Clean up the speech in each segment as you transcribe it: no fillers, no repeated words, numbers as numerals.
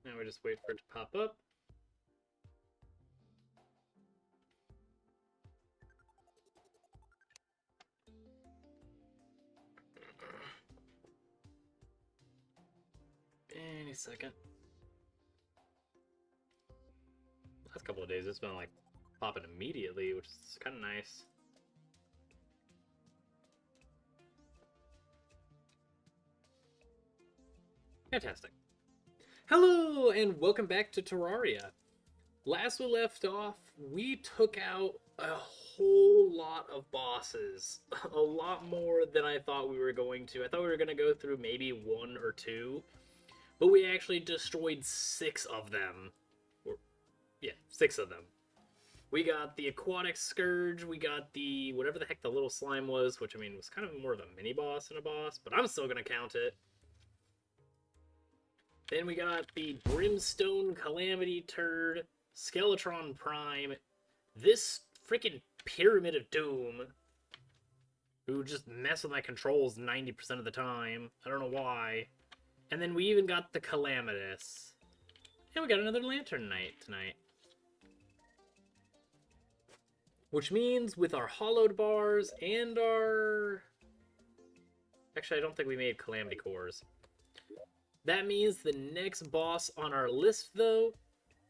Now we just wait for it to pop up. Any second. Last couple of days, it's been like popping immediately, which is kind of nice. Fantastic. Hello, and welcome back to Terraria. Last we left off, we took out a whole lot of bosses. A lot more than I thought we were going to. I thought we were going to go through maybe 1 or 2. But we actually destroyed 6 of them. Yeah, 6 of them. We got the Aquatic Scourge, we got the whatever the heck the little slime was, which I mean was kind of more of a mini boss than a boss, but I'm still gonna count it. Then we got the Brimstone Calamity Turd, Skeletron Prime, this freaking Pyramid of Doom, who just mess with my controls 90% of the time. I don't know why. And then we even got the Calamitous. And we got another Lantern Knight tonight. Which means with our hollowed bars and our... Actually, I don't think we made Calamity Cores. That means the next boss on our list, though,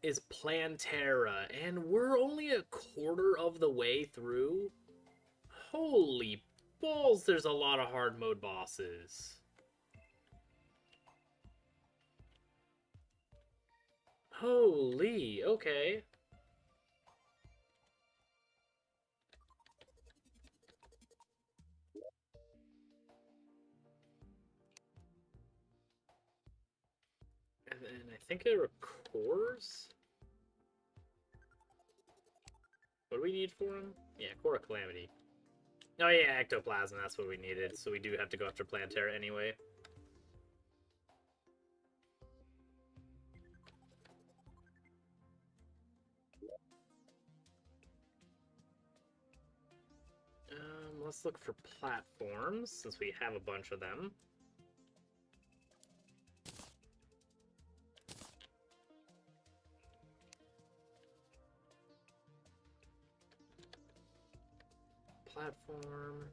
is Plantera. And we're only a quarter of the way through. Holy balls, there's a lot of hard mode bosses. Holy, okay. And then I think there were cores? What do we need for him? Yeah, Core of Calamity. Oh yeah, Ectoplasm, that's what we needed. So we do have to go after Plantera anyway. Let's look for platforms, since we have a bunch of them. Platform.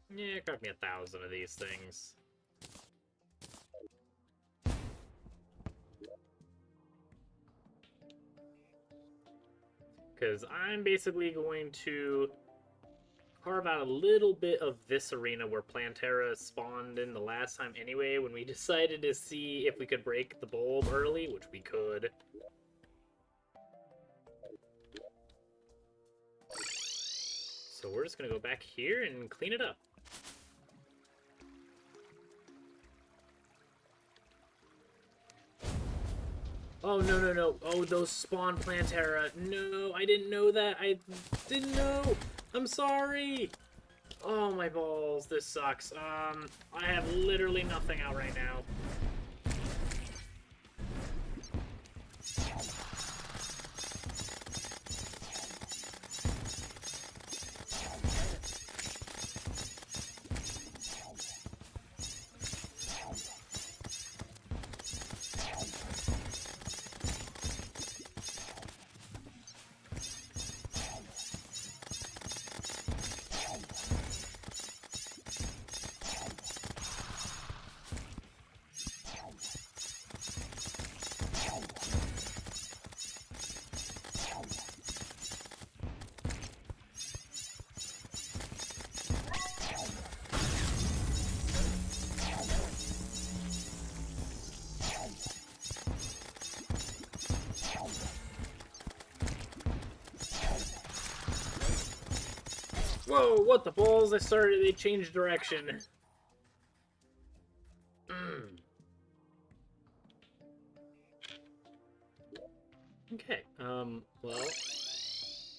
Yeah, grab me 1,000 of these things. Because I'm basically going to carve out a little bit of this arena where Plantera spawned in the last time anyway, when we decided to see if we could break the bulb early, which we could. So we're just going to go back here and clean it up. Oh, no, no, no. Oh, those spawn Plantera. No, I didn't know that. I didn't know. I'm sorry. Oh, my balls. This sucks. I have literally nothing out right now. Whoa, what the balls? They changed direction. Okay, well,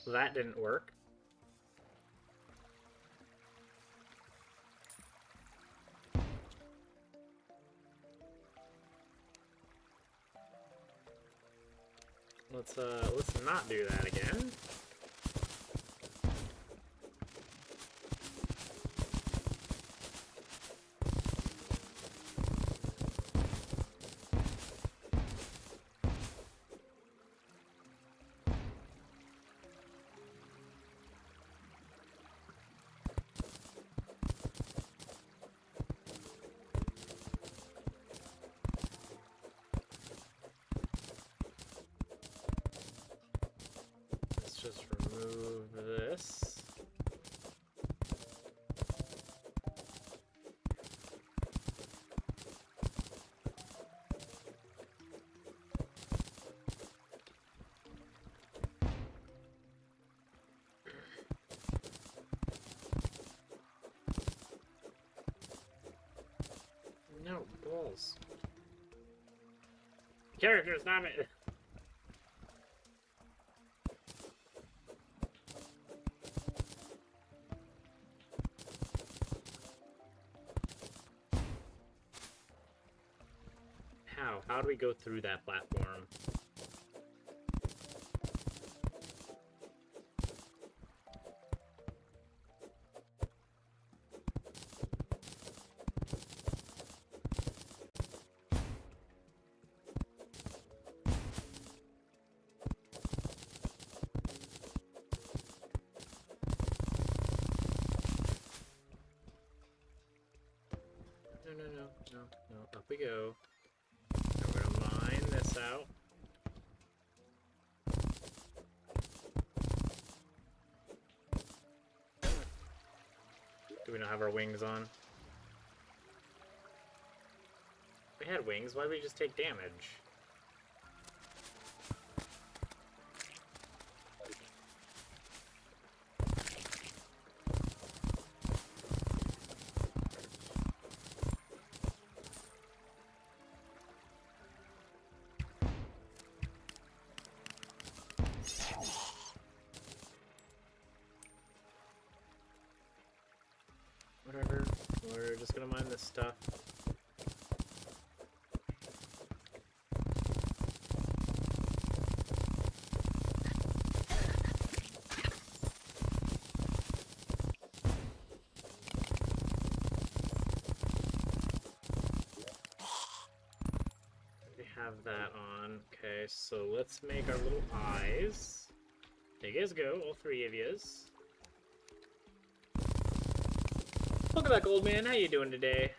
that didn't work. Let's not do that again. just remove this. No, balls. Characters, not it. How? How do we go through that platform? No, up we go. Now we're gonna mine this out. Do we not have our wings on? We had wings, why did we just take damage? Whatever, we're just gonna mine this stuff. We have that on. Okay, so let's make our little eyes. There you guys go, all three of yous. Welcome back, old man. How you doing today?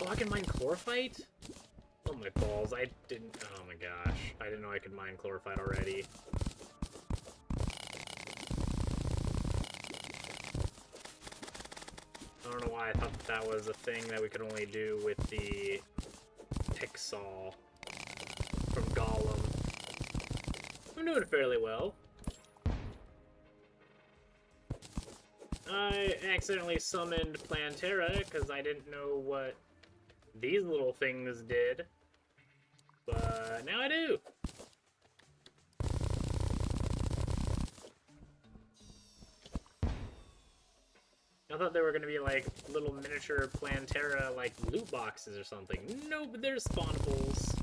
Oh, I can mine chlorophyte? Oh my balls, I didn't... Oh my gosh, I didn't know I could mine chlorophyte already. I don't know why I thought that was a thing that we could only do with the Pixel from Gollum. I'm doing fairly well. I accidentally summoned Plantera because I didn't know what these little things did, but now I do. I thought they were gonna be like little miniature Plantera like loot boxes or something. No, but they're spawnables.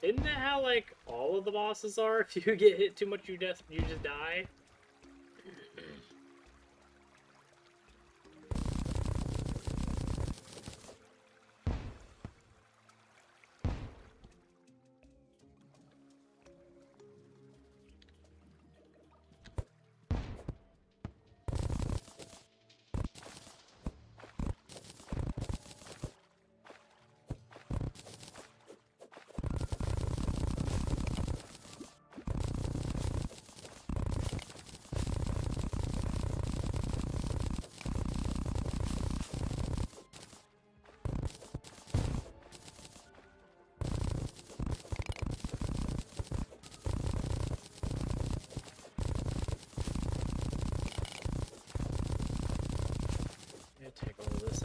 Isn't that how, like, all of the bosses are? If you get hit too much, you just die?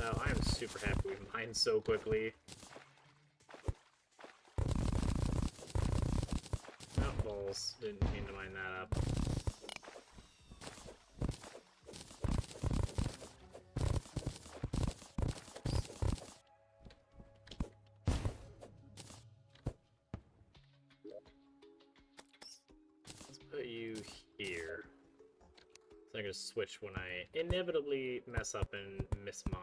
out. I am super happy we mined so quickly. Oh, balls. Didn't mean to mine that up. Let's put you here. So I'm gonna switch when I inevitably mess up and miss mine.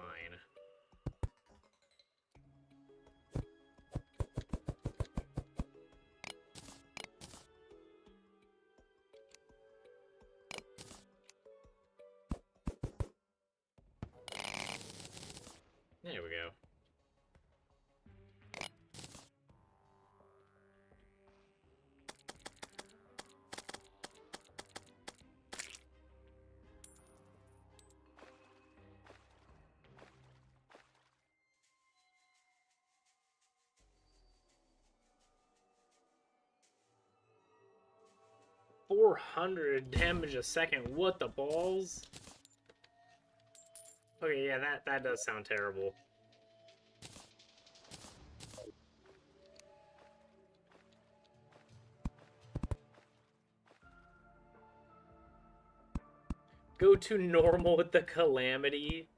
There we go. $400 damage a second. What the balls? Okay, yeah, that does sound terrible. Go to normal with the Calamity.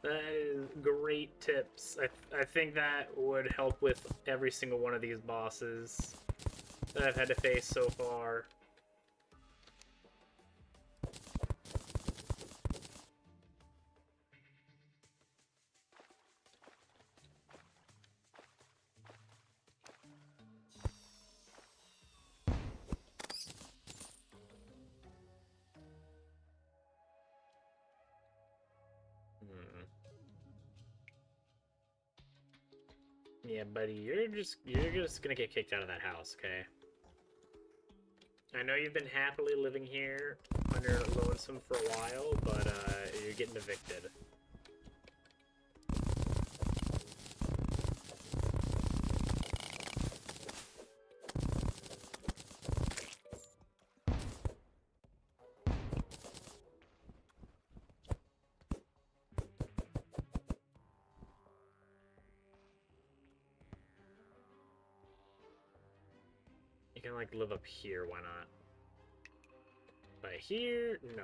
That is great tips. I think that would help with every single one of these bosses that I've had to face so far. Yeah, buddy, you're just gonna get kicked out of that house, okay? I know you've been happily living here under lonesome for a while, but you're getting evicted. You can, like, live up here, why not? But here, no.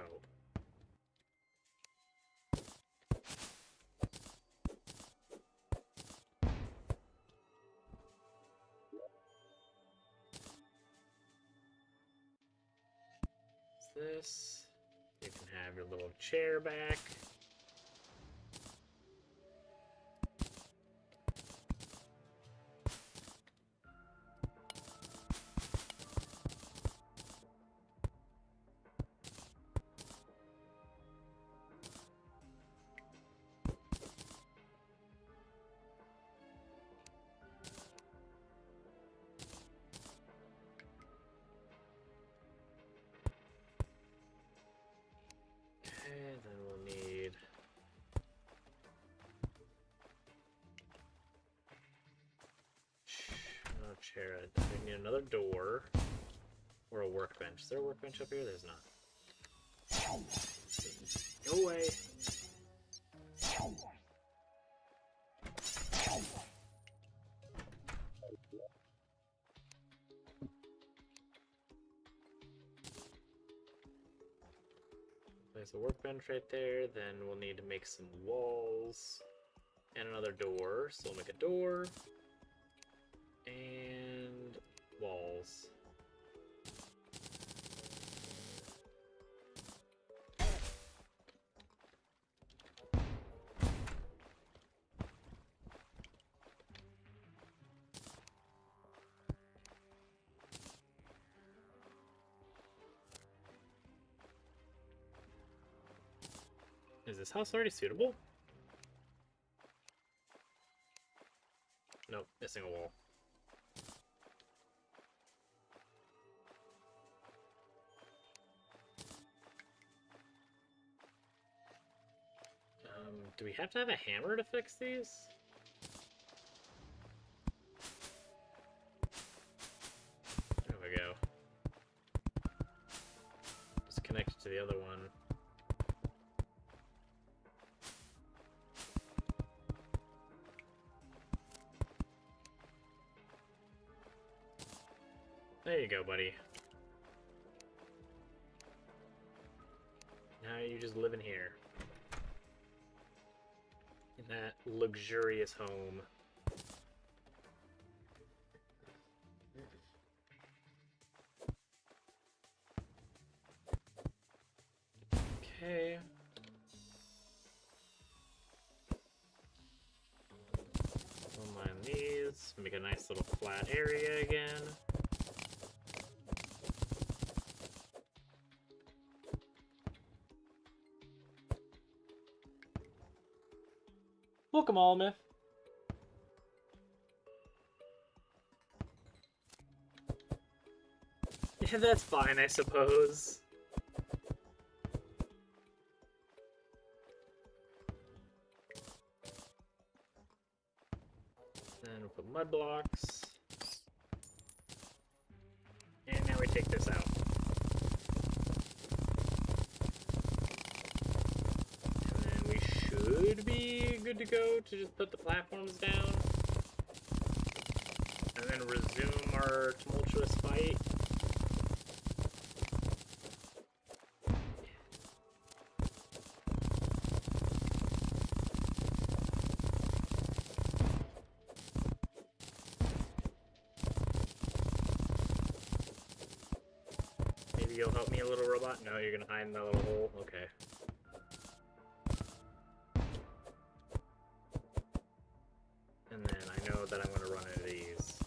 What's this? You can have your little chair back. And then we'll need another chair. We need another door or a workbench. Is there a workbench up here? There's not. No way. There's a workbench right there. Then we'll need to make some walls and another door. So we'll make a door and walls. Is this house already suitable? Nope, missing a wall. Do we have to have a hammer to fix these? There we go. to the other one. There you go, buddy. Now you just live in here. In that luxurious home. Okay. We'll mine these. Make a nice little flat area again. Welcome, Almith. Yeah, that's fine, I suppose. Then we'll put mud blocks. And now we take this out. And then we should be good to go to just put the platforms down. And then resume our tumultuous fight. Maybe you'll help me a little, robot? No, you're gonna hide in that little hole? Okay. And then I know that I'm gonna run into these.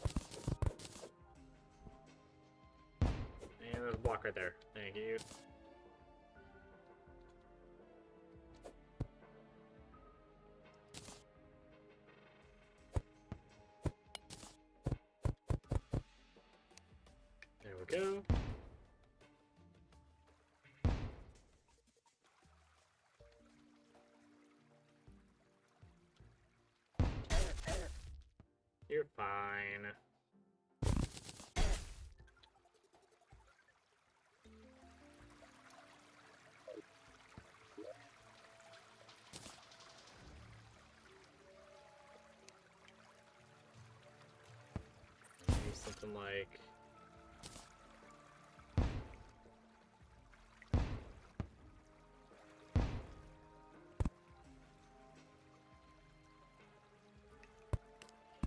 And there's a block right there. Thank you. There we go. You're fine. Maybe something like...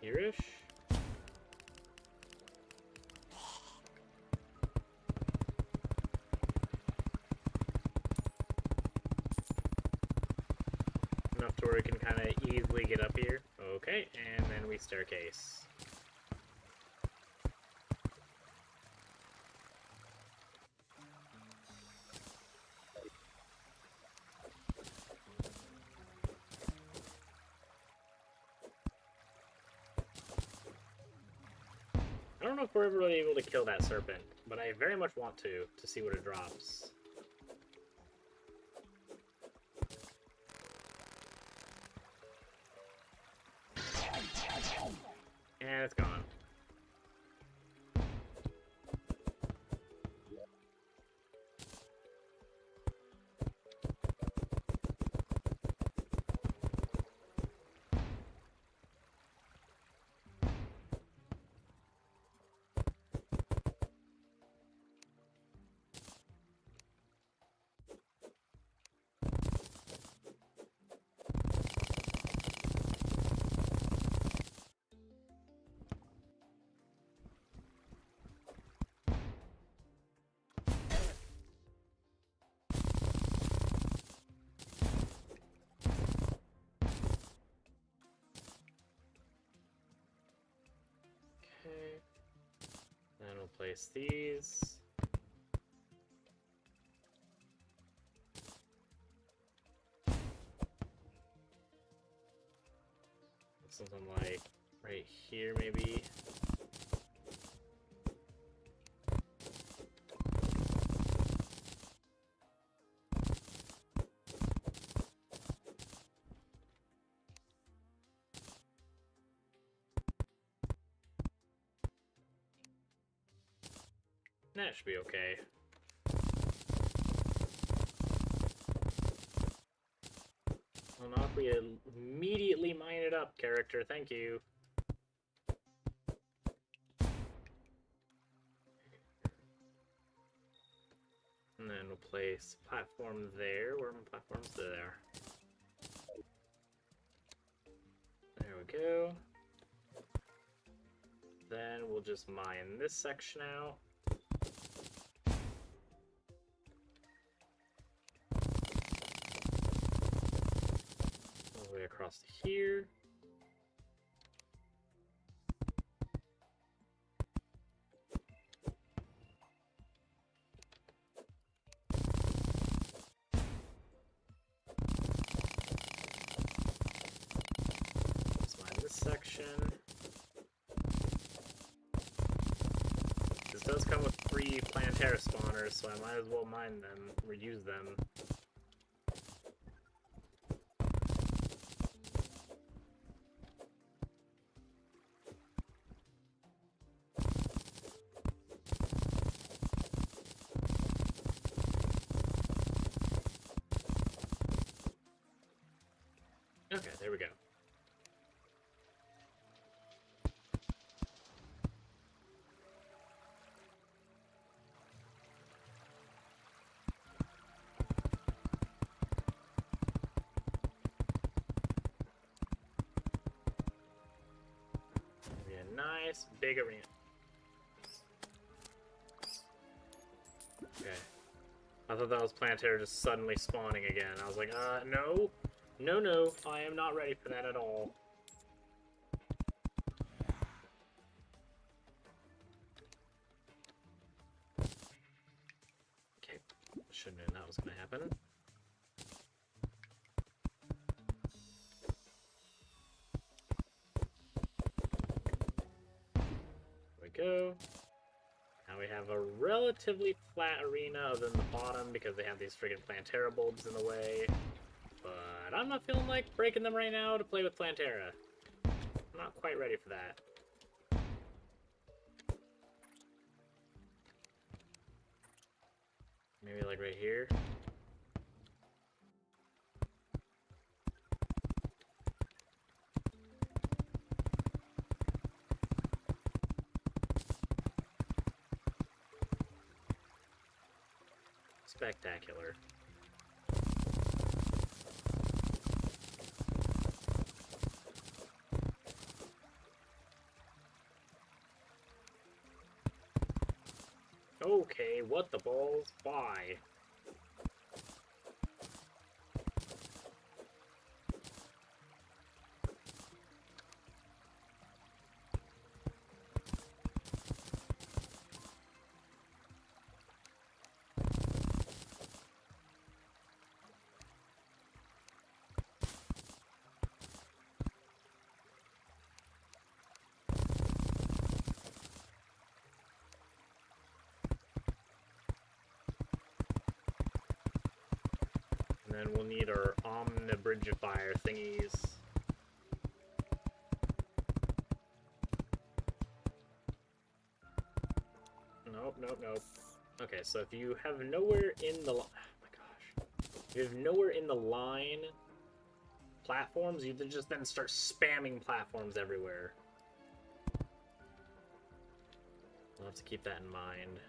here-ish? Enough to where we can kind of easily get up here. Okay, and then we staircase. I don't know if we're ever really able to kill that serpent, but I very much want to see what it drops. And it's gone. Okay. Then we'll place these. Something like right here, maybe. That should be okay. we immediately mine it up, character. Thank you. And then we'll place platform there. Where are my platforms? There. There we go. Then we'll just mine this section out. All the way across to here. Let's mine this section. This does come with 3 Plantera spawners, so I might as well mine them, or use them. Okay, there we go. Be a nice big arena. Okay. I thought that was Plantera just suddenly spawning again. I was like, no. No, no, I am not ready for that at all. Okay, shouldn't have known that was going to happen. There we go. Now we have a relatively flat arena other than the bottom because they have these friggin' Plantera bulbs in the way. But I'm not feeling like breaking them right now to play with Plantera. I'm not quite ready for that. Maybe like right here. Spectacular. Okay, what the balls? Why? And then we'll need our omnibridgifier thingies. Nope, nope, nope. Okay, so if you have nowhere in the... Oh my gosh. If you have nowhere in the line platforms, you just then start spamming platforms everywhere. We'll have to keep that in mind.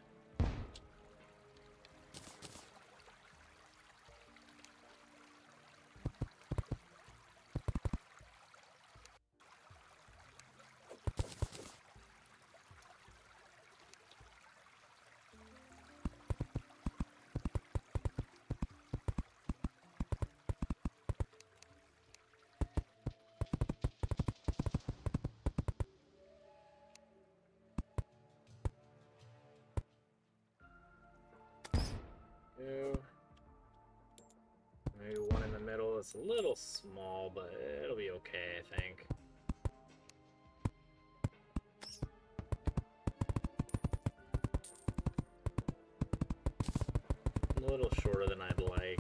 Maybe one in the middle. It's a little small, but it'll be okay, I think. A little shorter than I'd like.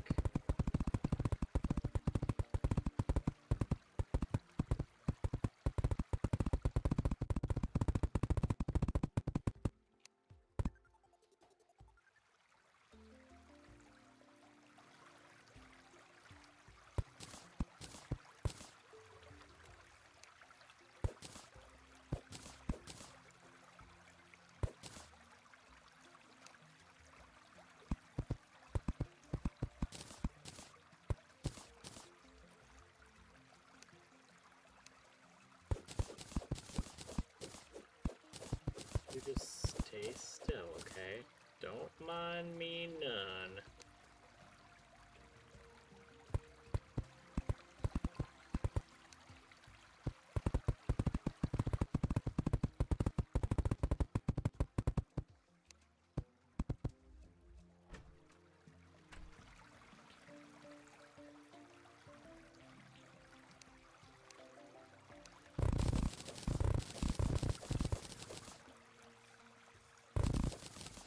mind me none.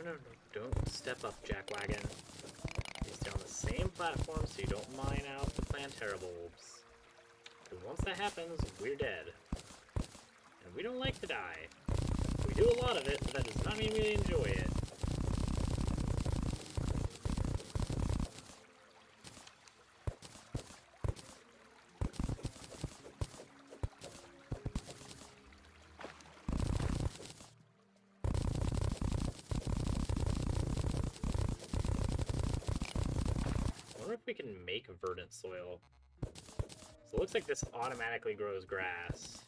No, don't step up, Jackwagon. Please stay on the same platform so you don't mine out the Plantera bulbs. Because once that happens, we're dead. And we don't like to die. We do a lot of it, but that does not mean we enjoy it. I wonder if we can make verdant soil. So it looks like this automatically grows grass.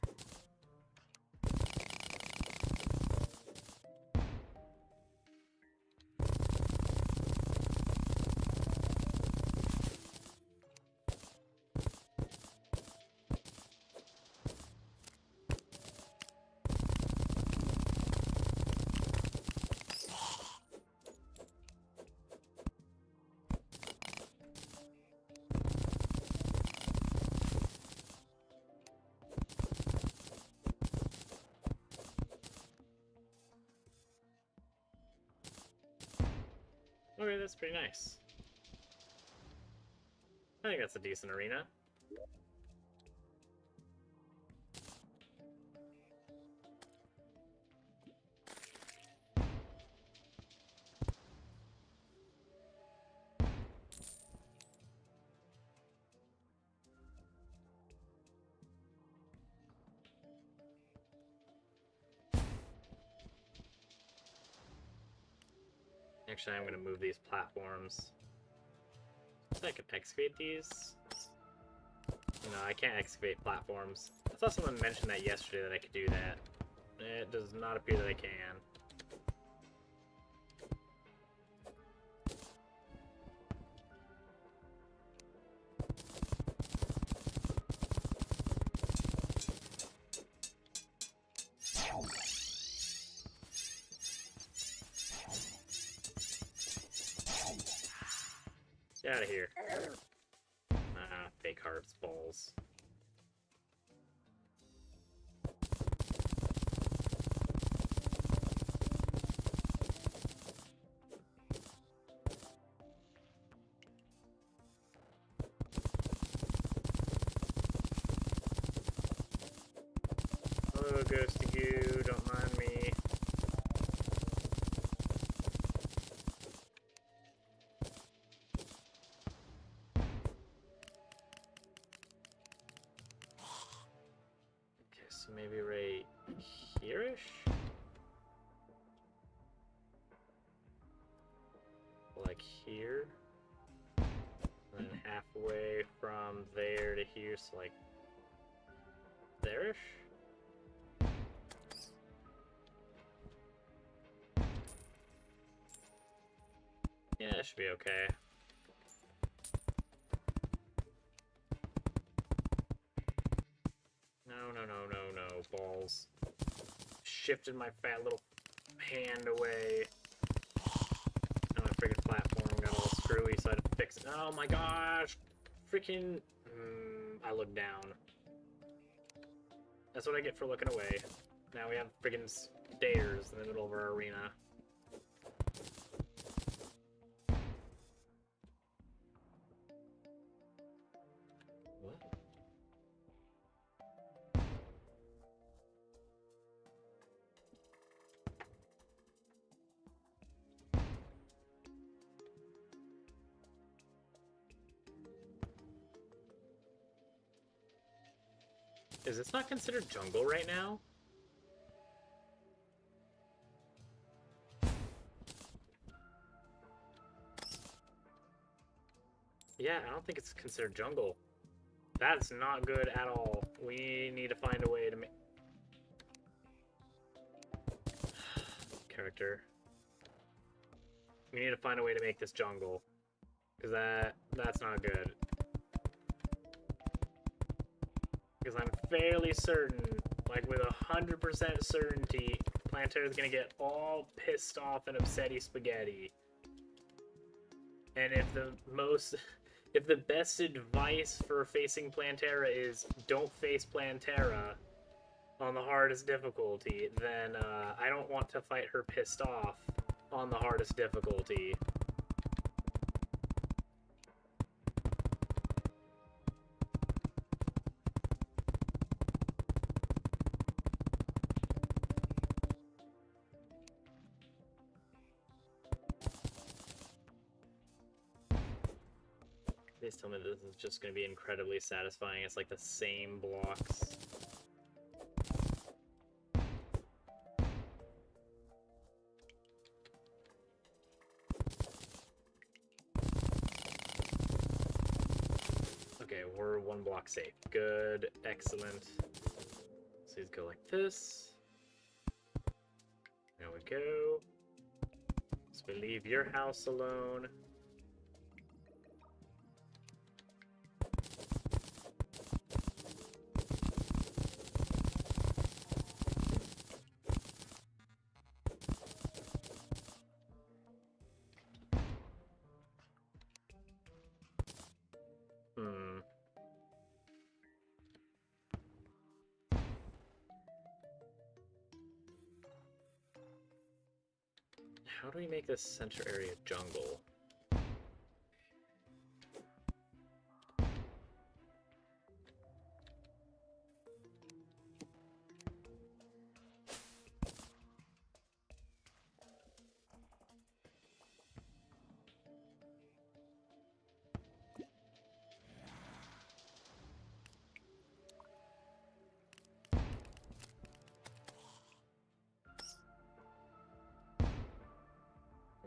Okay, that's pretty nice. I think that's a decent arena. Actually, I'm going to move these platforms. So I can excavate these. No, I can't excavate platforms. I thought someone mentioned that yesterday that I could do that. It does not appear that I can. Get out of here. Ah, fake hearts, balls. Hello, Ghosty Goo, don't mind me. Okay, so maybe right here-ish? Like here? And then halfway from there to here, so like there-ish? Yeah, it should be okay. No, balls. Shifted my fat little hand away. Now my freaking platform got all screwy, so I had to fix it. Oh my gosh! Freaking... I looked down. That's what I get for looking away. Now we have freaking stairs in the middle of our arena. What? Is this not considered jungle right now? Yeah, I don't think it's considered jungle. That's not good at all. We need to find a way to make... Character. We need to find a way to make this jungle. Because that's not good. Because I'm fairly certain, like with 100% certainty, Plantera is going to get all pissed off and upsetty spaghetti. And if the best advice for facing Plantera is don't face Plantera on the hardest difficulty, then I don't want to fight her pissed off on the hardest difficulty. Please tell me this is just going to be incredibly satisfying. It's like the same blocks. Okay, we're one block safe. Good, excellent. So these go like this. There we go. So we leave your house alone. How do we make this center area jungle?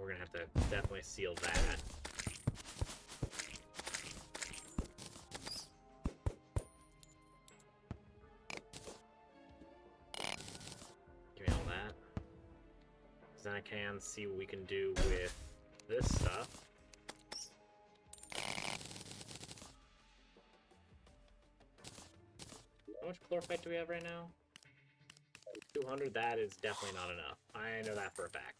We're gonna have to definitely seal that. Give me all that. Because then I can see what we can do with this stuff. How much chlorophyte do we have right now? 200, that is definitely not enough. I know that for a fact.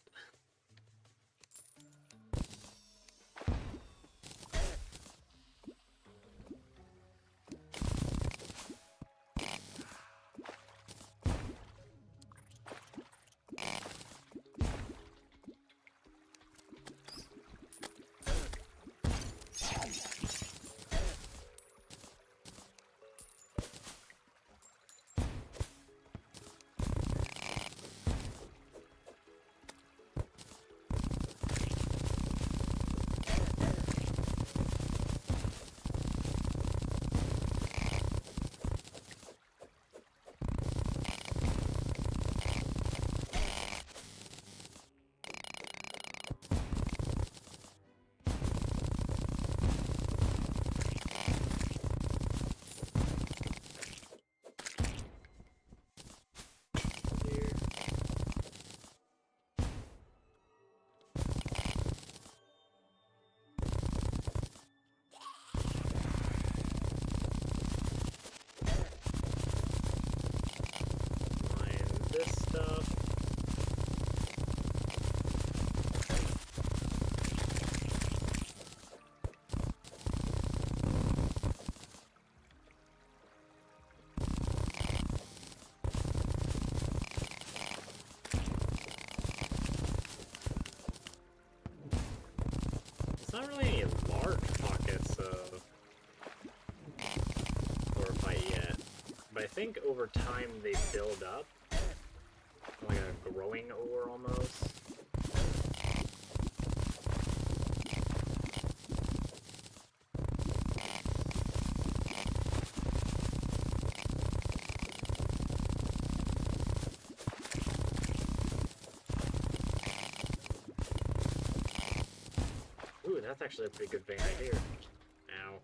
Not really any large pockets of chlorophyte yet, but I think over time they build up, like a growing ore almost. That's actually a pretty good vein right here. Ow.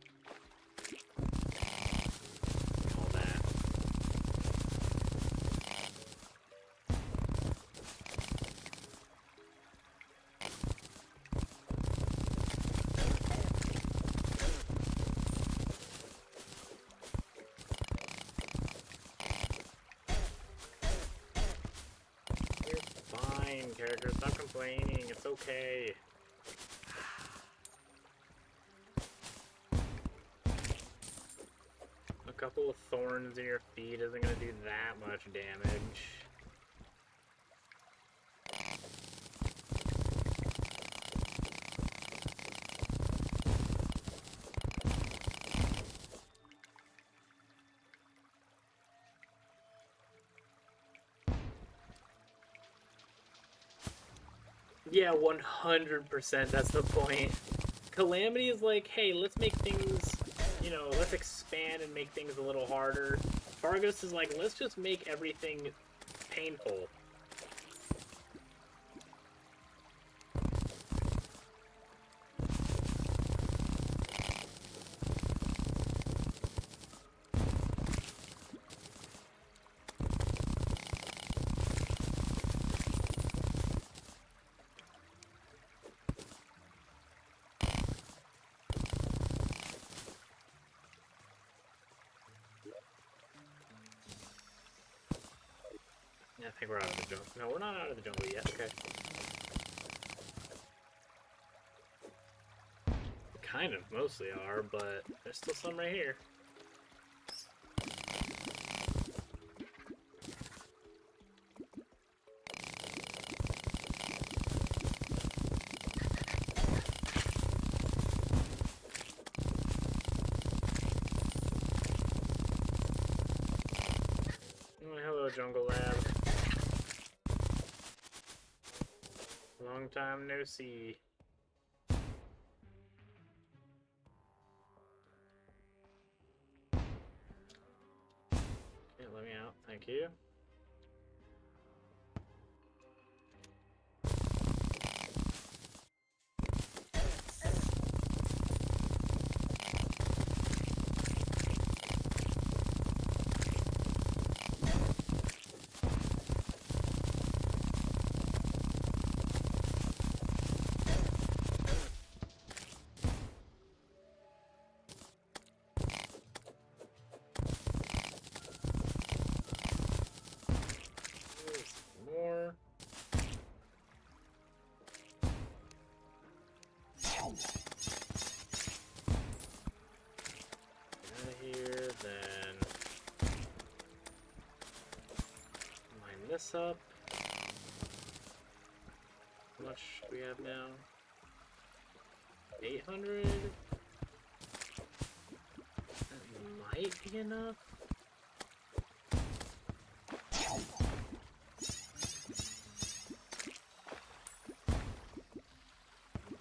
All that. complaining. It's okay. A couple of thorns in your feet isn't going to do that much damage. Yeah, 100%, that's the point. Calamity is like, hey, let's make things, you know, let's expand and make things a little harder. Fargo's is like, let's just make everything painful. I think we're out of the jungle. No, we're not out of the jungle yet. Okay. We kind of mostly are, but there's still some right here. Oh, hello, Jungle Lab. Long time no see. Okay, let me out. Thank you. More. Out of here, then line this up. How much do we have now? 800? That might be enough.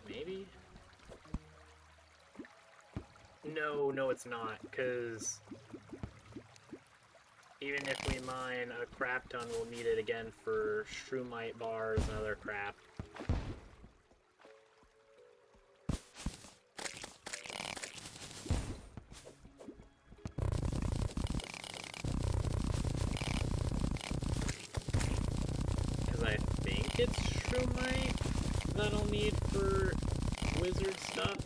Maybe? No, it's not, because even if we mine a crap ton, we'll need it again for shroomite bars and other crap. Because I think it's shroomite that I'll need for wizard stuff.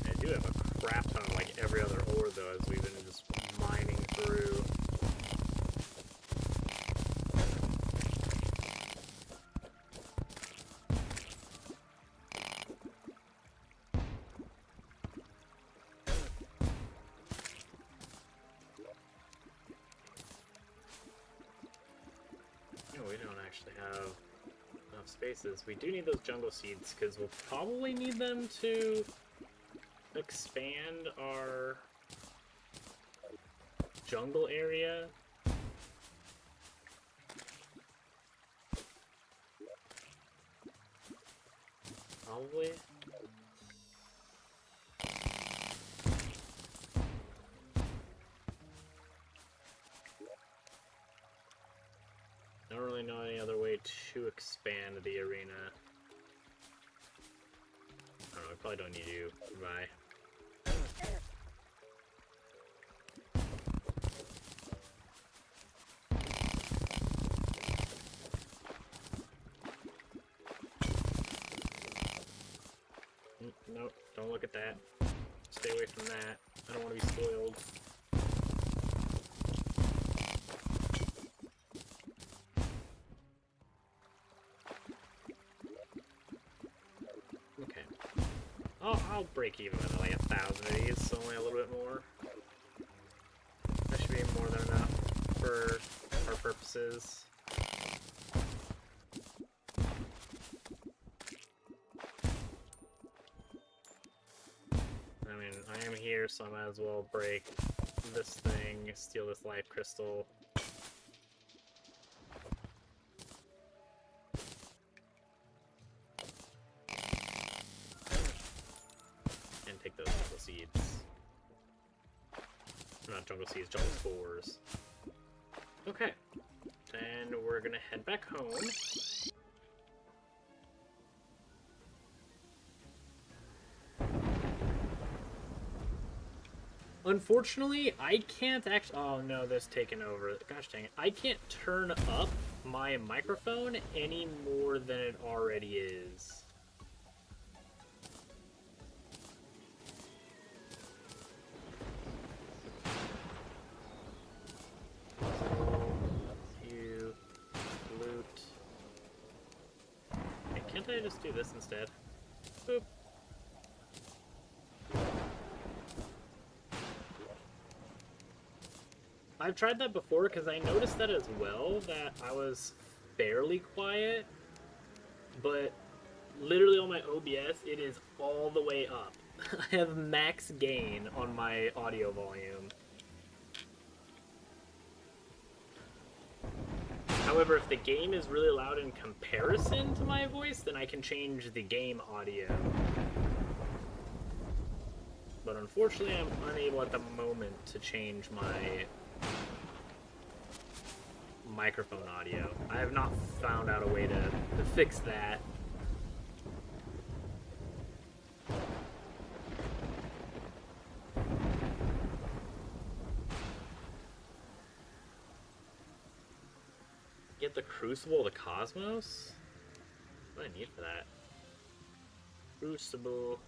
I do have a crap ton of like every other ore though, as we've been just mining through. No, we don't actually have enough spaces. We do need those jungle seeds because we'll probably need them to expand our jungle area. Probably. Don't really know any other way to expand the arena. probably don't need you. Goodbye. Nope, don't look at that. Stay away from that. I don't want to be spoiled. Okay. I'll break even with like 1,000 of these, so only a little bit more. That should be more than enough for our purposes. I mean, I am here, so I might as well break this thing, steal this life crystal. And take those jungle seeds. Not jungle seeds, jungle spores. Okay. Then we're gonna head back home. Unfortunately, I can't actually... Oh no, this taken over. Gosh dang it. I can't turn up my microphone any more than it already is. You loot. Hey, can't I just do this instead? Boop. I've tried that before because I noticed that as well, that I was fairly quiet, but literally on my OBS, it is all the way up. I have max gain on my audio volume. However, if the game is really loud in comparison to my voice, then I can change the game audio. But unfortunately, I'm unable at the moment to change my microphone audio. I have not found out a way to fix that. Get the Crucible of the Cosmos? What do I need for that? Crucible.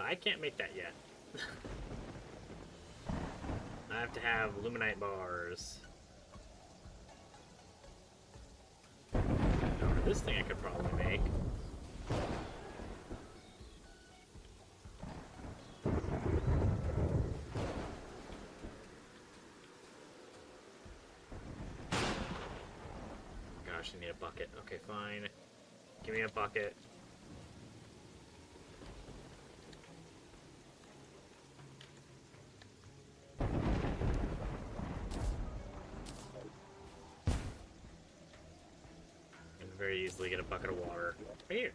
I can't make that yet. I have to have Luminite bars. Or this thing I could probably make. Gosh, I need a bucket. Okay, fine. Give me a bucket. Very easily get a bucket of water. Right here.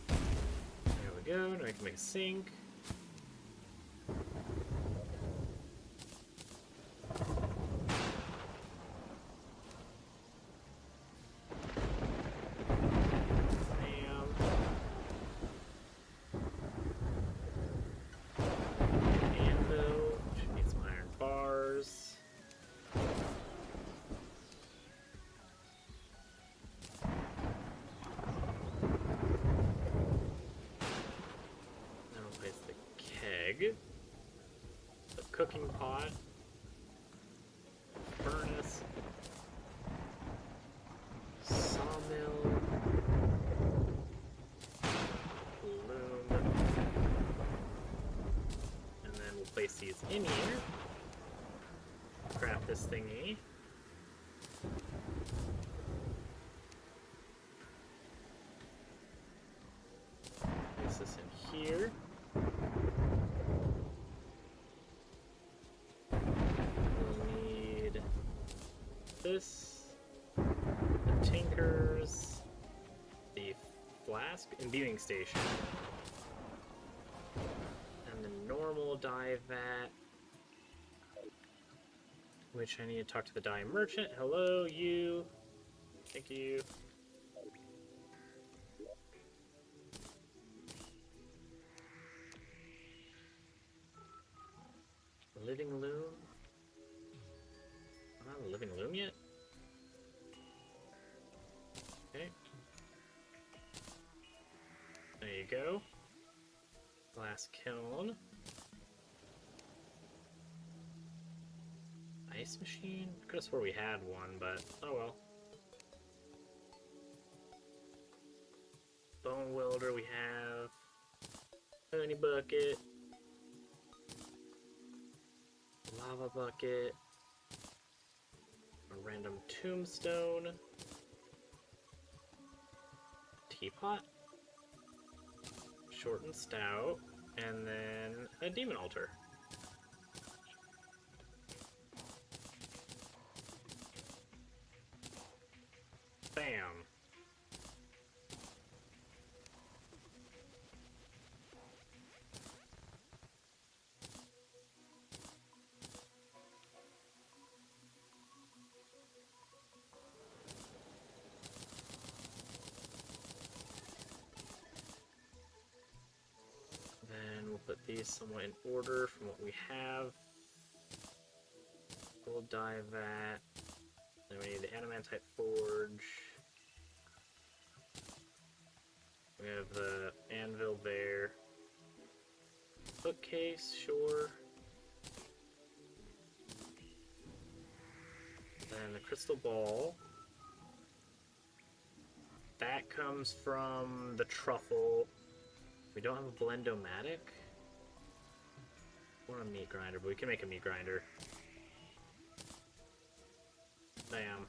There we go. Now we can make a sink. Anvil. Should need some iron bars. The cooking pot, furnace, sawmill, loom, and then we'll place these in here. Craft this thingy. Place this in here. This, the tinkers, the flask, imbuing station. normal dye vat, which I need to talk to the dye merchant. Hello, you. Thank you. Living loom? Not a living loom yet? Okay. There you go. Glass kiln. Ice machine? I could have swore we had one, but oh well. Bone welder we have. Honey bucket. Lava bucket. A random tombstone. Teapot. Short and stout. And then a demon altar. Bam. Then we'll put these somewhat in order from what we have. Gold dye vat. Then we need the adamantite forge. We have the anvil there. Bookcase, sure. Then the crystal ball. That comes from the truffle. We don't have a blendomatic. Or a meat grinder, but we can make a meat grinder. Bam.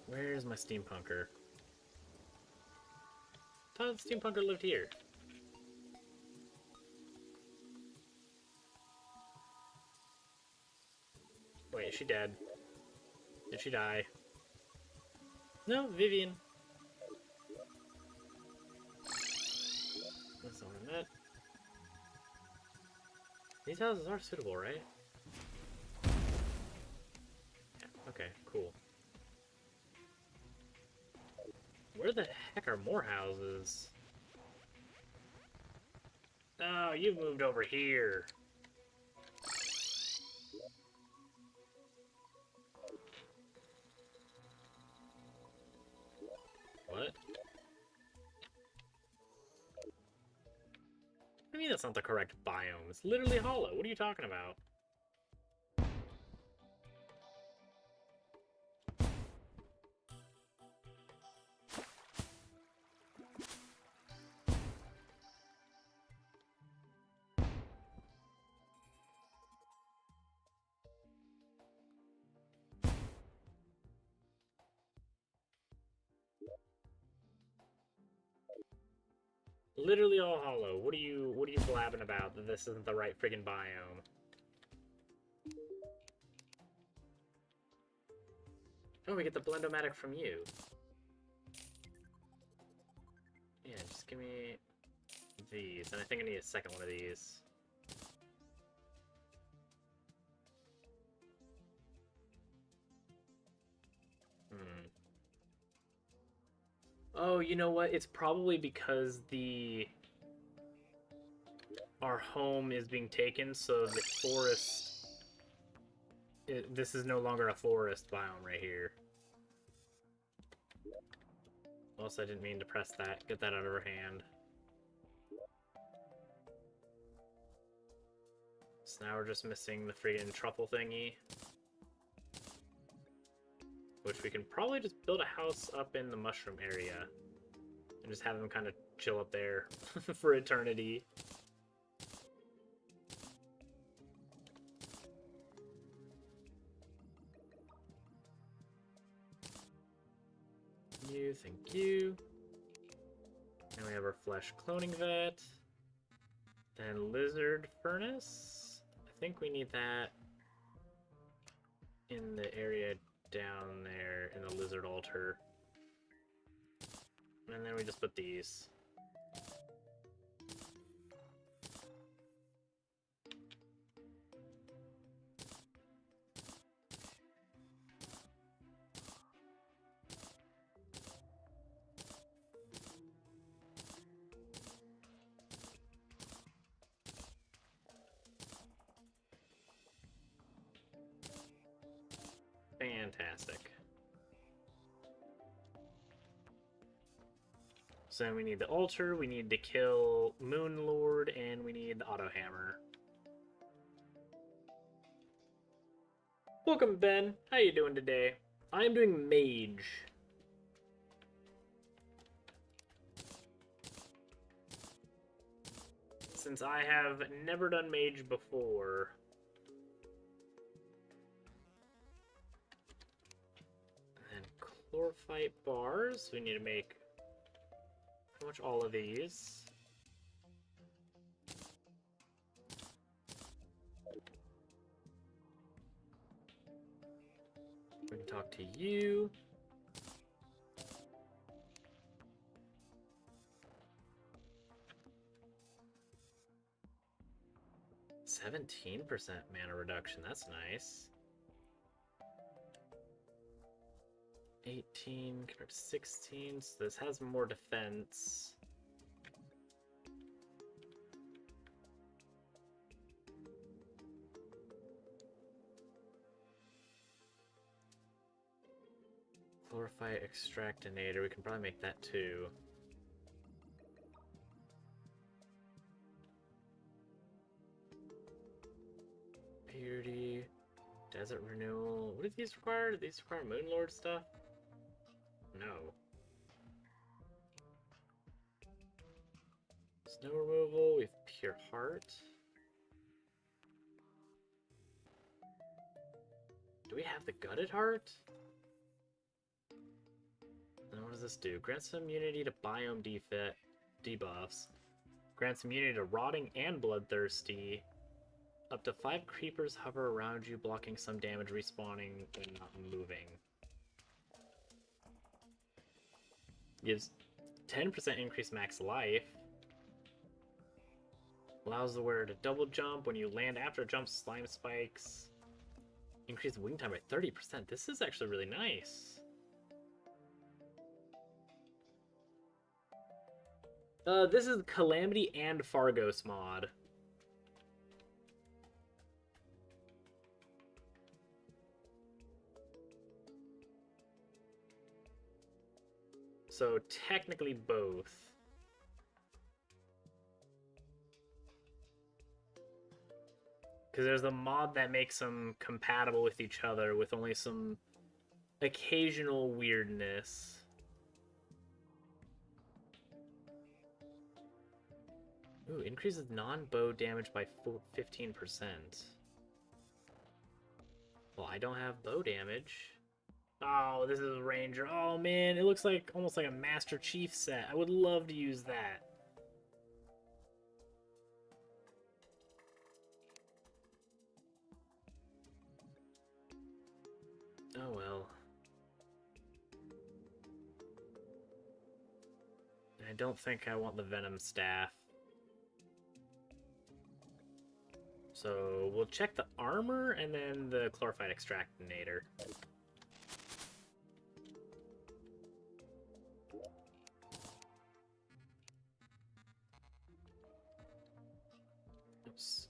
Where's my steampunker? I thought the steampunker lived here. Wait, is she dead? Did she die? No, Vivian. That's all I meant. These houses are suitable, right? Yeah, okay, cool. Where the heck are more houses? No, you've moved over here. What? What do you mean that's not the correct biome? It's literally hollow. What are you talking about? Literally all hollow. What are you blabbing about that this isn't the right friggin' biome? Oh, we get the blendomatic from you. Yeah, just give me these. And I think I need a second one of these. Oh, you know what? It's probably because our home is being taken, so the forest... this is no longer a forest biome right here. Also, I didn't mean to press that. Get that out of her hand. So now we're just missing the friggin' truffle thingy. Which we can probably just build a house up in the mushroom area. And just have them kind of chill up there for eternity. Thank you. And we have our flesh cloning vet. Then lizard furnace. I think we need that in the area down there in the lizard altar. And then we just put these. Fantastic. So then we need the altar, we need to kill Moon Lord, and we need the auto hammer. Welcome, Ben. How you doing today? I am doing mage. Since I have never done mage before. And chlorophyte bars. We need to make pretty much all of these. We can talk to you. "17% mana reduction, that's nice. 18 compared to 16, so this has more defense. Chlorophyte extractinator, we can probably make that too. Purity, desert renewal. What do these require? Do these require Moonlord stuff? No. Snow removal, we have pure heart. Do we have the gutted heart? And what does this do? Grants immunity to biome debuffs. Grants immunity to rotting and bloodthirsty. Up to 5 creepers hover around you, blocking some damage, respawning when not moving. Gives 10% increased max life. Allows the wearer to double jump when you land after a jump, slime spikes. Increase wing time by 30%. This is actually really nice. This is Calamity and Fargo's mod. So technically both. Because there's the mod that makes them compatible with each other with only some occasional weirdness. Ooh, increases non-bow damage by 15%. Well, I don't have bow damage. Oh, this is a ranger. Oh man, it looks like almost like a Master Chief set. I would love to use that. Oh well. I don't think I want the Venom Staff. So we'll check the armor and then the Chlorophyte Extractinator. Oops.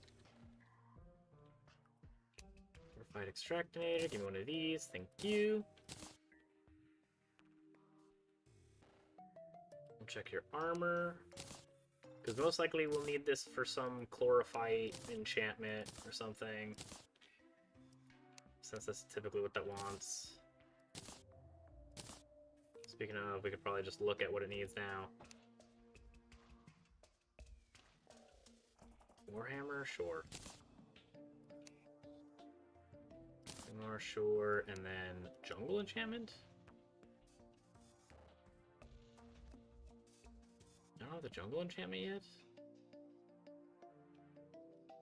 Chlorophyte Extractinator, give me one of these, thank you. We'll check your armor. Because most likely we'll need this for some chlorophyte enchantment or something. Since that's typically what that wants. Speaking of, we could probably just look at what it needs now. Warhammer? Sure. More sure, and then jungle enchantment? I don't have the jungle enchantment yet?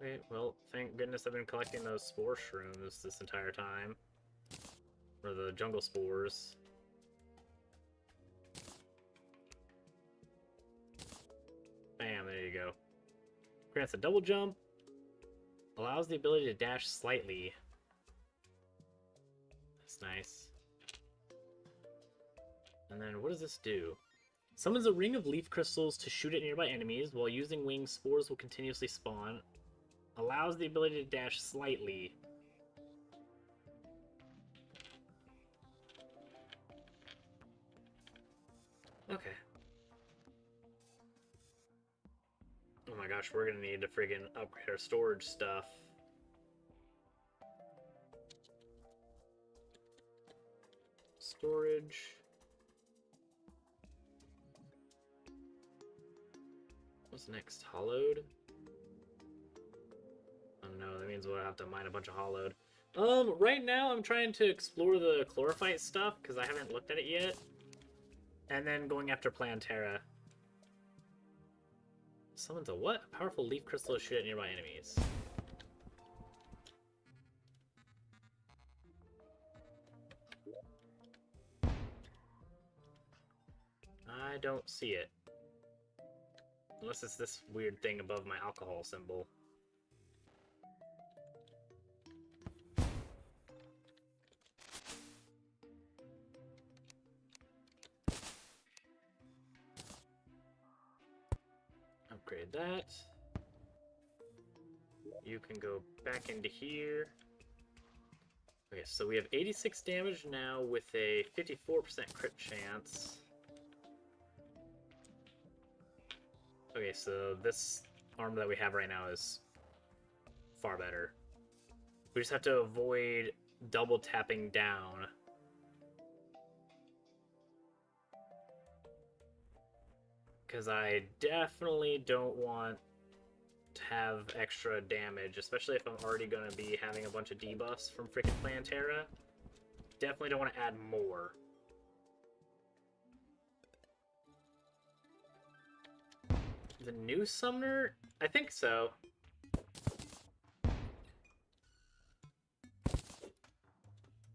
Wait, well, thank goodness I've been collecting those spore shrooms this entire time. or the jungle spores. Bam, there you go. Grants a double jump. Allows the ability to dash slightly. That's nice. And then what does this do? Summons a ring of leaf crystals to shoot at nearby enemies. While using wings, spores will continuously spawn. Allows the ability to dash slightly. Okay. Oh my gosh, we're gonna need to friggin' upgrade our storage stuff. Storage. What's next? Hollowed? Oh no, that means we'll have to mine a bunch of hollowed. Right now I'm trying to explore the chlorophyte stuff because I haven't looked at it yet. And then going after Plantera. Summons a what? A powerful leaf crystal to shoot at nearby enemies. I don't see it. Unless it's this weird thing above my alcohol symbol. Upgrade that. You can go back into here. Okay, so we have 86 damage now with a 54% crit chance. Okay, so this arm that we have right now is far better. We just have to avoid double tapping down. Because I definitely don't want to have extra damage, especially if I'm already going to be having a bunch of debuffs from freaking Plantera. Definitely don't want to add more. The new summoner? I think so.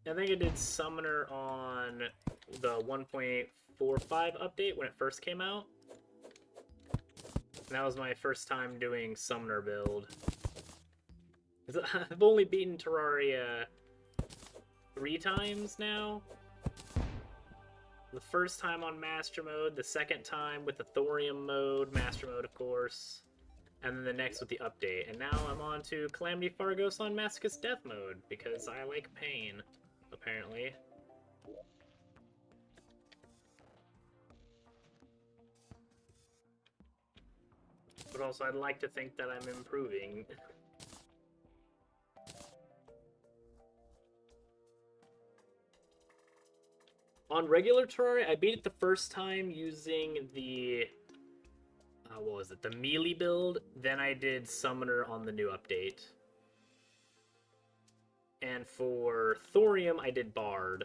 I think I did summoner on the 1.45 update when it first came out. And that was my first time doing summoner build. I've only beaten Terraria 3 times now. The first time on Master Mode, the second time with the Thorium mode, Master Mode of course, and then the next with the update. And now I'm on to Calamity Fargo on Masochist Death Mode, because I like pain, apparently. But also I'd like to think that I'm improving. On regular Terraria, I beat it the first time using the... what was it? The melee build. Then I did Summoner on the new update. And for Thorium, I did Bard.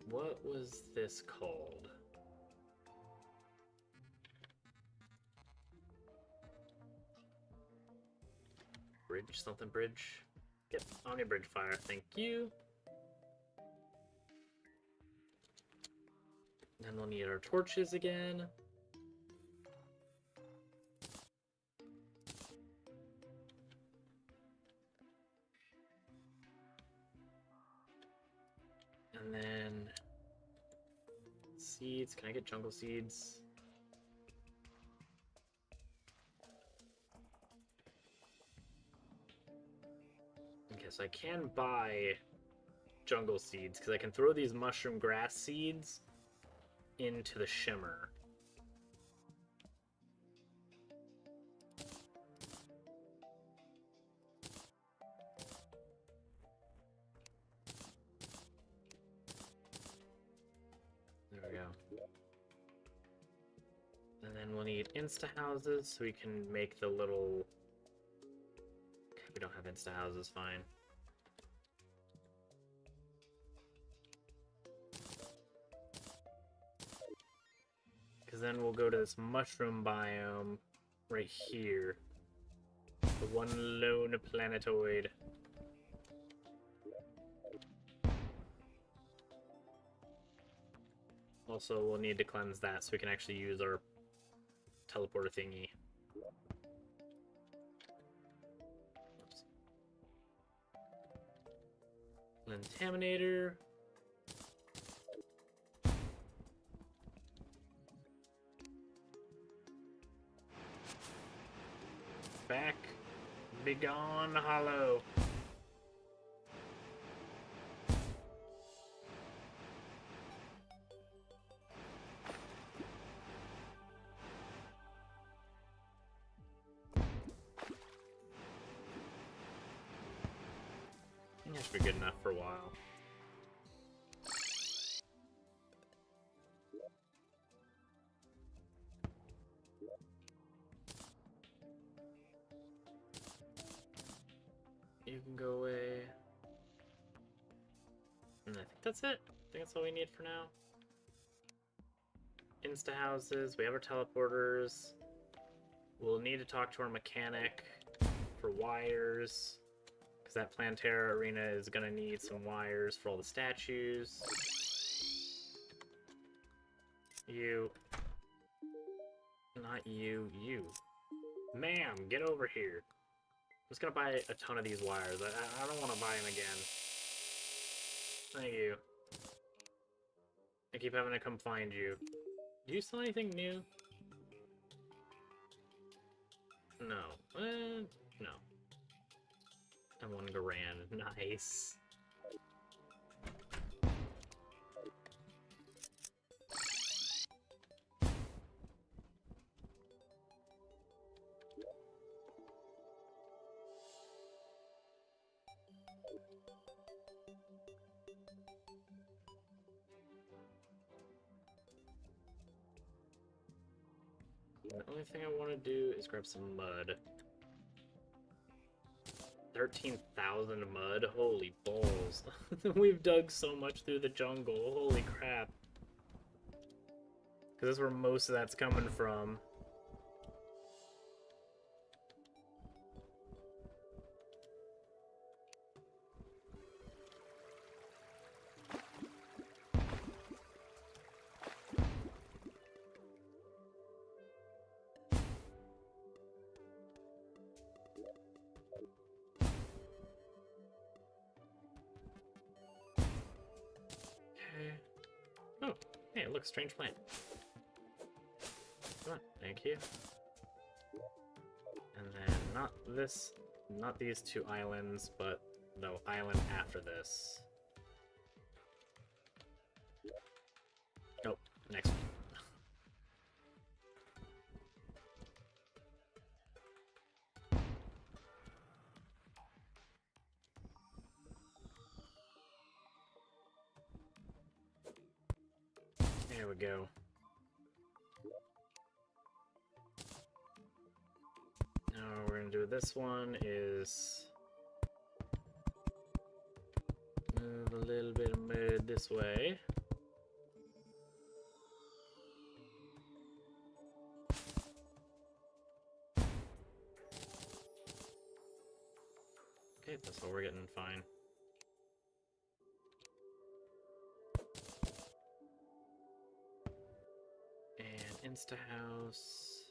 What was this called? Bridge? Something bridge? Yep, Omni Bridge Fire, thank you. Then we'll need our torches again. And then seeds. Can I get jungle seeds? Okay, so I can buy jungle seeds because I can throw these mushroom grass seeds into the shimmer. There we go. And then we'll need insta houses so we can make the little... We don't have insta houses, fine. Because then we'll go to this mushroom biome right here. The one lone planetoid. Also, we'll need to cleanse that so we can actually use our teleporter thingy. Oops. Contaminator. Back. Begone, hollow. That should be good enough for a while. You can go away. And I think that's it. I think that's all we need for now. Insta houses. We have our teleporters. We'll need to talk to our mechanic for wires. Because that Plantera arena is going to need some wires for all the statues. You. Not you. You. Ma'am, get over here. I'm just gonna buy a ton of these wires. I don't want to buy them again. Thank you. I keep having to come find you. Do you sell anything new? No. No. And 1 grand. Nice. The only thing I want to do is grab some mud. 13,000 mud? Holy balls. We've dug so much through the jungle. Holy crap. Because that's where most of that's coming from. Oh, hey, look, strange plant. Come on, thank you. And then not these 2 islands, but the island after this. Nope, next one. There we go. Now what we're gonna do with this one is move a little bit of mud this way. Okay, that's what we're getting fine. And Insta-house.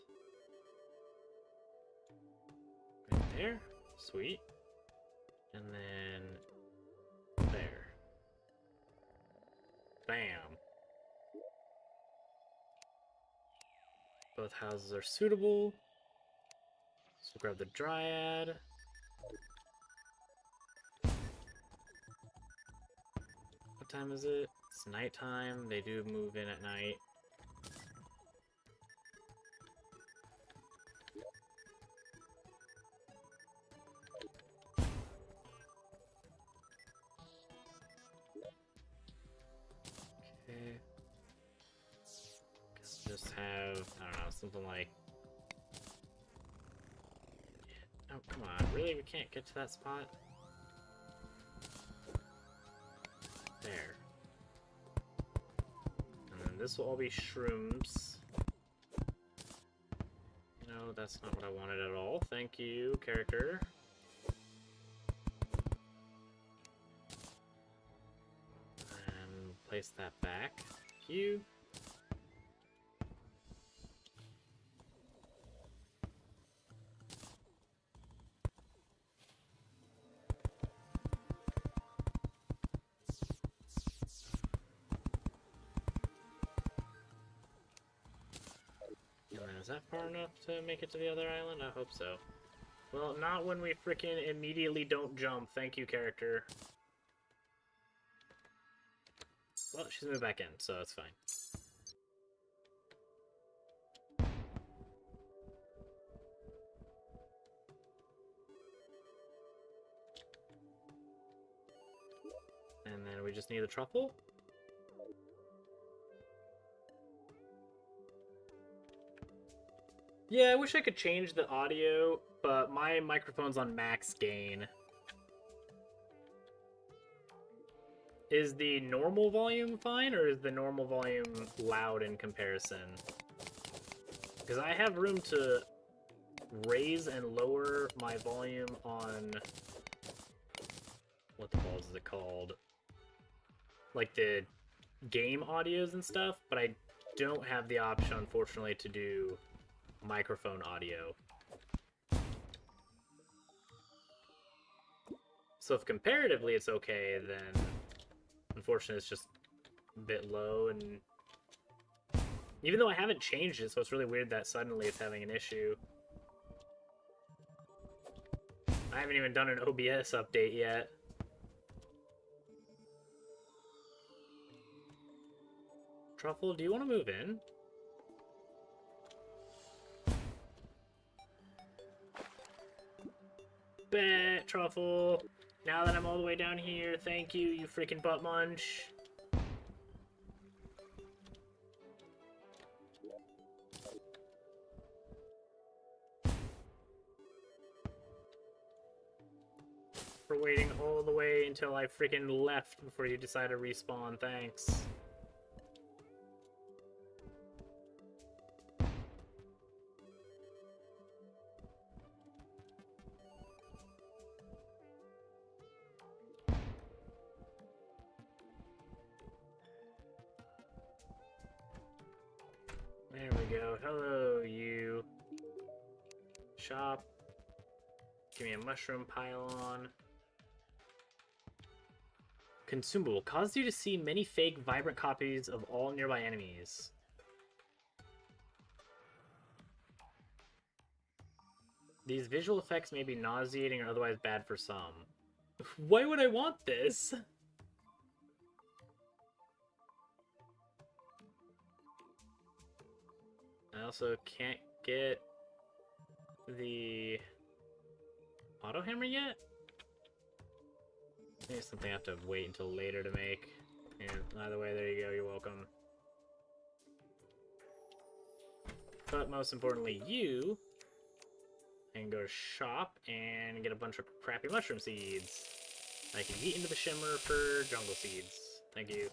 Right there. Sweet. And then there. Bam. Both houses are suitable. So grab the Dryad. What time is it? It's nighttime. They do move in at night. Okay. Guess just have, I don't know, something like... Oh, come on. Really? We can't get to that spot? There. And then this will all be shrooms. You know, that's not what I wanted at all. Thank you, character. And place that back. Thank you. Is that far enough to make it to the other island? I hope so. Well, not when we frickin' immediately don't jump. Thank you, character. Well, she's moved back in, so it's fine. And then we just need a truffle. Yeah, I wish I could change the audio, but my microphone's on max gain. Is the normal volume fine, or is the normal volume loud in comparison? Because I have room to raise and lower my volume on... what the balls is it called? Like the game audios and stuff, but I don't have the option, unfortunately, to do microphone audio. So if comparatively it's okay, then unfortunately it's just a bit low, and even though I haven't changed it, so it's really weird that suddenly it's having an issue. I haven't even done an OBS update yet. Truffle, do you want to move in? Bet, Truffle. Now that I'm all the way down here, thank you, you freaking butt munch. For waiting all the way until I freaking left before you decide to respawn, thanks. There we go. Hello, you. Shop. Give me a mushroom pylon. Consumable. Causes you to see many fake, vibrant copies of all nearby enemies. These visual effects may be nauseating or otherwise bad for some. Why would I want this? I also can't get the auto hammer yet? Maybe something I have to wait until later to make. And either way, there you go, you're welcome. But most importantly, you can go to shop and get a bunch of crappy mushroom seeds. I can eat into the shimmer for jungle seeds. Thank you.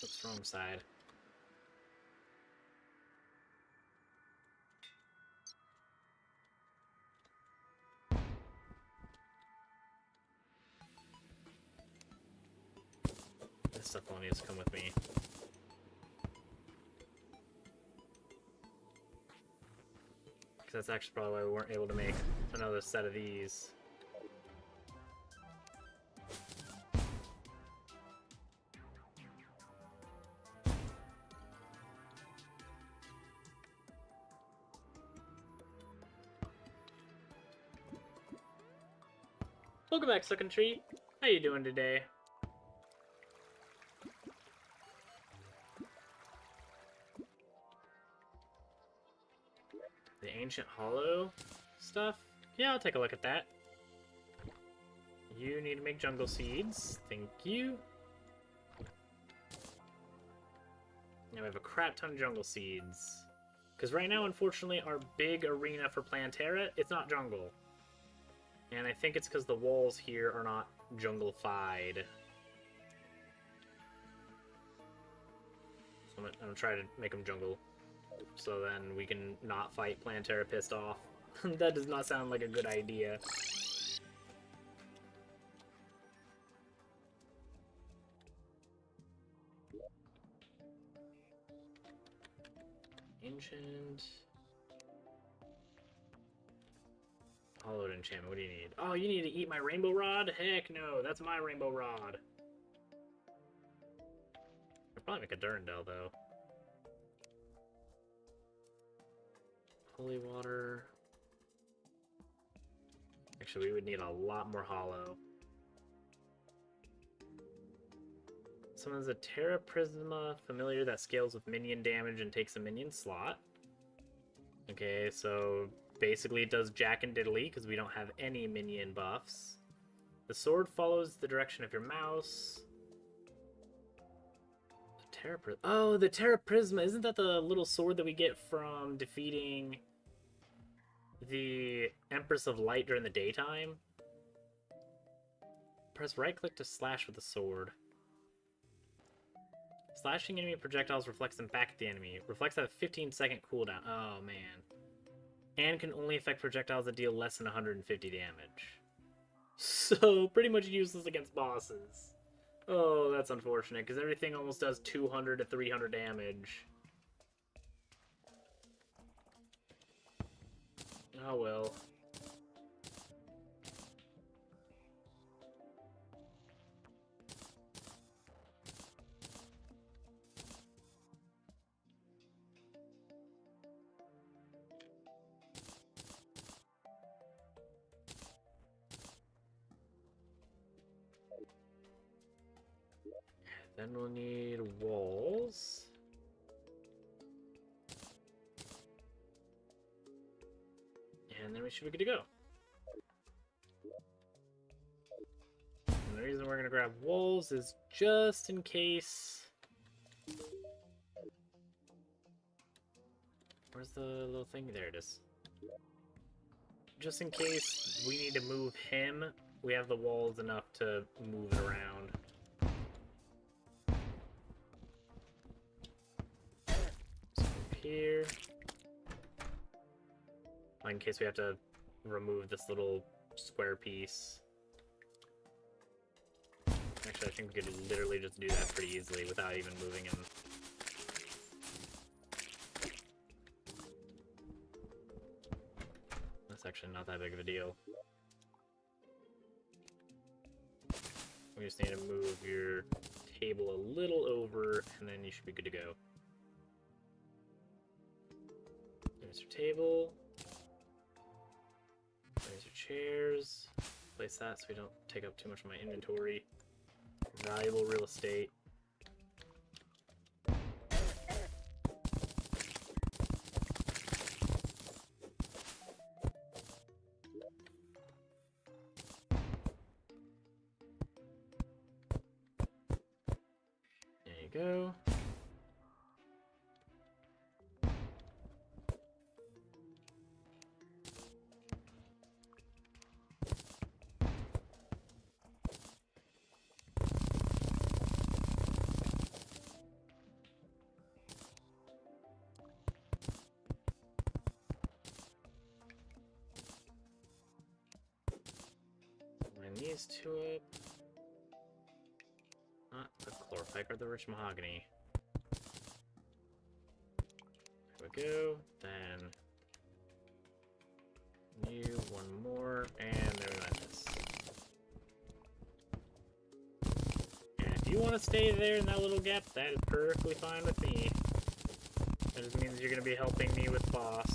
Oops, wrong side. This stuff all needs to come with me. Because that's actually probably why we weren't able to make another set of these. Welcome back, Suckin' Tree. How you doing today? The Ancient Hollow stuff? Yeah, I'll take a look at that. You need to make jungle seeds. Thank you. Now we have a crap ton of jungle seeds. Because right now, unfortunately, our big arena for Plantera, it's not jungle. And I think it's because the walls here are not jungle-fied. So I'm gonna try to make them jungle. So then we can not fight Plantera pissed off. That does not sound like a good idea. Ancient. Hollowed enchantment, what do you need? Oh, you need to eat my rainbow rod? Heck no, that's my rainbow rod. I'll probably make a Durandal, though. Holy water. Actually, we would need a lot more hollow. Summons a Terra Prisma familiar that scales with minion damage and takes a minion slot. Okay, so basically it does Jack and Diddley because we don't have any minion buffs. The sword follows the direction of your mouse. The Terra Prisma. Oh, the Terra Prisma. Isn't that the little sword that we get from defeating the Empress of Light during the daytime? Press right click to slash with the sword. Slashing enemy projectiles reflects them back at the enemy. Reflects have a 15-second cooldown. Oh, man. And can only affect projectiles that deal less than 150 damage. So, pretty much useless against bosses. Oh, that's unfortunate, because everything almost does 200 to 300 damage. Oh, well. Then we'll need walls. And then we should be good to go. And the reason we're going to grab walls is just in case... Where's the little thing? There it is. Just in case we need to move him, we have the walls enough to move it around. Here, in case we have to remove this little square piece. Actually, I think we could literally just do that pretty easily without even moving him. That's actually not that big of a deal. We just need to move your table a little over, and then you should be good to go. There's your table. There's your chairs. Place that so we don't take up too much of my inventory. Valuable real estate. There you go. These two up. Not the chlorophyte or the rich mahogany. There we go. Then you, one more, and there we go. This. And if you want to stay there in that little gap, that is perfectly fine with me. That just means you're going to be helping me with boss.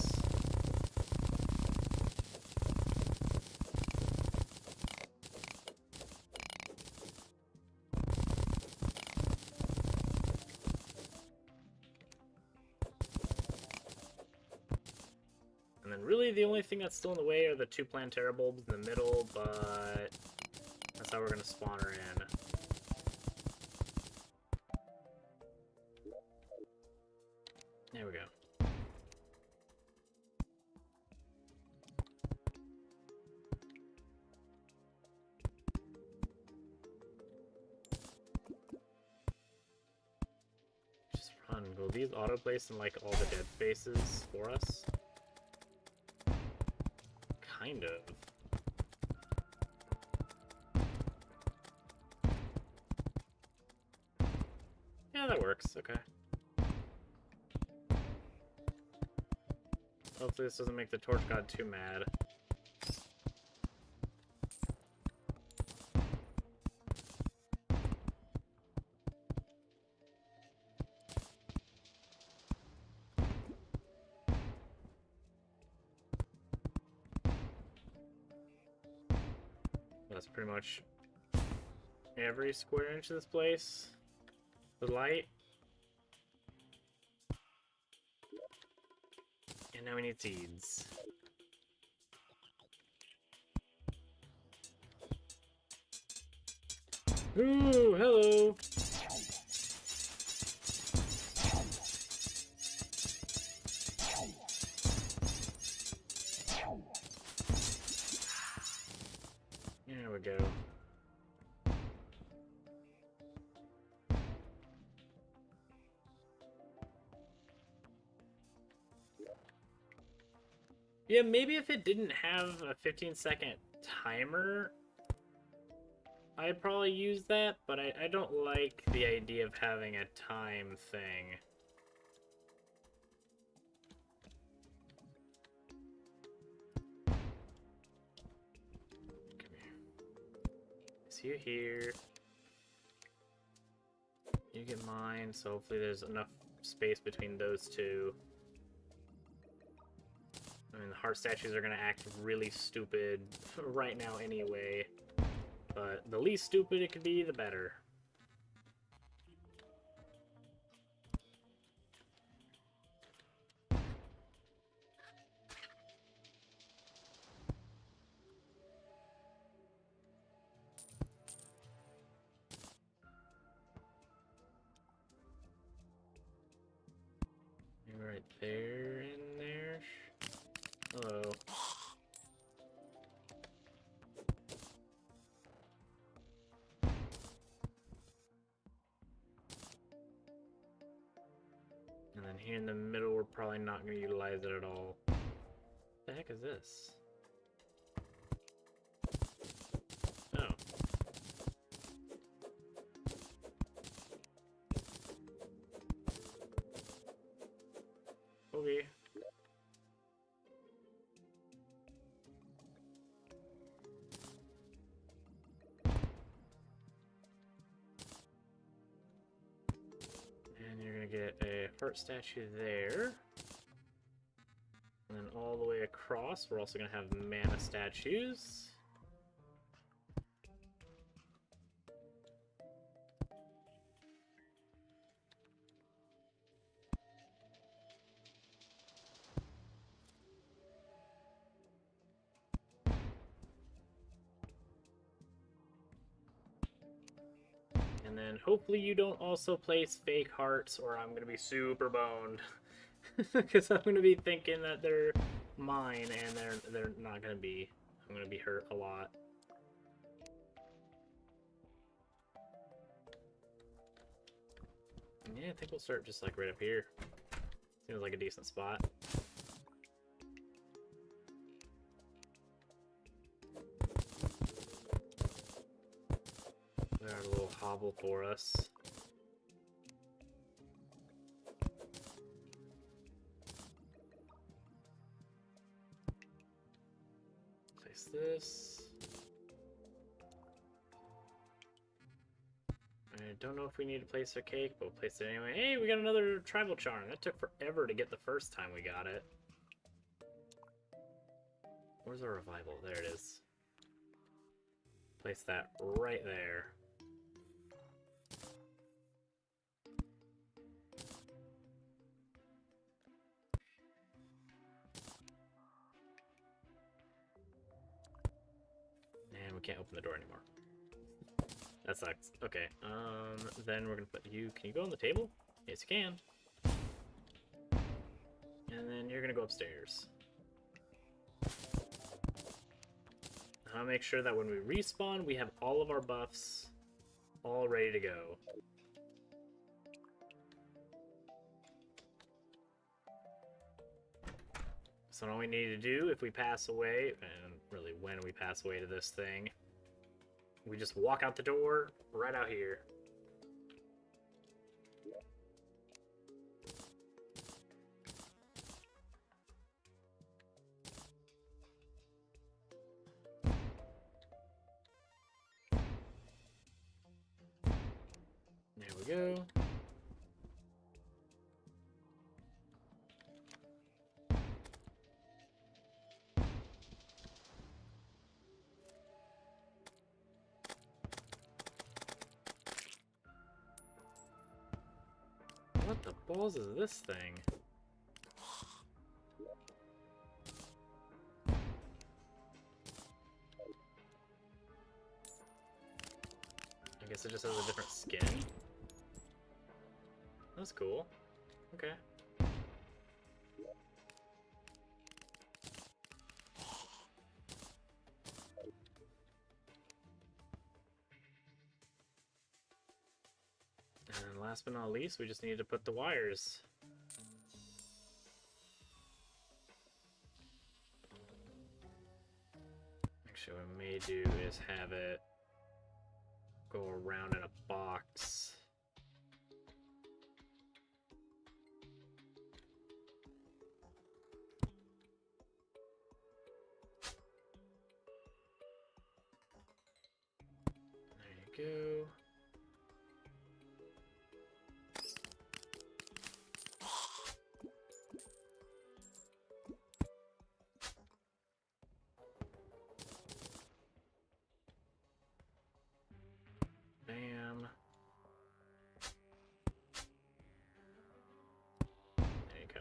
Really, the only thing that's still in the way are the two Plantera bulbs in the middle, but that's how we're going to spawn her in. There we go. fun. Will these auto-place in, like, all the dead spaces for us? Kind of. Yeah, that works. Okay. Hopefully this doesn't make the torch god too mad. That's pretty much every square inch of this place. The light. And now we need seeds. Ooh, hello! There we go. Yeah, maybe if it didn't have a 15-second timer, I'd probably use that, but I don't like the idea of having a time thing. Come here. Is you here? You get mine, so hopefully there's enough space between those two. I mean, the heart statues are going to act really stupid right now anyway. But the least stupid it could be, the better. Maybe right there in there. Hello. And then here in the middle, we're probably not going to utilize it at all. What the heck is this? Oh. Okay. And you're going to get a heart statue there. And then all the way across, we're also going to have mana statues. And then hopefully you don't also place fake hearts, or I'm going to be super boned. Because I'm going to be thinking that they're mine, and they're not going to be. I'm going to be hurt a lot. Yeah, I think we'll start just like right up here. Seems like a decent spot. There's a little hobble for us. Place this. I don't know if we need to place a cake, but we'll place it anyway. Hey, we got another tribal charm. That took forever to get the first time we got it. Where's our revival? There it is. Place that right there. And we can't open the door anymore. That sucks. Okay, then we're gonna put you... Can you go on the table? Yes, you can. And then you're gonna go upstairs. I'll make sure that when we respawn, we have all of our buffs all ready to go. So all we need to do if we pass away, and really when we pass away to this thing, we just walk out the door right out here. There we go. What the balls is this thing? I guess it just has a different skin. That's cool. Okay. And last but not least, we just need to put the wires. Actually, what we may do is have it go around in a box. There you go. Bam. There you go.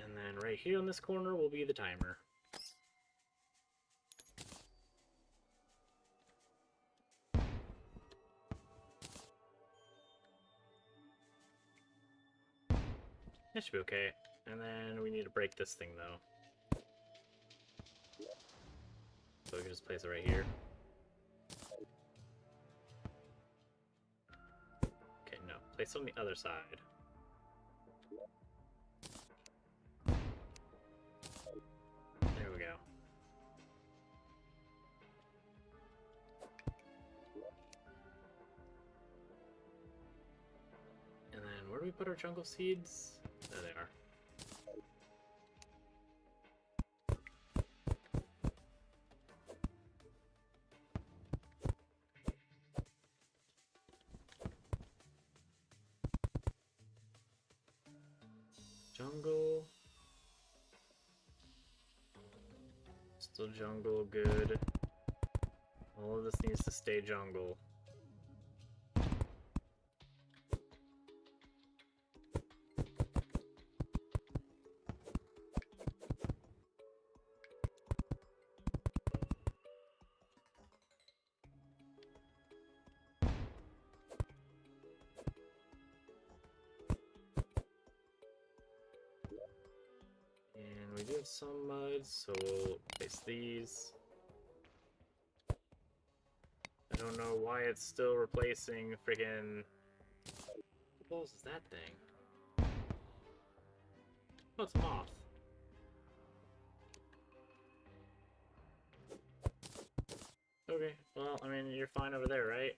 And then right here on this corner will be the timer. That should be okay. And then we need to break this thing though. So we can just place it right here. Okay, no. Place it on the other side. There we go. And then where do we put our jungle seeds? There they are. Jungle. Still jungle, good. All of this needs to stay jungle. And we do have some mud, so we'll place these. I don't know why it's still replacing friggin'... What balls is that thing? Oh, it's a moth. Okay, well, I mean, you're fine over there, right?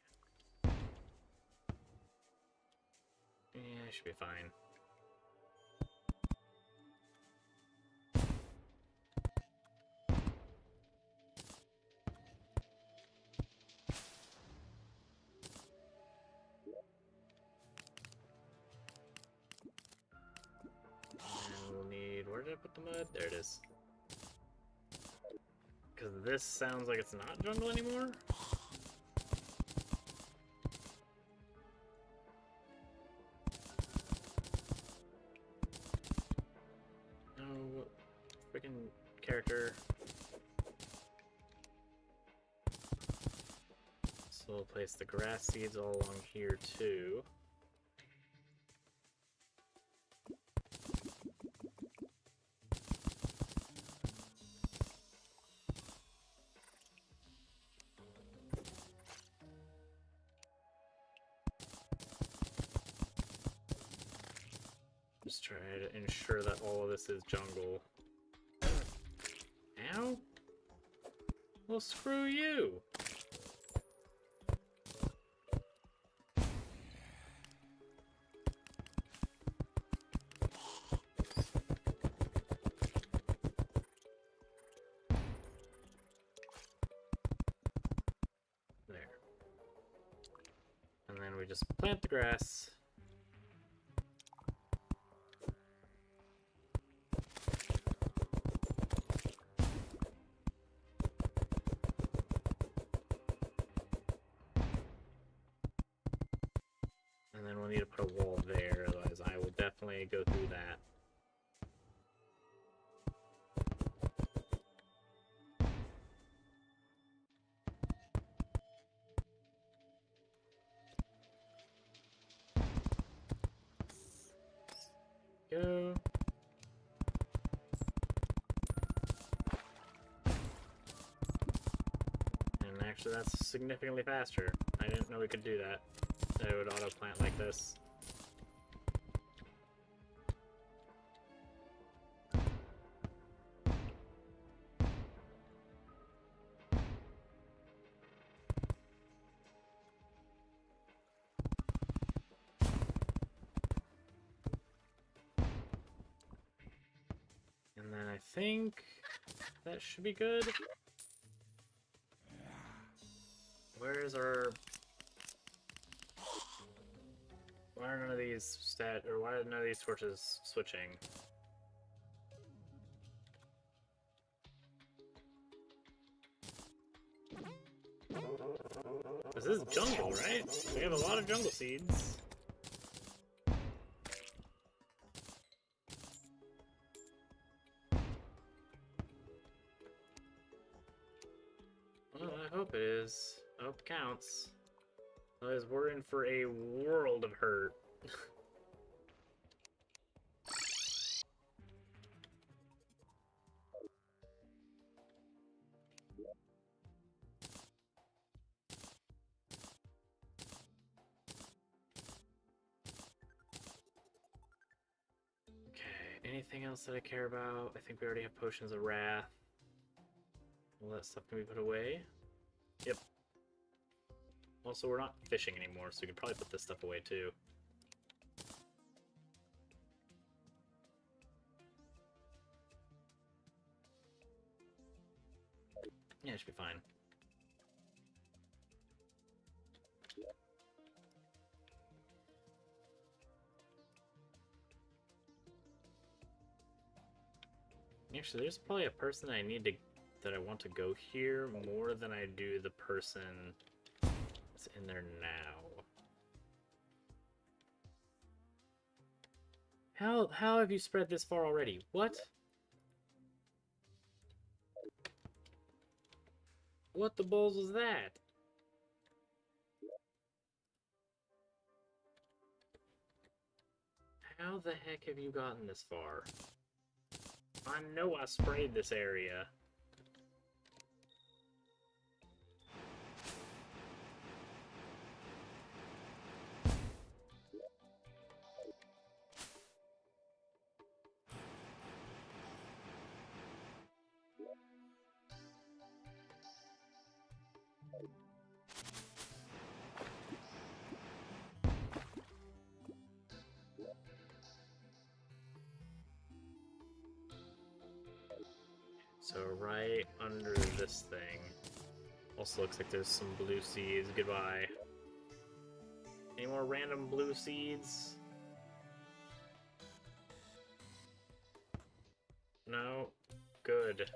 Yeah, I should be fine. And we'll need... Where did I put the mud? There it is. Because this sounds like it's not jungle anymore? No, freaking character. So we'll place the grass seeds all along here too. Just try to ensure that all of this is jungle. Ow? Well, screw you! There. And then we just plant the grass. And then we'll need to put a wall there, otherwise I will definitely go through that. Go. And actually that's significantly faster. I didn't know we could do that. It would auto-plant like this. And then I think that should be good. Where's our... Why are none of these why are none of these torches switching? This is jungle, right? We have a lot of jungle seeds. Well, I hope it is. I hope it counts. Otherwise, we're in for a world of hurt. Okay, anything else that I care about? I think we already have potions of wrath. All that stuff can be put away. Yep. Also, we're not fishing anymore, so we can probably put this stuff away too. Yeah, it should be fine. Actually, there's probably a person I need to that I want to go here more than I do the person that's in there now. How have you spread this far already? What? What the balls was that? How the heck have you gotten this far? I know I sprayed this area. So right under this thing. Also looks like there's some blue seeds. Goodbye. Any more random blue seeds? No? Good.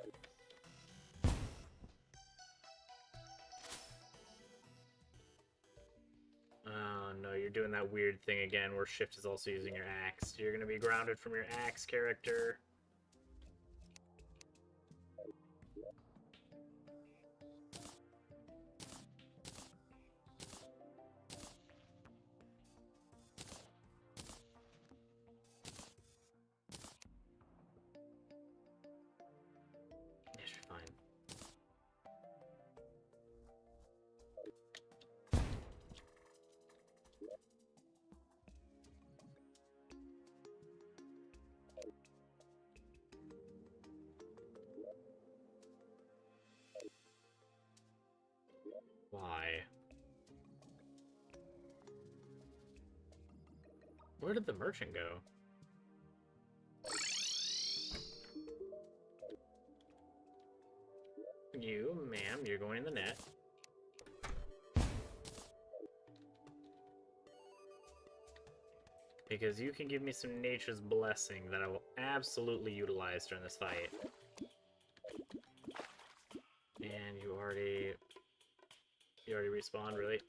Oh no, you're doing that weird thing again where shift is also using your axe. You're gonna be grounded from your axe character. It should be fine. Why? Where did the merchant go? You, ma'am, you're going in the net. Because you can give me some nature's blessing that I will absolutely utilize during this fight. And you already respawned, really?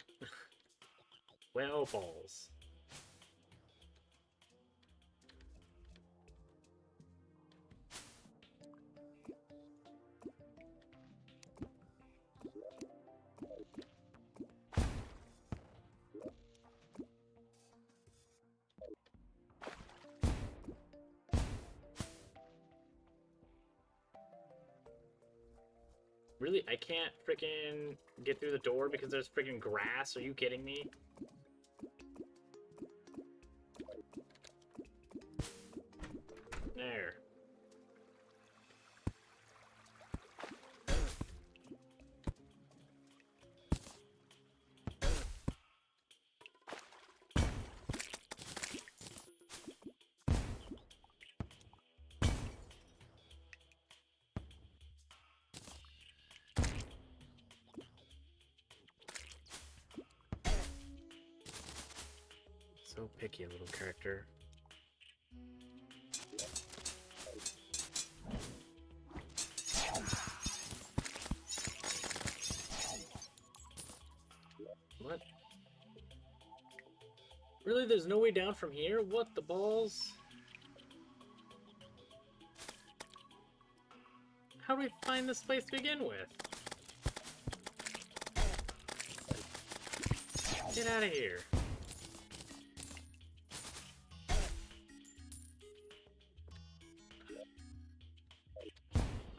Well, balls. Really? I can't freaking get through the door because there's freaking grass? Are you kidding me? There. So picky, a little character. What? Really? There's no way down from here? What the balls? How do we find this place to begin with? Get out of here.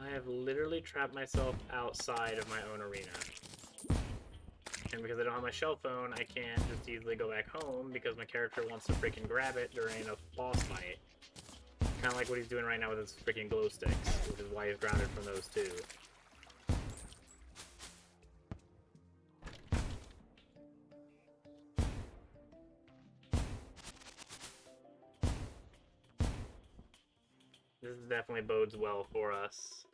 I have literally trapped myself outside of my own arena. And because I don't have my shell phone, I can't just easily go back home because my character wants to freaking grab it during a boss fight. Kind of like what he's doing right now with his freaking glow sticks, which is why he's grounded from those too. This definitely bodes well for us.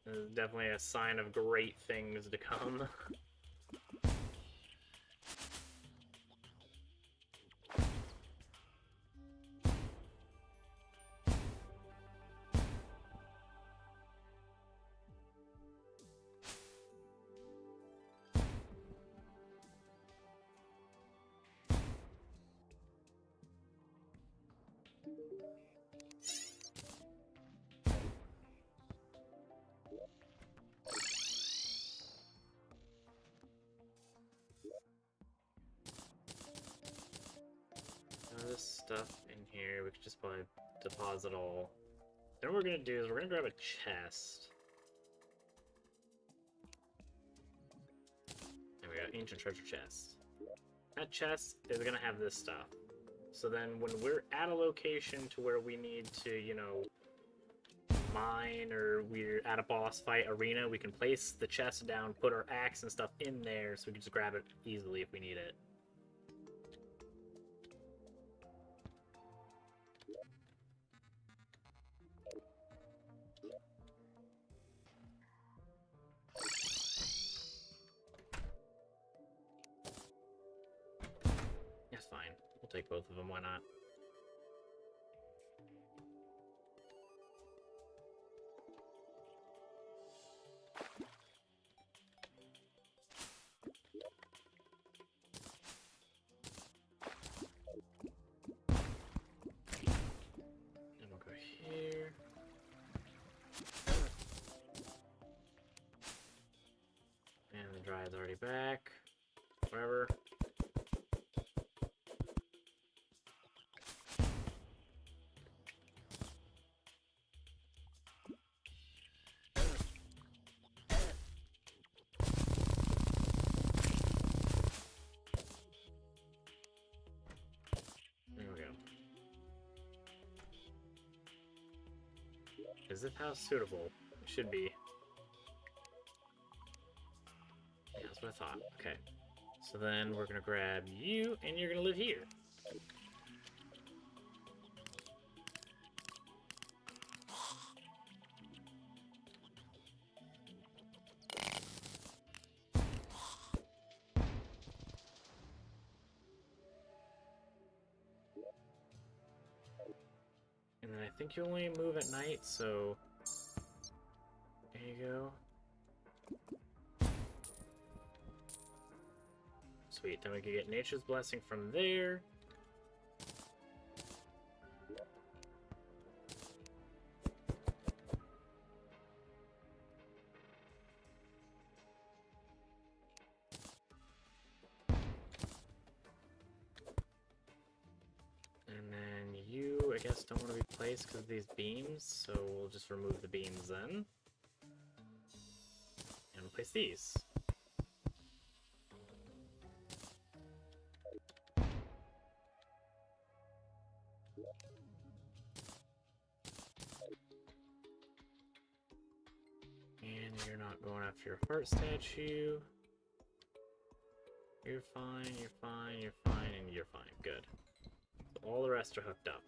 This is definitely a sign of great things to come. This stuff in here, we could just probably deposit all. Then what we're gonna do is we're gonna grab a chest. There we go, ancient treasure chest. That chest is gonna have this stuff. So then when we're at a location to where we need to, you know, mine or we're at a boss fight arena, we can place the chest down, put our axe and stuff in there so we can just grab it easily if we need it. That's fine. We'll take both of them, why not? And we'll go here. And the dryad's already back. Whatever. There we go. Is this house suitable? It should be. Yeah, that's what I thought. Okay. So then we're gonna grab you, and you're gonna live here. And then I think you only move at night, so there you go. Sweet, then we can get Nature's Blessing from there. And then you, I guess, don't want to be placed because of these beams, so we'll just remove the beams then. And place these. And you're not going after your heart statue. You're fine, you're fine, you're fine, and you're fine. Good. So all the rest are hooked up.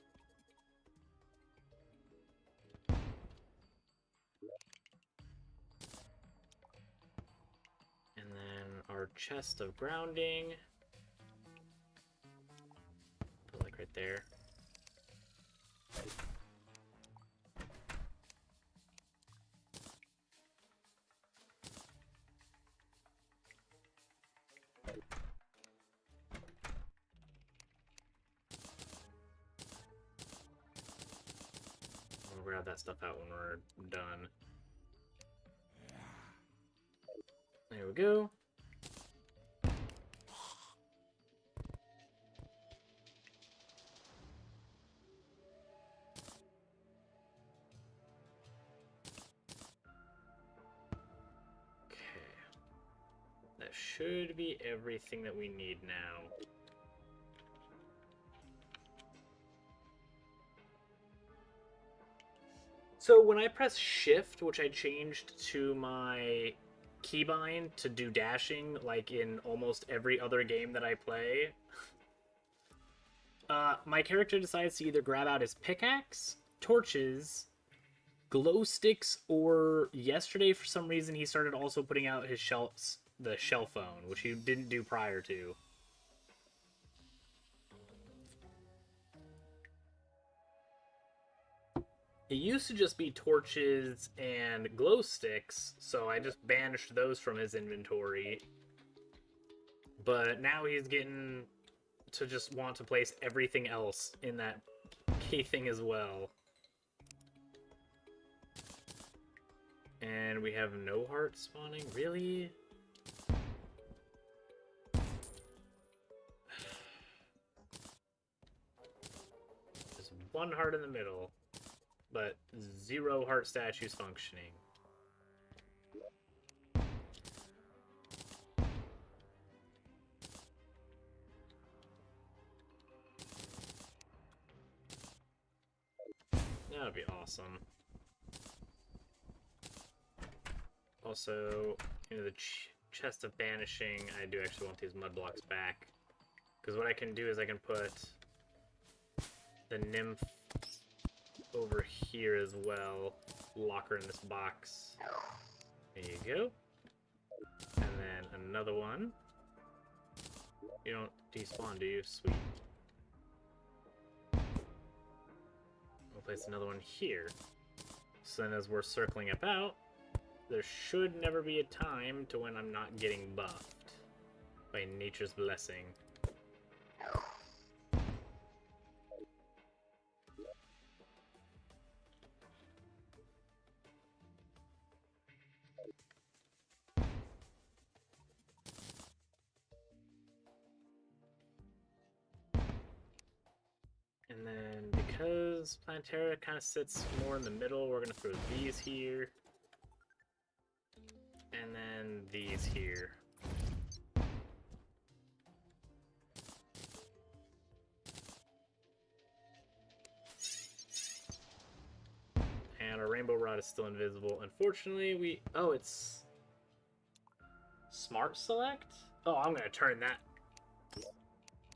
And then our chest of grounding. Put like right there. We'll grab that stuff out when we're done. There we go. That should be everything that we need now. So when I press shift, which I changed to my keybind to do dashing, like in almost every other game that I play, my character decides to either grab out his pickaxe, torches, glow sticks, or yesterday for some reason he started also putting out his the shell phone, which he didn't do prior to. It used to just be torches and glow sticks, so I just banished those from his inventory. But now he's getting to just want to place everything else in that key thing as well. And we have no heart spawning? Really? There's one heart in the middle, but 0 heart statues functioning. That would be awesome. Also, the chest of banishing, I do actually want these mud blocks back. Because what I can do is I can put the nymph over here as well. Lock her in this box. There you go. And then another one. You don't despawn, do you? Sweet. We'll place another one here. So then as we're circling about, there should never be a time to when I'm not getting buffed by nature's blessing. And then because Plantera kind of sits more in the middle, we're going to throw these here. And then these here. And our rainbow rod is still invisible. Unfortunately, oh, it's... Smart select? Oh, I'm gonna turn that.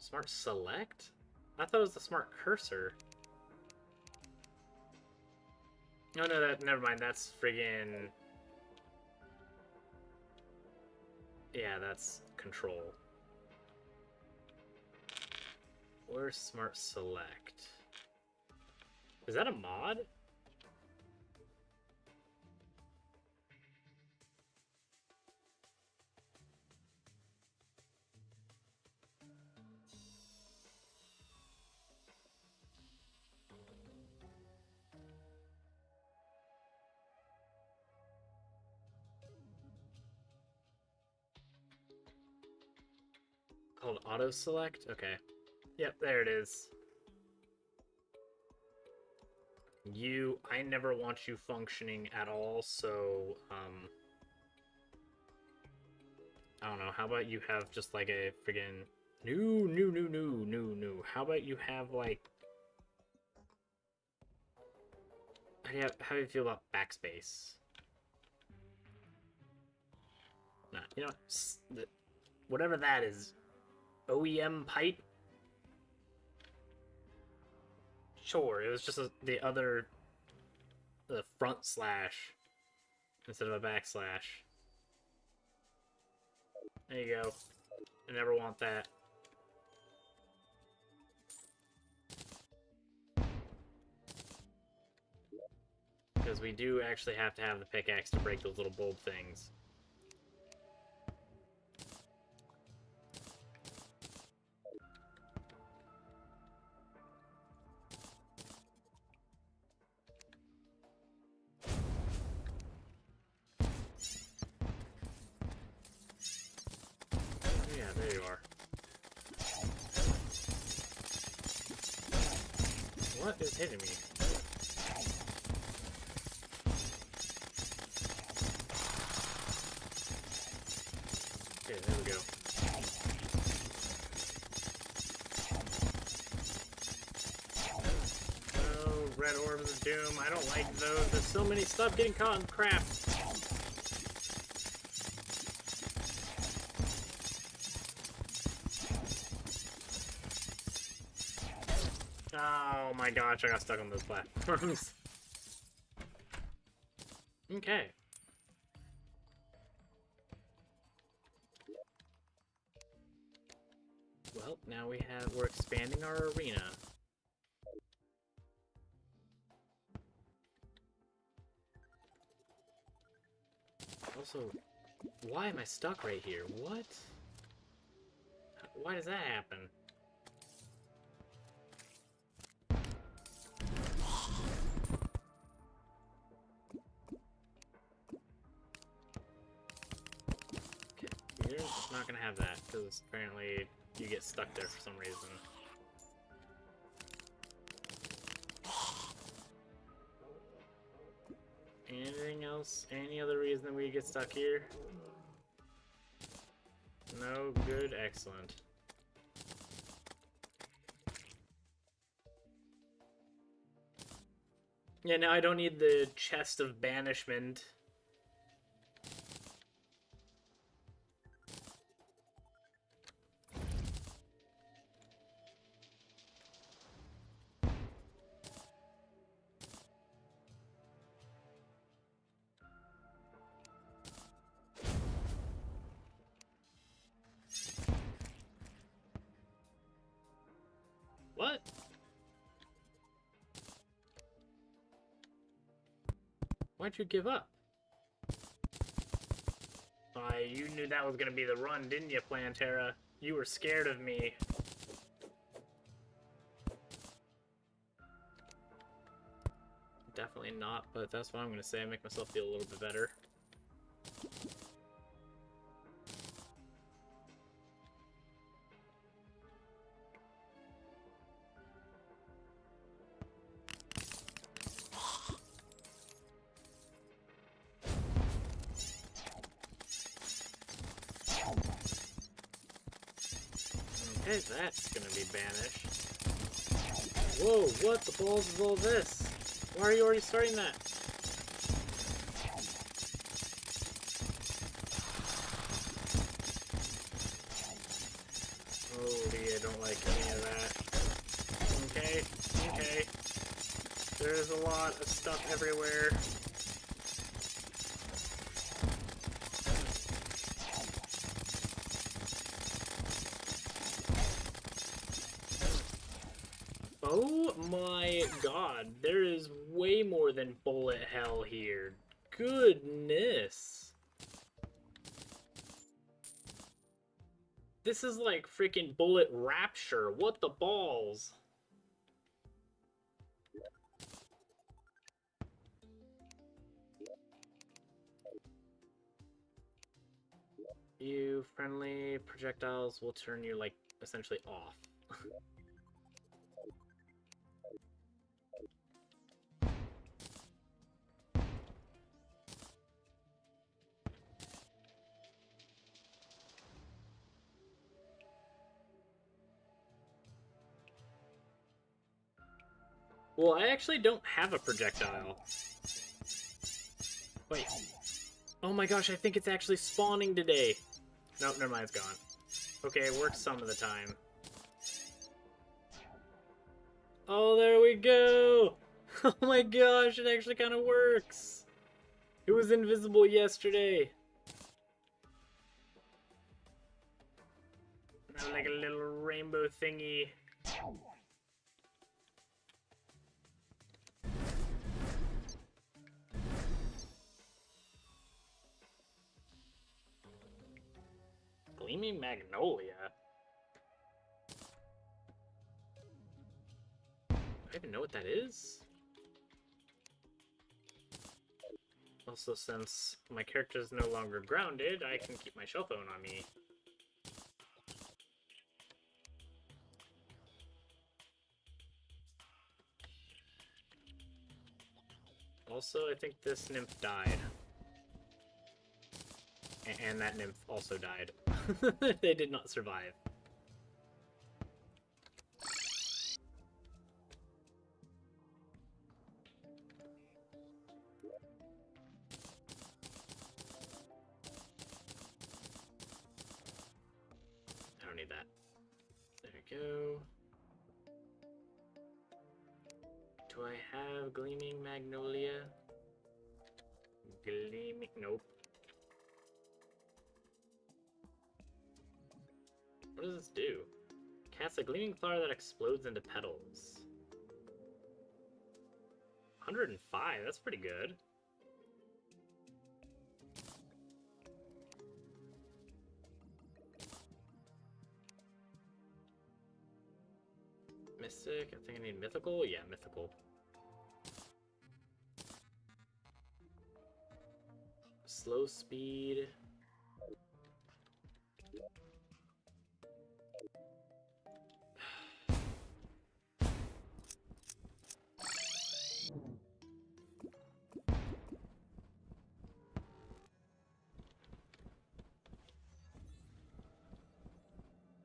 Smart select? I thought it was the smart cursor. Oh no, never mind. That's friggin'. Yeah, that's control. Where's smart select? Is that a mod? Called auto select? Okay. Yep, there it is. I never want you functioning at all, so, I don't know, how about you have just like a friggin' no. How about you have like, how do you feel about backspace? Nah, you know what, whatever that is, OEM pipe? Sure, it was just the front slash instead of a backslash. There you go. I never want that. Because we do actually have to have the pickaxe to break those little bulb things. Yeah, there you are. What is hitting me? Okay, there we go. Oh, red orbs of doom. I don't like those. There's so many stuff getting caught in crap. Oh my gosh, I got stuck on those platforms. Okay. Well, now we're expanding our arena. Also, why am I stuck right here? What? Why does that happen? You're not gonna have that, because apparently you get stuck there for some reason. Anything else? Any other reason that we get stuck here? No? Good, excellent. Yeah, now I don't need the chest of banishment. What? Why'd you give up? You knew that was gonna be the run, didn't you, Plantera? You were scared of me. Definitely not, but that's what I'm gonna say. Make myself feel a little bit better. Okay, that's gonna be banished. Whoa, what the balls is all this? Why are you already starting that? I don't like any of that. Okay, okay. There's a lot of stuff everywhere. Oh my god, there is way more than bullet hell here. Goodness. This is like freaking bullet rapture. What the balls? You friendly projectiles will turn you like essentially off. Well, I actually don't have a projectile. Wait. Oh my gosh, I think it's actually spawning today. Nope, never mind, it's gone. Okay, it works some of the time. Oh, there we go! Oh my gosh, it actually kind of works! It was invisible yesterday. Now, like a little rainbow thingy. Gleaming Magnolia? Do I even know what that is? Also, since my character is no longer grounded, I can keep my shell phone on me. Also, I think this nymph died. And that nymph also died. They did not survive. I don't need that. There we go. Do I have Gleaming Magnolia? Gleaming... Nope. What does this do? Casts a gleaming flower that explodes into petals. 105, that's pretty good. Mystic, I think I need mythical. Yeah, mythical. Slow speed.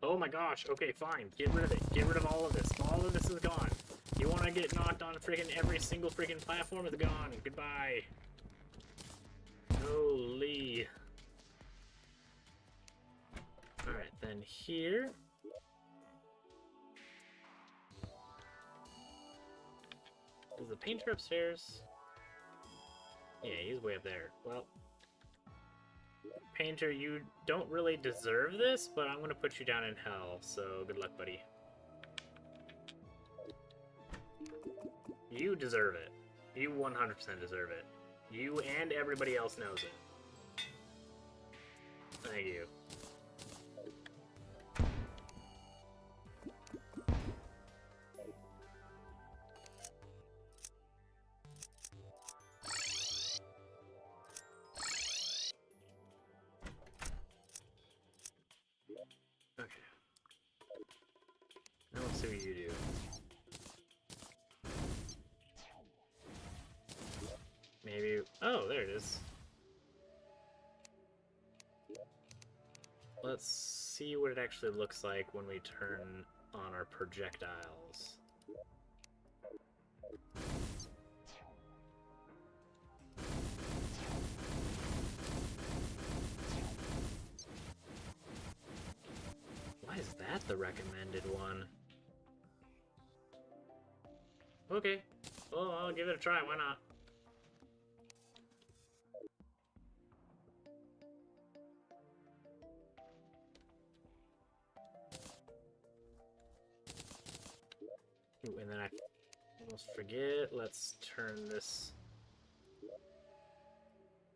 Oh my gosh, okay, fine. Get rid of it. Get rid of all of this. All of this is gone. You want to get knocked on freaking every single freaking platform? It's gone. Goodbye. Holy. Alright, then here. Is the painter upstairs? Yeah, he's way up there. Well, Painter, you don't really deserve this, but I'm gonna put you down in hell, so good luck, buddy. You deserve it. You 100% deserve it. You and everybody else knows it. Thank you. Okay. Now let's see what you do. Maybe... Oh, there it is. Let's see what it actually looks like when we turn on our projectiles. Why is that the recommended one. Okay. Well, I'll give it a try. Why not? Ooh, and then I almost forget. Let's turn this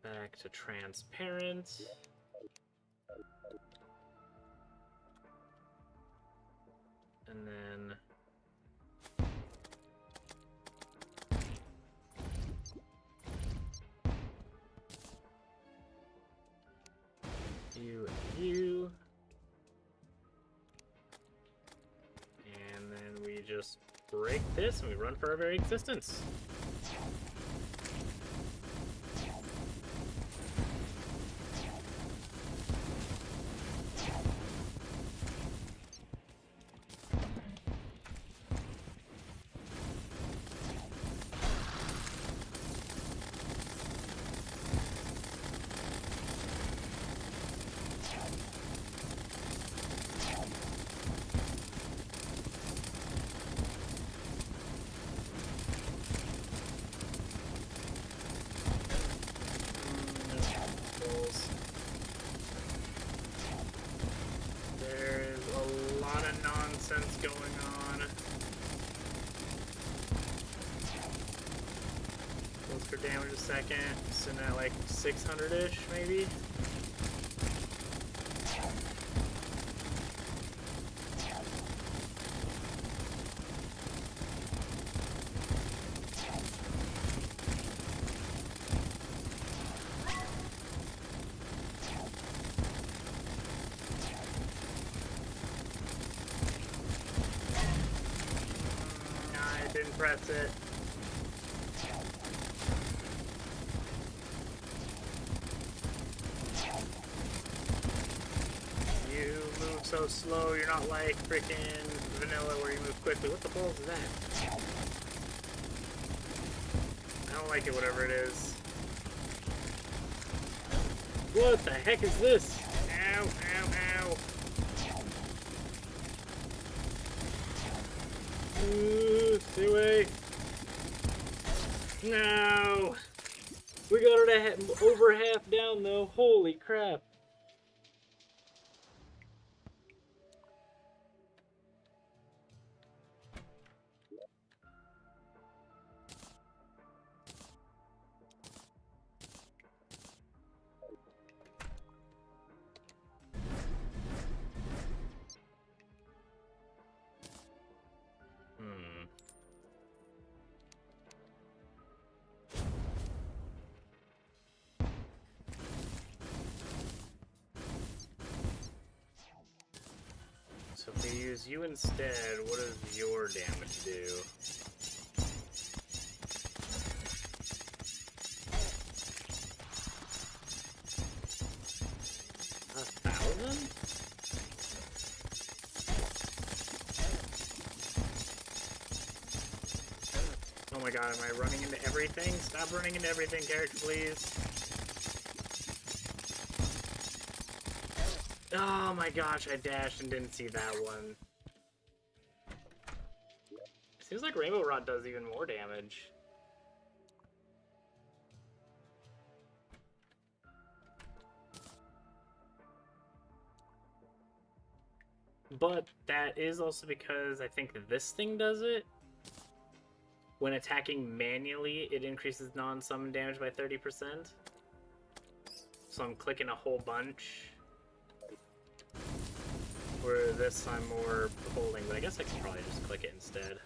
back to transparent. And then you and you. And then we just break this and we run for our very existence. There's a lot of nonsense going on. Goes for damage a second. Sitting at like 600-ish, maybe. Didn't press it. You move so slow, you're not like freaking vanilla where you move quickly. What the balls is that? I don't like it, whatever it is. What the heck is this? Ow, ow, ow. Stay away. No! We got her to over half down though. Holy crap. So if we use you instead, what does your damage do? 1,000? Oh my god, am I running into everything? Stop running into everything, character, please. Oh my gosh, I dashed and didn't see that one. Seems like Rainbow Rod does even more damage. But that is also because I think this thing does it. When attacking manually, it increases non-summon damage by 30%. So I'm clicking a whole bunch. Where this I'm more holding, but I guess I could probably just click it instead.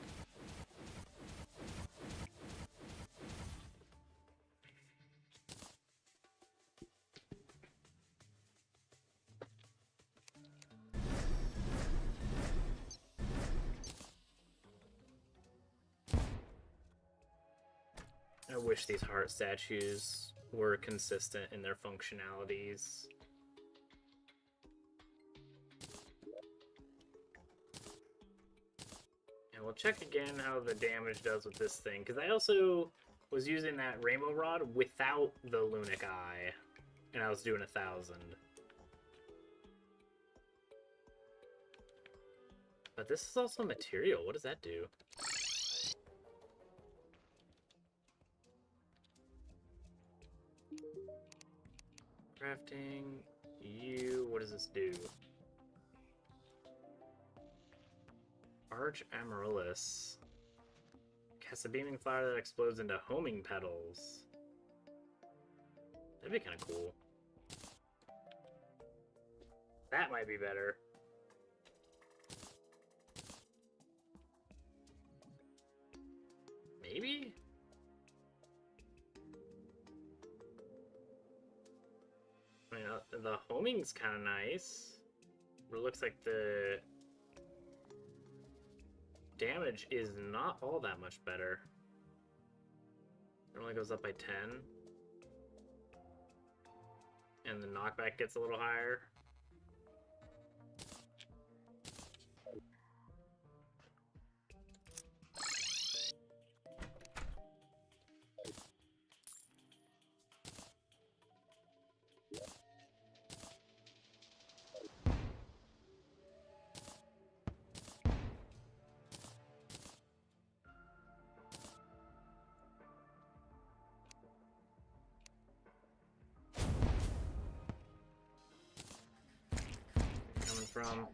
I wish these heart statues were consistent in their functionalities. And we'll check again how the damage does with this thing, because I also was using that Rainbow Rod without the Lunic Eye, and I was doing 1,000. But this is also material. What does that do? Crafting. You. What does this do? Arch Amaryllis. Casts a beaming flower that explodes into homing petals. That'd be kind of cool. That might be better. Maybe? I mean, the homing's kind of nice. But it looks like the damage is not all that much better. It only goes up by 10. And the knockback gets a little higher. From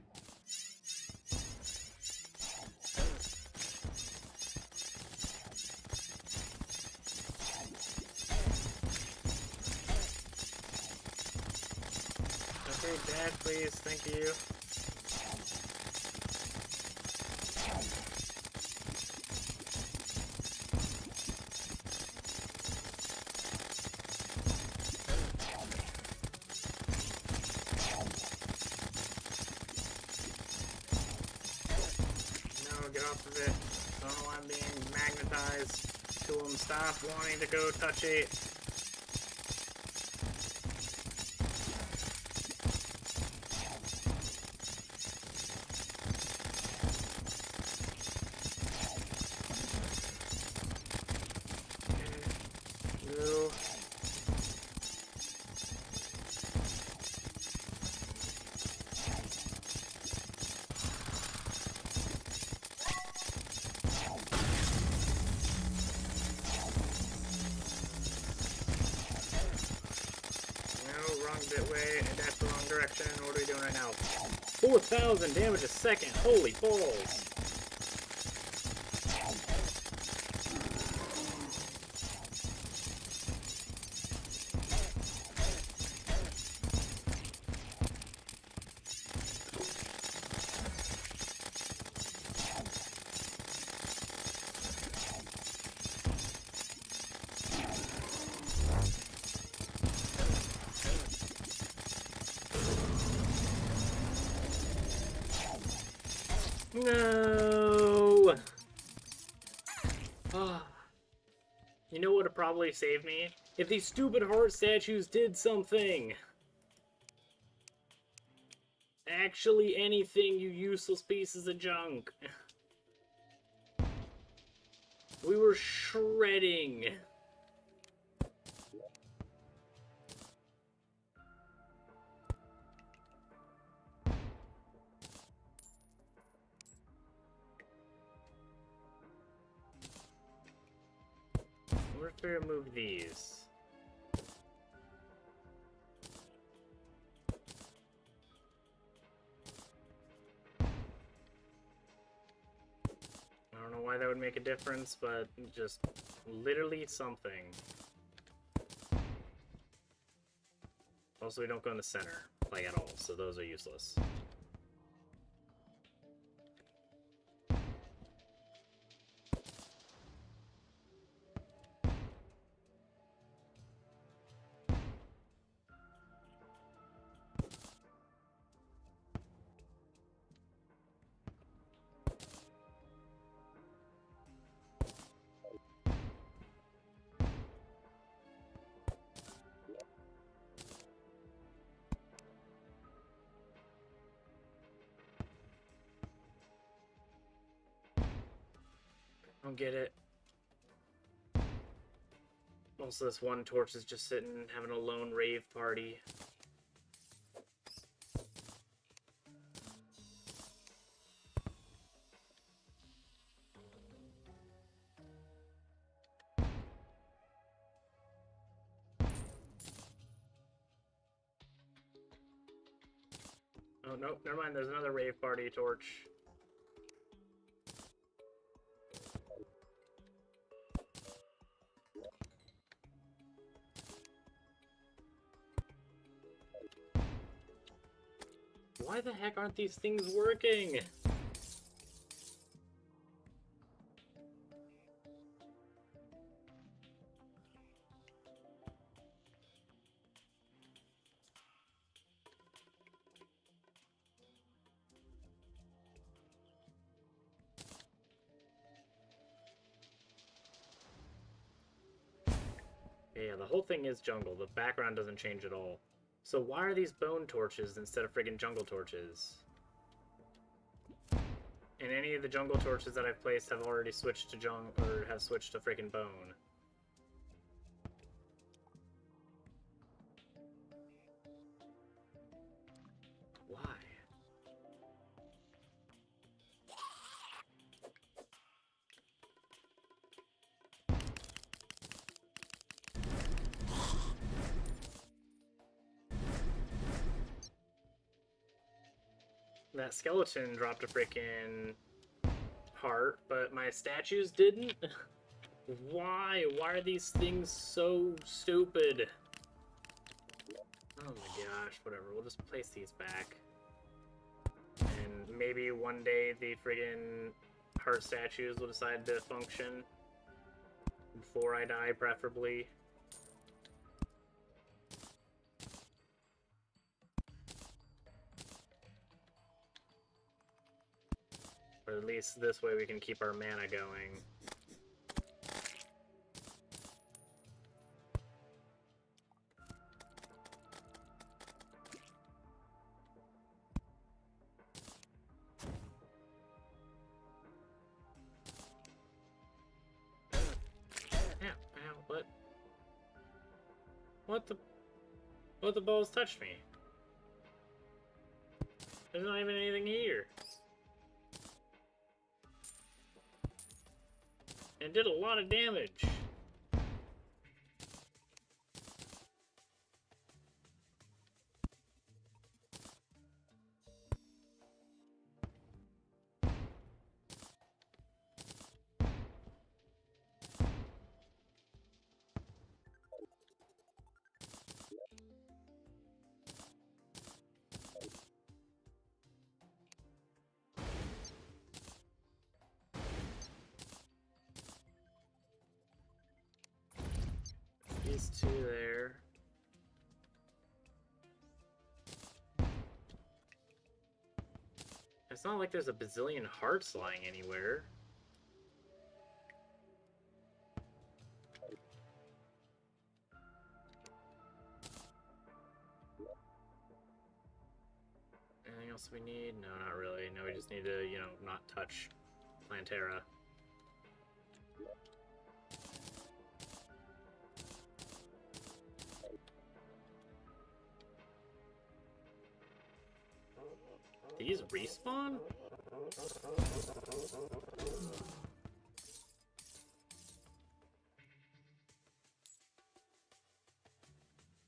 okay, Dad, please, thank you. Get off of it. Don't know why I'm being magnetized to him. Stop wanting to go touch it. No. Bit way, and that's the wrong direction. What are we doing right now? 4,000 damage a second. Holy balls. No! You know what would probably save me? If these stupid heart statues did something! Actually anything, you useless pieces of junk! We were shredding! Where to remove these? I don't know why that would make a difference, but just literally something. Also, we don't go in the center, like at all, so those are useless. Don't get it. Also, this one torch is just sitting, having a lone rave party. Oh, nope, never mind. There's another rave party torch. Why the heck aren't these things working? Yeah, the whole thing is jungle. The background doesn't change at all. So why are these bone torches instead of friggin' jungle torches? And any of the jungle torches that I've placed have already switched to or have switched to friggin' bone. Why? That skeleton dropped a freaking heart, but my statues didn't? Why? Why are these things so stupid? Oh my gosh, whatever. We'll just place these back. And maybe one day the friggin' heart statues will decide to function. Before I die, preferably. Or at least this way we can keep our mana going. What the balls touched me? There's not even anything here. And did a lot of damage. These two there. It's not like there's a bazillion hearts lying anywhere. Anything else we need? No, not really. No, we just need to, you know, not touch Plantera. These respawn?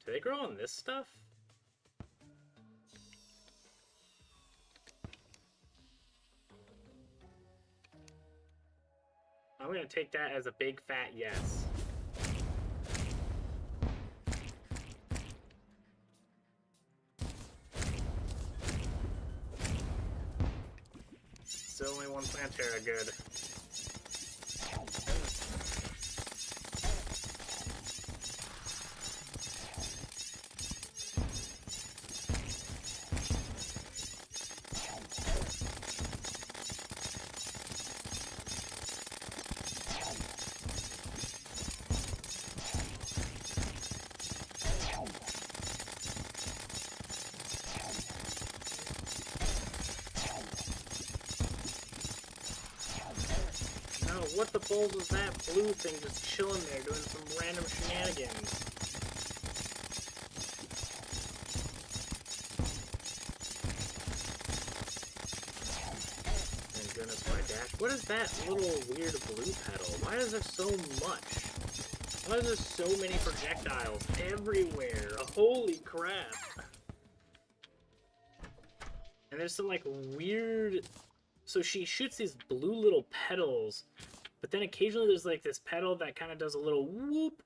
Do they grow on this stuff? I'm gonna take that as a big fat yes. Still only one Plantera, good. What the balls was that blue thing just chilling there doing some random shenanigans? Thank goodness for my dash. What is that little weird blue petal? Why is there so much? Why is there so many projectiles everywhere? Holy crap! And there's some, like, weird... So she shoots these blue little petals, but then occasionally there's, like, this petal that kind of does a little whoop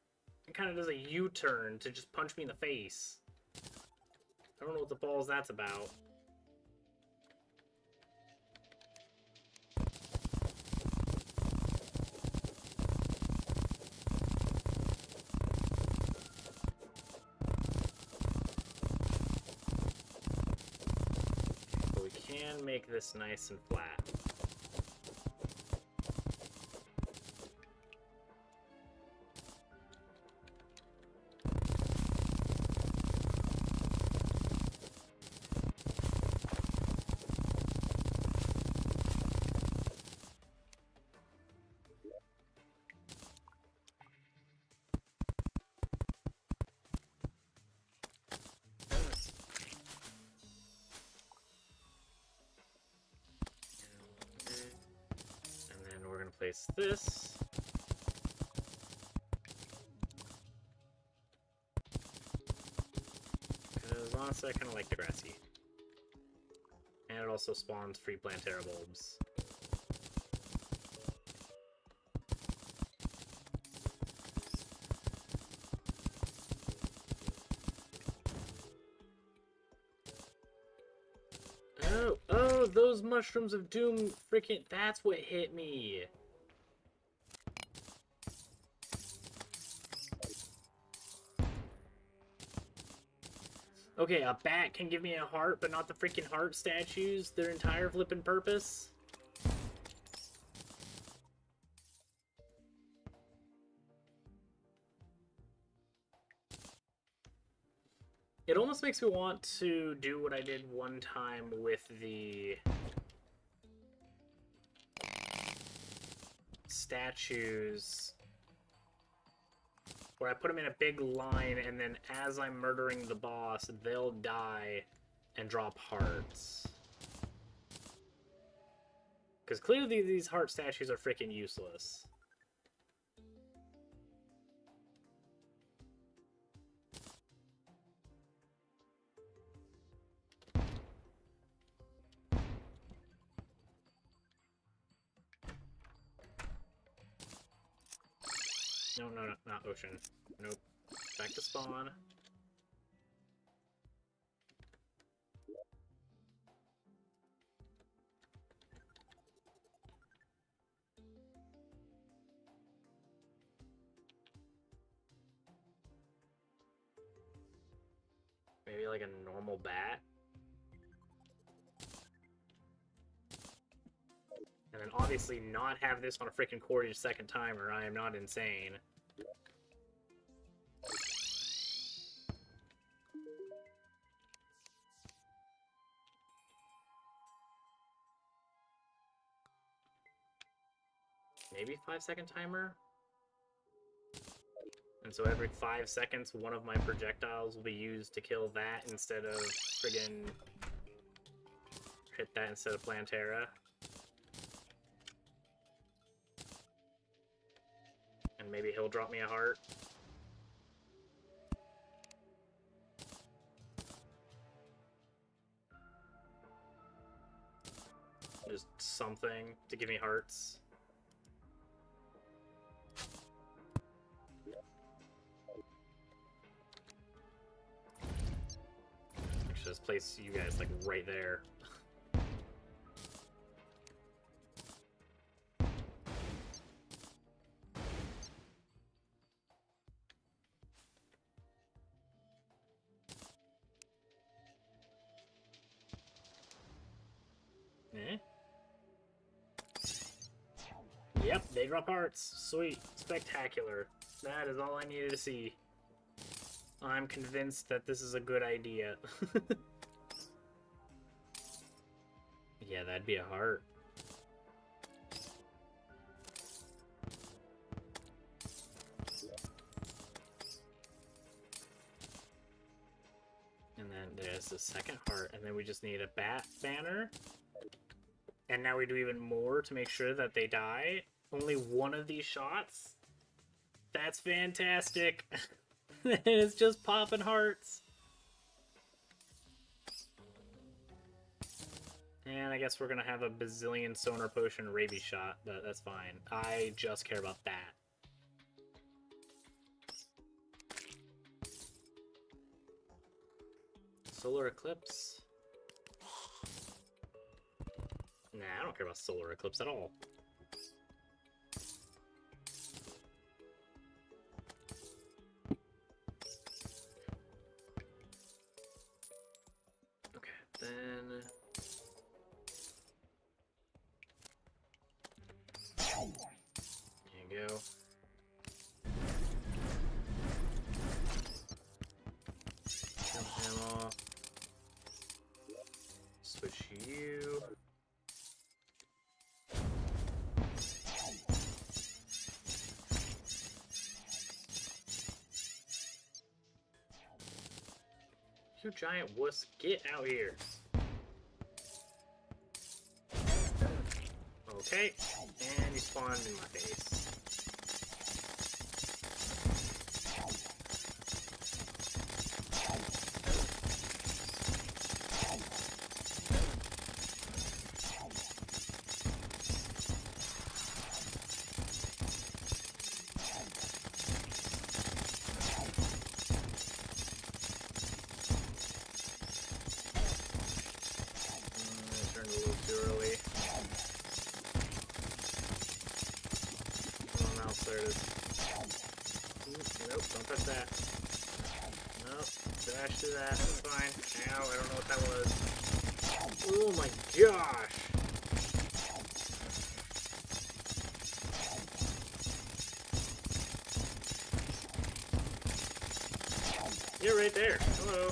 and kind of does a U-turn to just punch me in the face. I don't know what the balls that's about. But we can make this nice and flat. Place this. Because honestly, I kind of like the grassy. And it also spawns free Plantera bulbs. Oh, those mushrooms of doom, freaking, that's what hit me. Okay, a bat can give me a heart, but not the freaking heart statues, their entire flippin' purpose. It almost makes me want to do what I did one time with the statues, where I put them in a big line, and then as I'm murdering the boss, they'll die and drop hearts. Because clearly these heart statues are freaking useless. No, not ocean. Nope. Back to spawn. Maybe like a normal bat. And then obviously not have this on a freaking cordage second timer. I am not insane. Maybe 5-second timer? And so every 5 seconds, one of my projectiles will be used to kill that instead of friggin' hit that instead of Plantera. And maybe he'll drop me a heart. Just something to give me hearts. I should just place you guys like right there. Eh? Yep, they drop hearts. Sweet. Spectacular. That is all I needed to see. I'm convinced that this is a good idea. Yeah, that'd be a heart. And then there's the second heart, and then we just need a bat banner. And now we do even more to make sure that they die. Only one of these shots? That's fantastic. It's just popping hearts. And I guess we're gonna have a bazillion sonar potion rabies shot, but that's fine. I just care about that. Solar eclipse? Nah, I don't care about solar eclipse at all. Okay, then... There you go. Jump ammo. Switch you. You giant wuss, get out here. Okay, and you spawned in my face. I turned a little too early. There it is. Nope, don't touch that. Nope, dash through that, that's fine. Ow, I don't know what that was. Oh my gosh! You're right there. Hello.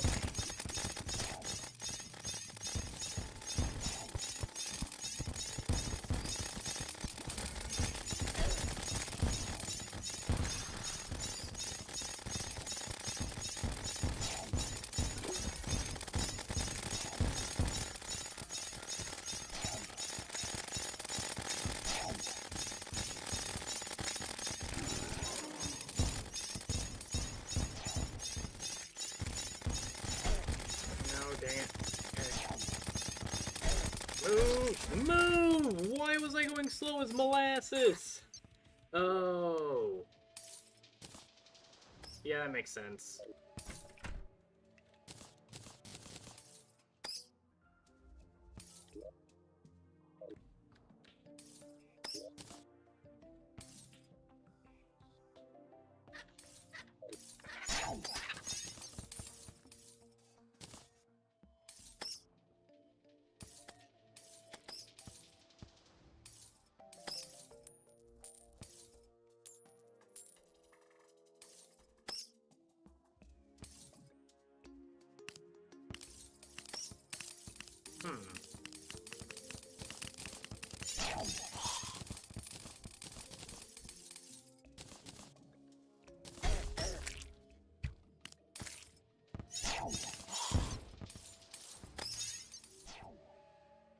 Dang it. Okay. Move! Move! Why was I going slow as molasses? Oh. Yeah, that makes sense.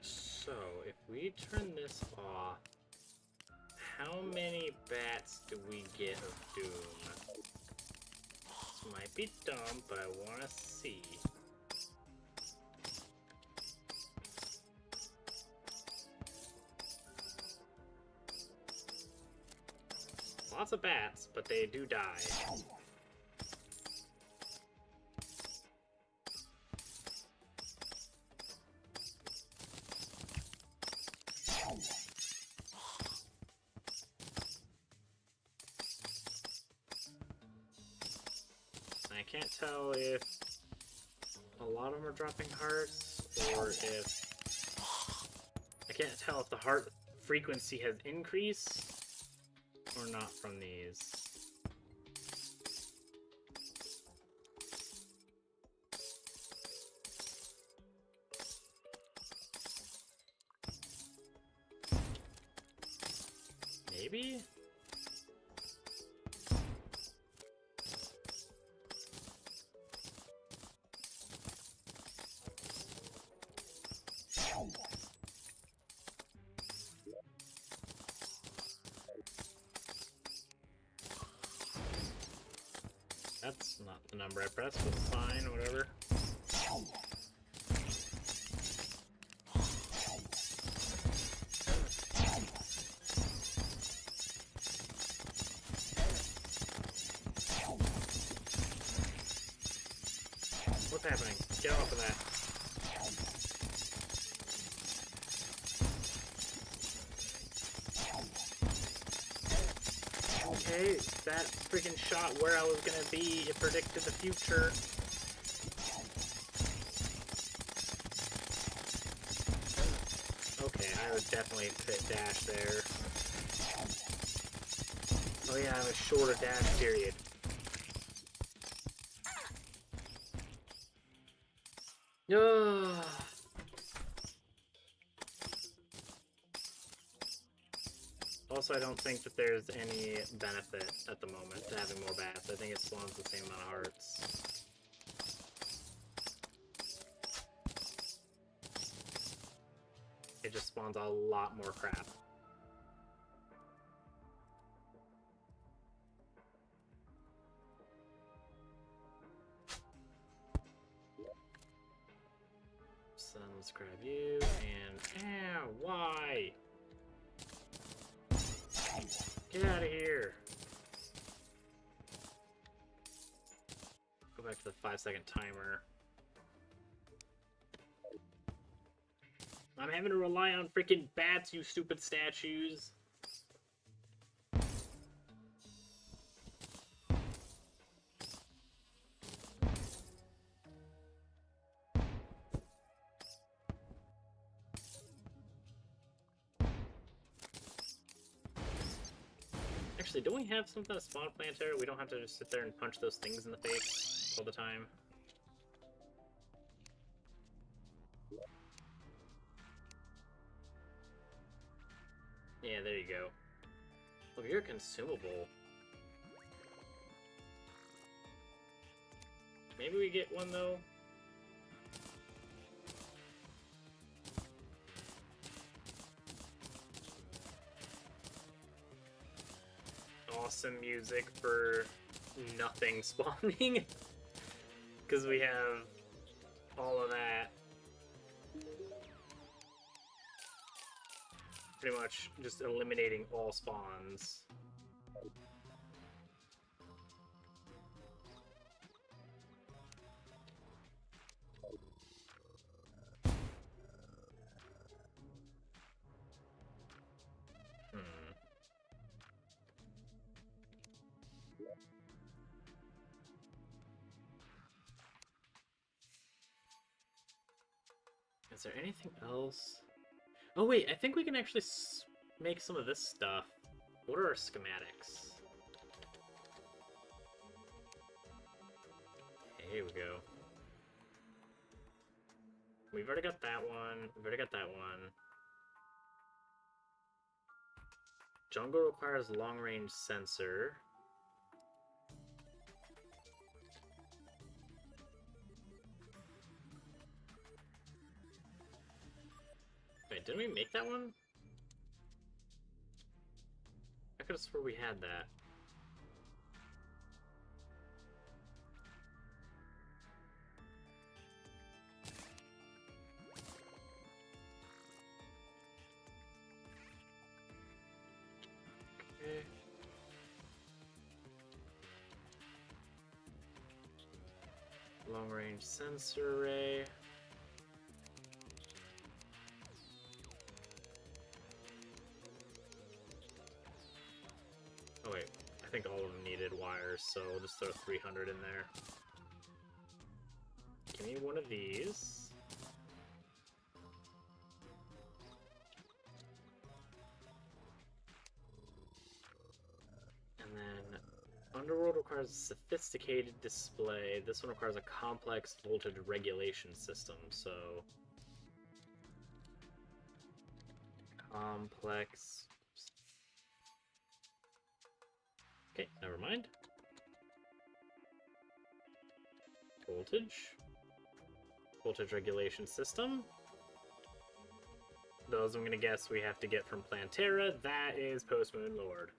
So, if we turn this off, how many bats do we get of doom? This might be dumb, but I want to see. Lots of bats, but they do die. I can't tell if a lot of them are dropping hearts, or if... I can't tell if the heart frequency has increased or not from these. Maybe? That's not the number I pressed, but fine, whatever. What's happening? Get off of that. Okay, that freaking shot where I was gonna be, it predicted the future. Okay, I would definitely fit dash there. Oh yeah, I have a shorter dash period. Ugh. Also, I don't think that there's any benefit at the moment to having more bats. I think it spawns the same amount of hearts. It just spawns a lot more crap. So let's grab you, and ow, why? Get out of here. Go back to the 5-second timer. I'm having to rely on freaking bats, you stupid statues. Actually, don't we have something to spawn Plantera? We don't have to just sit there and punch those things in the face all the time. Yeah, there you go. Oh, you're consumable. Maybe we get one, though? Awesome music for nothing spawning. Because we have all of that. Pretty much just eliminating all spawns. Is there anything else? Oh wait, I think we can actually make some of this stuff. What are our schematics? Okay, here we go. We've already got that one. We've already got that one. Jungle requires long-range sensor. Wait, didn't we make that one? I could have swore we had that. Okay. Long-range sensor array. Oh wait, I think all of them needed wires, so we'll just throw 300 in there. Give me one of these. And then Underworld requires a sophisticated display. This one requires a complex voltage regulation system, so complex. Okay, never mind. Voltage. Voltage regulation system. Those I'm gonna guess we have to get from Plantera. That is Post-Moon Lord.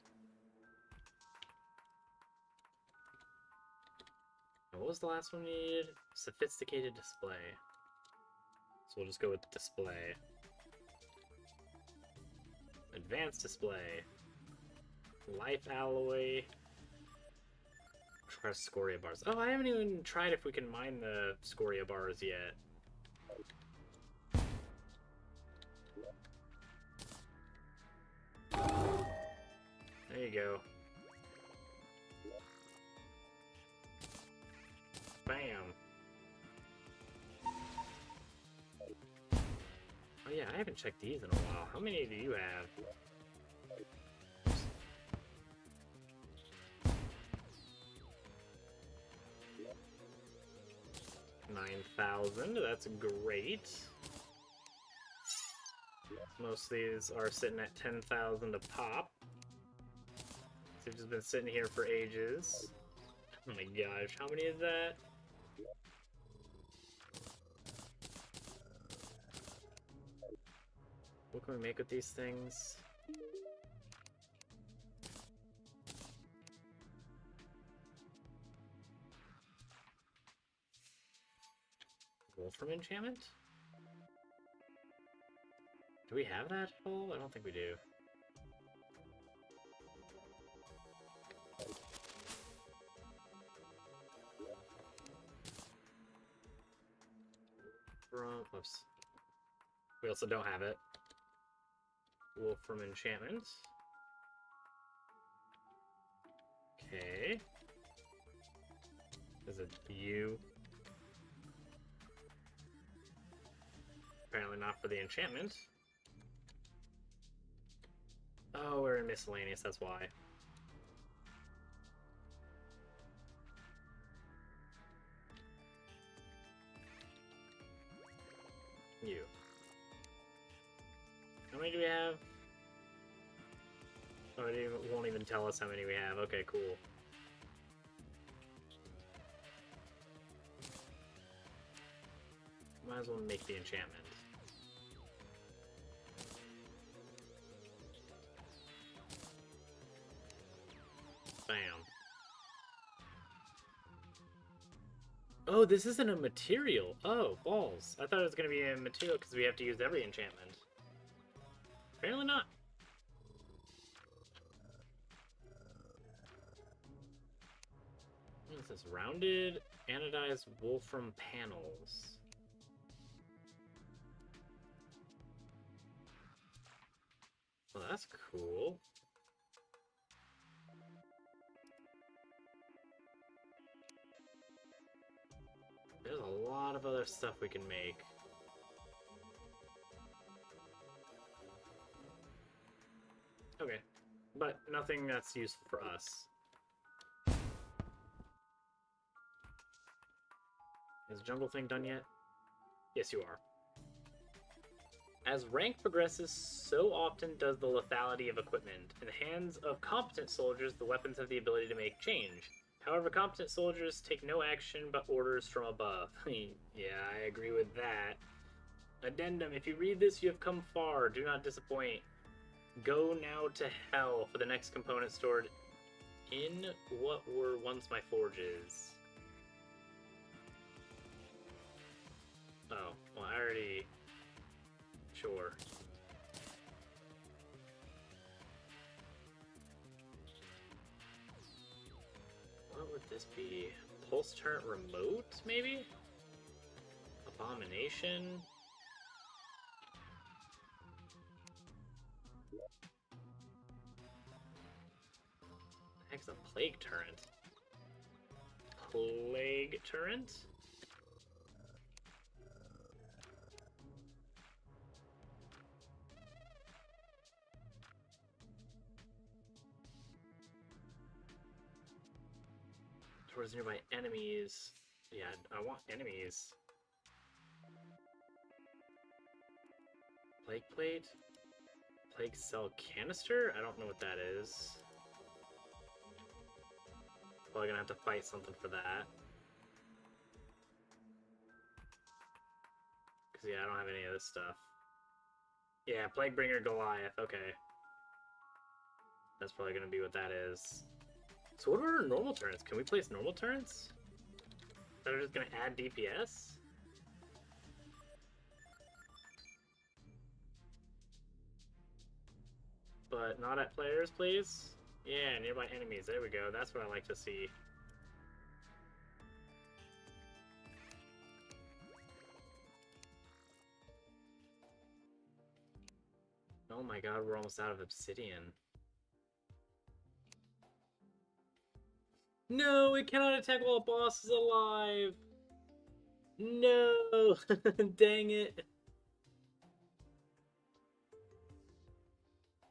And what was the last one we needed? Sophisticated display. So we'll just go with display. Advanced display. Life alloy. Requires scoria bars. Oh, I haven't even tried if we can mine the scoria bars yet. There you go. Bam. Oh yeah, I haven't checked these in a while. How many do you have? 9,000, that's great. Most of these are sitting at 10,000 a pop. They've just been sitting here for ages. Oh my gosh, how many is that? What can we make with these things? Wolfram enchantment? Do we have that at all? I don't think we do. Whoops. We also don't have it. Wolfram enchantment. Okay. There's a U. Apparently not for the enchantment. Oh, we're in miscellaneous, that's why. You. How many do we have? Oh, it won't even tell us how many we have. Okay, cool. Might as well make the enchantment. Bam. Oh, this isn't a material. Oh, balls. I thought it was going to be a material because we have to use every enchantment. Apparently not. What is this? Rounded anodized wolfram panels. Well, that's cool. There's a lot of other stuff we can make. Okay, but nothing that's useful for us. Is the jungle thing done yet? Yes, you are. As rank progresses, so often does the lethality of equipment. In the hands of competent soldiers, the weapons have the ability to make change. However, competent soldiers take no action but orders from above. Yeah, I agree with that. Addendum, if you read this, you have come far. Do not disappoint. Go now to hell for the next component stored in what were once my forges. Oh, well, I already... Sure. What would this be? Pulse turret remote, maybe? Abomination? The heck's a plague turret? Plague turret? Towards nearby enemies. Yeah, I want enemies. Plague plate? Plague cell canister? I don't know what that is. Probably gonna have to fight something for that. Because, yeah, I don't have any of this stuff. Yeah, Plaguebringer Goliath, okay. That's probably gonna be what that is. So what are our normal turrets? Can we place normal turrets that are just gonna add DPS? But not at players, please? Yeah, nearby enemies. There we go. That's what I like to see. Oh my god, we're almost out of obsidian. No, it cannot attack while a boss is alive! No! Dang it.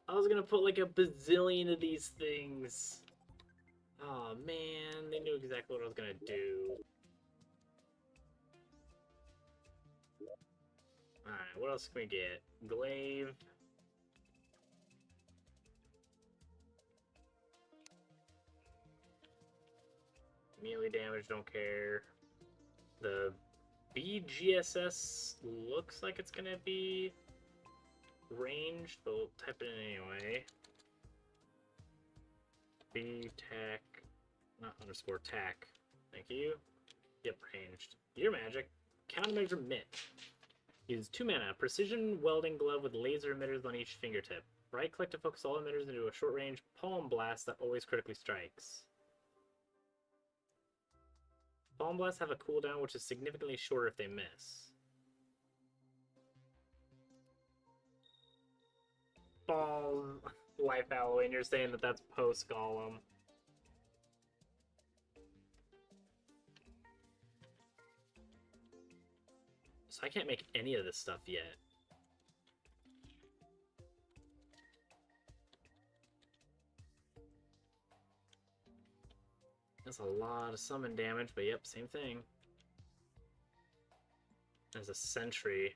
I was gonna put like a bazillion of these things. Oh man, they knew exactly what I was gonna do. Alright, what else can we get? Glaive. Melee damage, don't care. The BGSS looks like it's gonna be ranged, but we'll type it in anyway. B-tac, not underscore tac. Thank you. Yep, ranged. Your magic. Countermeasure mitt. Use 2 mana. Precision welding glove with laser emitters on each fingertip. Right click to focus all emitters into a short range palm blast that always critically strikes. Palm blasts have a cooldown which is significantly shorter if they miss. Balls. Life Halloween, you're saying that that's post-golem. So I can't make any of this stuff yet. That's a lot of summon damage, but yep, same thing. There's a sentry.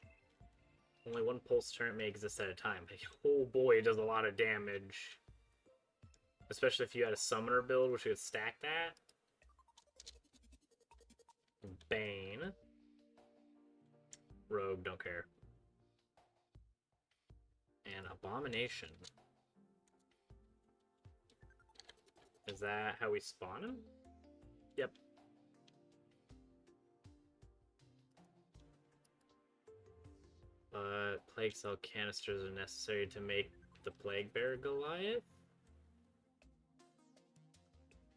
Only one pulse turret may exist at a time. Oh boy, it does a lot of damage. Especially if you had a summoner build, which would stack that. Bane. Rogue, don't care. And Abomination. Is that how we spawn him? Yep. Plague cell canisters are necessary to make the Plague Bearer Goliath?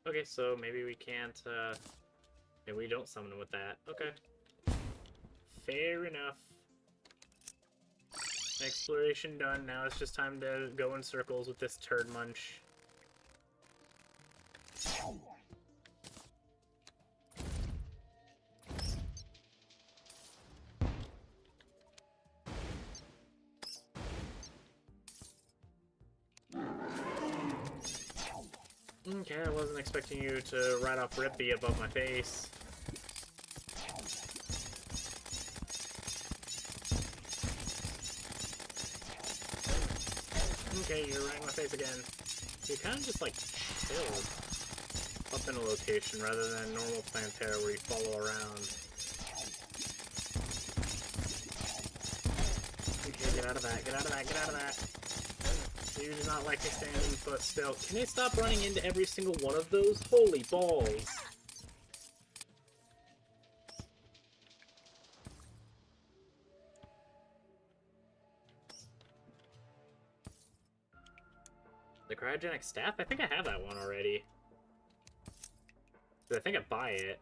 Okay, so maybe we can't, maybe we don't summon him with that. Okay. Fair enough. Exploration done, now it's just time to go in circles with this turd munch. Okay, I wasn't expecting you to right off rip be above my face. Okay, you're right in my face again. You kind of just like chill up in a location rather than normal Plantera where you follow around. Okay, get out of that, get out of that, get out of that. You do not like me standing foot still. Can they stop running into every single one of those? Holy balls! The cryogenic staff? I think I have that one already. I think I buy it.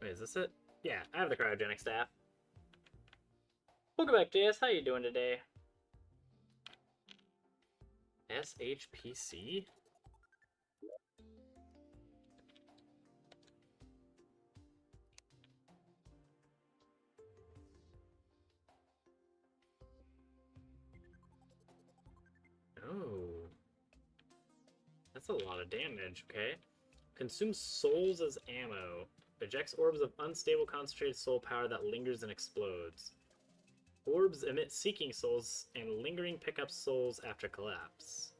Wait, is this it? Yeah, I have the cryogenic staff. Welcome back, JS. How you doing today? SHPC? Oh. That's a lot of damage, okay. Consumes souls as ammo. Ejects orbs of unstable concentrated soul power that lingers and explodes. Orbs emit seeking souls and lingering pick up souls after collapse.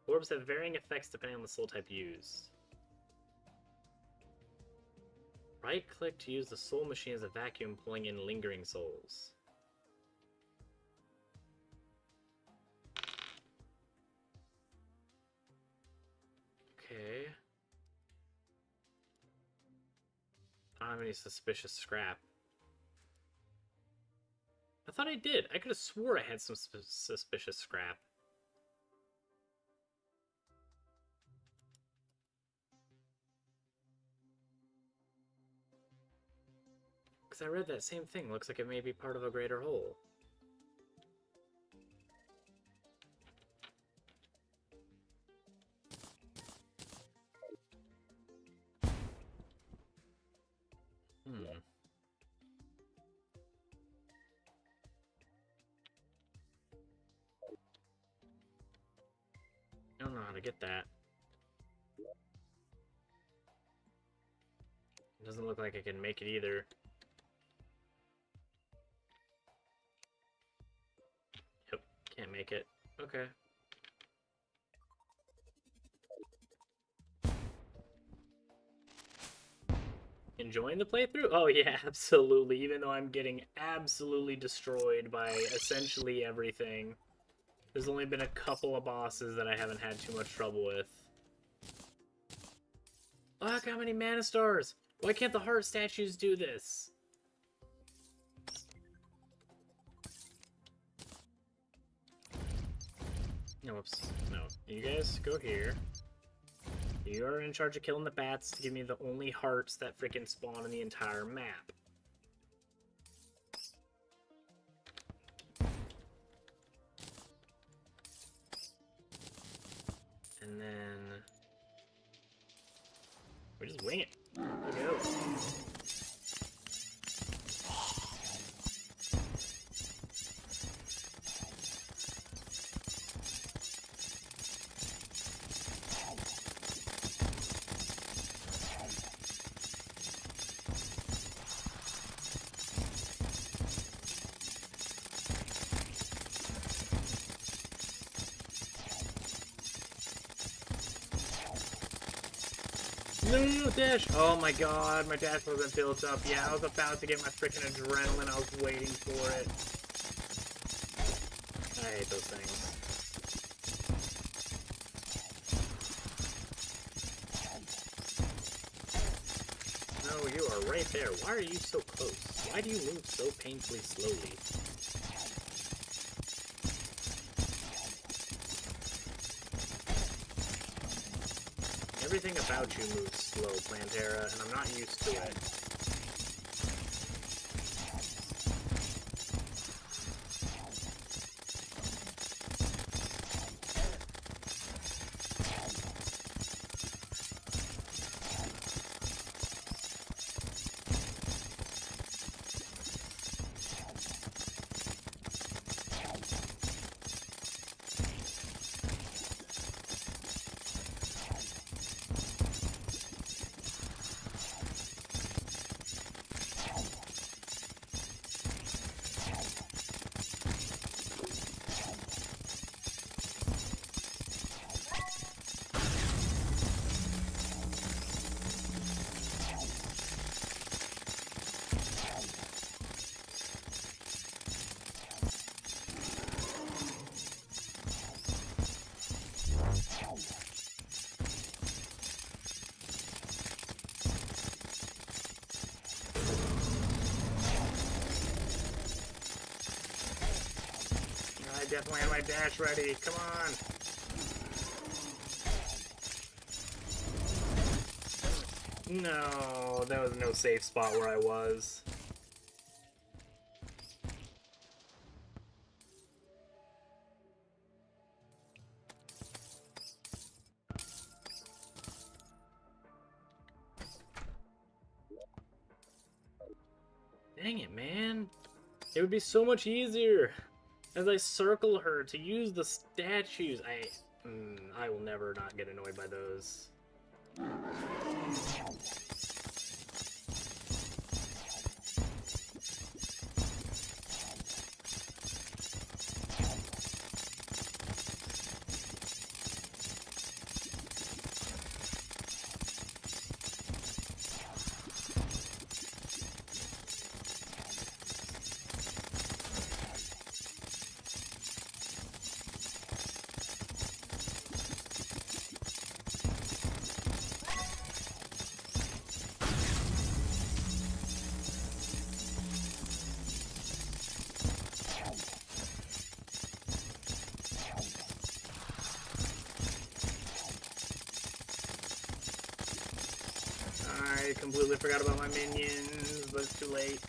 Orbs have varying effects depending on the soul type used. Right click to use the soul machine as a vacuum, pulling in lingering souls. Okay. I don't have any suspicious scrap. I thought I did. I could have swore I had some suspicious scrap. Because because I read that same thing. Looks like it may be part of a greater whole. I don't know how to get that. It doesn't look like I can make it either. Yep, can't make it. Okay. Enjoying the playthrough? Oh yeah, absolutely. Even though I'm getting absolutely destroyed by essentially everything. There's only been a couple of bosses that I haven't had too much trouble with. Look how many mana stars! Why can't the heart statues do this? No, whoops. No. You guys go here. You are in charge of killing the bats to give me the only hearts that freaking spawn in the entire map. And then... we just wing it. There we go. No, dash! Oh my god, my dash wasn't built up. Yeah, I was about to get my freaking adrenaline. I was waiting for it. I hate those things. No, you are right there. Why are you so close? Why do you move so painfully slowly? Everything about you moves slow, Plantera, and I'm not used to it. I definitely have my dash ready. Come on. No, that was no safe spot where I was. Dang it, man. It would be so much easier as I circle her to use the statues. I will never not get annoyed by those. forgot about my minions, but it's too late.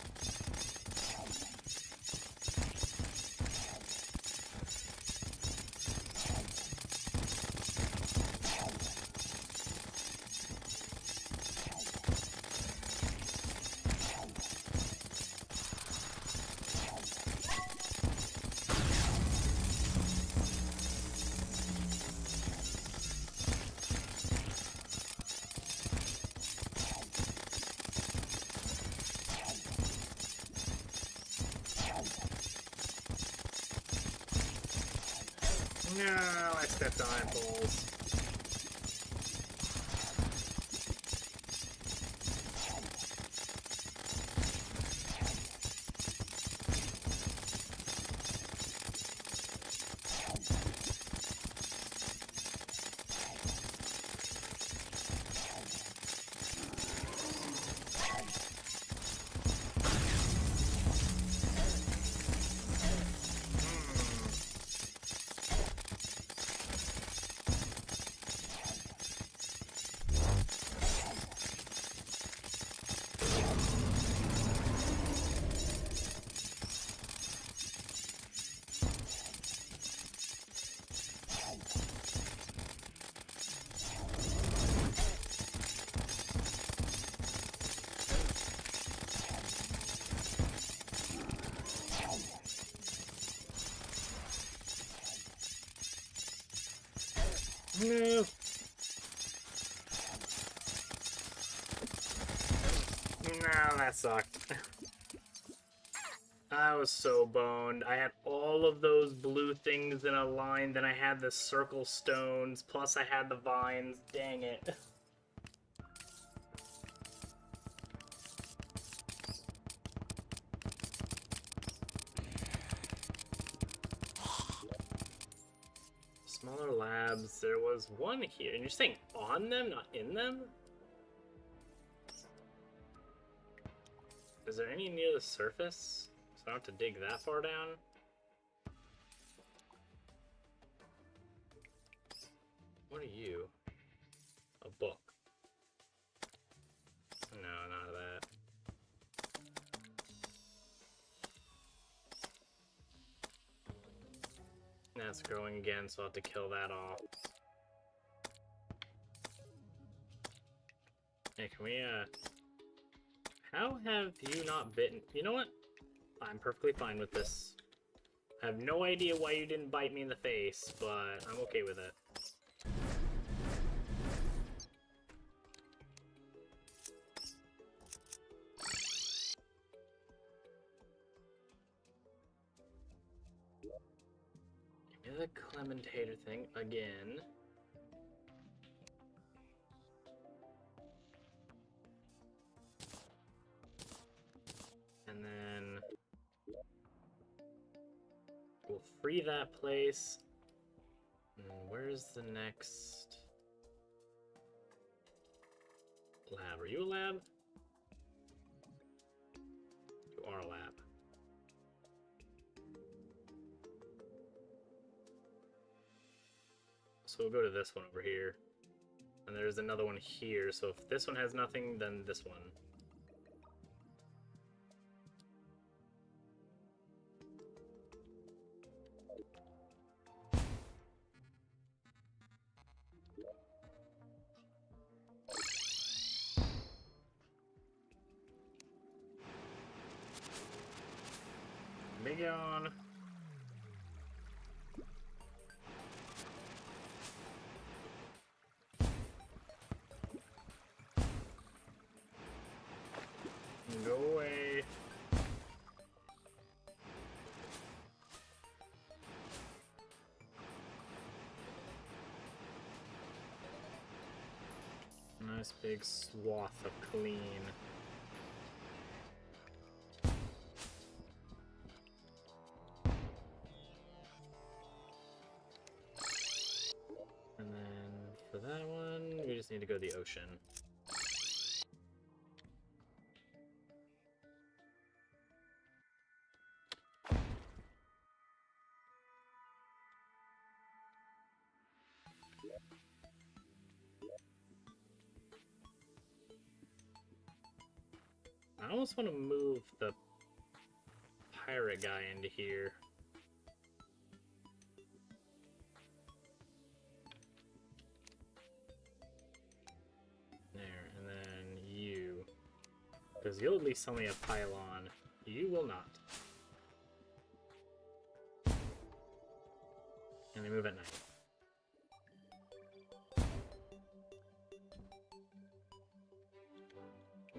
No, I stepped on it, balls. No. No, that sucked. I was so boned. I had all of those blue things in a line, then I had the circle stones, plus I had the vines. Dang it. Smaller labs, there was one here. And you're saying on them, not in them? Is there any near the surface? So I don't have to dig that far down? What are you? A book. No, none of that. That's growing again, so I'll have to kill that off. Hey, can we, how have you not bitten? You know what? I'm perfectly fine with this. I have no idea why you didn't bite me in the face, but I'm okay with it. Give me the Clementator thing again. And then we'll free that place. And where's the next lab? Are you a lab? You are a lab. So we'll go to this one over here. And there's another one here. So if this one has nothing, then this one. Big on. Go away. Nice big swath of clean. And then for that one, we just need to go to the ocean. I almost want to move the pirate guy into here. There, and then you. Because you'll at least sell me a pylon. You will not. And they move at night.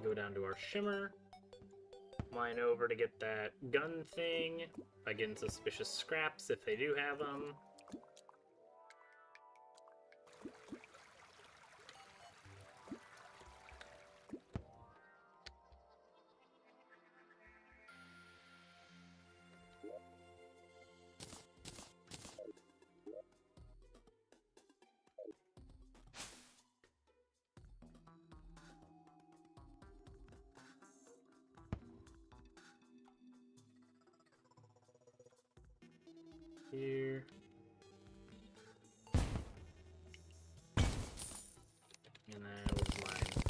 Go down to our shimmer. Mine over to get that gun thing. By getting suspicious scraps if they do have them. Here. And that was mine.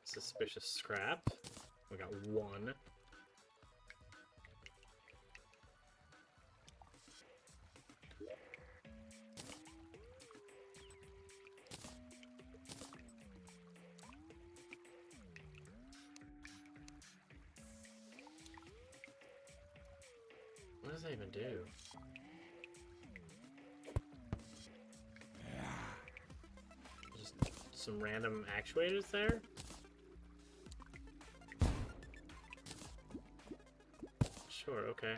Suspicious scrap. We got one. What does that even do? Just some random actuators there? Sure, okay.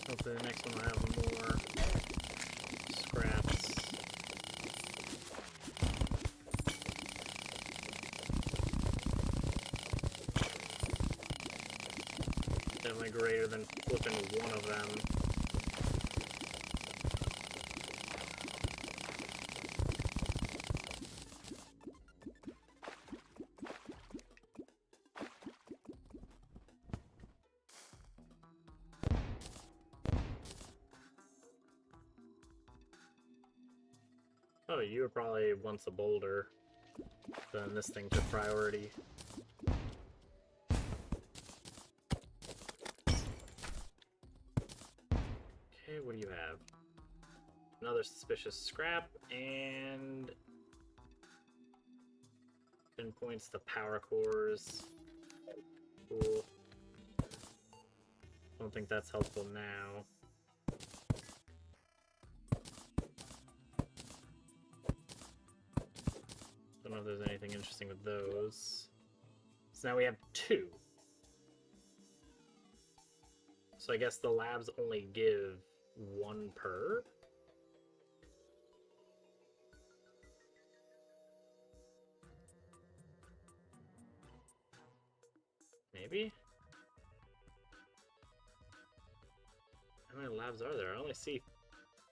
Hopefully the next one will have more scraps. Definitely greater than flipping one of them. Oh, you were probably once a boulder. Then this thing took priority. Okay, what do you have? Another suspicious scrap, and pinpoints the power cores. Cool. Don't think that's helpful now. Don't know if there's anything interesting with those. So now we have two. So I guess the labs only give one per? Maybe? How many labs are there? I only see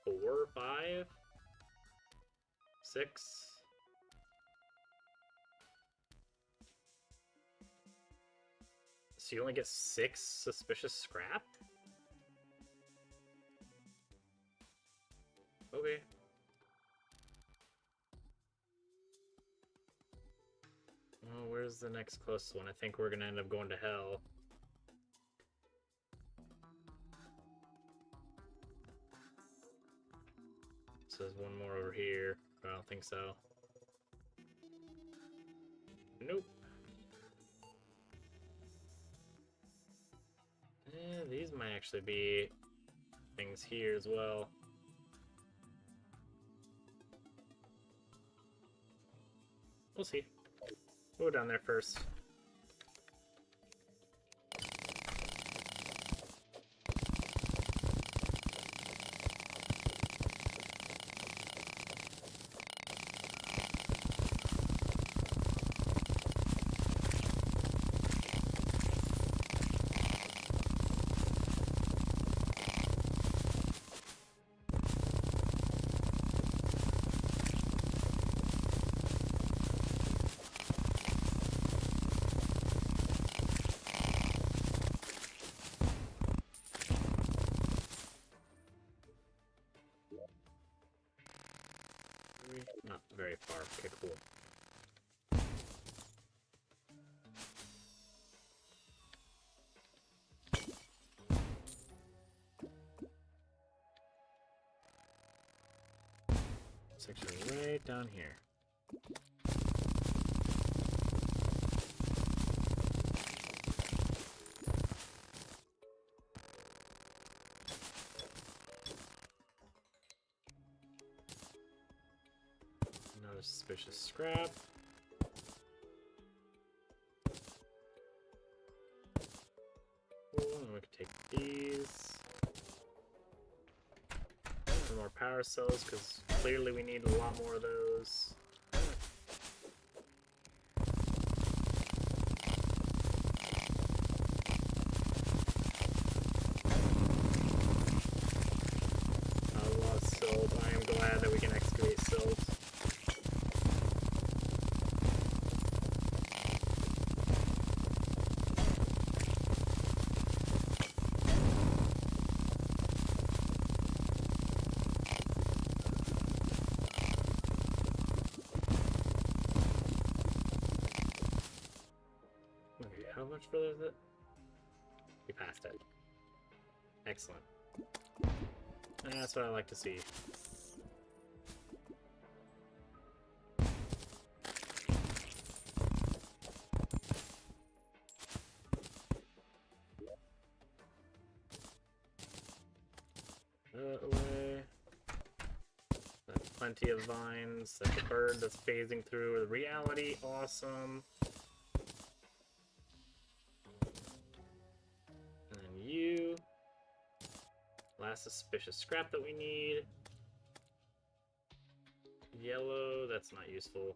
4, 5, 6. So you only get 6 suspicious scrap? Okay. Oh, where's the next closest one? I think we're gonna end up going to hell. So there's one more over here, but I don't think so. Nope. These might actually be things here as well. We'll see. We'll go down there first. very far. Okay, cool. Section right down here. Another suspicious scrap. Cool, and we can take these. Some more power cells, because clearly we need a lot more of those. I love silt. I am glad that we can excavate silt. Okay, how much further is it? We passed it. Excellent. That's what I like to see. That way. That's plenty of vines. That's a bird that's phasing through the reality. Awesome. And then you. Last suspicious scrap that we need. Yellow, that's not useful.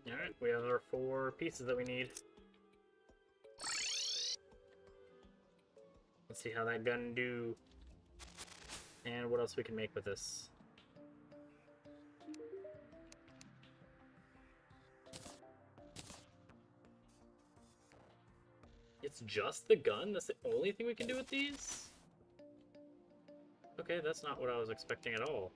Alright, we have our 4 pieces that we need. Let's see how that gun do. And what else we can make with this. It's just the gun? That's the only thing we can do with these? Okay, that's not what I was expecting at all.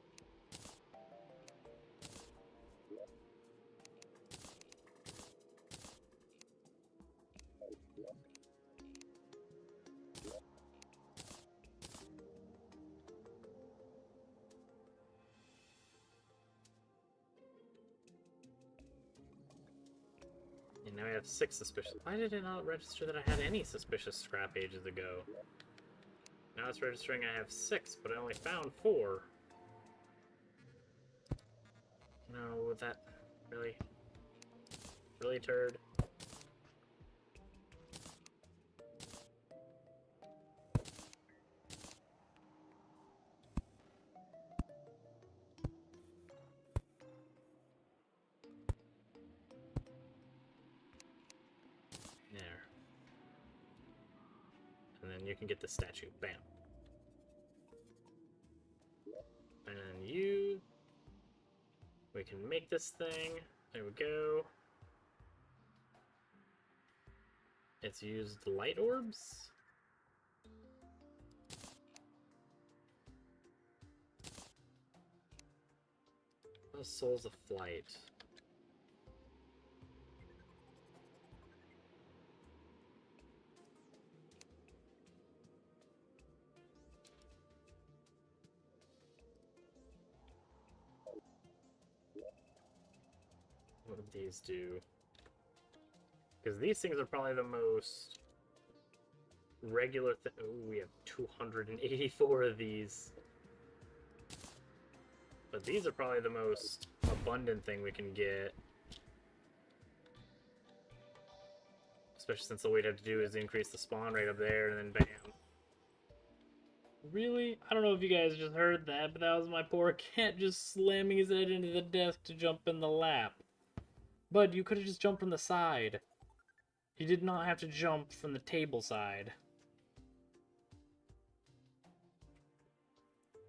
And now we have 6 suspicious. Why did it not register that I had any suspicious scrap ages ago? Now it's registering I have 6, but I only found 4. No, that... really? Really, turd? There. And then you can get the statue. Bam. And then you... We can make this thing. There we go. It's used light orbs? Oh, Souls of Flight. What do these do? Because these things are probably the most regular thing. Oh, we have 284 of these. But these are probably the most abundant thing we can get. Especially since all we'd have to do is increase the spawn rate up there, and then bam. Really? I don't know if you guys just heard that, but that was my poor cat just slamming his head into the desk to jump in the lap. But you could have just jumped from the side. You did not have to jump from the table side.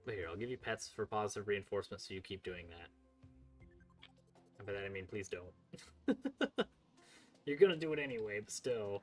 But here, I'll give you pets for positive reinforcement so you keep doing that. And by that I mean please don't. You're gonna do it anyway, but still.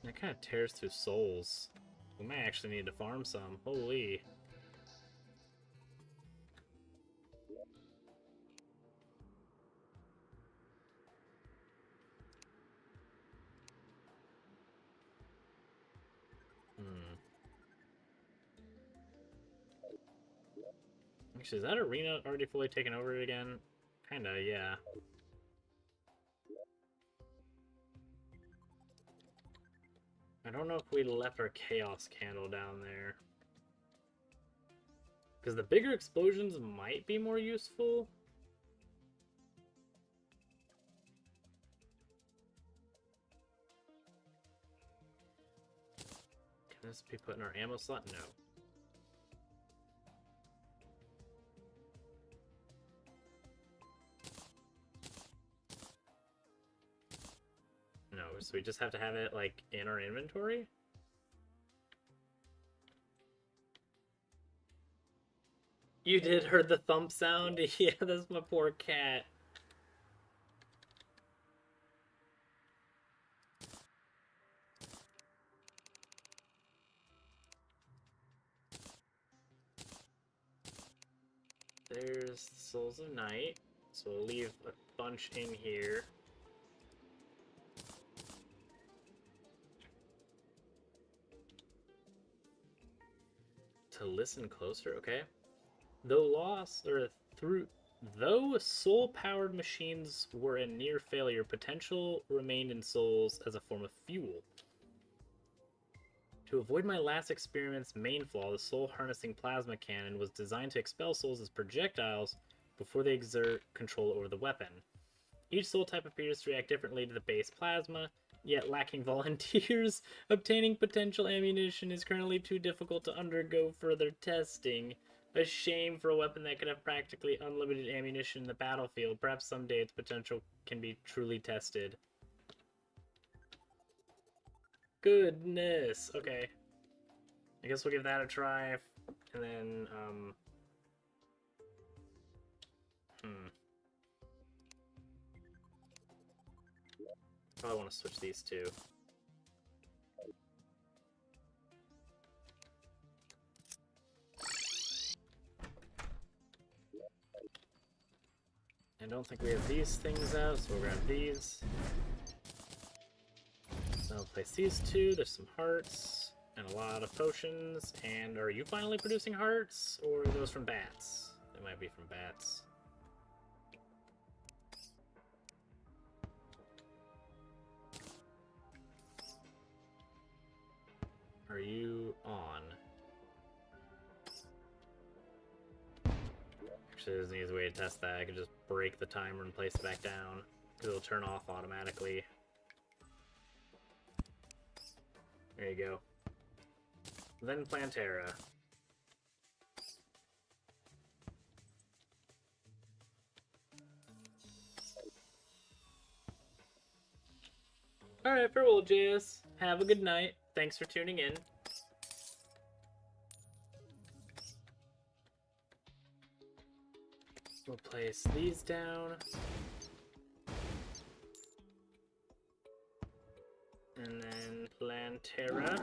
That kind of tears through souls. We might actually need to farm some. Holy. Actually, is that arena already fully taken over again? Kinda, yeah. I don't know if we left our chaos candle down there. Because the bigger explosions might be more useful. Can this be put in our ammo slot? No. No, so we just have to have it, like, in our inventory? You did heard the thump sound? Yeah, that's my poor cat. There's the Souls of Night. So we'll leave a bunch in here. To listen closer, okay. Though soul-powered machines were a near failure, potential remained in souls as a form of fuel. To avoid my last experiment's main flaw, the soul-harnessing plasma cannon was designed to expel souls as projectiles before they exert control over the weapon. Each soul type appears to react differently to the base plasma, yet lacking volunteers, obtaining potential ammunition is currently too difficult to undergo further testing. A shame for a weapon that could have practically unlimited ammunition in the battlefield. Perhaps someday its potential can be truly tested. Goodness. Okay. I guess we'll give that a try. And then, Probably want to switch these two. I don't think we have these things out, so we'll grab these. So I'll place these two. There's some hearts and a lot of potions. And are you finally producing hearts, or are those from bats? They might be from bats. Are you on? Actually, there's an easy way to test that. I could just break the timer and place it back down, because it'll turn off automatically. There you go. Then Plantera. Alright, farewell, JS. Have a good night. Thanks for tuning in. We'll place these down. And then Plantera.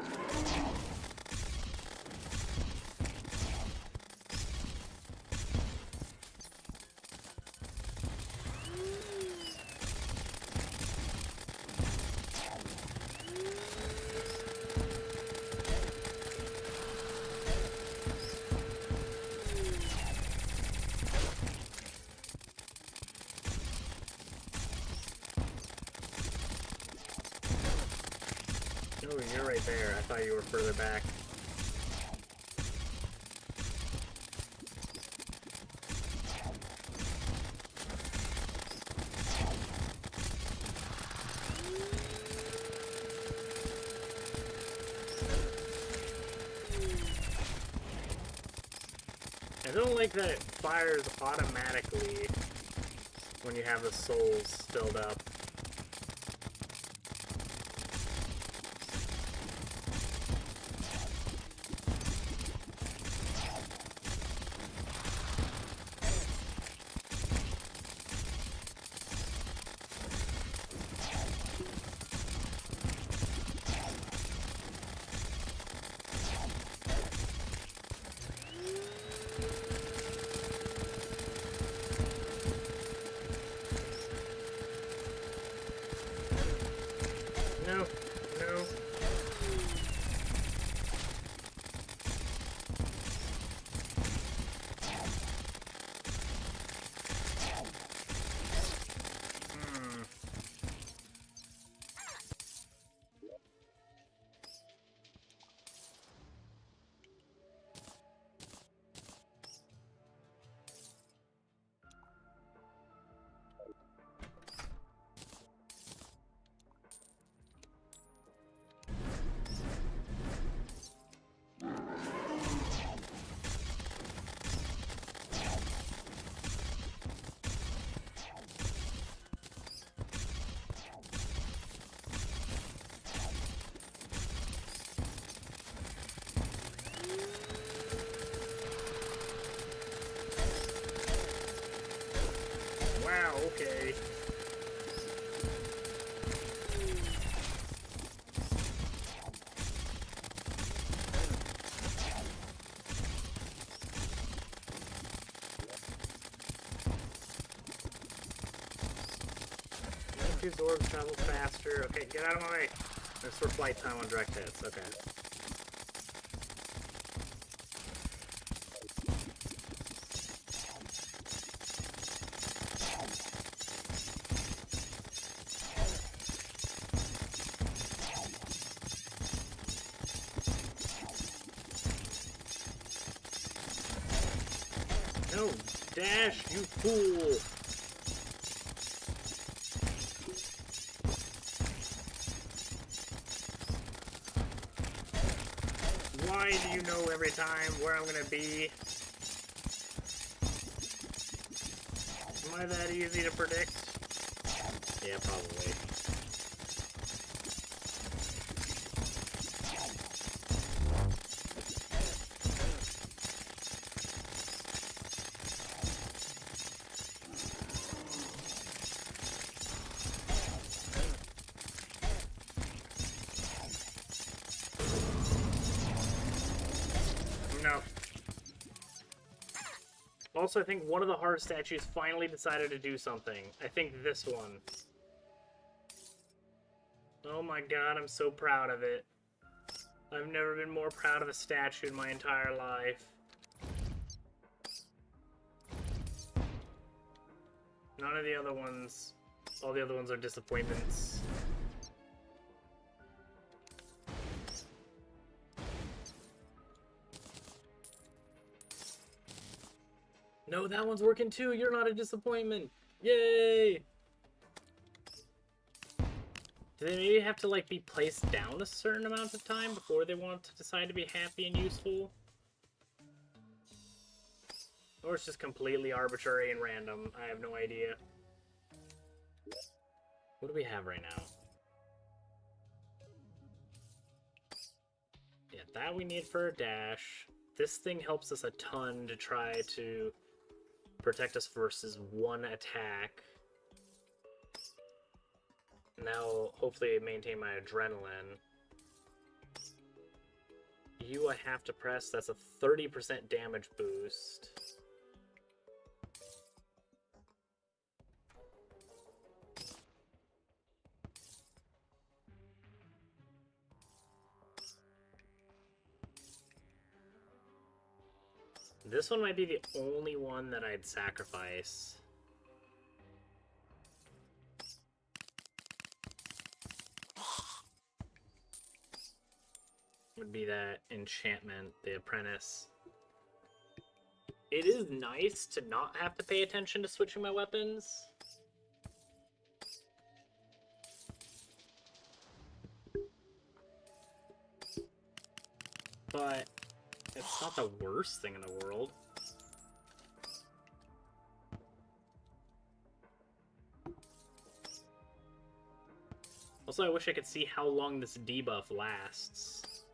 Oh, you're right there. I thought you were further back. I don't like that it fires automatically when you have the souls filled up. No, no. Wow, okay. These orbs travel faster. Okay, get out of my way. That's for flight time on direct hits. Okay. No, dash, you fool! Why do you know every time where I'm gonna be? Am I that easy to predict? Yeah, probably. No. Also, I think one of the hard statues finally decided to do something. I think this one. Oh my god, I'm so proud of it. I've never been more proud of a statue in my entire life. None of the other ones... All the other ones are disappointments. No, that one's working too. You're not a disappointment. Yay! Do they maybe have to, like, be placed down a certain amount of time before they want to decide to be happy and useful? Or it's just completely arbitrary and random. I have no idea. What do we have right now? Yeah, that we need for a dash. This thing helps us a ton to try to protect us versus one attack. Now, hopefully maintain my adrenaline. You I have to press, that's a 30% damage boost. This one might be the only one that I'd sacrifice. Would be that enchantment, the apprentice. It is nice to not have to pay attention to switching my weapons. But it's not the worst thing in the world. Also, I wish I could see how long this debuff lasts.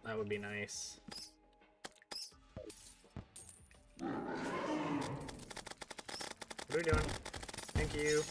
That would be nice. What are we doing? Thank you.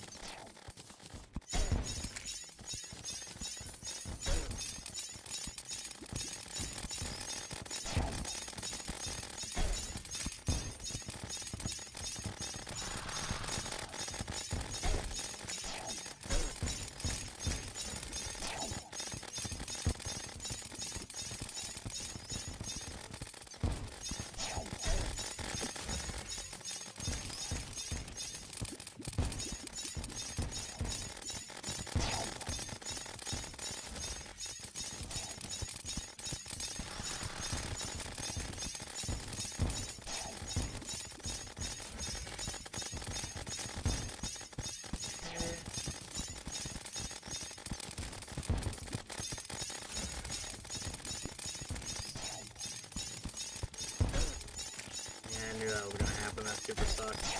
I knew that was gonna happen. That super sucks.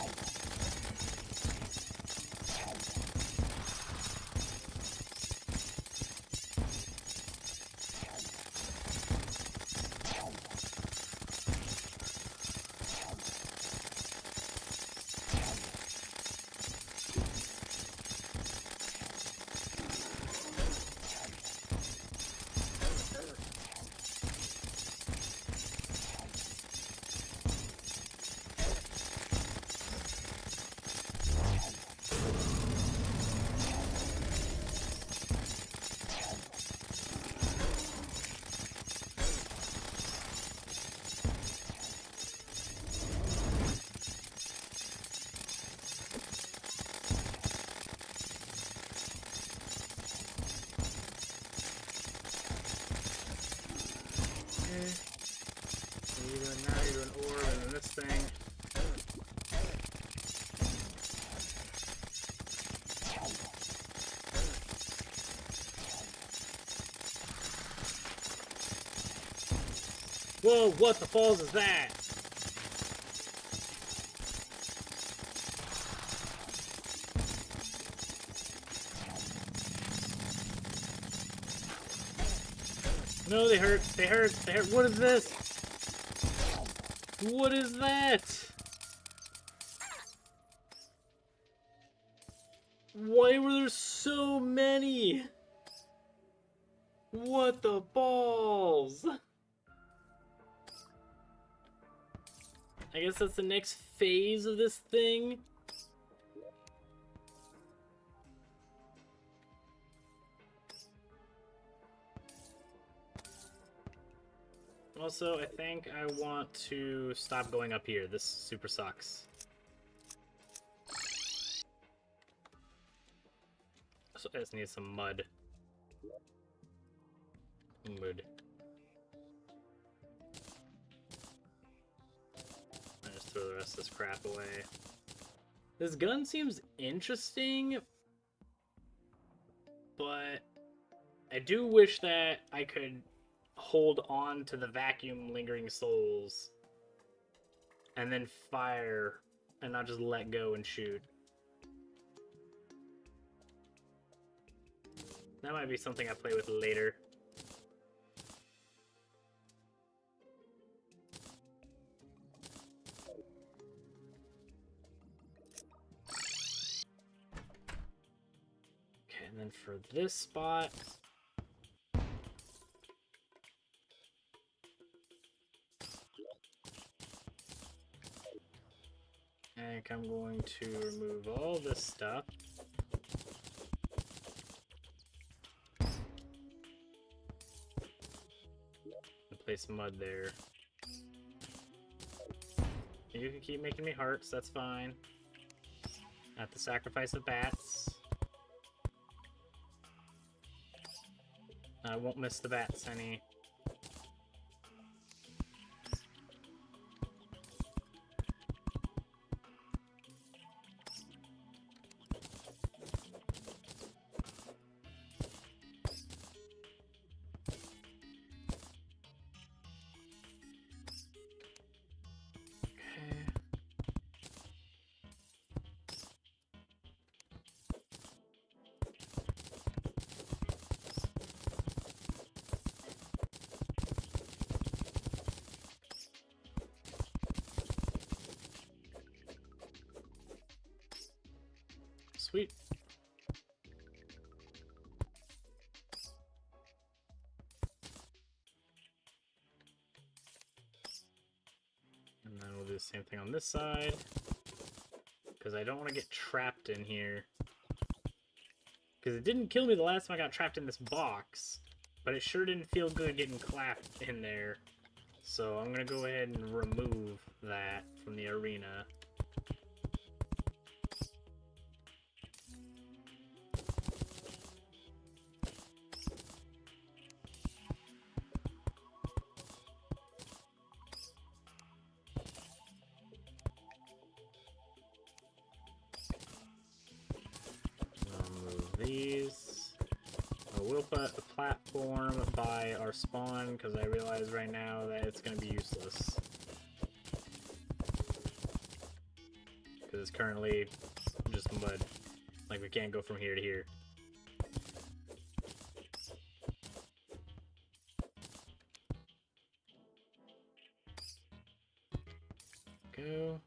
You're doing now, you're doing orb, and then this thing. Whoa, what the balls is that? No, they hurt. They hurt. They hurt. What is this? What is that? Why were there so many? What the balls? I guess that's the next phase of this thing. Also, I think I want to stop going up here. This super sucks. So I just need some mud. Mud. I just throw the rest of this crap away. This gun seems interesting, but I do wish that I could hold on to the vacuum lingering souls and then fire and not just let go and shoot. That might be something I play with later. Okay, and then for this spot, I think I'm going to remove all this stuff. And place mud there. You can keep making me hearts, that's fine. At the sacrifice of bats. I won't miss the bats any. sweet. And then we'll do the same thing on this side. Because I don't want to get trapped in here. Because it didn't kill me the last time I got trapped in this box. But it sure didn't feel good getting clapped in there. So I'm going to go ahead and remove that from the arena. These. I will put a platform by our spawn because I realize right now that it's going to be useless. Because it's currently just mud. Like we can't go from here to here. Go.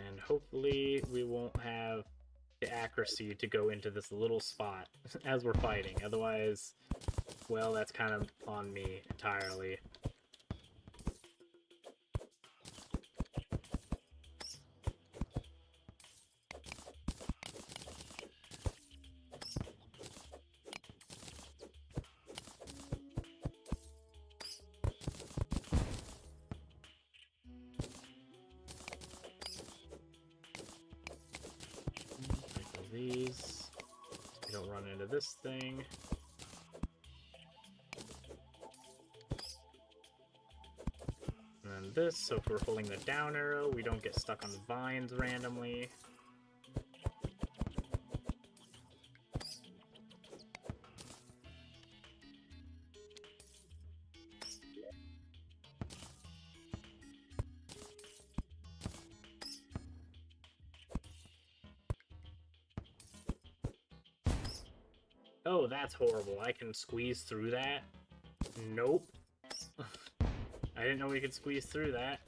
And hopefully we won't have the accuracy to go into this little spot as we're fighting. Otherwise, well, that's kind of on me entirely. These. We don't run into this thing. And then this, so if we're holding the down arrow, we don't get stuck on vines randomly. Oh, that's horrible. I can squeeze through that? Nope. I didn't know we could squeeze through that.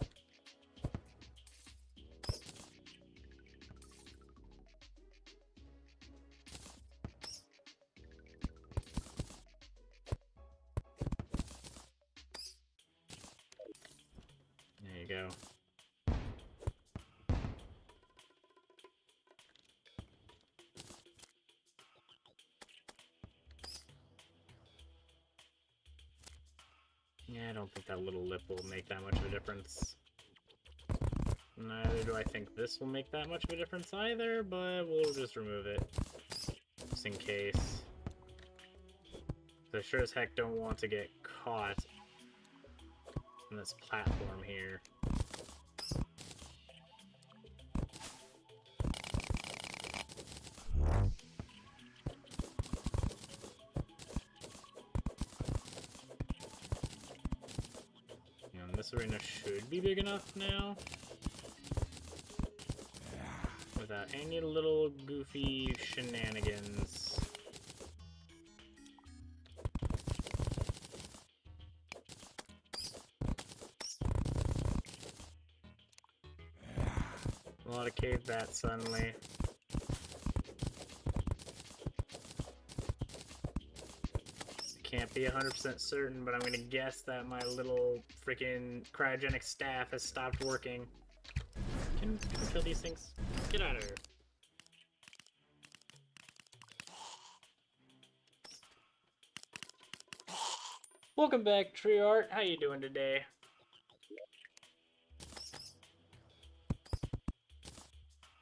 There you go. Yeah, I don't think that little lip will make that much of a difference. Neither do I think this will make that much of a difference either, but we'll just remove it. Just in case. I sure as heck don't want to get caught on this platform here. This arena should be big enough now. Without any little goofy shenanigans. A lot of cave bats suddenly. Can't be 100% certain, but I'm gonna guess that my little freaking cryogenic staff has stopped working. Can we kill these things? Get out of here. Welcome back, Tree Art. How you doing today?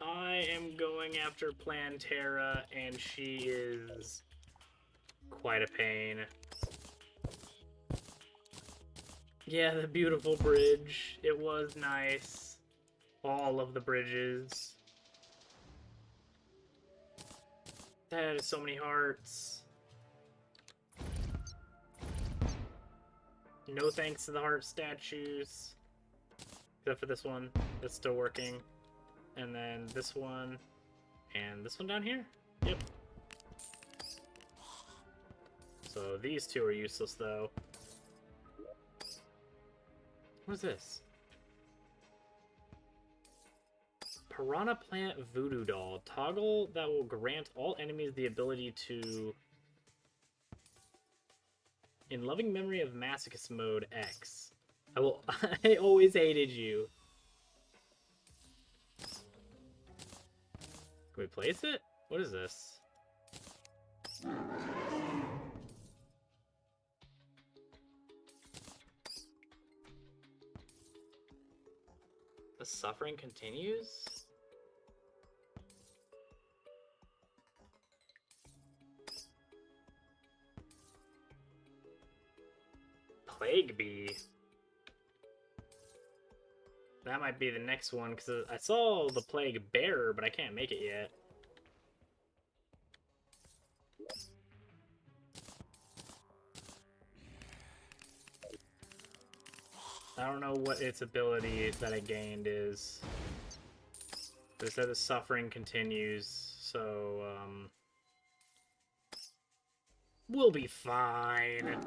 I am going after Plantera, and she is quite a pain. Yeah, the beautiful bridge. It was nice. All of the bridges. That is so many hearts. No thanks to the heart statues. Except for this one. That's still working. And then this one. And this one down here? Yep. So these two are useless, though. What is this? Piranha Plant Voodoo Doll. Toggle that will grant all enemies the ability to... In loving memory of Masochist Mode X. I will... I always hated you. Can we place it? What is this? The suffering continues? Plague Bee. That might be the next one, because I saw the Plague Bearer, but I can't make it yet. I don't know what its ability that I gained is. But it said the suffering continues, so, we'll be fine.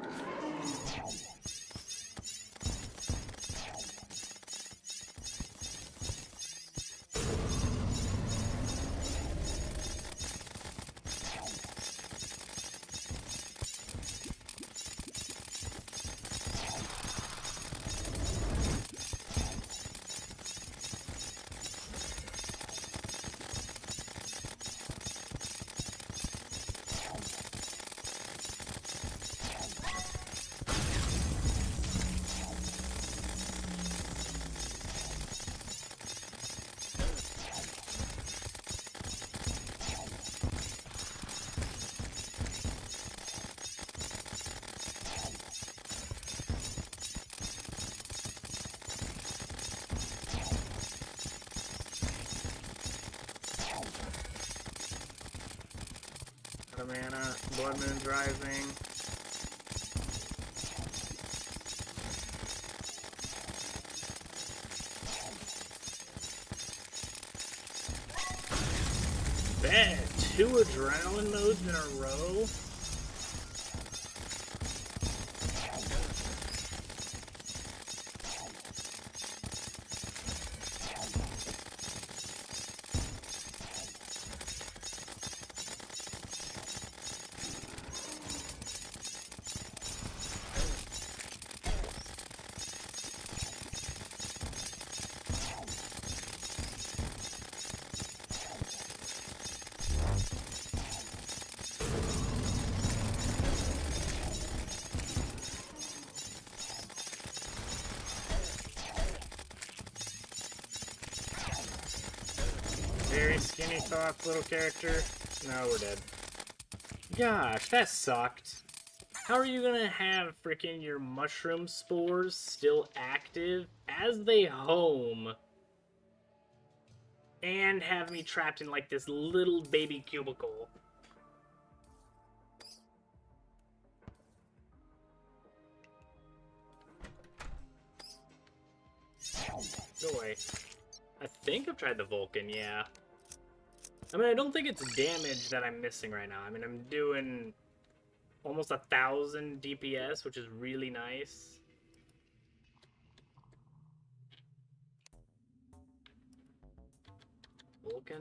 Mana, Blood Moon's Rising. Bet 2 adrenaline modes in a row. Very skinny, soft little character. No, we're dead. Gosh, that sucked. How are you gonna have freaking your mushroom spores still active as they home and have me trapped in like this little baby cubicle? Go away. I think I've tried the Vulcan, yeah. I mean, I don't think it's damage that I'm missing right now. I mean, I'm doing almost 1,000 DPS, which is really nice. Vulcan?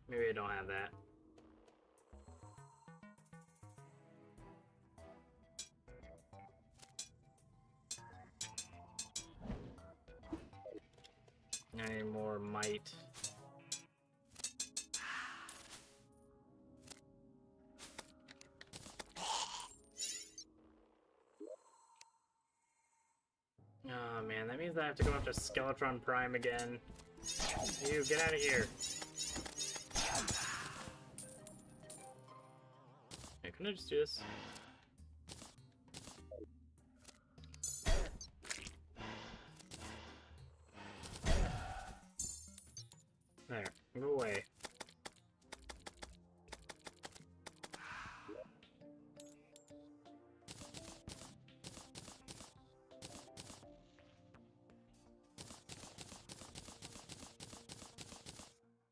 Maybe I don't have that. I need more might. Oh man, that means I have to go after Skeletron Prime again. You, get out of here. Hey, couldn't I just do this? There, go away.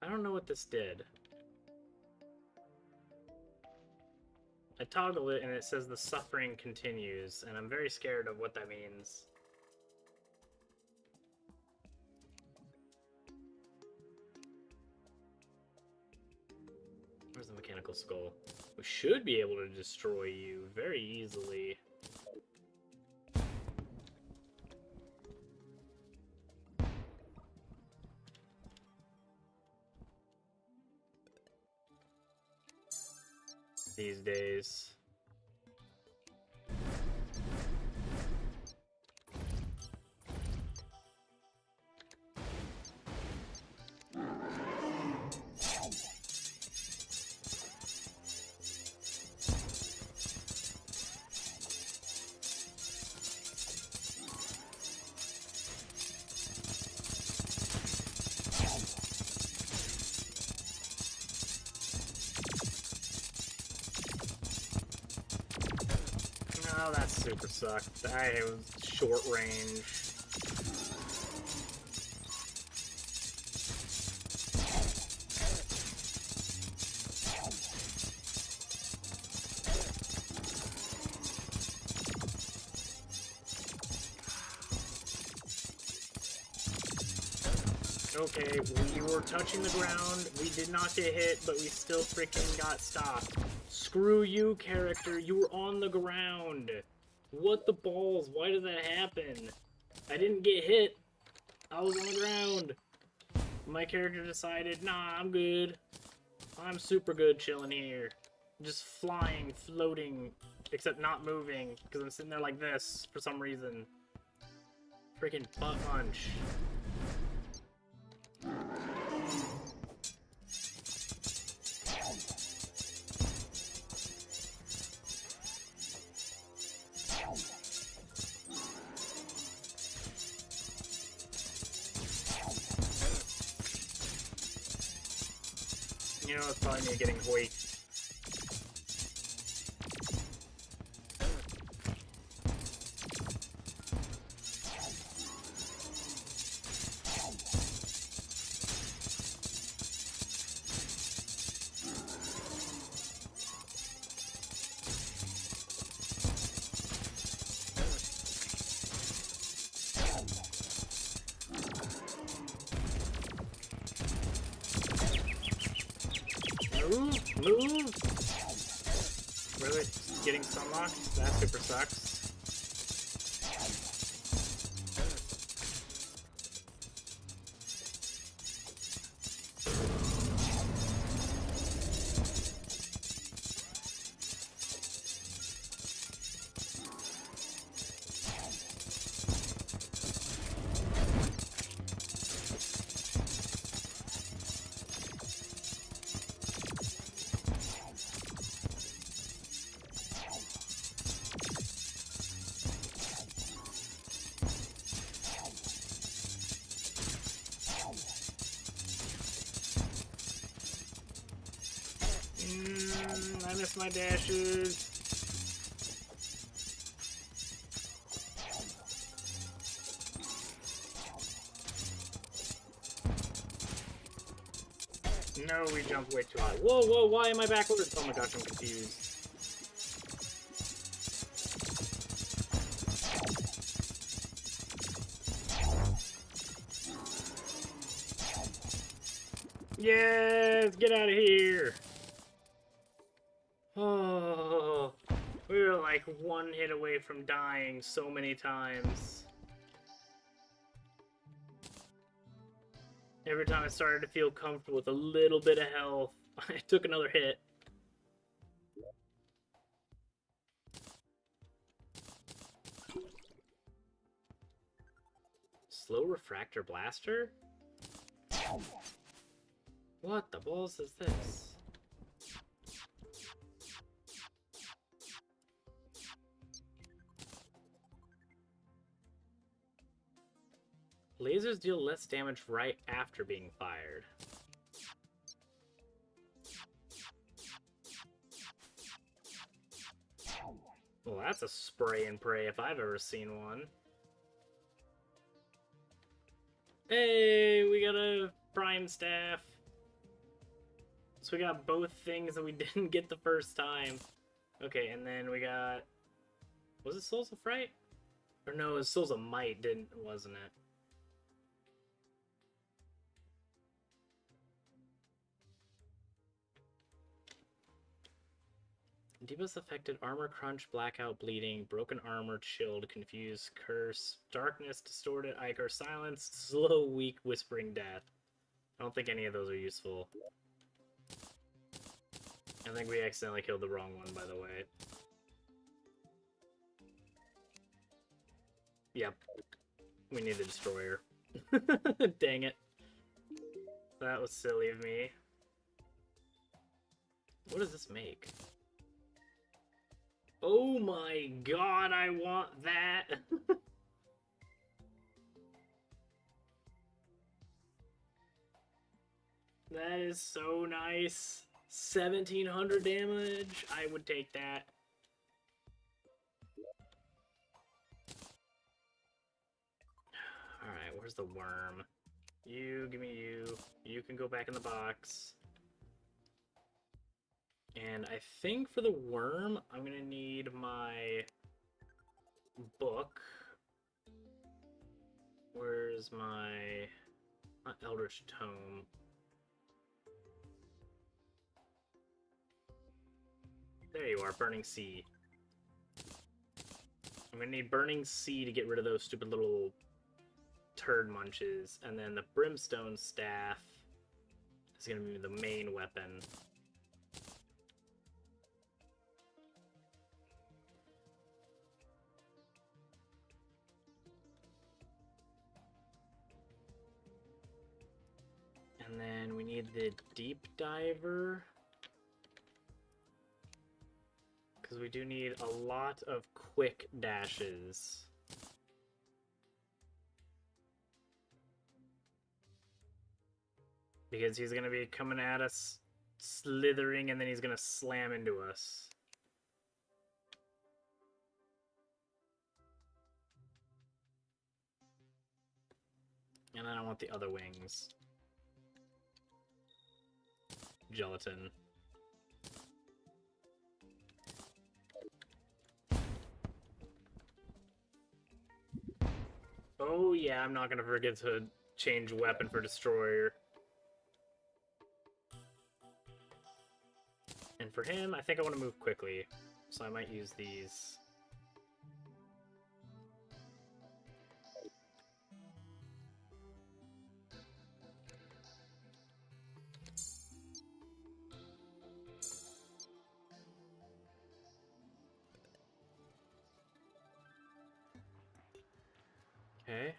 I don't know what this did. I toggle it and it says the suffering continues, and I'm very scared of what that means. Where's the mechanical skull? We should be able to destroy you very easily. These days. Oh, that super sucked. That was short range. Okay, we were touching the ground, we did not get hit, but we still freaking got stopped. Screw you, character, you were on the ground. What the balls? Why did that happen? I didn't get hit. I was on the ground. My character decided, nah, I'm good. I'm super good chilling here. Just flying, floating, except not moving, because I'm sitting there like this for some reason. Freaking butt punch. You know, it's probably me getting hoiked. Move! Really? Getting sunlocked? That super sucks. I missed my dashes. No, we jumped way too high. Whoa, whoa, why am I backwards? Oh my gosh, I'm confused. Yes, get out of here. Oh, we were like one hit away from dying so many times. Every time I started to feel comfortable with a little bit of health, I took another hit. Slow refractor blaster? What the balls is this? Lasers deal less damage right after being fired. Well, that's a spray and pray if I've ever seen one. Hey, we got a prime staff. So we got both things that we didn't get the first time. Okay, and then we got... Was it Souls of Fright? Or no, it was Souls of Might, wasn't it? Debuffs affected armor crunch, blackout, bleeding, broken armor, chilled, confused, curse, darkness, distorted, ichor, silence, slow, weak, whispering death. I don't think any of those are useful. I think we accidentally killed the wrong one, by the way. Yep. We need the destroyer. Dang it. That was silly of me. What does this make? Oh my god, I want that! That is so nice. 1700 damage. I would take that. Alright, where's the worm? You, give me you. You can go back in the box. And I think for the worm, I'm gonna need my book. Where's my... not Eldritch Tome. There you are, Burning Sea. I'm gonna need Burning Sea to get rid of those stupid little turd munches. And then the Brimstone Staff is gonna be the main weapon. And then we need the Deep Diver. Because we do need a lot of quick dashes. Because he's going to be coming at us, slithering, and then he's going to slam into us. And then I want the other wings. Gelatin. Oh yeah, I'm not gonna forget to change weapon for destroyer. And for him, I think I want to move quickly, so I might use these. Okay.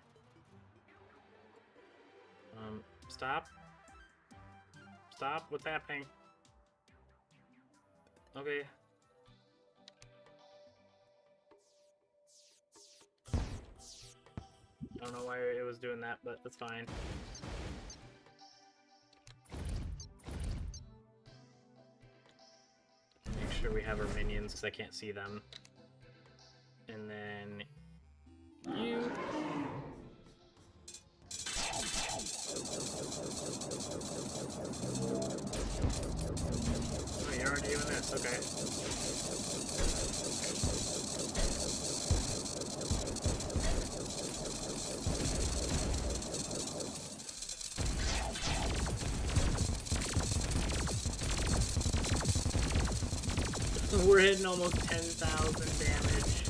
Stop. Stop. What's happening? Okay. I don't know why it was doing that, but that's fine. Make sure we have our minions, because I can't see them. And then... you... Oh, you're already doing this, okay. We're hitting almost 10,000 damage.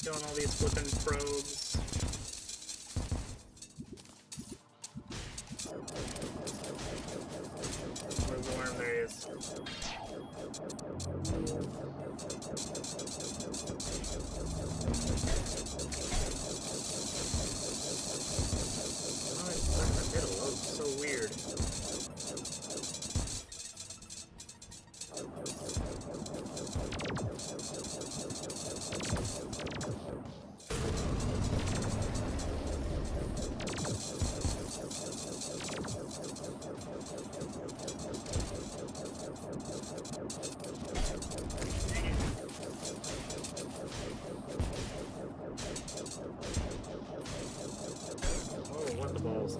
Killing all these flipping probes. Where's the worm? There he is. Oh, it's stuck in the middle. Oh, it's so weird.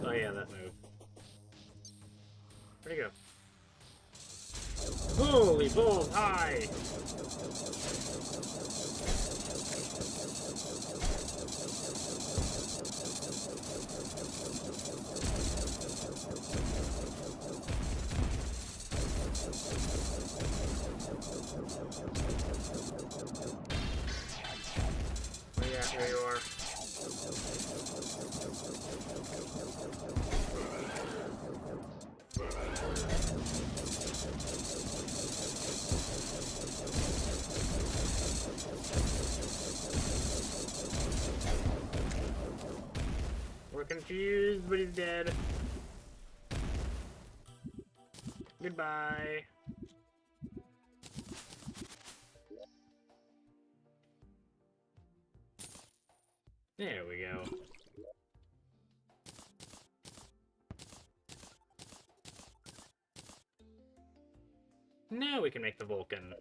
Oh yeah, that move. Where'd he go? these holes high! Oh yeah, here you are. We're confused, but he's dead. Goodbye. There we go. Now we can make the Vulcan.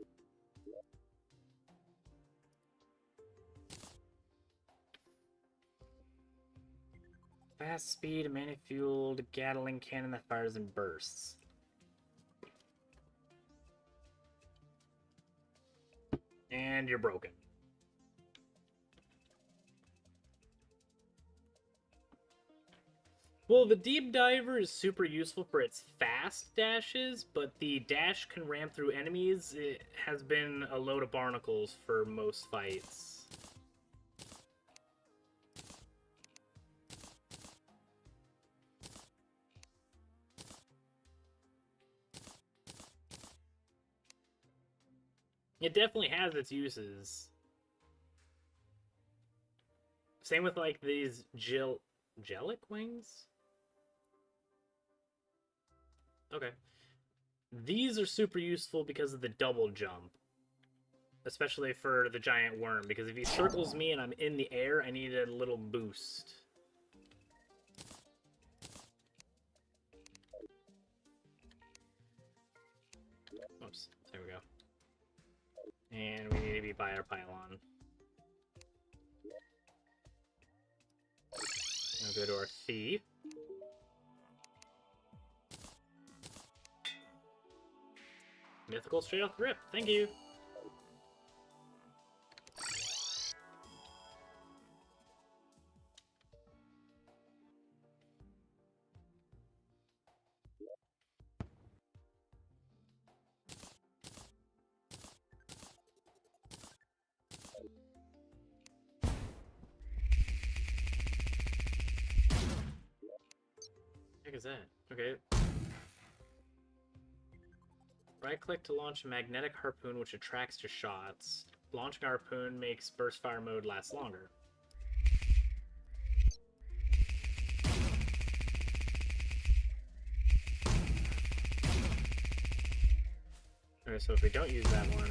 Fast speed, mana-fueled Gatling cannon that fires in bursts. And you're broken. Well, the Deep Diver is super useful for its fast dashes, but the dash can ram through enemies. It has been a load of barnacles for most fights. It definitely has its uses. Same with, like, these Gelic wings? Okay. These are super useful because of the double jump. Especially for the giant worm, because if he circles me and I'm in the air, I need a little boost. Oops, there we go. And we need to be by our pylon. Now go to our thief. Mythical straight off the rip. Thank you. What is that? Okay. Right-click to launch a magnetic harpoon which attracts your shots. Launching a harpoon makes burst fire mode last longer. Okay, so if we don't use that one...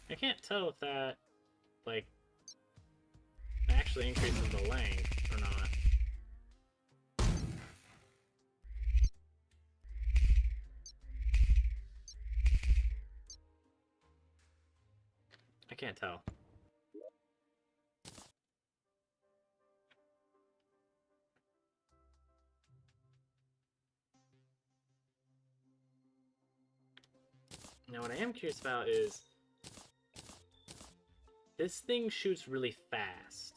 I can't tell if that, like, actually increases the length or not. I can't tell. Now what I am curious about is this thing shoots really fast.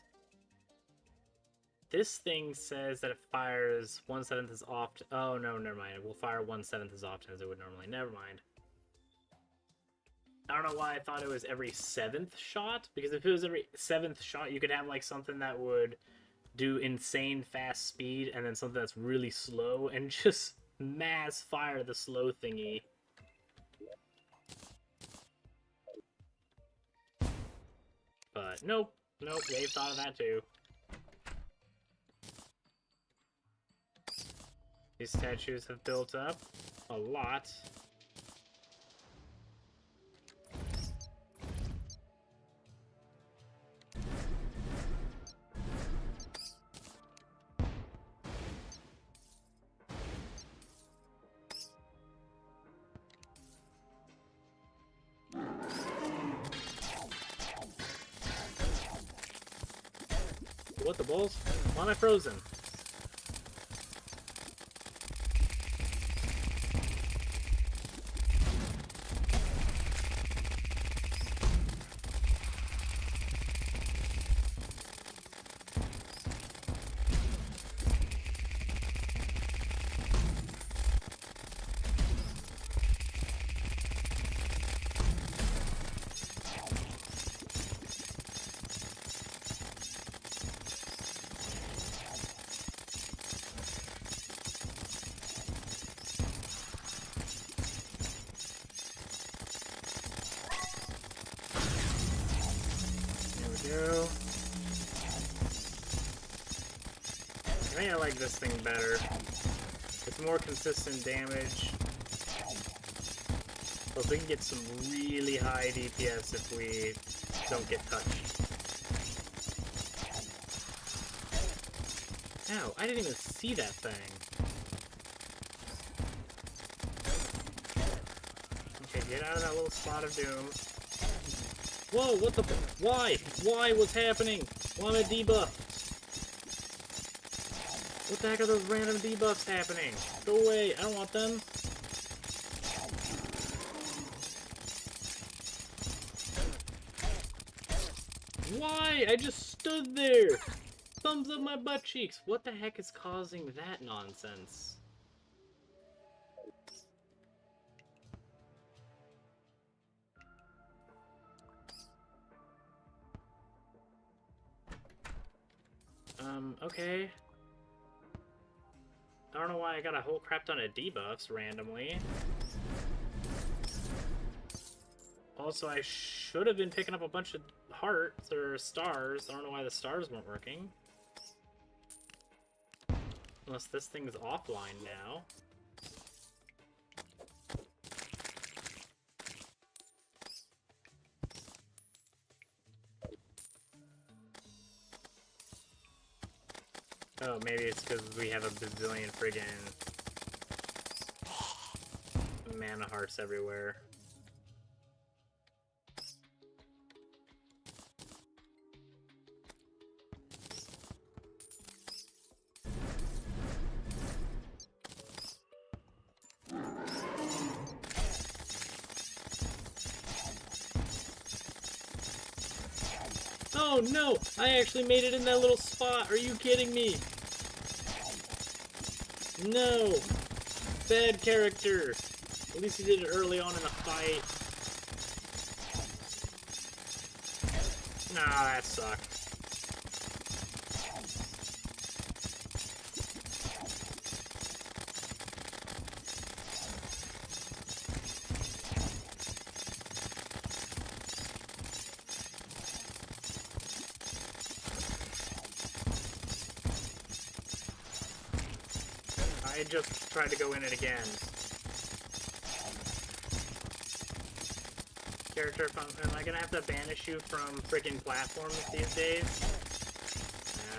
This thing says that it fires 1/7 as often. Oh no, never mind. It will fire 1/7 as often as it would normally. Never mind. I don't know why I thought it was every 7th shot, because if it was every 7th shot, you could have like something that would do insane fast speed and then something that's really slow and just mass fire the slow thingy. But nope, they've thought of that too. These statues have built up a lot. What the balls? Why am I frozen? Go. I think I like this thing better. It's more consistent damage. Plus we can get some really high DPS if we don't get touched. Ow, I didn't even see that thing. Okay, get out of that little spot of doom. Whoa, what the... Why? Why? What's happening? Why am I debuffed? What the heck are those random debuffs happening? Go away, I don't want them. Why? I just stood there! Thumbs up my butt cheeks! What the heck is causing that nonsense? Okay. I don't know why I got a whole crap ton of debuffs randomly. Also, I should have been picking up a bunch of hearts or stars. I don't know why the stars weren't working. Unless this thing's offline now. Oh, maybe it's because we have a bazillion friggin' mana hearts everywhere. Oh no! I actually made it in that little spot! Are you kidding me? No! Bad character! At least he did it early on in the fight. Nah, that sucked. I just tried to go in it again. Character, am I gonna have to banish you from freaking platforms these days?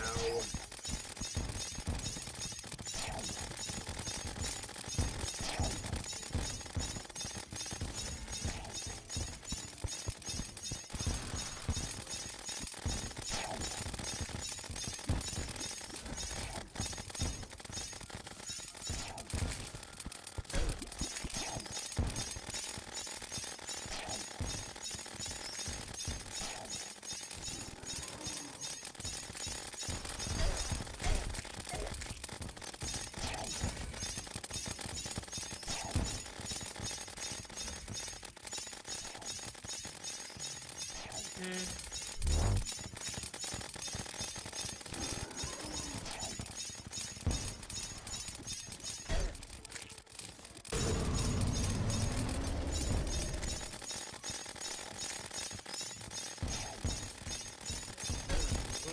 Ow.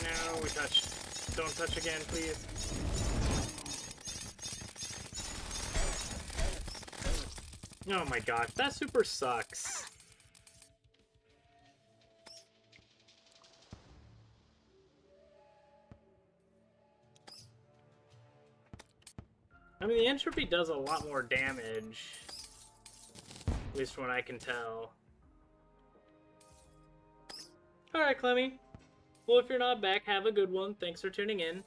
No, we touched. Don't touch again, please. Oh my gosh, that super sucks. I mean, the entropy does a lot more damage. At least from what I can tell. Alright, Clemmy. Well, if you're not back, have a good one. Thanks for tuning in.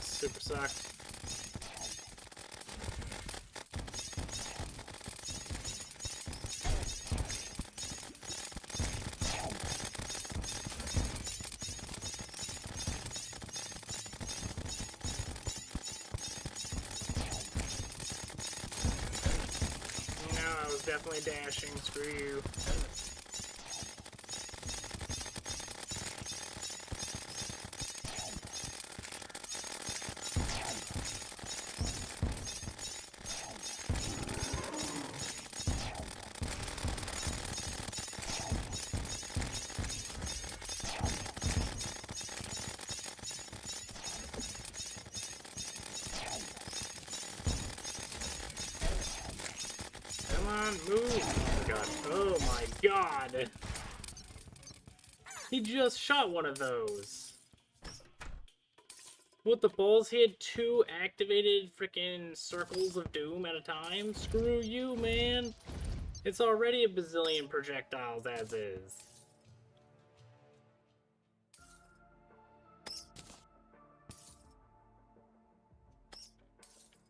Super sucks. No, I was definitely dashing. Screw you. Move! Oh my god. Oh my god! He just shot one of those. What the balls? He had 2 activated freaking circles of doom at a time? Screw you, man! It's already a bazillion projectiles as is.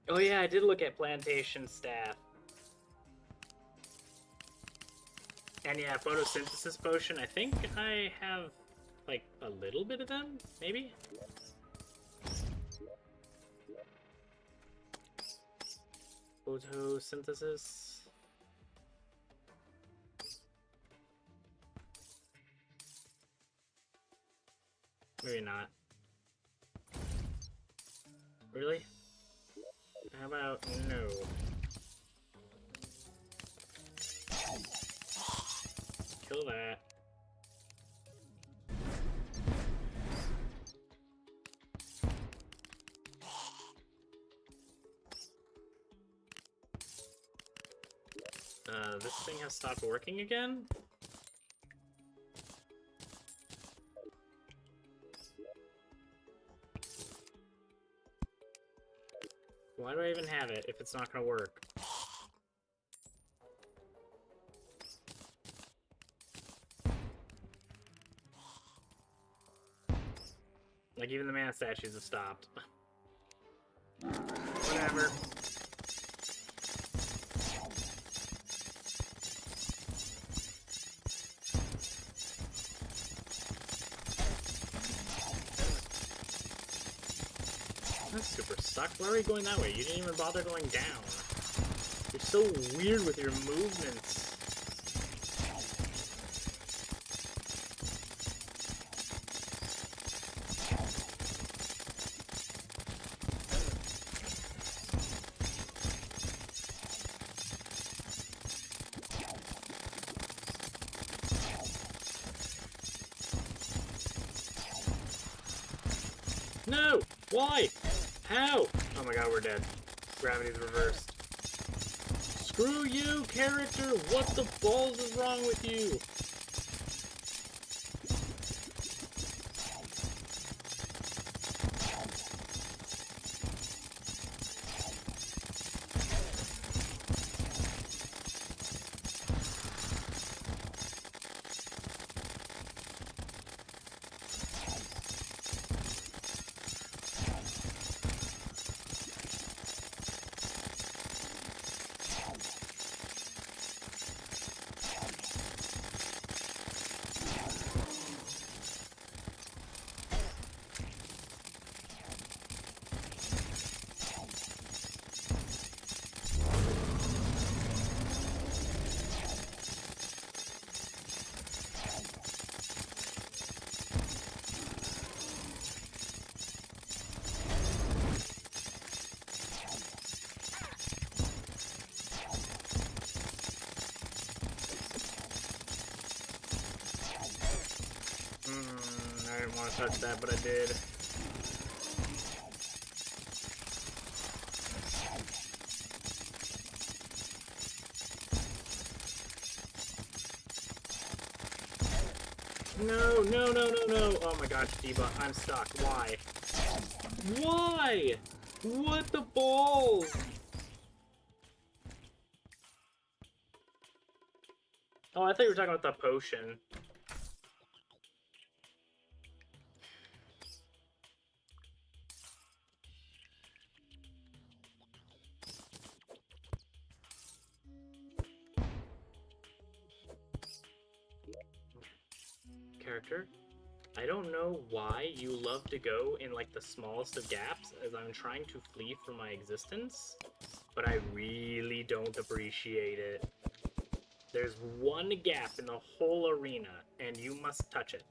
Oh yeah, I did look at plantation staff. And yeah, photosynthesis potion, I think I have, like, a little bit of them, maybe? Photosynthesis. Maybe not. Really? How about no? Kill that. This thing has stopped working again? Why do I even have it if it's not gonna work? Like, even the mana statues have stopped. Whatever. That super sucked. Why are we going that way? You didn't even bother going down. You're so weird with your movements. No! Why? How? Oh my god, we're dead. Gravity's reversed. Screw you, character! What the balls is wrong with you? didn't want to touch that, but I did. No, no, no, no, no. Oh my gosh, Diva, I'm stuck. Why? Why? What the balls? Oh, I thought you were talking about the potion. Character, I don't know why you love to go in like the smallest of gaps as I'm trying to flee from my existence, but I really don't appreciate it. There's one gap in the whole arena, and you must touch it.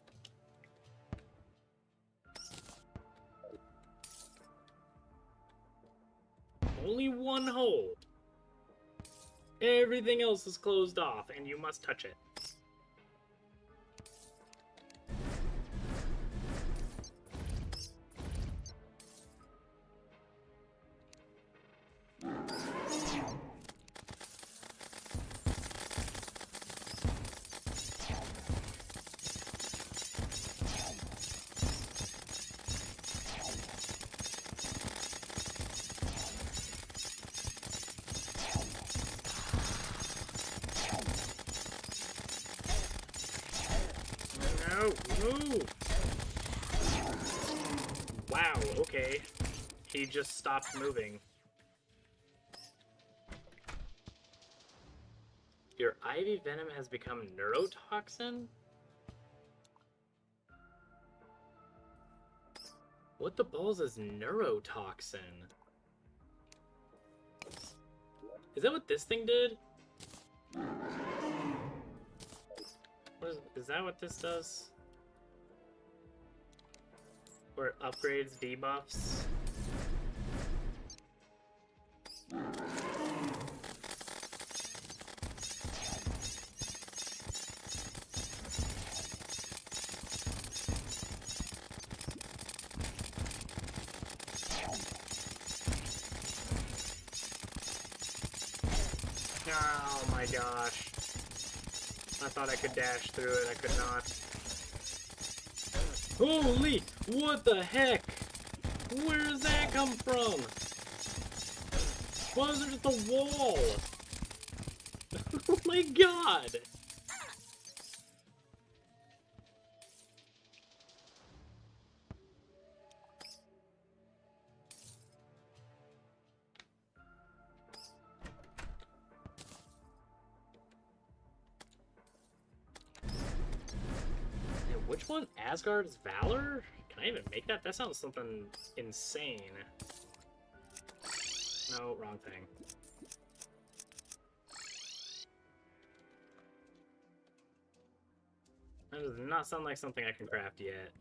Only one hole. Everything else is closed off, and you must touch it. Move! Wow, okay. He just stopped moving. Your ivy venom has become neurotoxin? What the balls is neurotoxin? Is that what this thing did? Is that what this does? Or it upgrades debuffs? Oh my gosh. I thought I could dash through it, I could not. Holy! What the heck? Where does that come from? Why was there just a wall? Oh my god! Which one? Asgard's Valor? Can I even make that? That sounds something insane. No, wrong thing. That does not sound like something I can craft yet.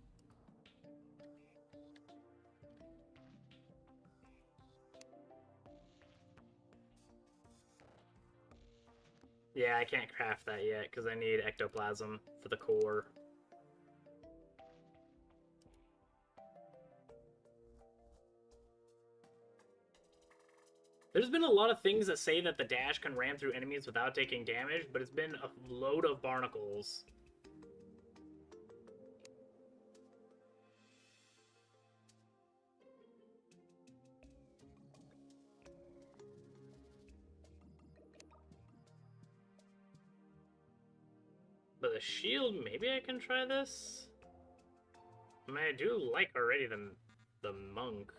Yeah, I can't craft that yet because I need ectoplasm for the core. There's been a lot of things that say that the dash can ram through enemies without taking damage, but it's been a load of barnacles. But the shield, maybe I can try this? I mean, I do like already the monk.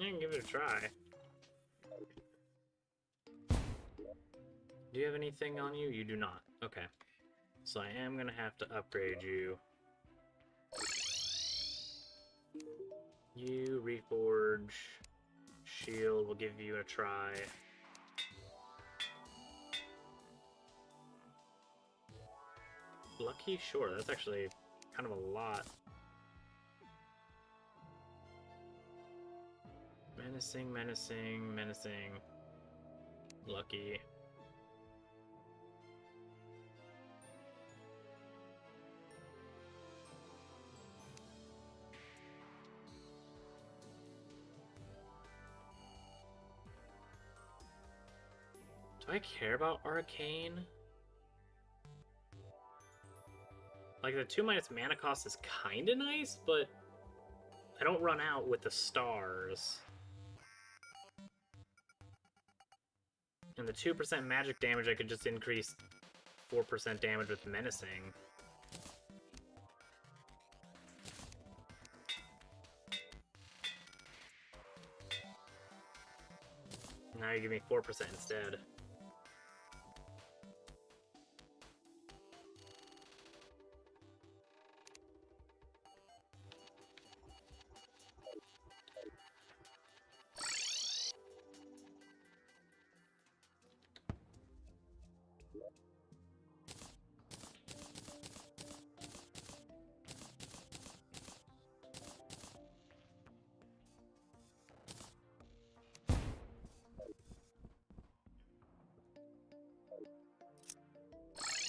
I can give it a try. Do you have anything on you? You do not. Okay. So I am gonna have to upgrade you. You, Reforge, Shield, will give you a try. Lucky? Sure, that's actually kind of a lot. Menacing, menacing, menacing. Lucky. Do I care about Arcane? Like, the 2 minus mana cost is kinda nice, but I don't run out with the stars. And the 2% magic damage, I could just increase 4% damage with menacing. Now you give me 4% instead.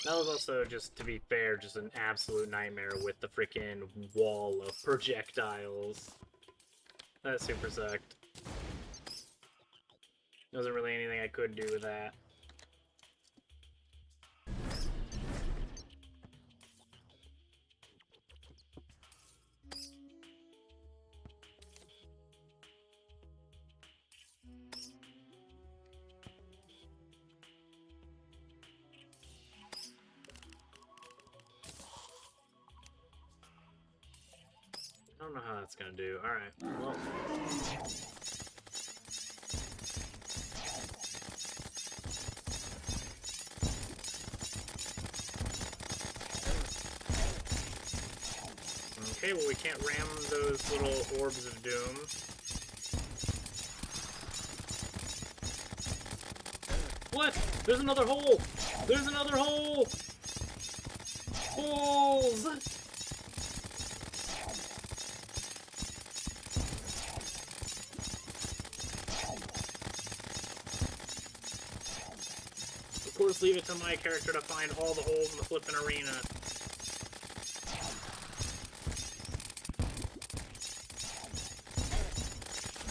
That was also, just to be fair, just an absolute nightmare with the freaking wall of projectiles. That super sucked. There wasn't really anything I could do with that. I don't know how that's gonna do. Alright, well. Okay, well we can't ram those little orbs of doom. What? There's another hole! There's another hole! Holes! Of course, leave it to my character to find all the holes in the flippin' arena.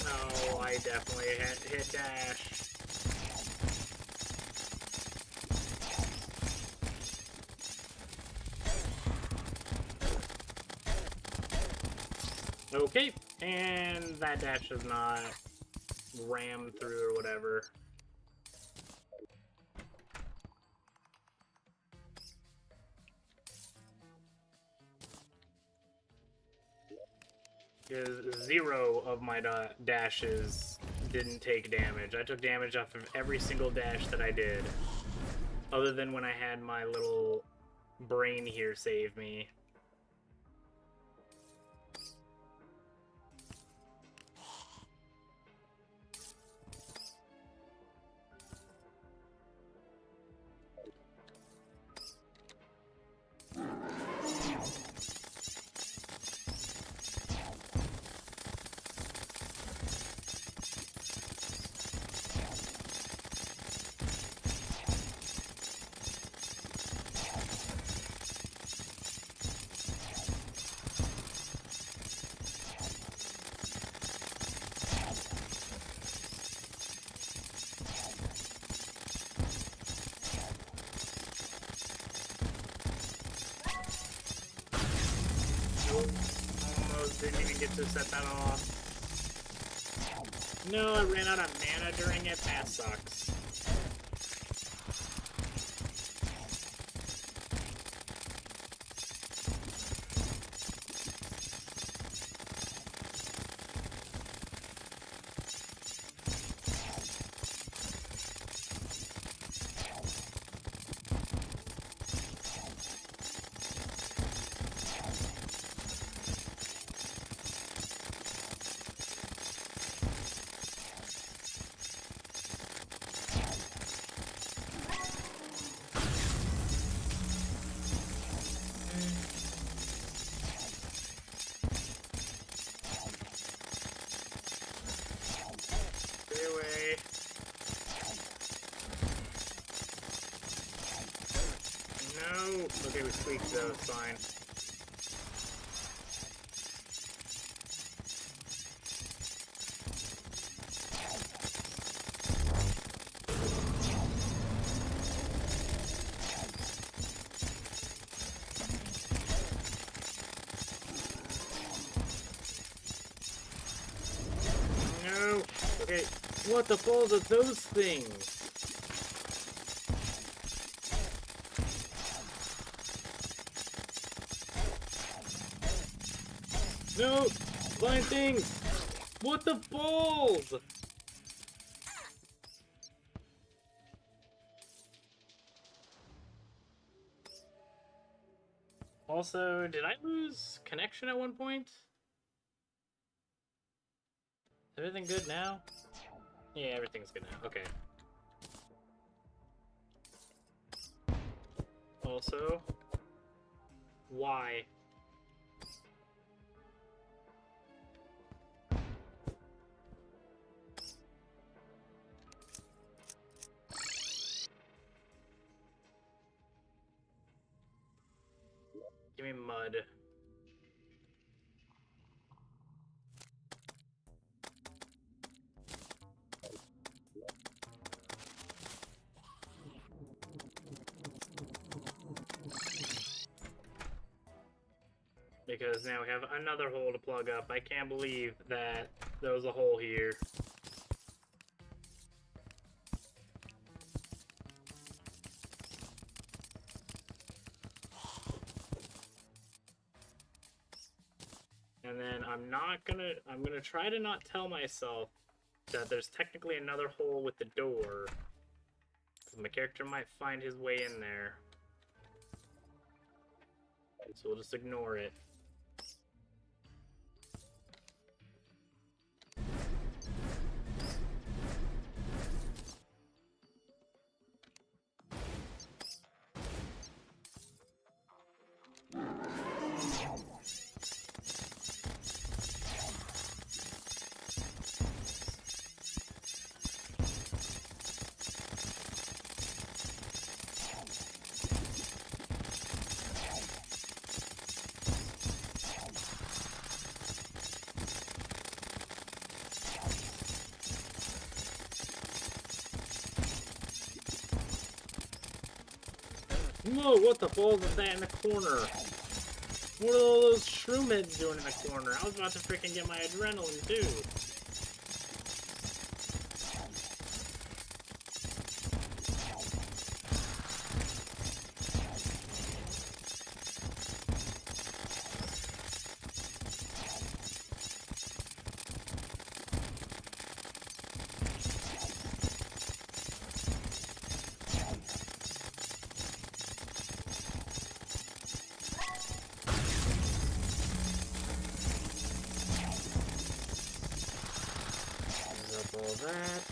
Oh, I definitely hit dash. Okay, and that dash does not ram through or whatever. Because 0 of my dashes didn't take damage. I took damage off of every single dash that I did. Other than when I had my little brain here save me. Almost didn't even get to set that off. No, I ran out of mana during it. That sucks. So it's fine. No! Okay, what the balls are those things? No! Flying things! What the balls? Also, did I lose connection at one point? Is everything good now? Yeah, everything's good now. Okay. Also, why? Give me mud. Because now we have another hole to plug up. I can't believe that there was a hole here. And then I'm gonna try to not tell myself that there's technically another hole with the door. My character might find his way in there. So we'll just ignore it. Whoa, what the balls is that in the corner? What are all those shroom heads doing in the corner? I was about to freaking get my adrenaline too. All that.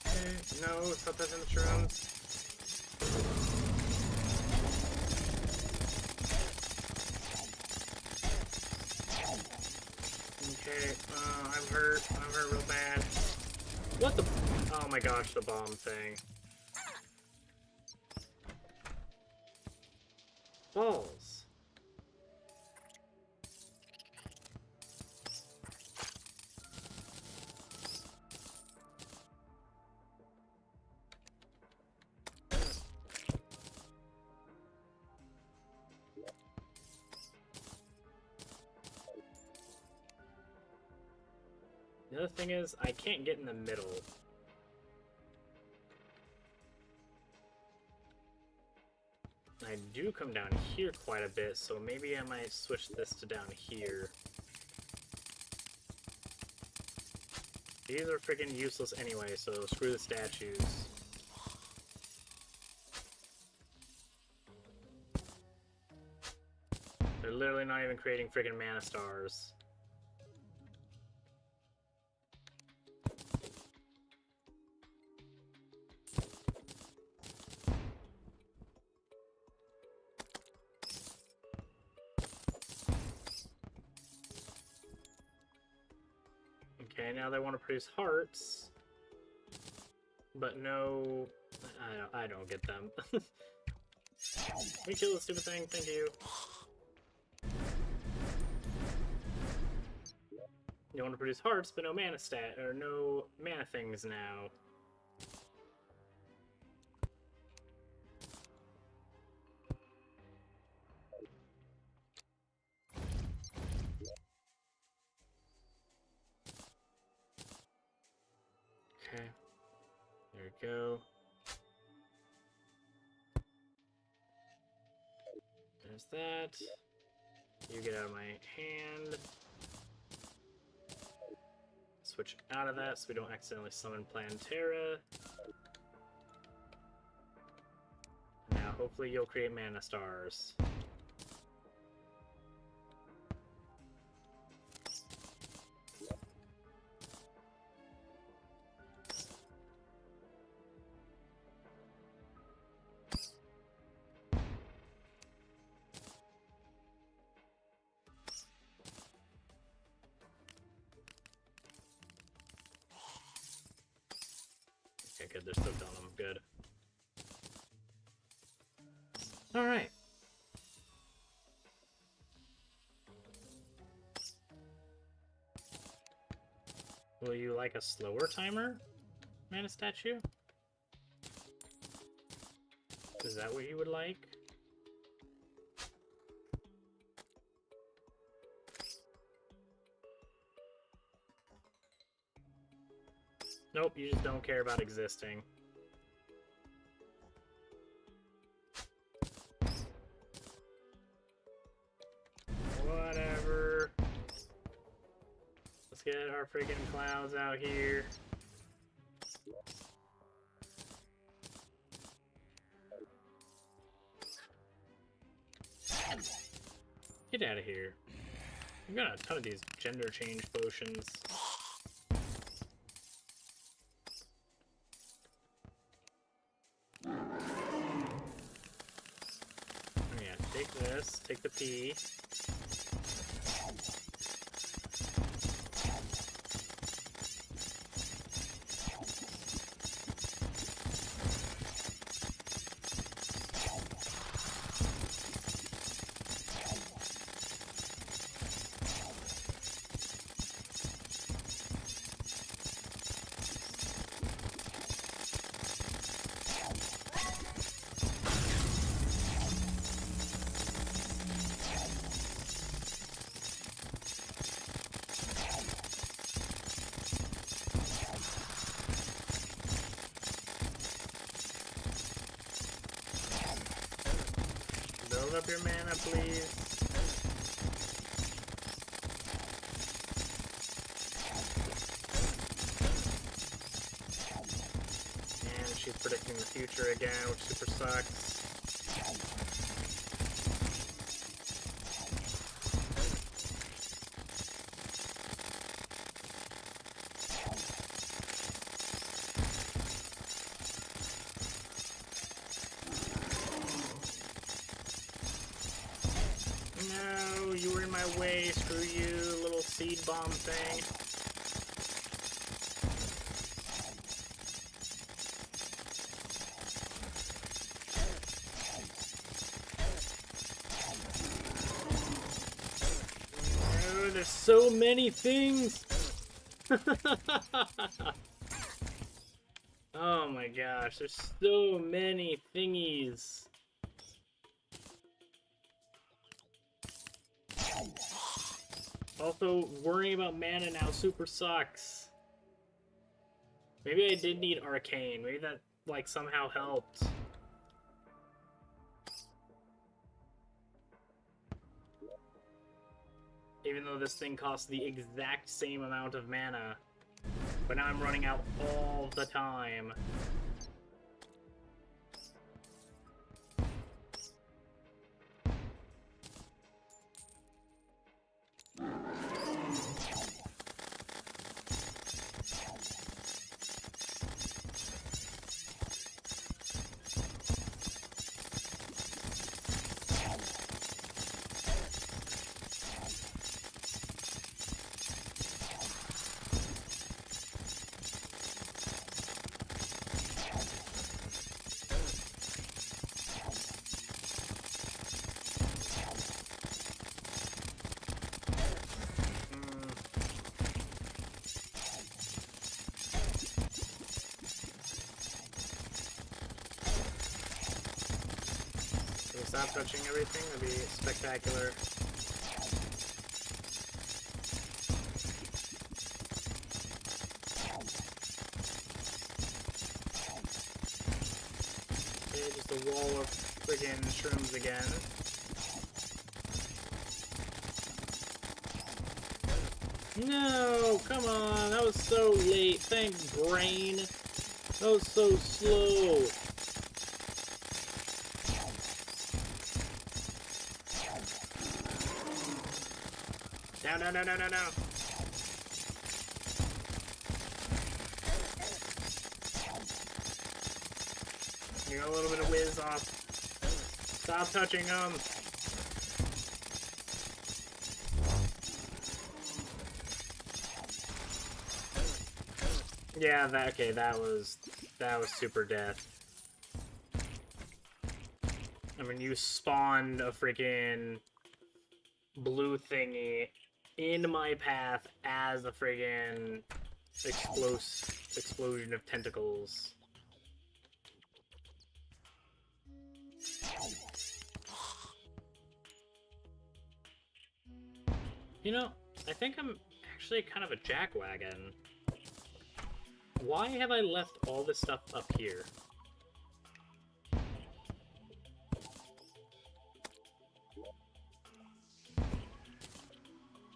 Okay, no, stop touching the shrooms. Okay, I'm hurt real bad. What the? Oh my gosh, the bomb thing. Balls. The other thing is, I can't get in the middle. I do come down here quite a bit, so maybe I might switch this to down here. These are freaking useless anyway, so screw the statues. They're literally not even creating freaking mana stars. Okay, now they want to produce hearts, but no, I don't get them. Can we kill this stupid thing? Thank you. You want to produce hearts, but no mana stat, or no mana things now. Okay, there we go. There's that. You get out of my hand. Switch out of that so we don't accidentally summon Plantera. Now, hopefully you'll create mana stars. Okay, good. They're stoked on them. Good. Alright. Will you like a slower timer, mana statue? Is that what you would like? Nope, you just don't care about existing. Whatever. Let's get our freaking clouds out here. Get out of here. I've got a ton of these gender change potions. Take this, take the P. Build up your mana, please. And she's predicting the future again, which super sucks. No, you were in my way. Screw you, little seed bomb thing. Oh, there's so many things. Oh my gosh, there's so many thingies. Also, worrying about mana now super sucks. Maybe I did need Arcane. Maybe that, like, somehow helped. Even though this thing costs the exact same amount of mana. But now I'm running out all the time. stop touching everything. That'd be spectacular. Okay, just a wall of friggin' shrooms again. No! Come on! That was so late. Thanks, brain. That was so slow. No, no, no, no, no, no. You got a little bit of whiz off. Stop touching them. Yeah, okay, that was super death. I mean, you spawned a freaking blue thingy in my path as a friggin' explosion of tentacles. You know, I think I'm actually kind of a jackwagon. Why have I left all this stuff up here?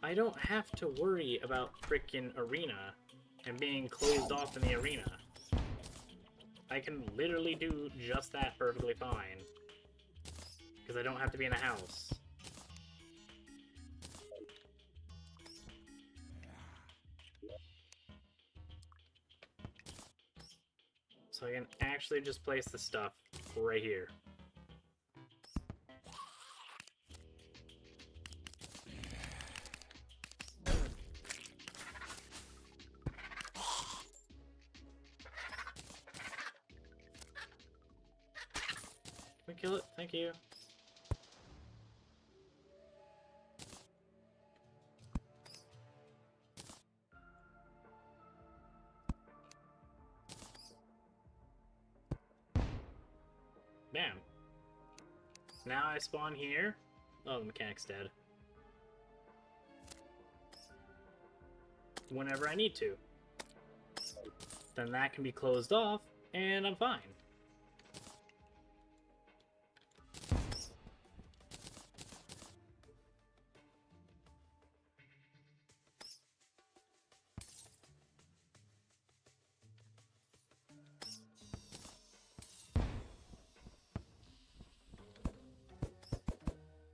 I don't have to worry about frickin' arena and being closed off in the arena. I can literally do just that perfectly fine. Because I don't have to be in a house. So I can actually just place the stuff right here. Can we kill it? Thank you. Bam. Now I spawn here. Oh, the mechanic's dead. Whenever I need to. Then that can be closed off, and I'm fine.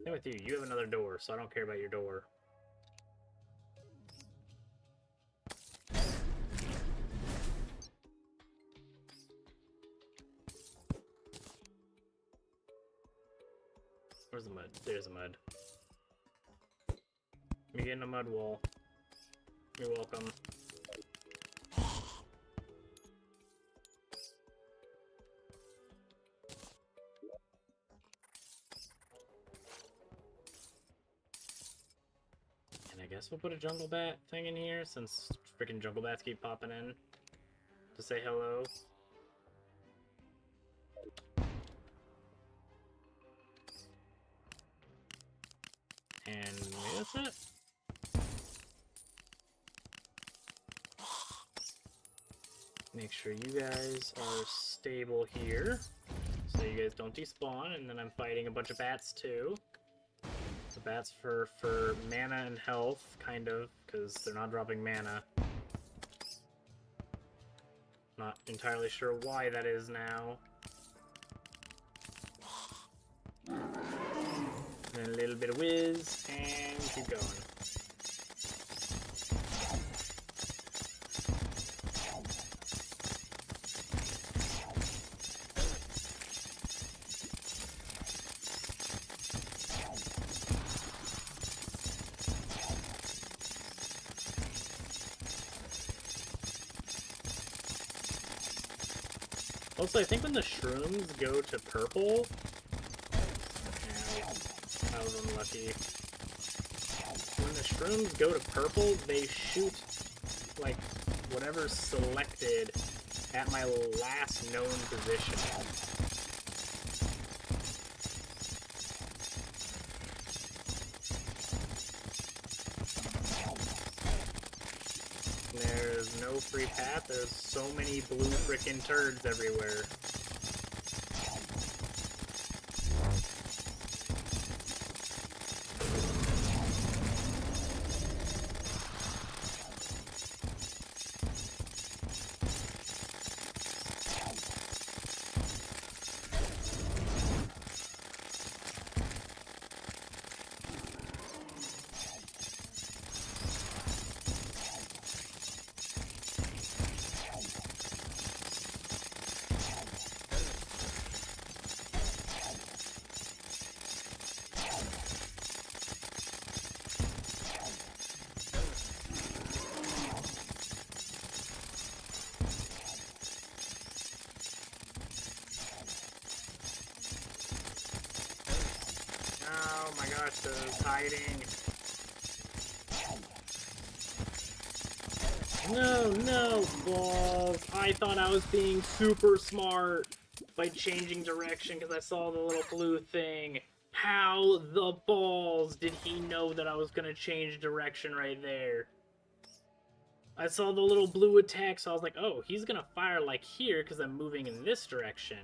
Same with you. You have another door, so I don't care about your door. Where's the mud? There's the mud. Let me get in a mud wall. You're welcome. And I guess we'll put a jungle bat thing in here since freaking jungle bats keep popping in to say hello. And maybe that's it. Make sure you guys are stable here, so you guys don't despawn, and then I'm fighting a bunch of bats too. The bats for mana and health, kind of, because they're not dropping mana. Not entirely sure why that is now. And a little bit of whiz, and keep going. Also, I think when the shrooms go to purple... I was unlucky. When the shrooms go to purple, they shoot, like, whatever's selected at my last known position. no free path. There's so many blue frickin' turds everywhere. Oh my gosh, those hiding. No, balls. I thought I was being super smart by changing direction because I saw the little blue thing. How the balls did he know that I was going to change direction right there? I saw the little blue attack, so I was like, oh, he's going to fire like here because I'm moving in this direction.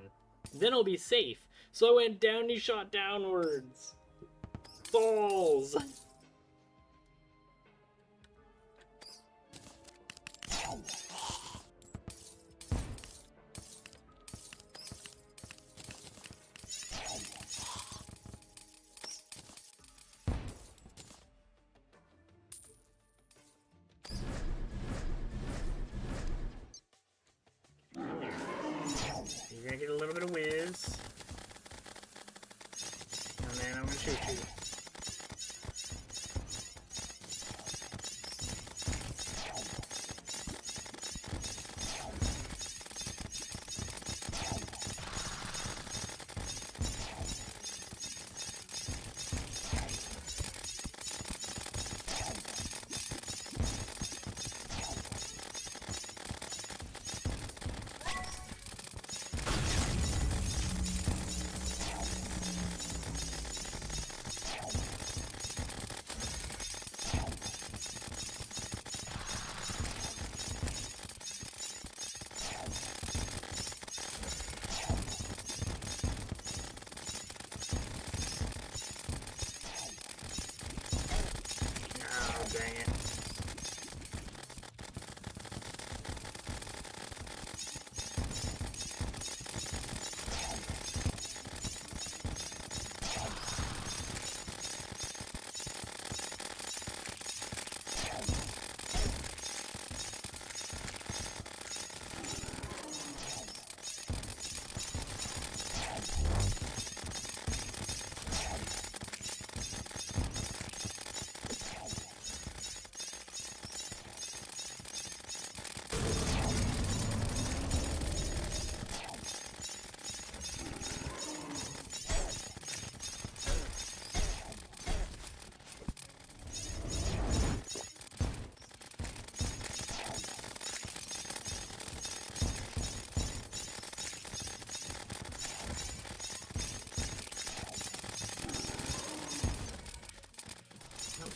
Then I'll be safe. So I went down and he shot downwards. Balls. You're gonna get a little bit of whiz. And then I'm gonna shoot you. Oh, dang it.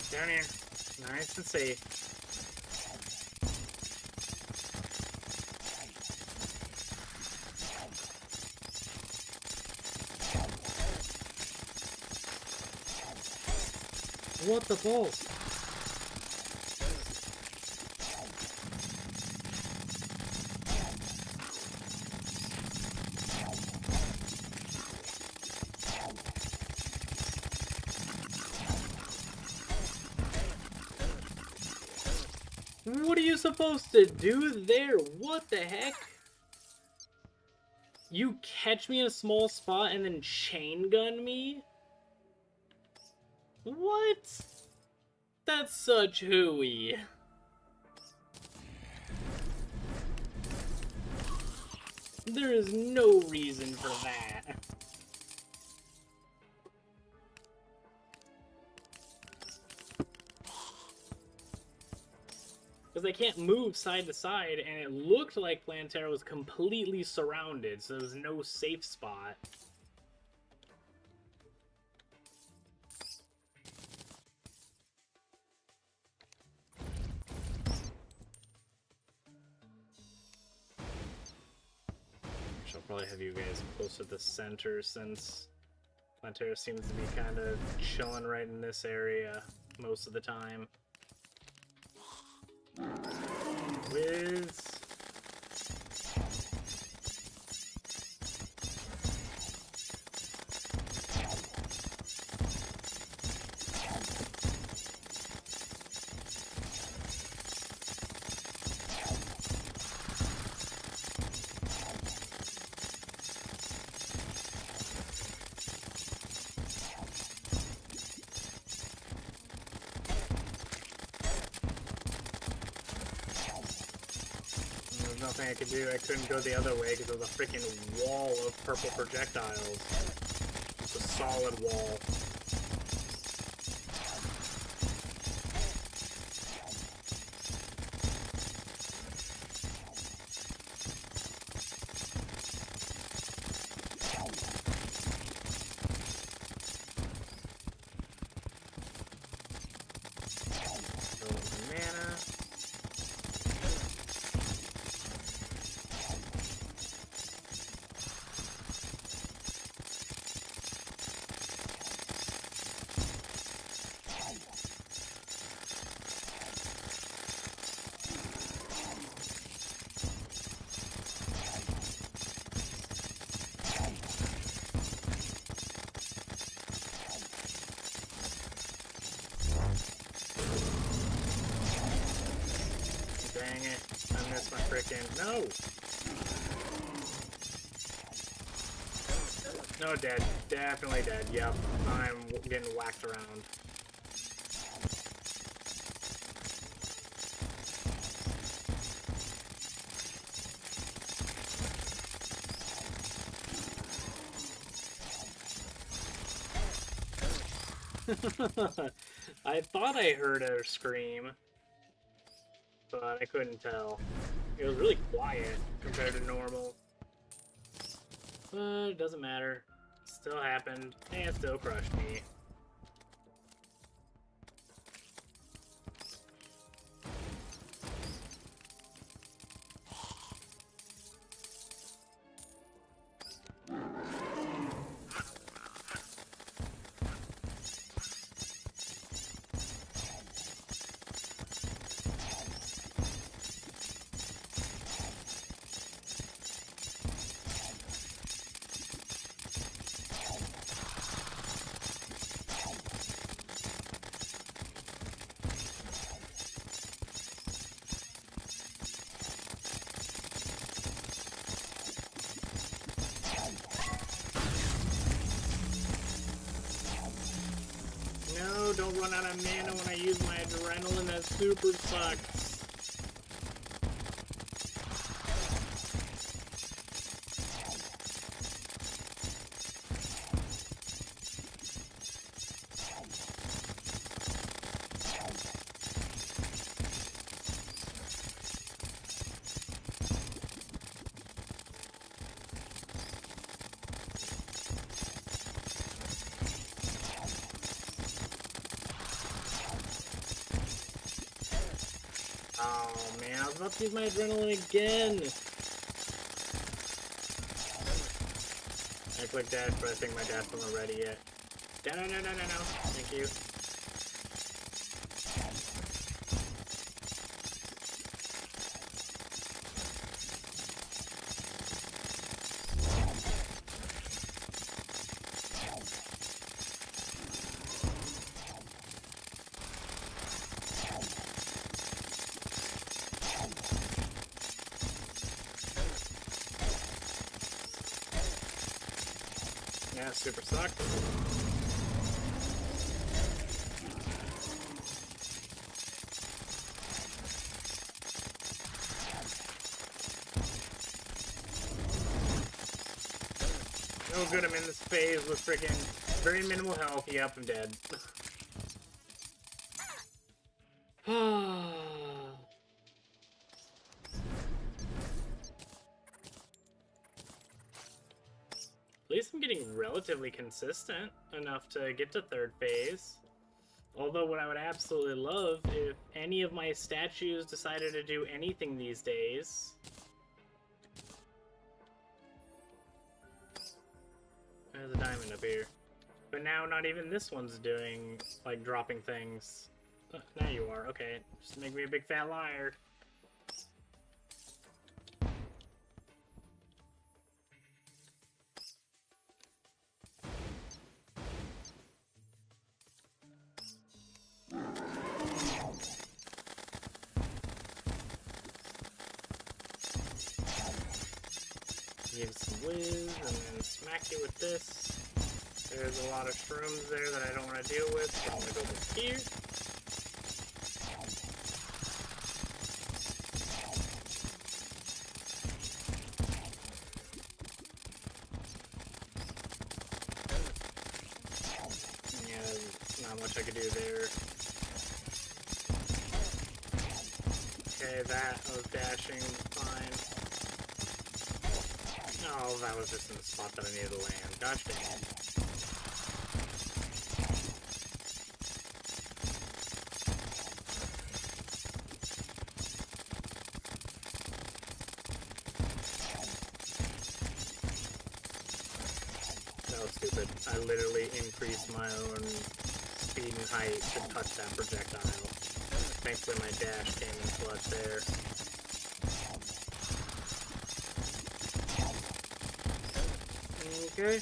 Down here. Nice and safe. What the balls? What are you supposed to do there? What the heck? You catch me in a small spot and then chain gun me? What? That's such hooey. There is no reason for that. Because they can't move side to side, and it looked like Plantera was completely surrounded, so there was no safe spot. Probably have you guys close to the center since Plantera seems to be kind of chilling right in this area most of the time. Whiz. Nothing I could do. I couldn't go the other way because there was a freaking wall of purple projectiles. It's a solid wall. Dang it. I missed my frickin'... No! No, dead. Definitely dead. Yep. I'm getting whacked around. I thought I heard her scream, but I couldn't tell. It was really quiet compared to normal. But it doesn't matter. It still happened, and it still crushed me. No, don't run out of mana when I use my adrenaline. That super sucks. Oh man, I was about to use my adrenaline again! I clicked dash, but I think my dash wasn't ready yet. No. Thank you. Yeah, super sucked. No good, I'm in this phase with freaking very minimal health. Yep, I'm dead. At least I'm getting relatively consistent enough to get to third phase. Although what I would absolutely love if any of my statues decided to do anything these days enchantment up here. But now not even this one's doing, like, dropping things. Now you are. Okay, just make me a big fat liar. Give some whiz, and then smack you with this. There's a lot of shrooms there that I don't want to deal with, so I'm going to go over here. Yeah, not much I could do there. Okay, that I was dashing fine. Oh, that was just in the spot that I needed to land. Gosh dang it. That was stupid. I literally increased my own speed and height to touch that projectile. Thankfully my dash came in clutch there. Okay.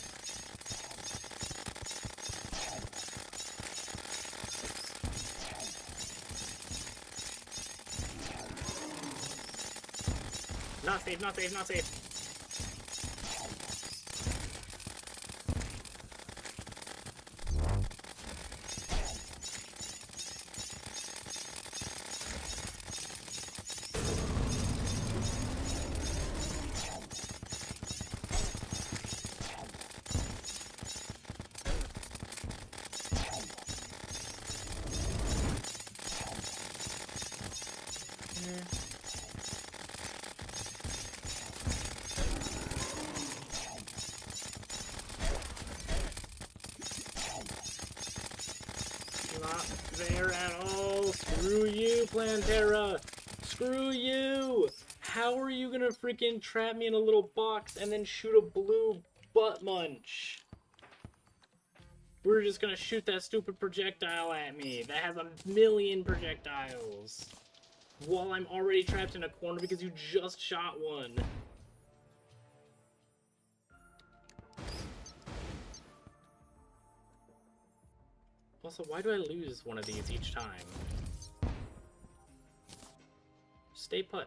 Not safe, not safe, not safe. Not there at all. Screw you, Plantera. Screw you. How are you gonna freaking trap me in a little box and then shoot a blue butt munch? We're just gonna shoot that stupid projectile at me that has a million projectiles while I'm already trapped in a corner because you just shot one. Also, why do I lose one of these each time? Stay put.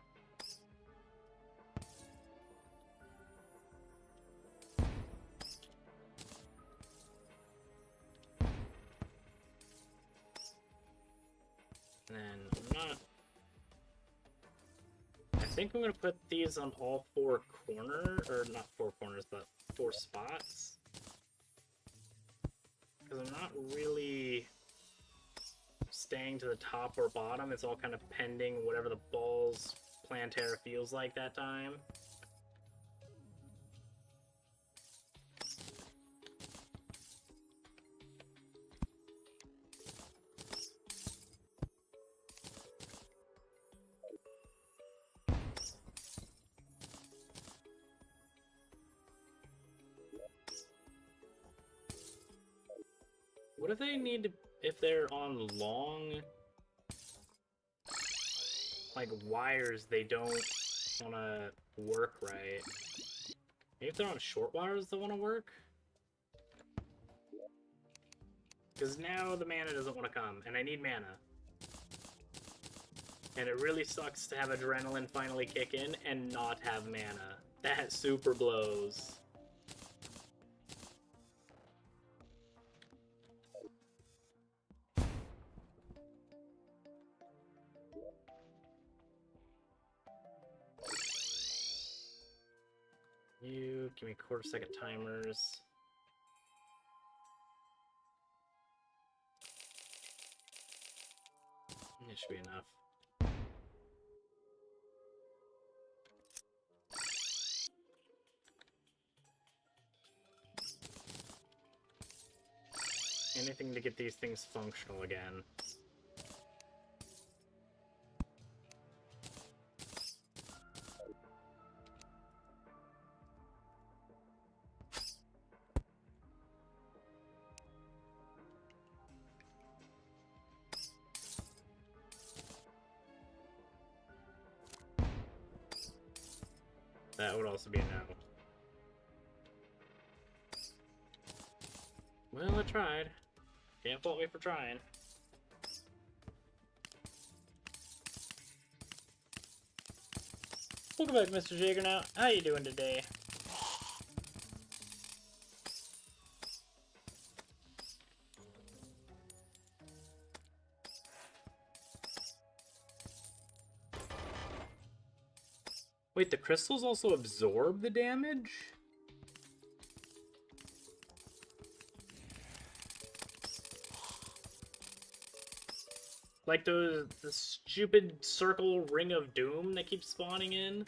And I'm not... I think I'm gonna put these on all four corners, or not four corners, but 4 spots. Because I'm not really staying to the top or bottom. It's all kind of pending whatever the balls Plantera feels like that time. What if they need to, if they're on long, like, wires, they don't want to work right? Maybe if they're on short wires, they want to work? Because now the mana doesn't want to come, and I need mana. And it really sucks to have adrenaline finally kick in and not have mana. That super blows. You give me quarter-second timers. It should be enough. Anything to get these things functional again. That would also be a no. Well, I tried. Can't fault me for trying. Welcome back, Mr. Jaggernaut. How you doing today? Wait, the crystals also absorb the damage? Like the stupid circle ring of doom that keeps spawning in?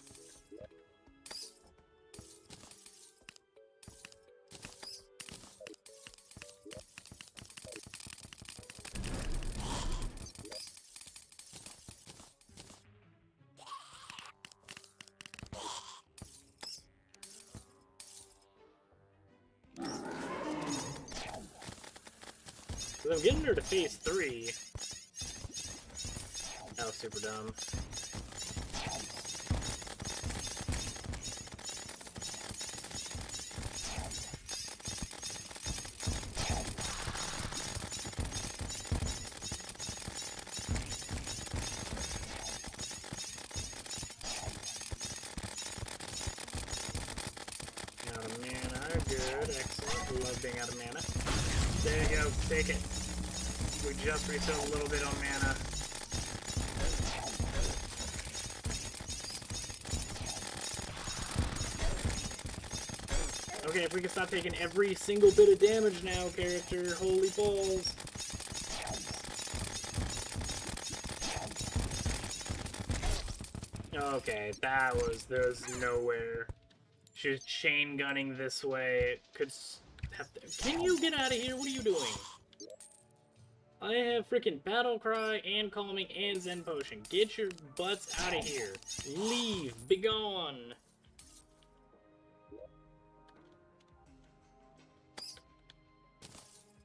Because I'm getting her to phase 3. That was super dumb. Out of mana, good, excellent. Love being out of mana. There you go, take it. We just refilled a little bit on mana. Okay, if we can stop taking every single bit of damage now, character. Holy balls. Okay, there's nowhere. She was chain gunning this way. Can you get out of here? What are you doing? I have freaking Battle Cry and Calming and Zen Potion. Get your butts out of here. Leave. Be gone.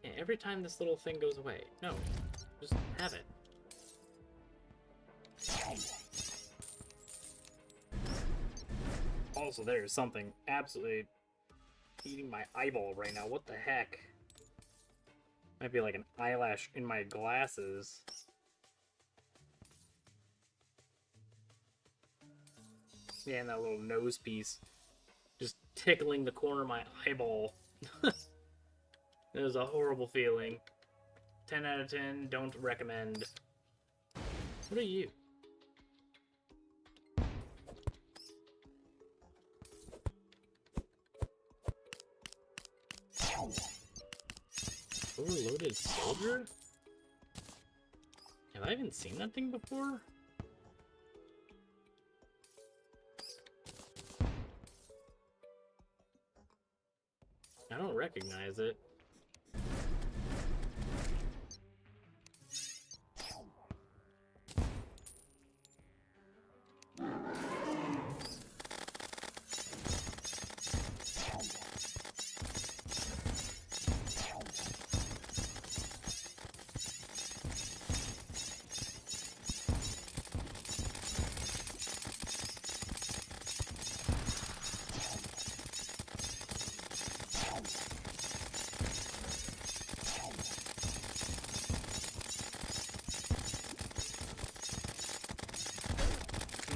Yeah, every time this little thing goes away. No. Just have it. Also, there's something absolutely eating my eyeball right now. What the heck? Might be like an eyelash in my glasses. Yeah, and that little nose piece. Just tickling the corner of my eyeball. It was a horrible feeling. 10 out of 10, don't recommend. What are you? Overloaded soldier? Have I even seen that thing before? I don't recognize it.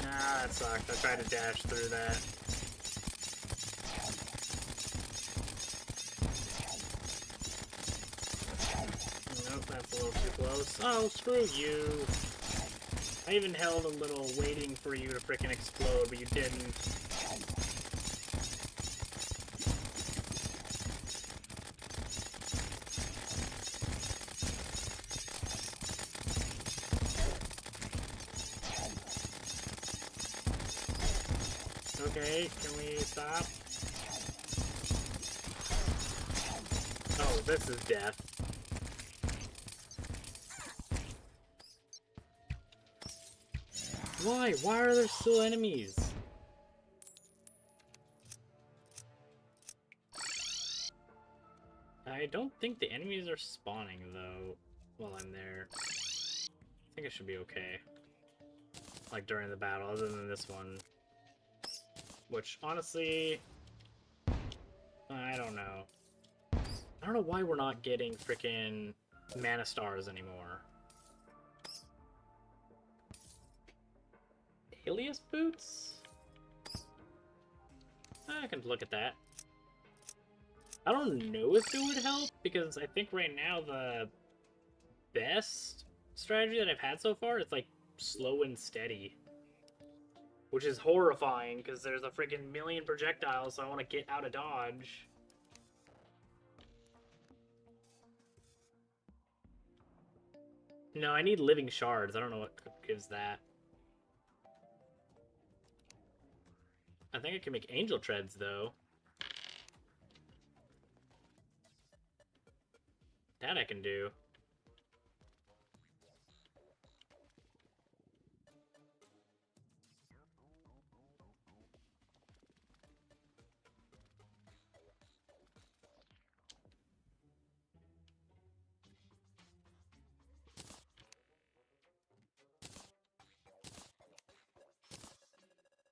Nah, that sucked. I tried to dash through that. Nope, that's a little too close. Oh, screw you. I even held a little waiting for you to frickin' explode, but you didn't. Okay, can we stop? Oh, this is death. Why? Why are there still enemies? I don't think the enemies are spawning, though, while I'm there. I think I should be okay. Like, during the battle, other than this one. which honestly, I don't know. I don't know why we're not getting freaking mana stars anymore. Alias boots? I can look at that. I don't know if it would help, because I think right now the best strategy that I've had so far is like slow and steady. Which is horrifying, because there's a freaking million projectiles, so I want to get out of dodge. No, I need living shards. I don't know what gives that. I think I can make angel treads, though. That I can do.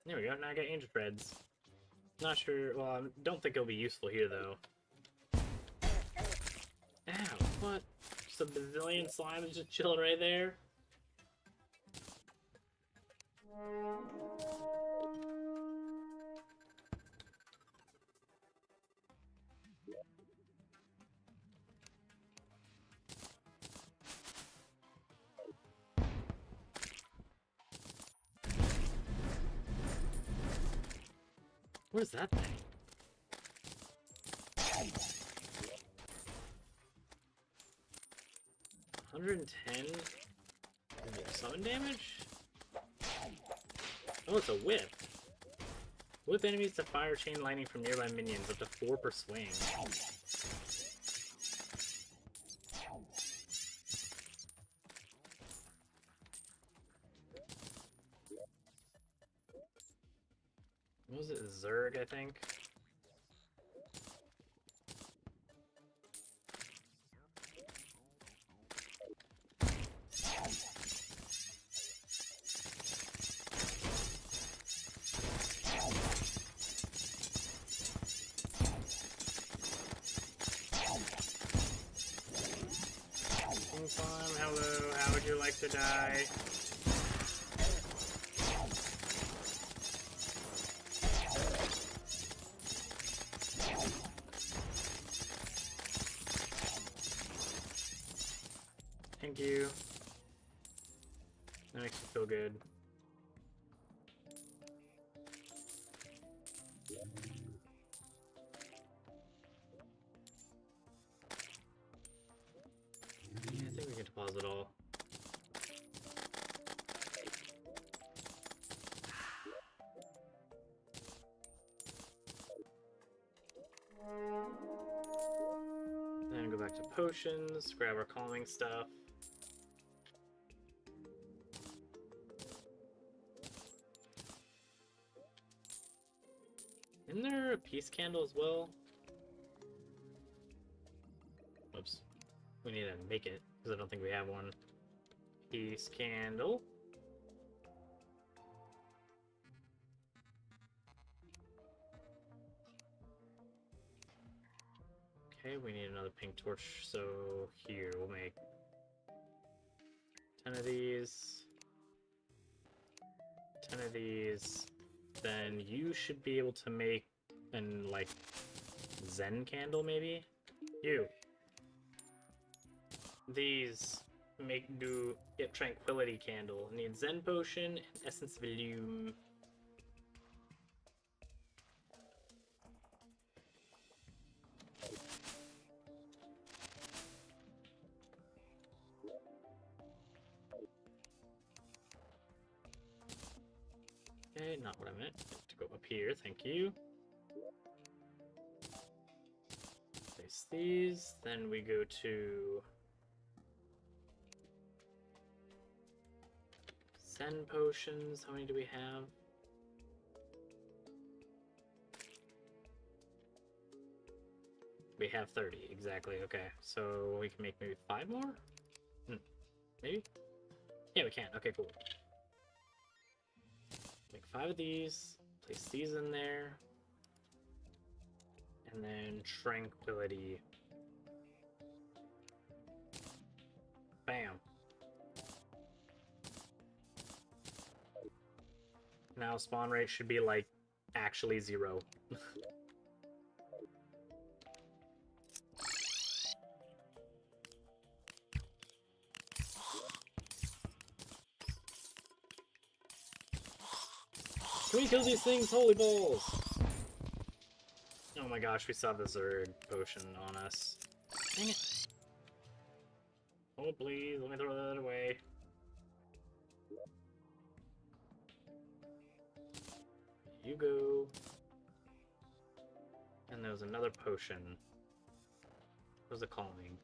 There we go, now I got angel treads. Not sure, well, I don't think it'll be useful here, though. Ow, what? Just a bazillion slimes just chilling right there? What is that thing? 110 summon damage? Oh, it's a whip. Whip enemies to fire chain lightning from nearby minions, up to 4 per swing. What was it? Zerg, I think? Hello, how would you like to die? Thank you. That makes me feel good. Yeah, I think we can deposit all. Then go back to potions, grab our calming stuff. Isn't there a peace candle as well? Oops. We need to make it, because I don't think we have one. Peace candle. Okay, we need another pink torch, so here, we'll make 10 of these. 10 of these. Then you should be able to make an, like, Zen candle, maybe? You. These get tranquility candle. Need Zen potion and essence of Illume. Okay, not what I meant. To go up here, thank you. Place these, then we go to Zen potions. How many do we have? We have 30, exactly. Okay, so we can make maybe 5 more? Maybe? Yeah, we can. Okay, cool. Make 5 of these, Place these in there. And then tranquility. Bam. Now spawn rate should be like actually 0. Can we kill these things? Holy balls! Oh my gosh, we saw the Zerd potion on us. Dang it. Oh please, let me throw that away. You go. And there was another potion. What was it calling?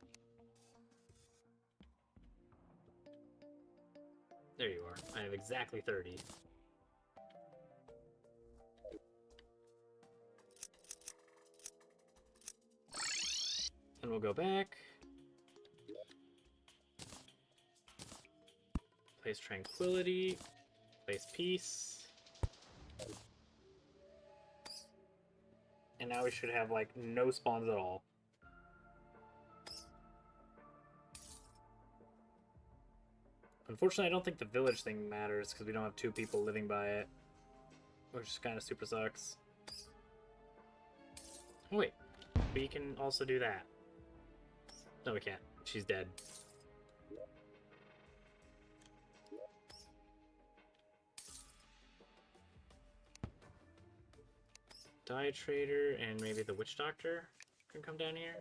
There you are. I have exactly 30. And we'll go back. Place tranquility. Place peace. And now we should have, like, no spawns at all. Unfortunately, I don't think the village thing matters, because we don't have 2 people living by it. Which kind of super sucks. Oh, wait. We can also do that. No, we can't. She's dead. Dye Trader and maybe the Witch Doctor can come down here.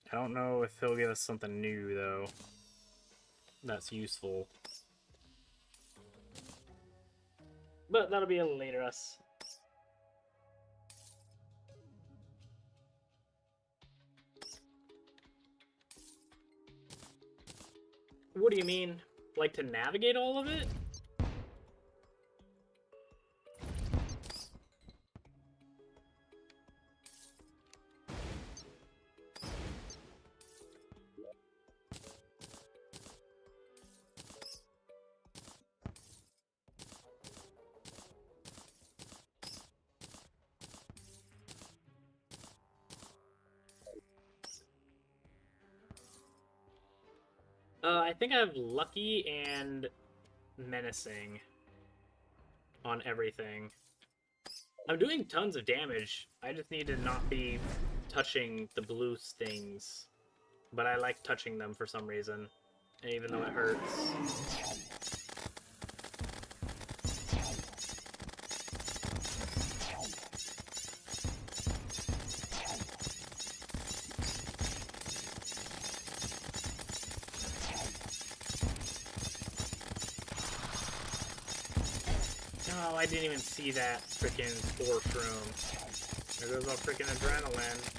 I don't know if he'll give us something new, though. That's useful. But that'll be a later us. What do you mean? Like to navigate all of it? I think I have Lucky and Menacing on everything. I'm doing tons of damage. I just need to not be touching the blue stings. But I like touching them for some reason, even though it hurts. Oh, I didn't even see that freaking spore shroom. There goes all freaking adrenaline.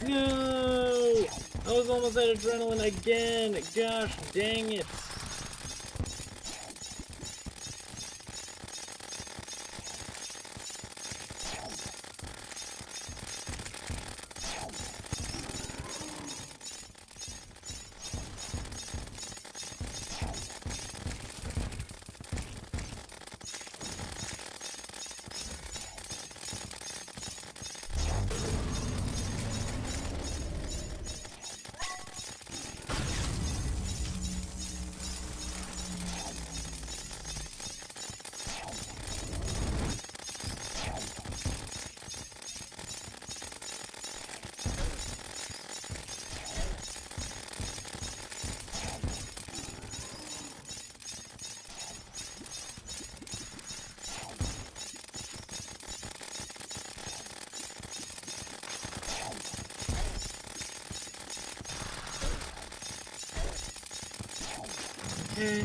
No! I was almost at adrenaline again! Gosh dang it! Okay.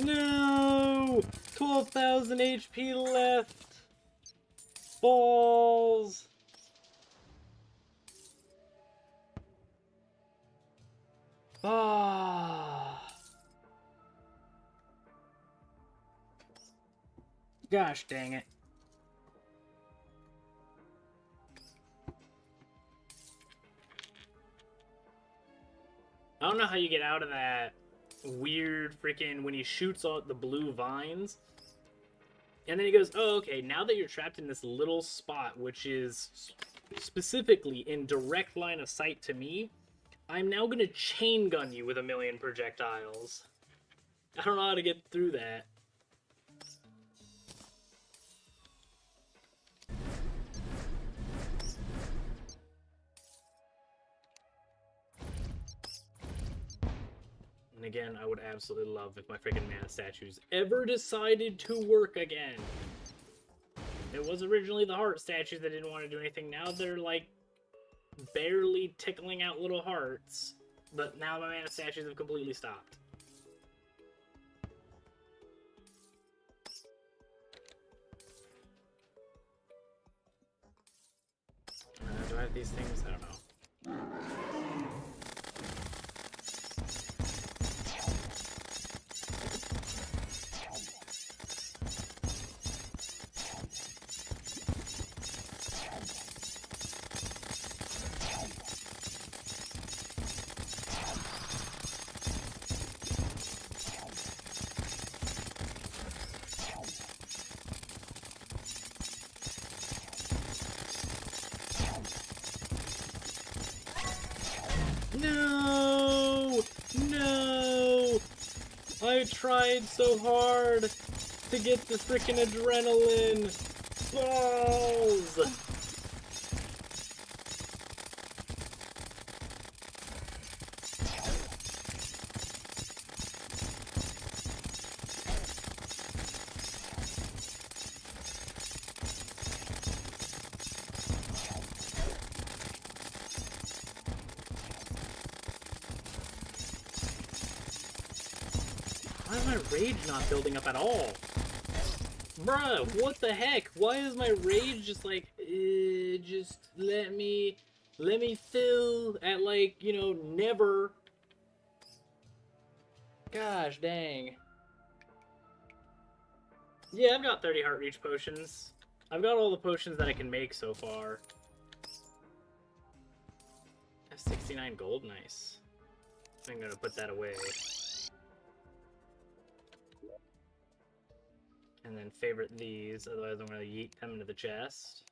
No! 12,000 HP left! Balls! Ah! Gosh dang it. I don't know how you get out of that weird freaking when he shoots out the blue vines. And then he goes, oh, okay, now that you're trapped in this little spot, which is specifically in direct line of sight to me, I'm now going to chain gun you with 1,000,000 projectiles. I don't know how to get through that. And again, I would absolutely love if my freaking mana statues ever decided to work again. It was originally the heart statues that didn't want to do anything. Now they're like barely tickling out little hearts. But now my mana statues have completely stopped. Do I have these things? I don't know. No! No! I tried so hard to get the freaking adrenaline! Balls! Why is my rage not building up at all? Bruh, what the heck? Why is my rage just like, just let me fill at like, you know, never. Gosh dang. Yeah, I've got 30 heart reach potions. I've got all the potions that I can make so far. I have 69 gold, nice. I'm gonna put that away. And then favorite these, otherwise I'm going to yeet them into the chest.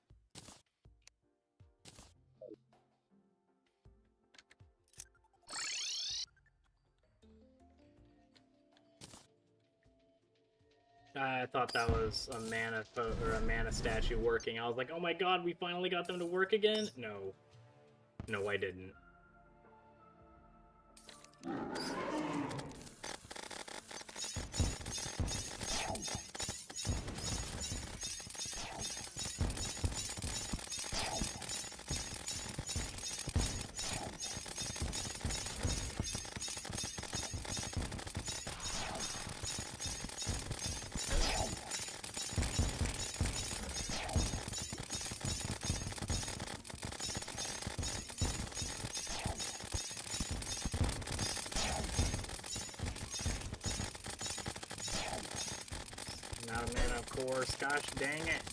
I thought that was a mana statue working. I was like, oh my god, we finally got them to work again? No. No, I didn't. Not a mana, of course. Gosh dang it.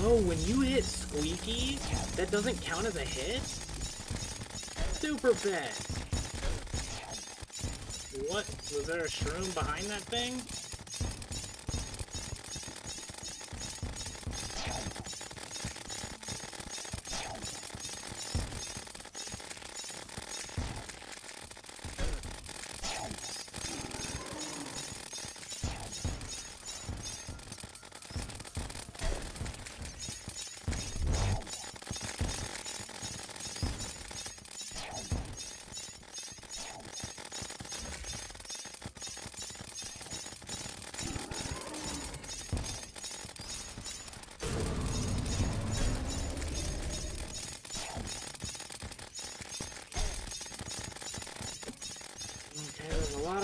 Oh, when you hit Squeaky, that doesn't count as a hit? Super best. What? Was there a shroom behind that thing?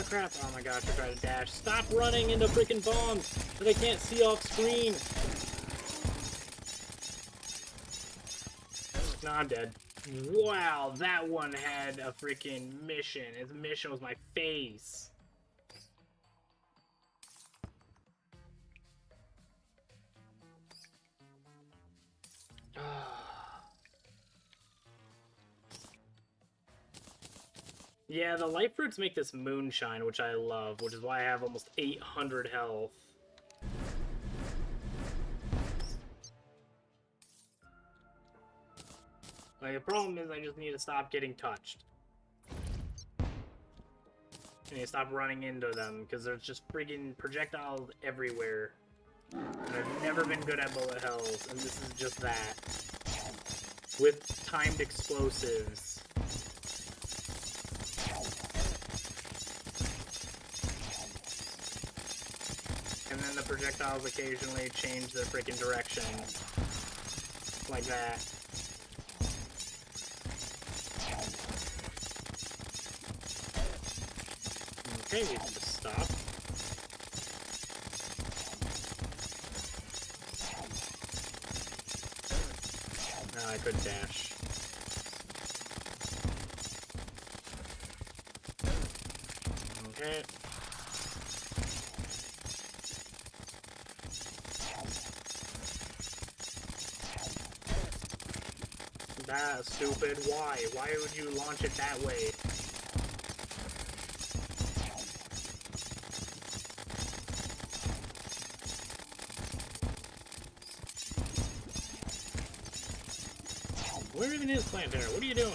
crap. Oh my gosh, I tried to dash. Stop running into freaking bombs that I can't see off screen. No, I'm dead. Wow, that one had a freaking mission. Its mission was my face. Yeah, the life fruits make this moonshine, which I love, which is why I have almost 800 health. Like, the problem is I just need to stop getting touched. I need to stop running into them, because there's just friggin' projectiles everywhere. And I've never been good at bullet hells, and this is just that. With timed explosives. And then the projectiles occasionally change their freaking direction. Like that. Okay, we can just stop. No, I couldn't dash. Okay. That's stupid. Why? Why would you launch it that way? Where even is Plantera? What are you doing?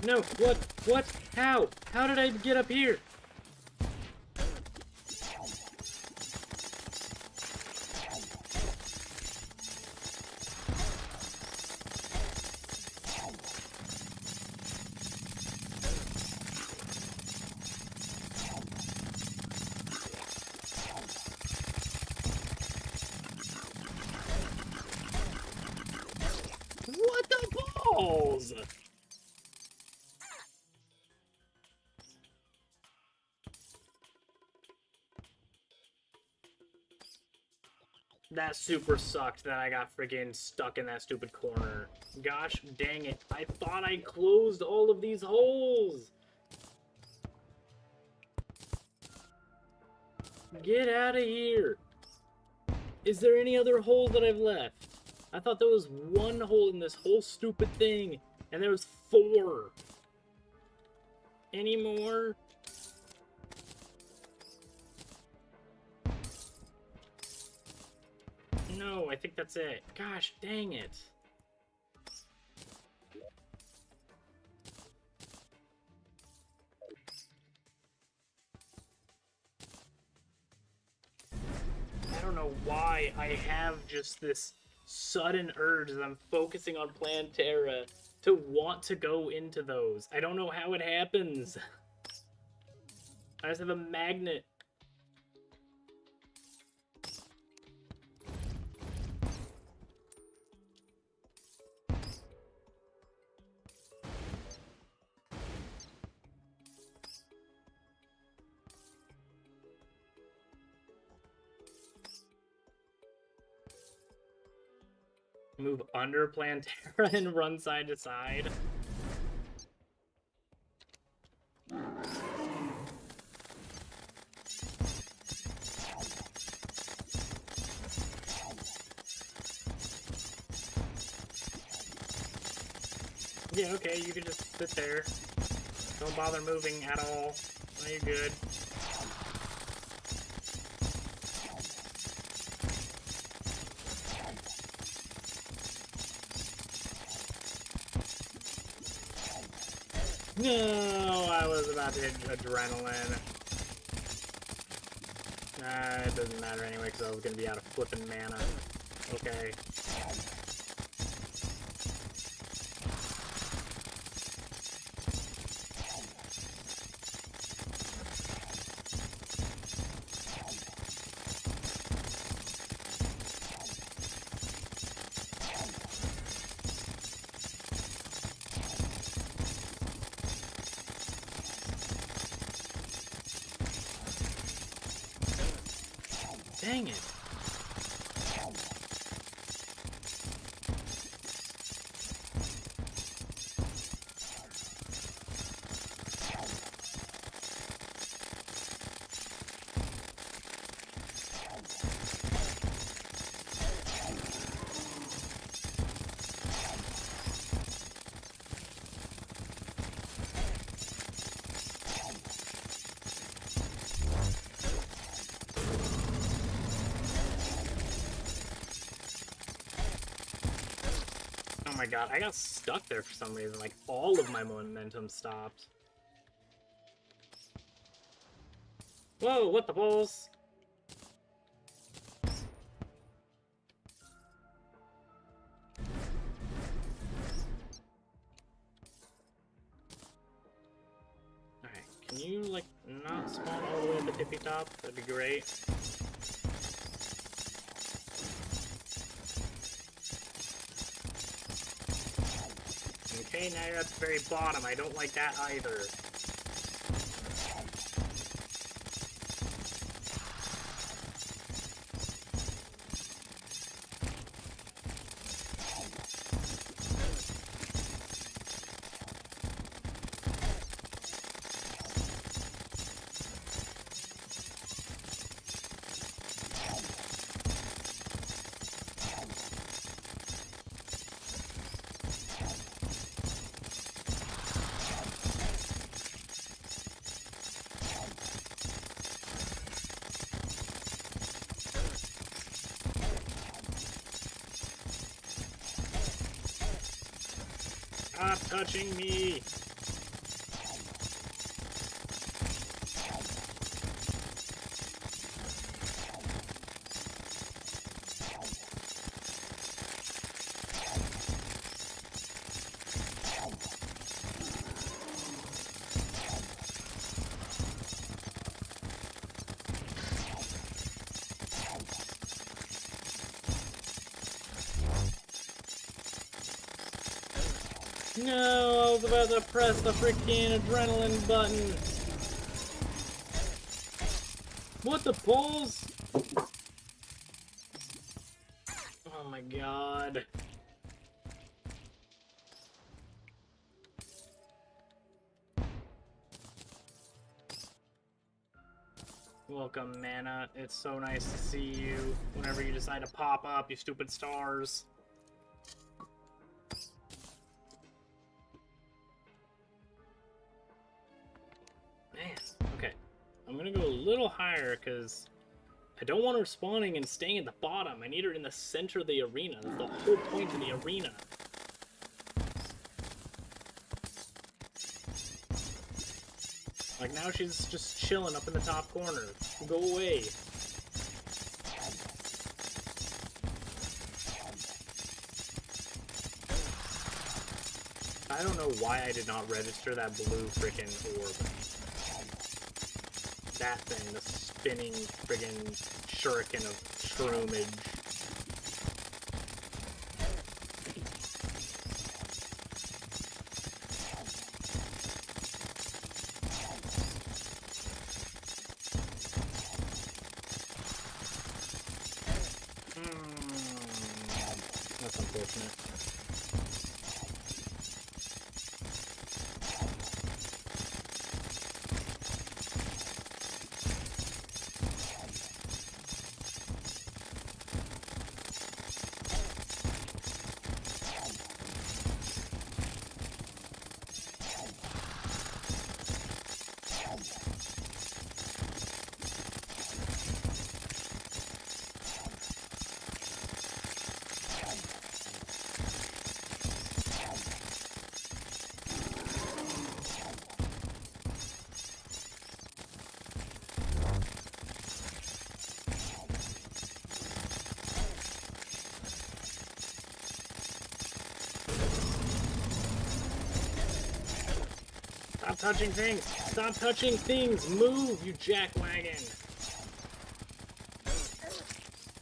No, what? What? How? How did I get up here? What the balls? That super sucked that I got freaking stuck in that stupid corner. Gosh dang it. I thought I closed all of these holes. Get out of here. Is there any other hole that I've left? I thought there was one hole in this whole stupid thing, and there was 4. Any more? No, I think that's it. Gosh dang it. I don't know why I have just this sudden urge as I'm focusing on Plantera to want to go into those. I don't know how it happens. I just have a magnet. Move under Plantera and run side to side. Yeah, okay, you can just sit there. Don't bother moving at all. No, you're good. No, I was about to hit adrenaline. It doesn't matter anyway, because I was going to be out of flipping mana. Okay. Dang it. Oh my god, I got stuck there for some reason. Like, all of my momentum stopped. Whoa, what the balls? Alright, can you, like, not spawn all the way at the tippy top? That'd be great. Okay, now you're at the very bottom. I don't like that either. Stop touching me! No, I was about to press the freaking adrenaline button. What the balls? Oh my god. Welcome, Mana. It's so nice to see you whenever you decide to pop up, you stupid stars. Man, okay. I'm gonna go a little higher because I don't want her spawning and staying at the bottom. I need her in the center of the arena. That's the whole point of the arena. Like, now she's just chilling up in the top corner. Go away. I don't know why I did not register that blue frickin' orb. That thing, the spinning friggin' shuriken of shroomage. That's unfortunate. touching things! Stop touching things! Move, you jackwagon!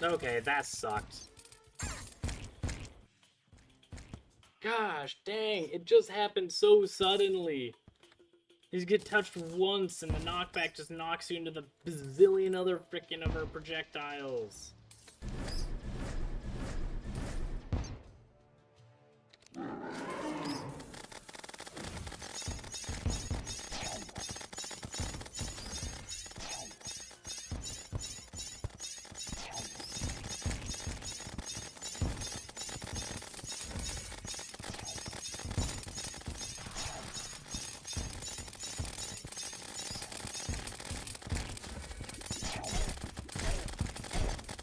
Okay, that sucked. Gosh, dang, it just happened so suddenly. You just get touched once and the knockback just knocks you into the bazillion other frickin' of her projectiles.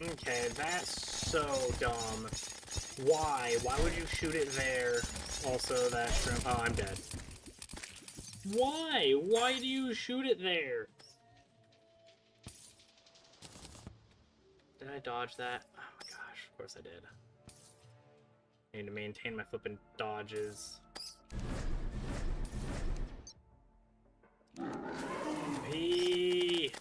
Okay, that's so dumb. Why? Why would you shoot it there? Also, that shrimp. Oh, I'm dead. Why? Why do you shoot it there? Did I dodge that? Oh my gosh, of course I did. I need to maintain my flippin' dodges. Hey.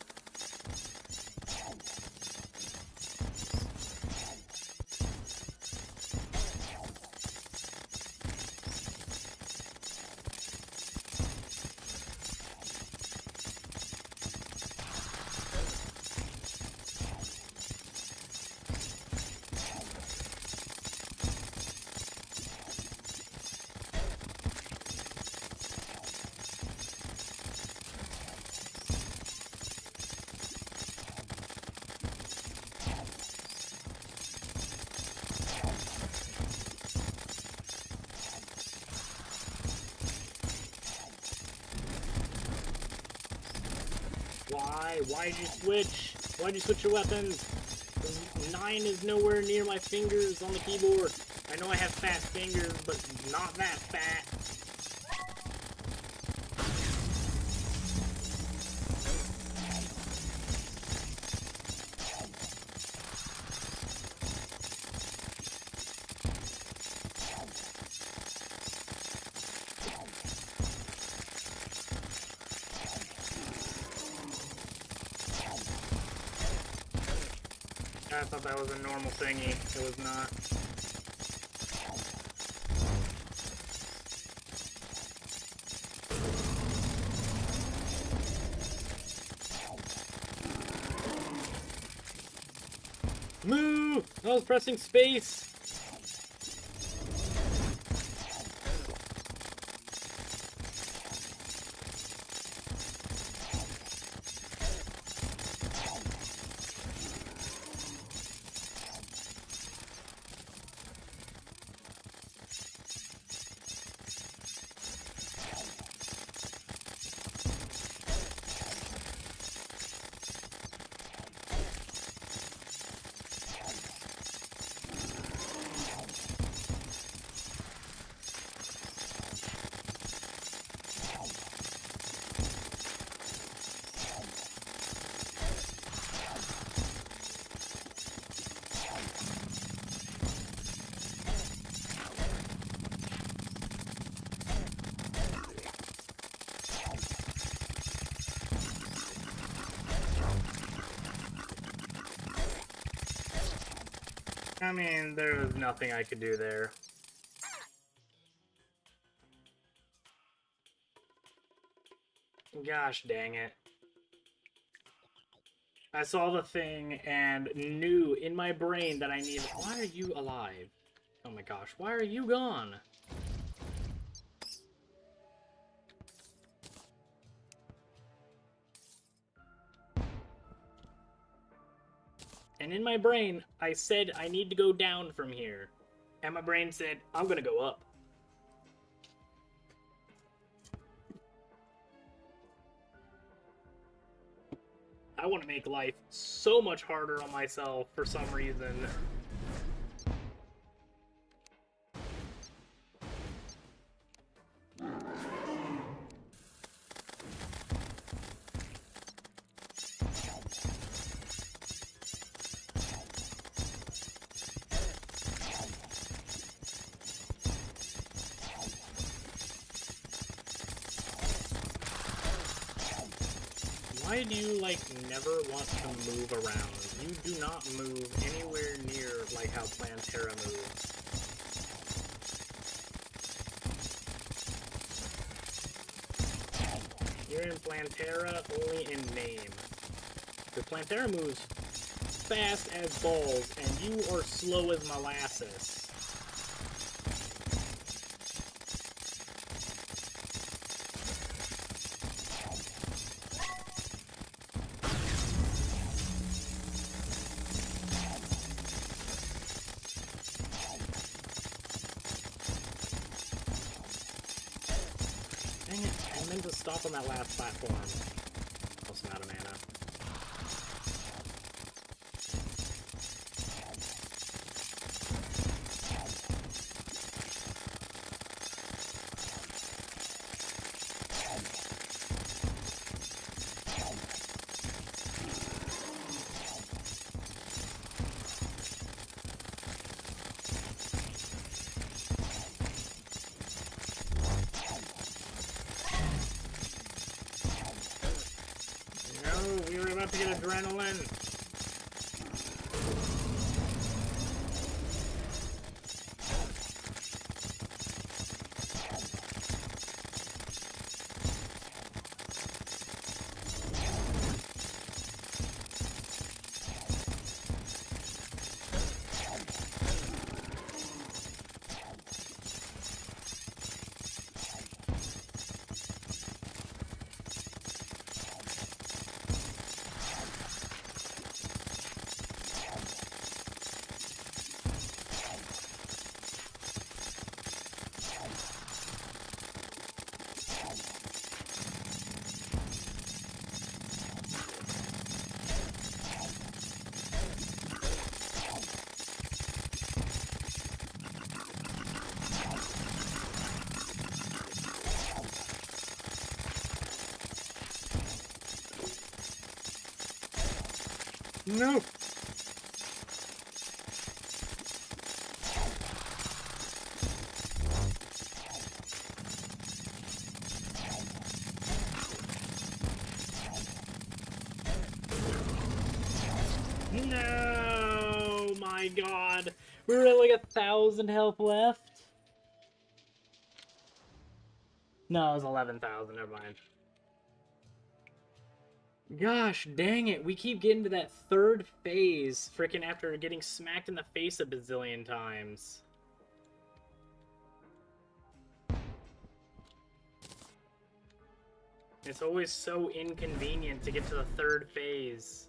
Why? Why'd you switch? Why'd you switch your weapons? 9 is nowhere near my fingers on the keyboard. I know I have fast fingers, but not that fat. I thought that was a normal thingy. It was not. Move! I was pressing space! I mean, there was nothing I could do there. Gosh dang it. I saw the thing and knew in my brain that I needed... Why are you alive? Oh my gosh, why are you gone? And in my brain, I said I need to go down from here. And my brain said, I'm gonna go up. I want to make life so much harder on myself for some reason. Why do you, like, never want to move around? You do not move anywhere near, like, how Plantera moves. You're in Plantera only in name. The Plantera moves fast as balls, and you are slow as molasses. Dang it, I meant to stop on that last platform. Also out of mana. We were about to get adrenaline. No! No! My god! We were at like 1,000 health left? No, it was 11,000, never mind. Gosh dang it, we keep getting to that third phase, freaking after getting smacked in the face a bazillion times. It's always so inconvenient to get to the third phase.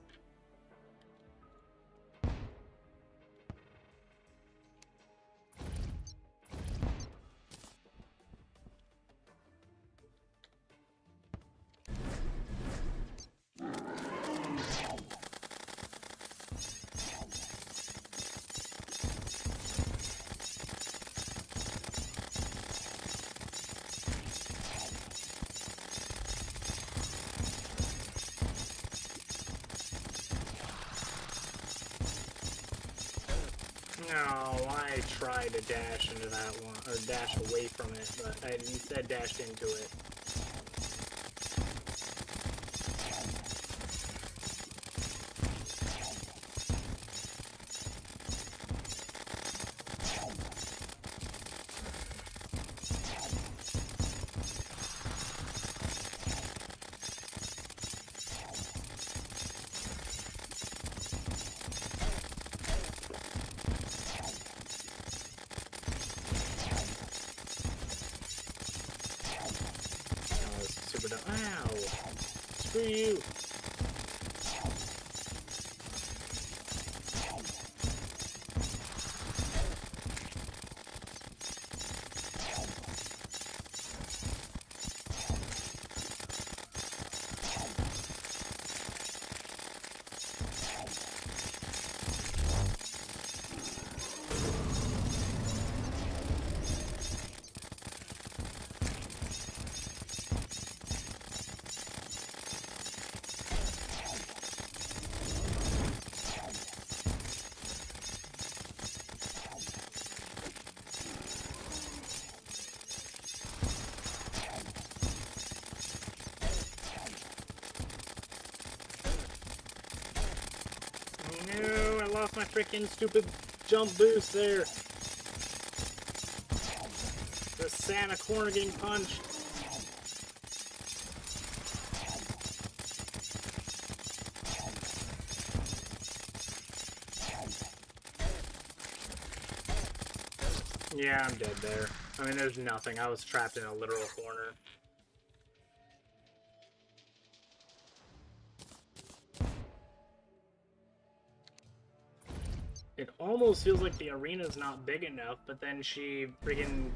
No, I tried to dash into that one, or dash away from it, but I instead dashed into it. Ow! Screw you! off my freaking stupid jump boost there. The Santa corner getting punched. Yeah, I'm dead there. I mean, there's nothing. I was trapped in a literal corner. It almost feels like the arena's not big enough, but then she friggin'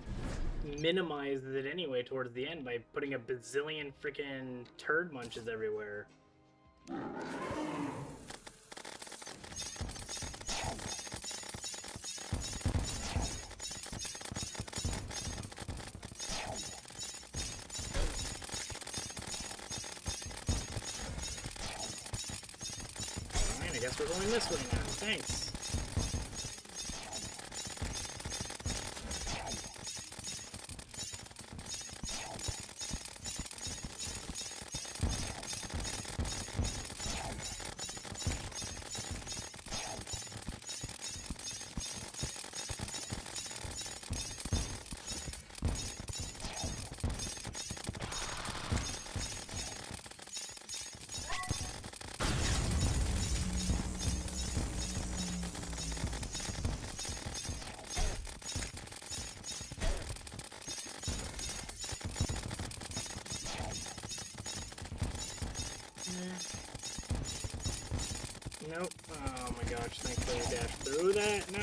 minimizes it anyway towards the end by putting a bazillion freaking turd munches everywhere. I guess we're going this way now. Thanks. Nope. Oh my gosh, thankfully I dashed through that. No!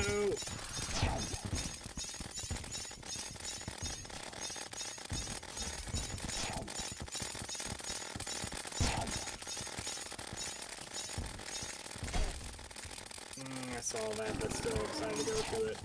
I saw that, but still decided to go to it.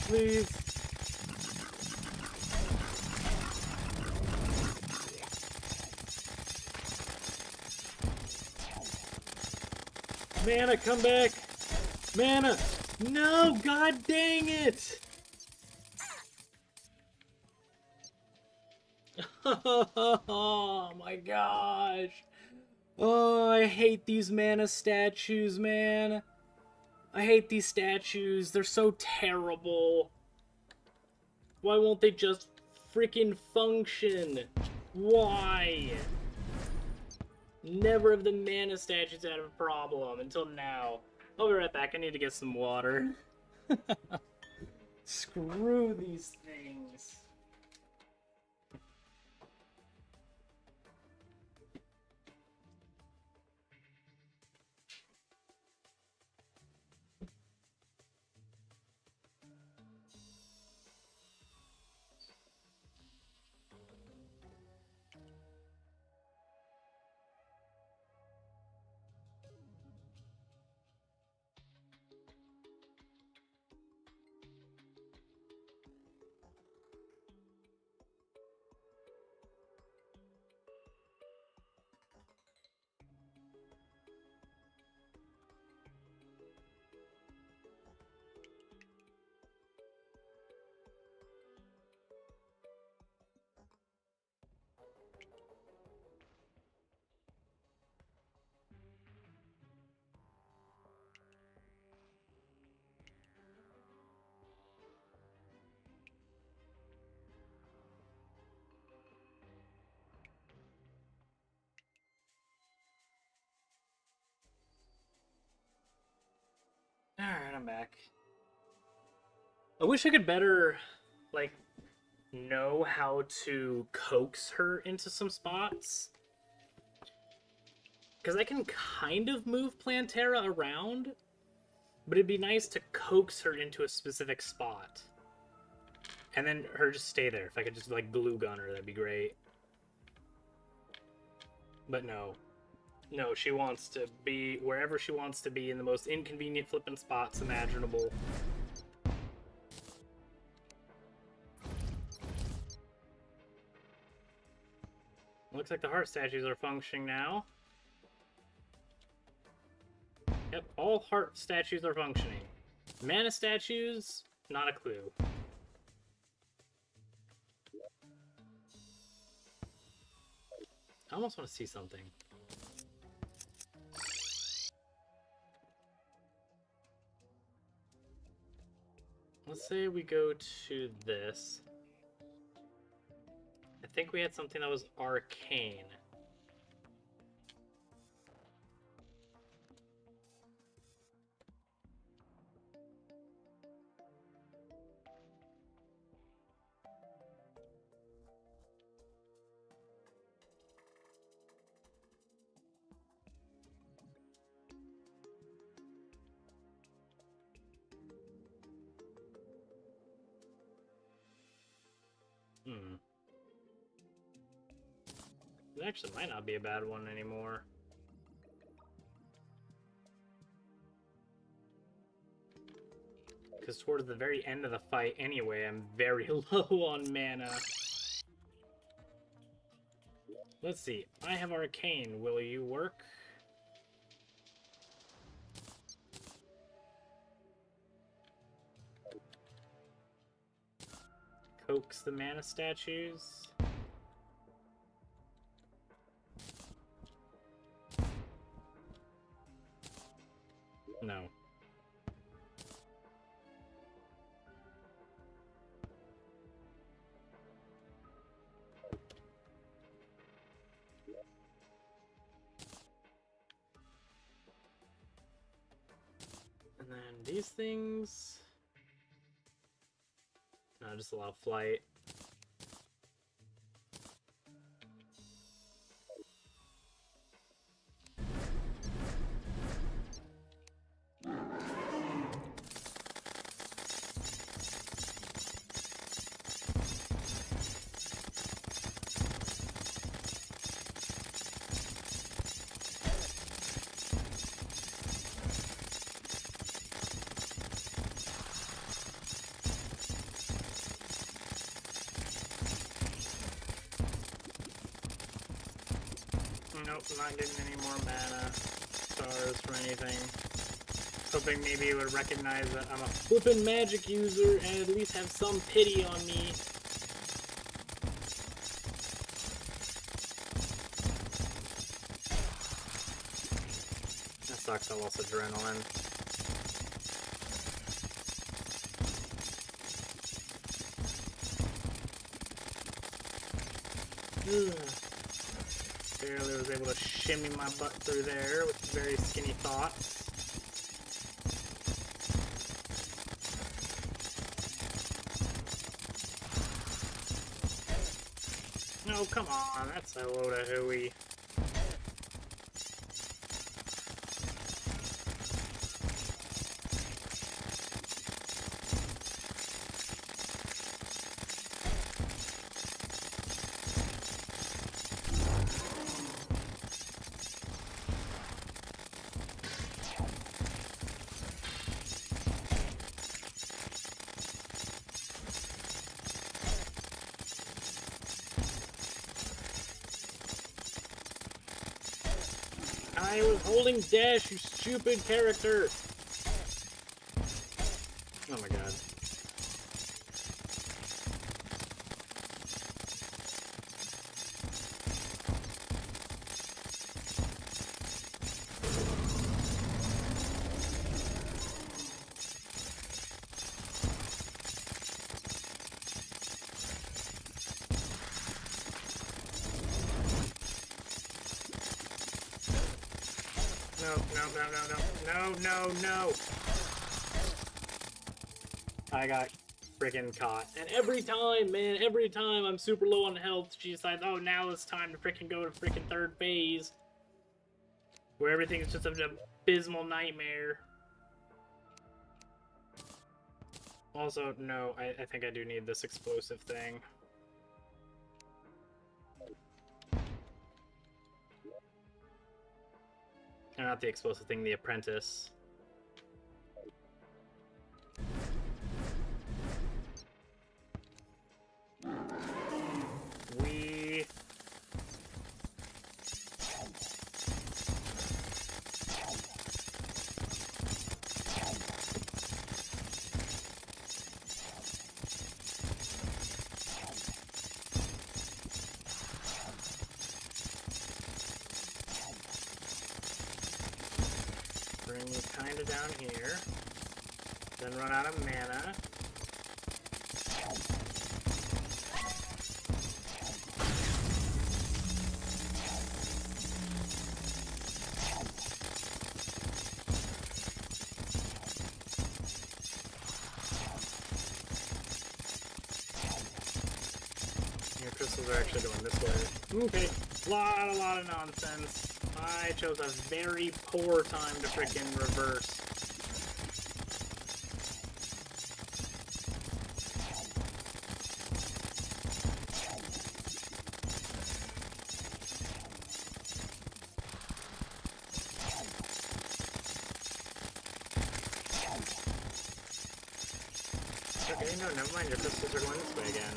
Please. Mana, come back! Mana! No! God dang it! Oh my gosh! Oh, I hate these mana statues, man. I hate these statues. They're so terrible. Why won't they just freaking function? Why? Never have the mana statues had a problem until now. I'll be right back. I need to get some water. Screw these things. Alright, I'm back. I wish I could better, like, know how to coax her into some spots. Because I can kind of move Plantera around, but it'd be nice to coax her into a specific spot. And then her just stay there. If I could just, like, glue gun her, that'd be great. But no. No, she wants to be wherever she wants to be in the most inconvenient flippin' spots imaginable. Looks like the heart statues are functioning now. Yep, all heart statues are functioning. Mana statues, not a clue. I almost want to see something. Let's say we go to this. I think we had something that was arcane. It actually might not be a bad one anymore. Because towards the very end of the fight anyway, I'm very low on mana. Let's see. I have arcane. Will you work? Coax the mana statues. No. And then these things... No, just allow flight. Nope, not getting any more mana stars for anything. Hoping maybe it would recognize that I'm a flippin' magic user and at least have some pity on me. That sucks, I lost adrenaline. Barely was able to shimmy my butt through there with very skinny thoughts. No, come on, that's a load of hooey. I was holding dash, you stupid character! Oh my god. No. I got freaking caught. And every time, man, every time I'm super low on health, she decides, oh, now it's time to freaking go to freaking third phase. Where everything is just an abysmal nightmare. Also, no, I think I do need this explosive thing. Or not the explosive thing, the apprentice. We... bring you kind of down here. Then run out of mana. Your crystals are actually going this way. Okay, a lot of nonsense. I chose a very poor time to freaking reverse. Okay, no, never mind. Your crystals are going this way again.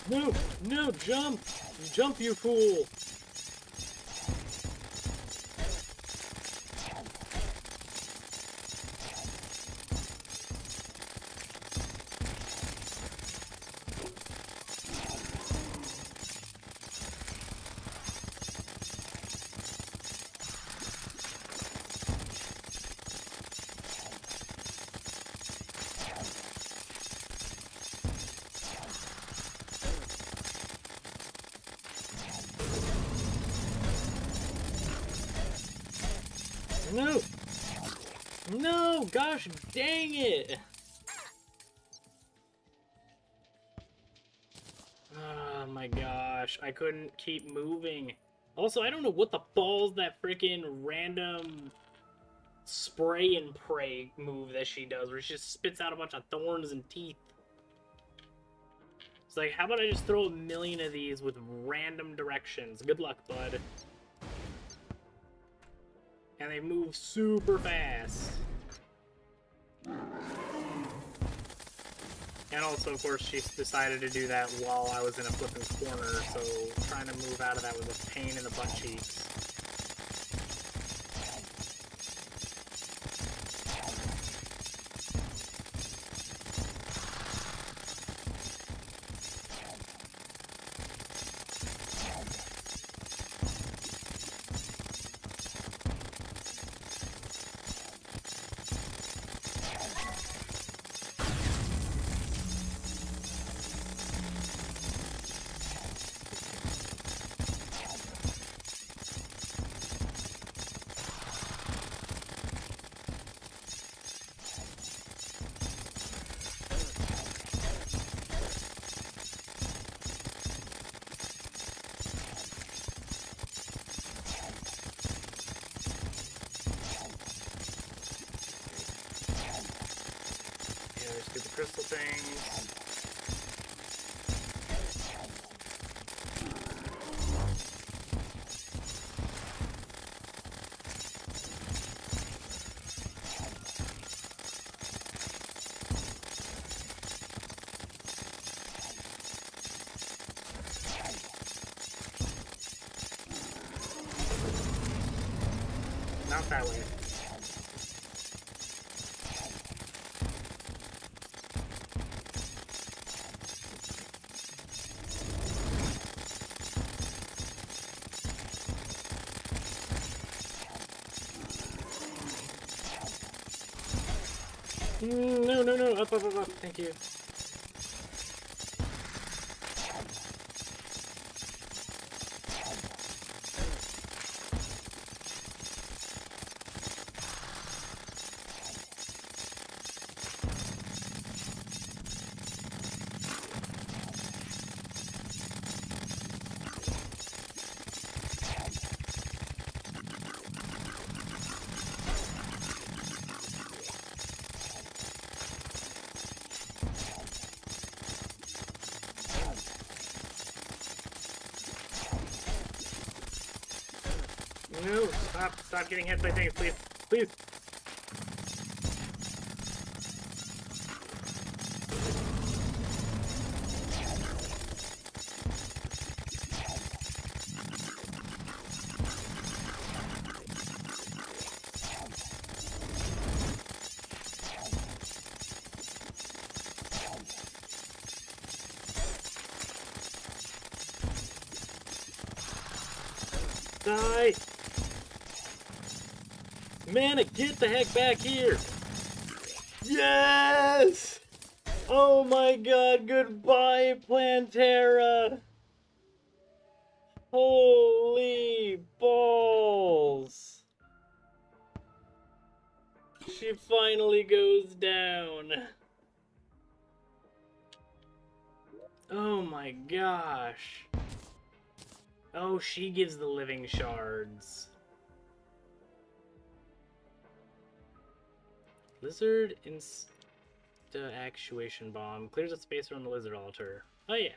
No! No! Jump! Jump, you fool! No! No! Gosh dang it! Oh my gosh, I couldn't keep moving. Also, I don't know what the balls that freaking random spray and pray move that she does, where she just spits out a bunch of thorns and teeth. It's like, how about I just throw a million of these with random directions? Good luck, bud. And they move super fast. And also, of course, she decided to do that while I was in a flipping corner, so trying to move out of that was a pain in the butt cheeks. Let's do the crystal things. Not that way. No, no, no. Up, up, up, up. Thank you. No, stop getting hit by things, please, please. Die! Mana, get the heck back here! Yes! Oh my god, goodbye, Plantera! Holy balls! She finally goes down. Oh my gosh. Oh, she gives the living shards. Lizard insta-actuation bomb. Clears a space around the lizard altar. Oh yeah.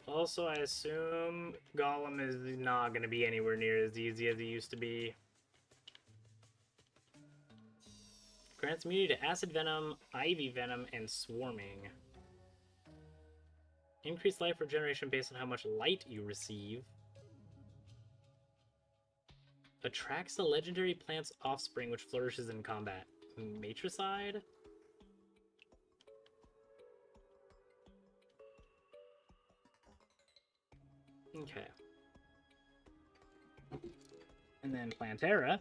Also, I assume Golem is not going to be anywhere near as easy as he used to be. Grants immunity to acid venom, ivy venom, and swarming. Increased life regeneration based on how much light you receive. Attracts the legendary plant's offspring which flourishes in combat. Matricide? Okay. And then Plantera.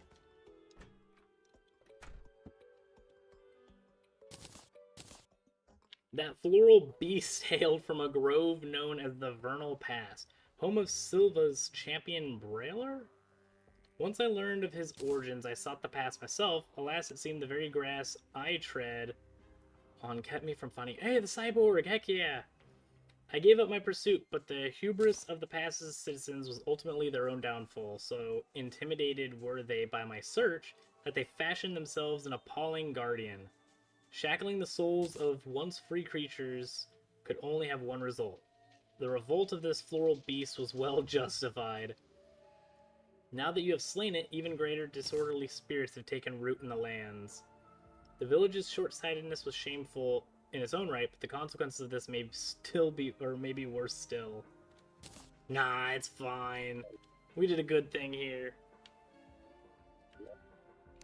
That floral beast hailed from a grove known as the Vernal Pass, home of Silva's champion Brailer? Once I learned of his origins, I sought the pass myself. Alas, it seemed the very grass I tread on kept me from finding... Hey, the cyborg! Heck yeah! I gave up my pursuit, but the hubris of the pass's citizens was ultimately their own downfall, so intimidated were they by my search that they fashioned themselves an appalling guardian. Shackling the souls of once free creatures could only have one result. The revolt of this floral beast was well justified. Now that you have slain it, even greater disorderly spirits have taken root in the lands. The village's short-sightedness was shameful in its own right, but the consequences of this may still be, or maybe worse still. Nah, it's fine. We did a good thing here.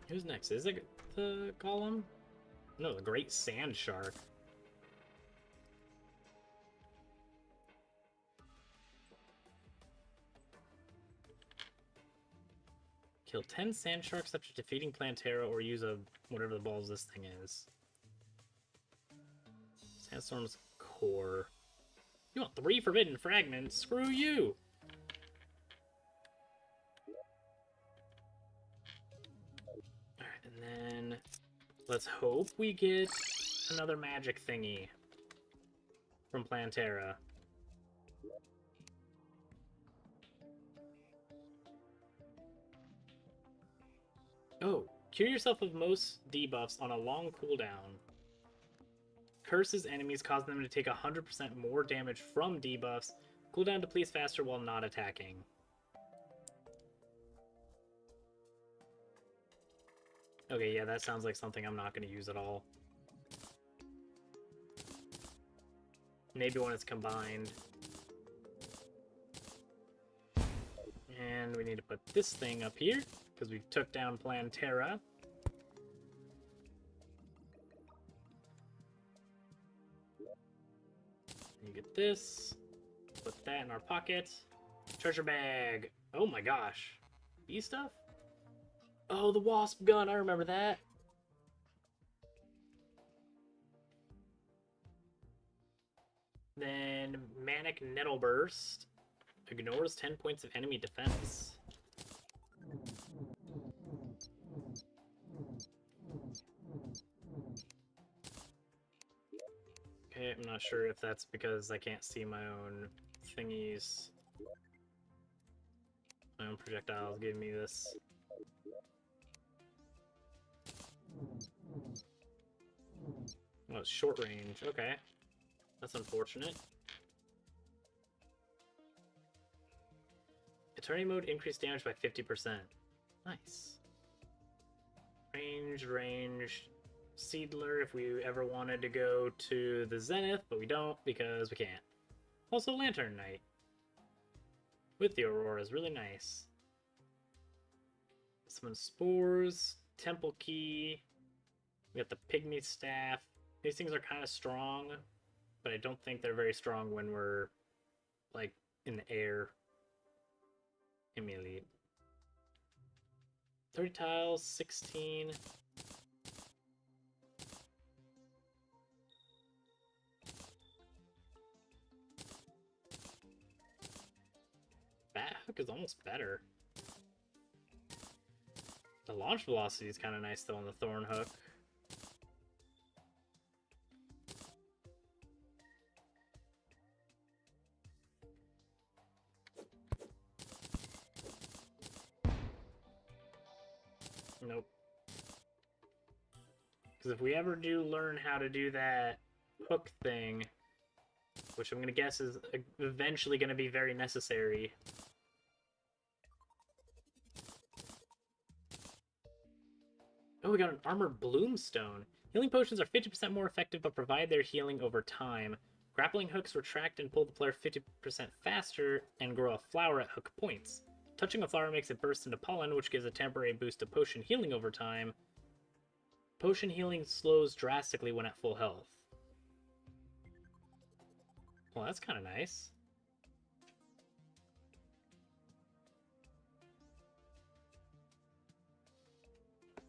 Who's next? Is it the Golem? No, the Great Sand Shark. Kill 10 sand sharks after defeating Plantera or use a whatever the balls this thing is. Sandstorm's core. You want 3 forbidden fragments? Screw you! Alright, and then let's hope we get another magic thingy from Plantera. Oh, cure yourself of most debuffs on a long cooldown. Curses enemies, causing them to take 100% more damage from debuffs. Cooldown depletes faster while not attacking. Okay, yeah, that sounds like something I'm not going to use at all. Maybe when it's combined. And we need to put this thing up here, because we took down Plantera. You get this. Put that in our pocket. Treasure bag. Oh my gosh. Bee stuff? Oh, the wasp gun. I remember that. Then Manic Nettle Burst ignores 10 points of enemy defense. Okay, I'm not sure if that's because I can't see my own thingies. My own projectiles giving me this. Oh, it's short range. Okay. That's unfortunate. Attorney mode increased damage by 50%. Nice. Range. Seedler if we ever wanted to go to the Zenith, but we don't because we can't. Also, Lantern Knight with the Aurora is really nice. Summon Spores, Temple Key. We got the Pygmy Staff. These things are kind of strong, but I don't think they're very strong when we're, like, in the air. Immediately. 30 tiles, 16. Bat Hook is almost better. The launch velocity is kind of nice, though, on the Thorn Hook. Nope. Because if we ever do learn how to do that hook thing, which I'm going to guess is eventually going to be very necessary. Oh, we got an Armored Bloomstone. Healing potions are 50% more effective but provide their healing over time. Grappling hooks retract and pull the player 50% faster and grow a flower at hook points. Touching a flower makes it burst into pollen, which gives a temporary boost to potion healing over time. Potion healing slows drastically when at full health. Well, that's kind of nice.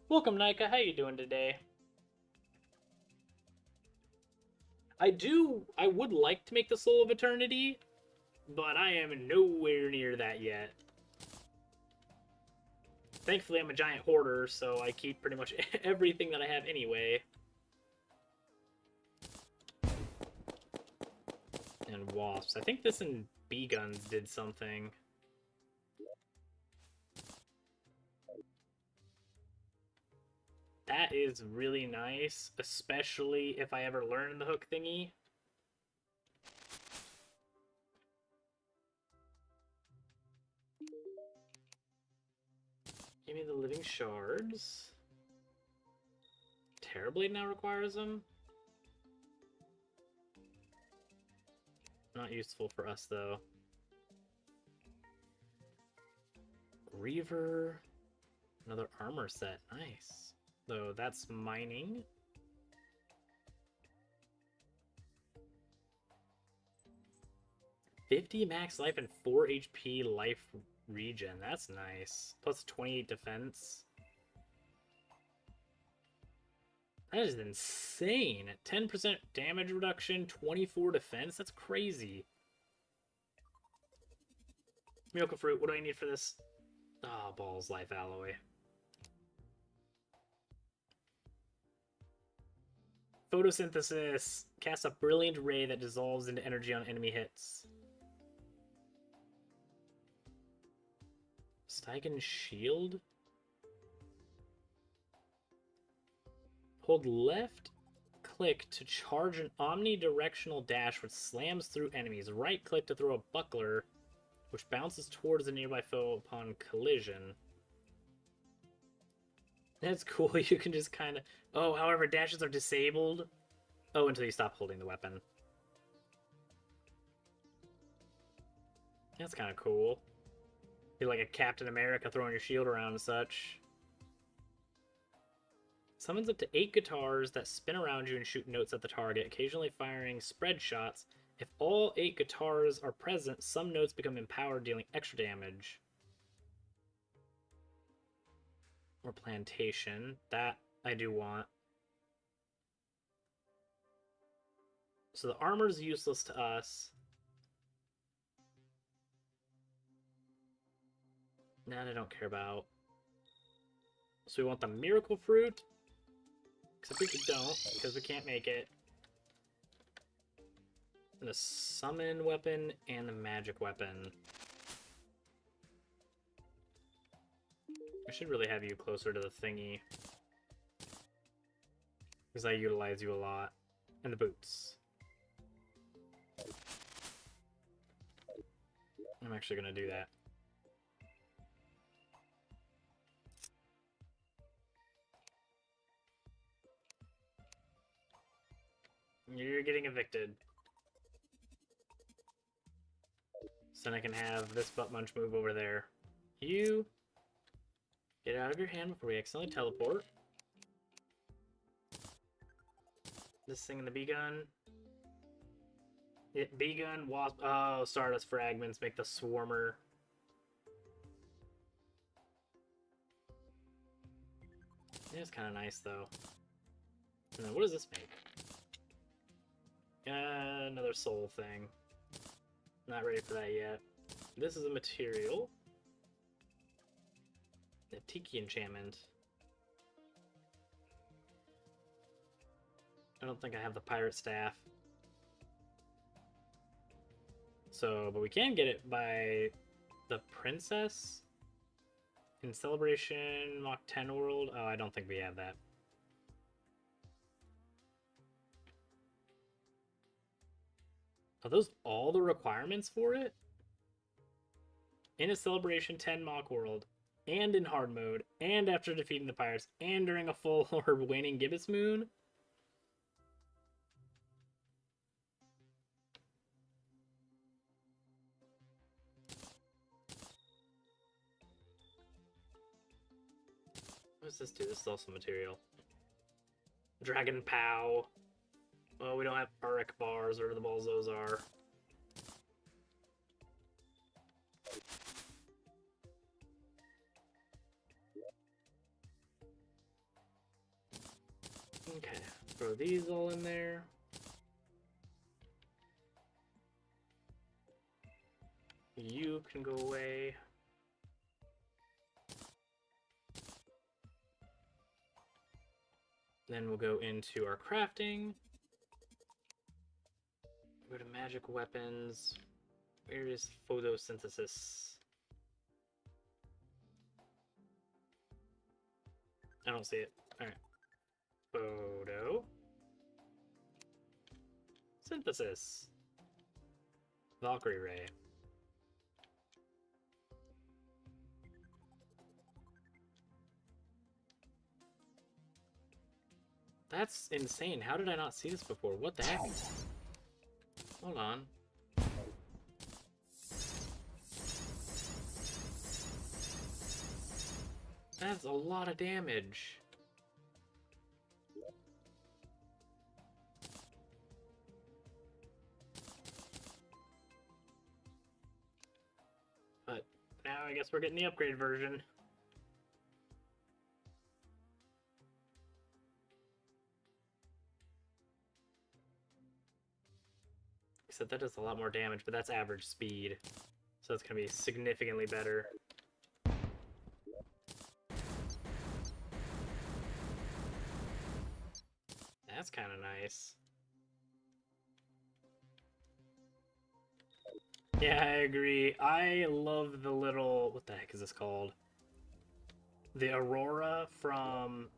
Welcome, Nika. How you doing today? I would like to make the Soul of Eternity, but I am nowhere near that yet. Thankfully, I'm a giant hoarder, so I keep pretty much everything that I have anyway. And wasps. I think this and bee guns did something. That is really nice, especially if I ever learn the hook thingy. Give me the living shards. Terrorblade now requires them. Not useful for us, though. Reaver. Another armor set. Nice. Though that's mining. $50 max life and 4 HP life regen. That's nice. Plus 28 defense. That is insane. 10% damage reduction, 24 defense. That's crazy. Milk of fruit. What do I need for this? Ah, oh, balls, life alloy. Photosynthesis. Cast a brilliant ray that dissolves into energy on enemy hits. Stygen's shield? Hold left click to charge an omnidirectional dash which slams through enemies. Right click to throw a buckler which bounces towards a nearby foe upon collision. That's cool. You can just kind of... Oh, however, dashes are disabled. Oh, until you stop holding the weapon. That's kind of cool. You're like a Captain America throwing your shield around and such. Summons up to 8 guitars that spin around you and shoot notes at the target, occasionally firing spread shots. If all 8 guitars are present, some notes become empowered, dealing extra damage. Or plantation. That I do want. So the armor's useless to us. That I don't care about. So we want the miracle fruit. Except we don't, because we can't make it. And the summon weapon and the magic weapon. I should really have you closer to the thingy. Because I utilize you a lot. And the boots. I'm actually going to do that. You're getting evicted. So then I can have this butt munch move over there. You get out of your hand before we accidentally teleport. This thing in the B-gun. B-gun, wasp. Oh, Stardust fragments make the swarmer. It's kind of nice though. And then what does this make? Another soul thing. Not ready for that yet. This is a material. A tiki enchantment. I don't think I have the pirate staff. So, but we can get it by the princess in Celebration Mach 10 World. Oh, I don't think we have that. Are those all the requirements for it? In a Celebration 10 Mach World, and in hard mode, and after defeating the pirates, and during a full or waning gibbous moon? What does this do? This is also material. Dragon Pow. Well, we don't have Auric bars, or the balls those are. Okay, throw these all in there. You can go away. Then we'll go into our crafting. Go to magic weapons. Where is photosynthesis? I don't see it. Alright. Photo. Synthesis. Valkyrie Ray. That's insane. How did I not see this before? What the heck? Hold on. That's a lot of damage. But now I guess we're getting the upgrade version. Except that does a lot more damage, but that's average speed. So it's going to be significantly better. That's kind of nice. Yeah, I agree. I love the little... What the heck is this called? The Aurora from...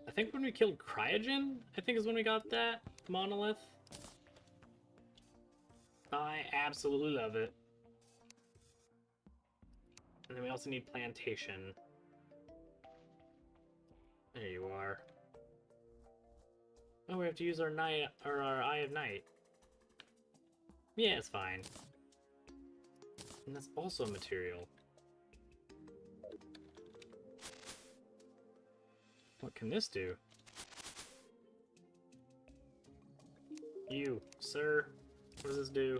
I think when we killed Cryogen, I think is when we got that monolith. I absolutely love it. And then we also need Plantation. There you are. Oh, we have to use our night or our Eye of Night. Yeah, it's fine. And that's also a material. What can this do? You, sir. What does this do?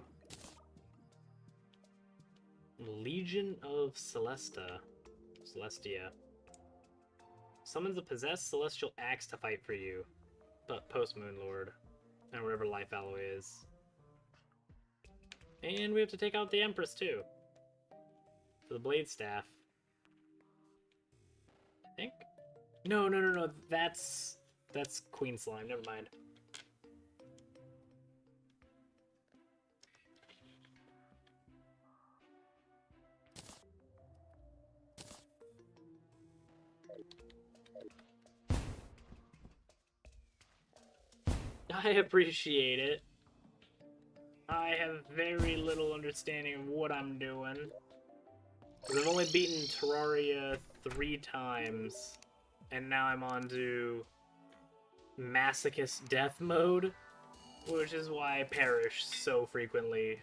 Legion of Celestia. Summons a possessed celestial axe to fight for you. But post Moon Lord. And wherever life alloy is. And we have to take out the Empress too. For the blade staff. I think? No. That's Queen Slime. Never mind. I appreciate it. I have very little understanding of what I'm doing. Because I've only beaten Terraria 3 times. And now I'm on to Masochist death mode. Which is why I perish so frequently.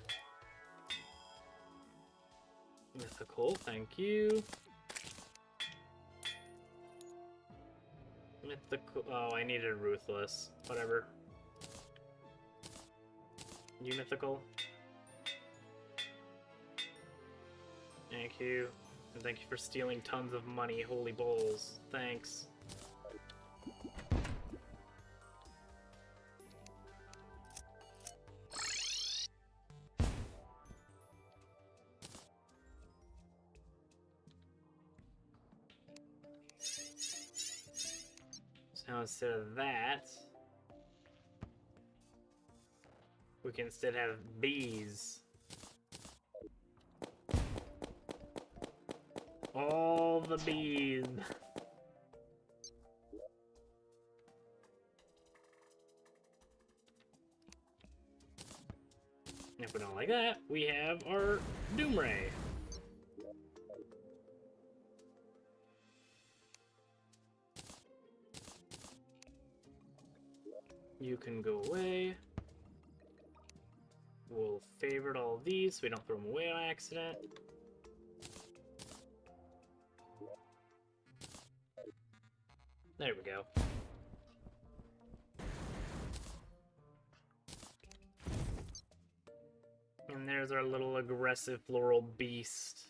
Mythical, thank you. Mythical. Oh, I needed Ruthless. Whatever. You mythical. Thank you. And thank you for stealing tons of money, holy bowls. Thanks. So now instead of that, we can instead have bees. All the bees. If we don't like that, we have our Doomray. You can go away. We'll favorite all of these so we don't throw them away on accident. There we go. And there's our little aggressive floral beast.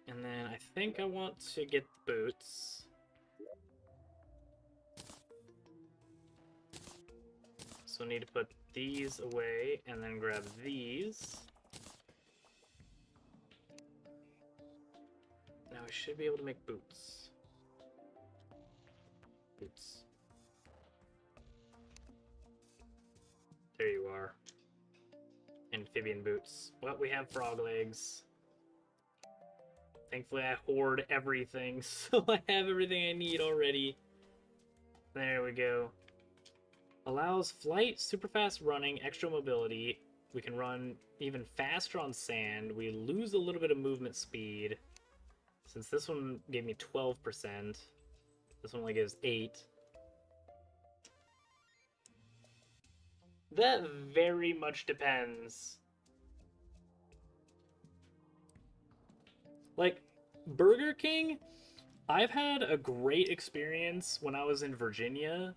And then I think I want to get boots. So I need to put these away and then grab these. Now we should be able to make boots. Boots. There you are. Amphibian boots. Well, we have frog legs. Thankfully I hoard everything, so I have everything I need already. There we go. Allows flight, super fast running, extra mobility. We can run even faster on sand. We lose a little bit of movement speed. Since this one gave me 12%, this one only gives 8. That very much depends. Like, Burger King, I've had a great experience when I was in Virginia.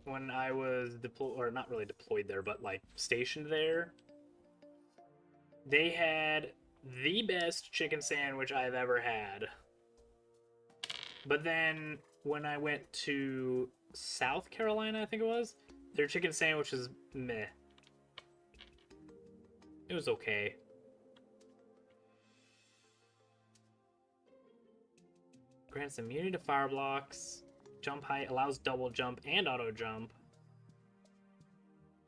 When I was deployed, or not really deployed there, but like stationed there. They had the best chicken sandwich I've ever had. But then when I went to South Carolina, I think it was, their chicken sandwich was meh. It was okay. Grants immunity to fire blocks. Jump height, allows double jump and auto jump.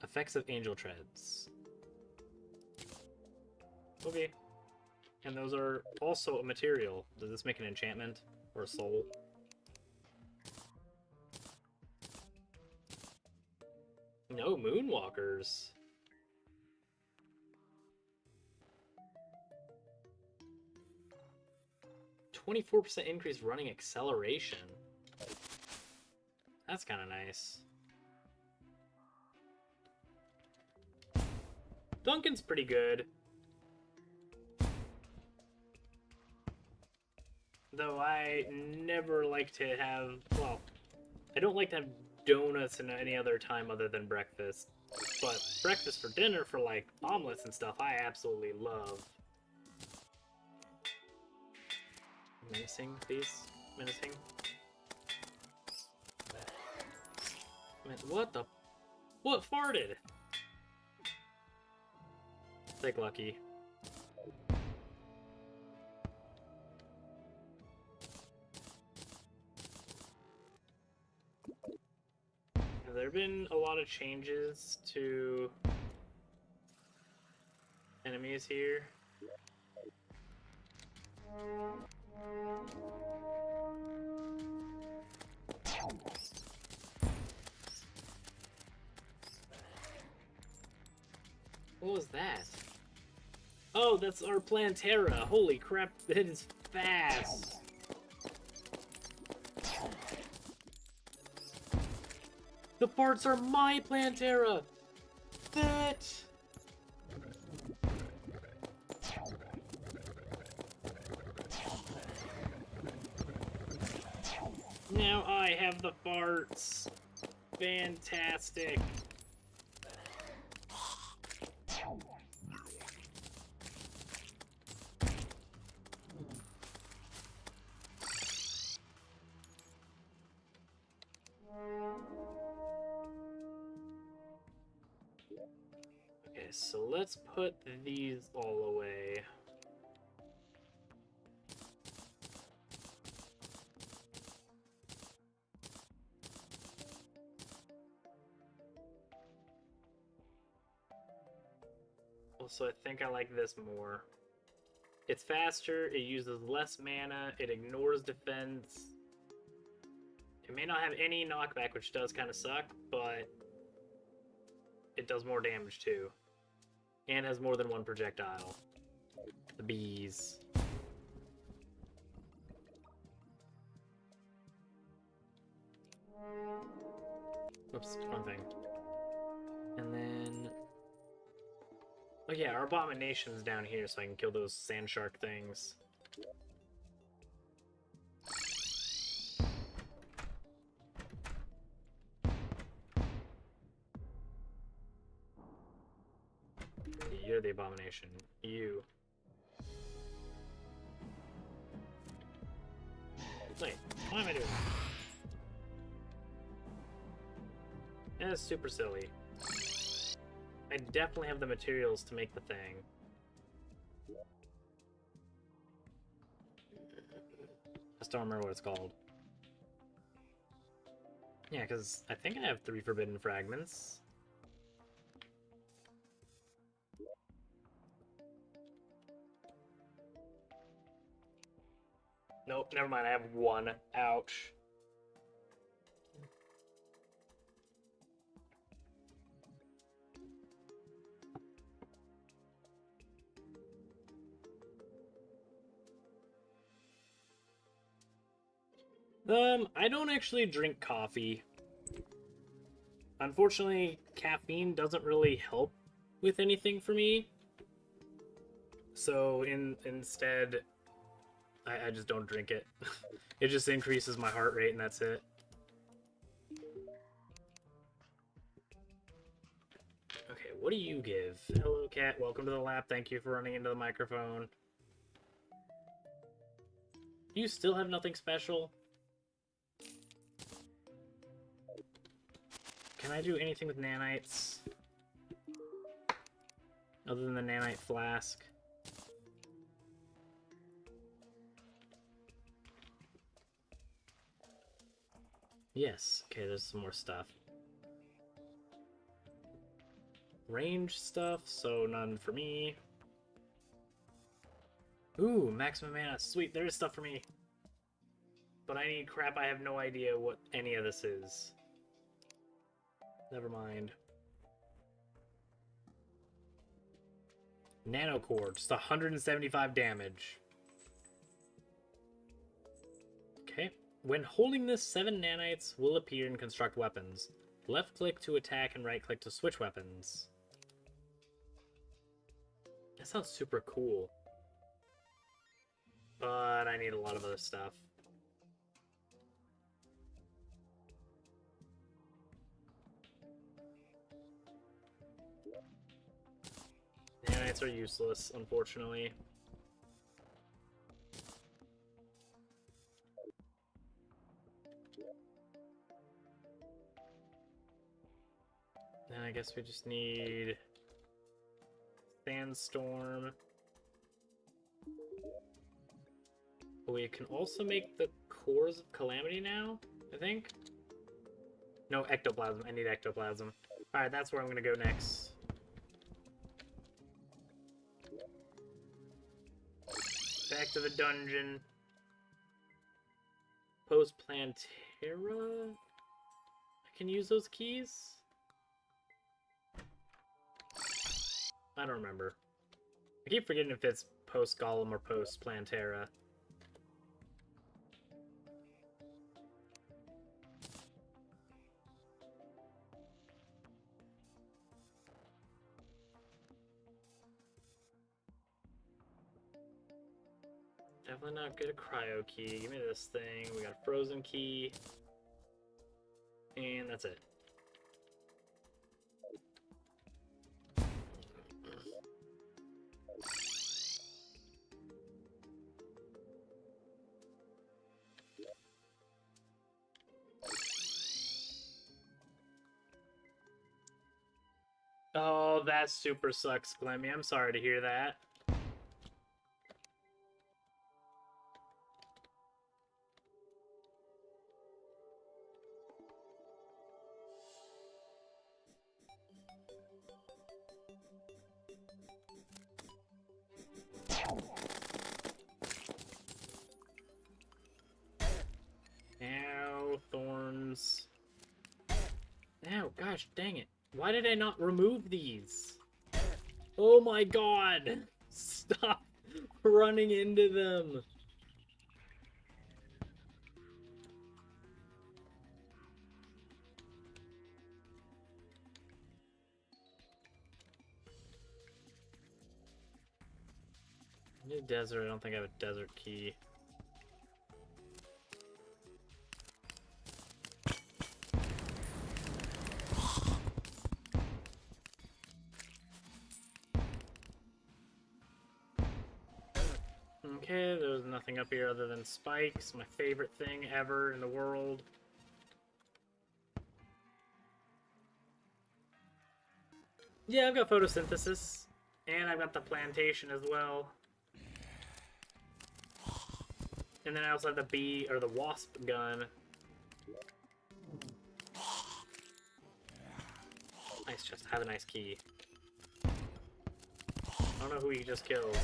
Effects of angel treads. Okay. And those are also a material. Does this make an enchantment or a soul? No, moonwalkers. 24% increased running acceleration. That's kind of nice. Duncan's pretty good. Though I never like to have, well, I don't like to have donuts in any other time other than breakfast. But breakfast for dinner for like omelets and stuff, I absolutely love. Menacing, please. Menacing. What the? What farted? Take lucky. Have there been a lot of changes to enemies here? What was that? Oh, that's our Plantera. Holy crap, it is fast. The parts are my Plantera. That. Now I have the farts. Fantastic. Okay, so let's put these all away. Also, I think I like this more. It's faster, it uses less mana, it ignores defense. It may not have any knockback, which does kind of suck, but it does more damage too. And has more than one projectile. The bees. Oops, wrong thing. And then... oh yeah, our abomination's down here, so I can kill those sand shark things. You're the abomination. You. Wait, why am I doing that? That's super silly. I definitely have the materials to make the thing. Just don't remember what it's called. Yeah, because I think I have 3 forbidden fragments. Nope, never mind, I have 1. Ouch. I don't actually drink coffee. Unfortunately, caffeine doesn't really help with anything for me. So instead, I just don't drink it. It just increases my heart rate and that's it. Okay, what do you give? Hello, cat. Welcome to the lab. Thank you for running into the microphone. You still have nothing special? Can I do anything with nanites? Other than the nanite flask? Yes. Okay, there's some more stuff. Range stuff, so none for me. Ooh, maximum mana. Sweet, there is stuff for me. But I need crap, I have no idea what any of this is. Never mind. Nanocore, just 175 damage. Okay. When holding this, 7 nanites will appear and construct weapons. Left click to attack and right click to switch weapons. That sounds super cool. But I need a lot of other stuff. Nanites are useless, unfortunately. guess we just need sandstorm. We can also make the cores of Calamity now, I think. No, ectoplasm. I need ectoplasm. Alright, that's where I'm gonna go next. Back to the dungeon. Post-Plantera? I can use those keys? I don't remember. I keep forgetting if it's post-Golem or post-Plantera. Definitely not good at cryo key. Give me this thing. We got a frozen key. And that's it. Oh, that super sucks, Glemmy. I'm sorry to hear that. Ow, thorns. Ow, gosh, dang it. Why did I not remove these? Oh my god! Stop running into them! I need a desert. I don't think I have a desert key. Okay, there's nothing up here other than spikes, my favorite thing ever in the world. Yeah, I've got photosynthesis, and I've got the plantation as well. And then I also have the bee, or the wasp gun. Nice, just have a nice key. I don't know who he just killed.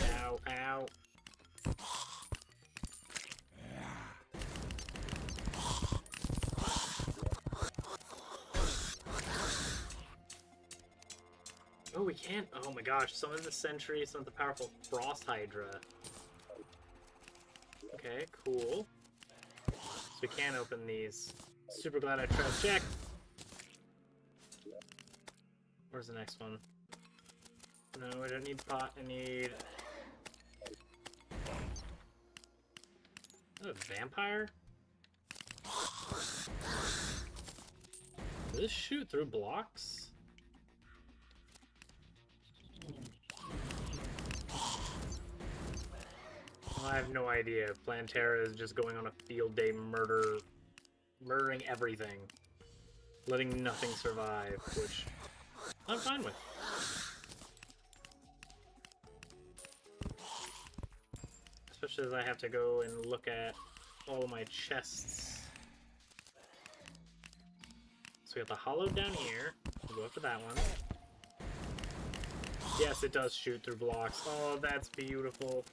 Ow, ow. Oh, we can't. Oh my gosh, some of the sentry, some of the powerful frost hydra. Okay, cool. So we can open these. Super glad I tried to check. Where's the next one? No, I don't need pot. I need... Oh, a vampire? Does this shoot through blocks? I have no idea. Plantera is just going on a field day murdering everything. Letting nothing survive, which I'm fine with. Especially as I have to go and look at all of my chests. So we have the hollow down here. We'll go after that one. Yes, it does shoot through blocks. Oh, that's beautiful.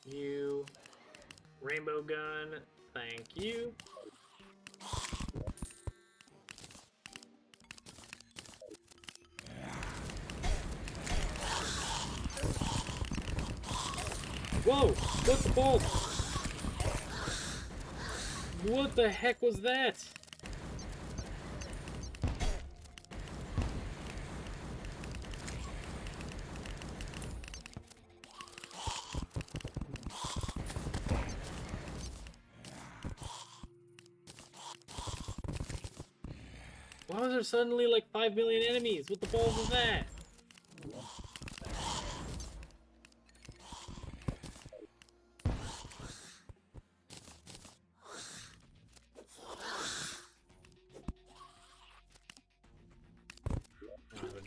You. Rainbow gun. Thank you. Whoa! What's the ball? What the heck was that? Why was there suddenly like 5 million enemies? What the balls was that?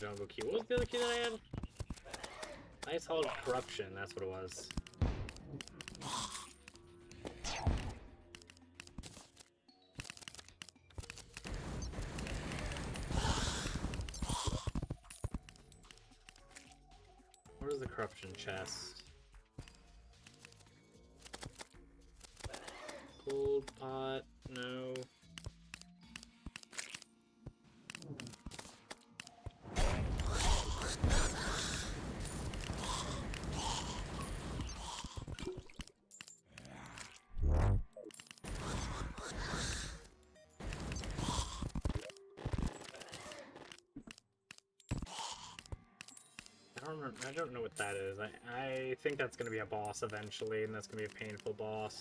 jungle key. What was the other key that I had? Ice Hall Corruption, that's what it was. Where's the corruption chest? Gold pot, no. I don't know what that is. I think that's going to be a boss eventually, and that's going to be a painful boss.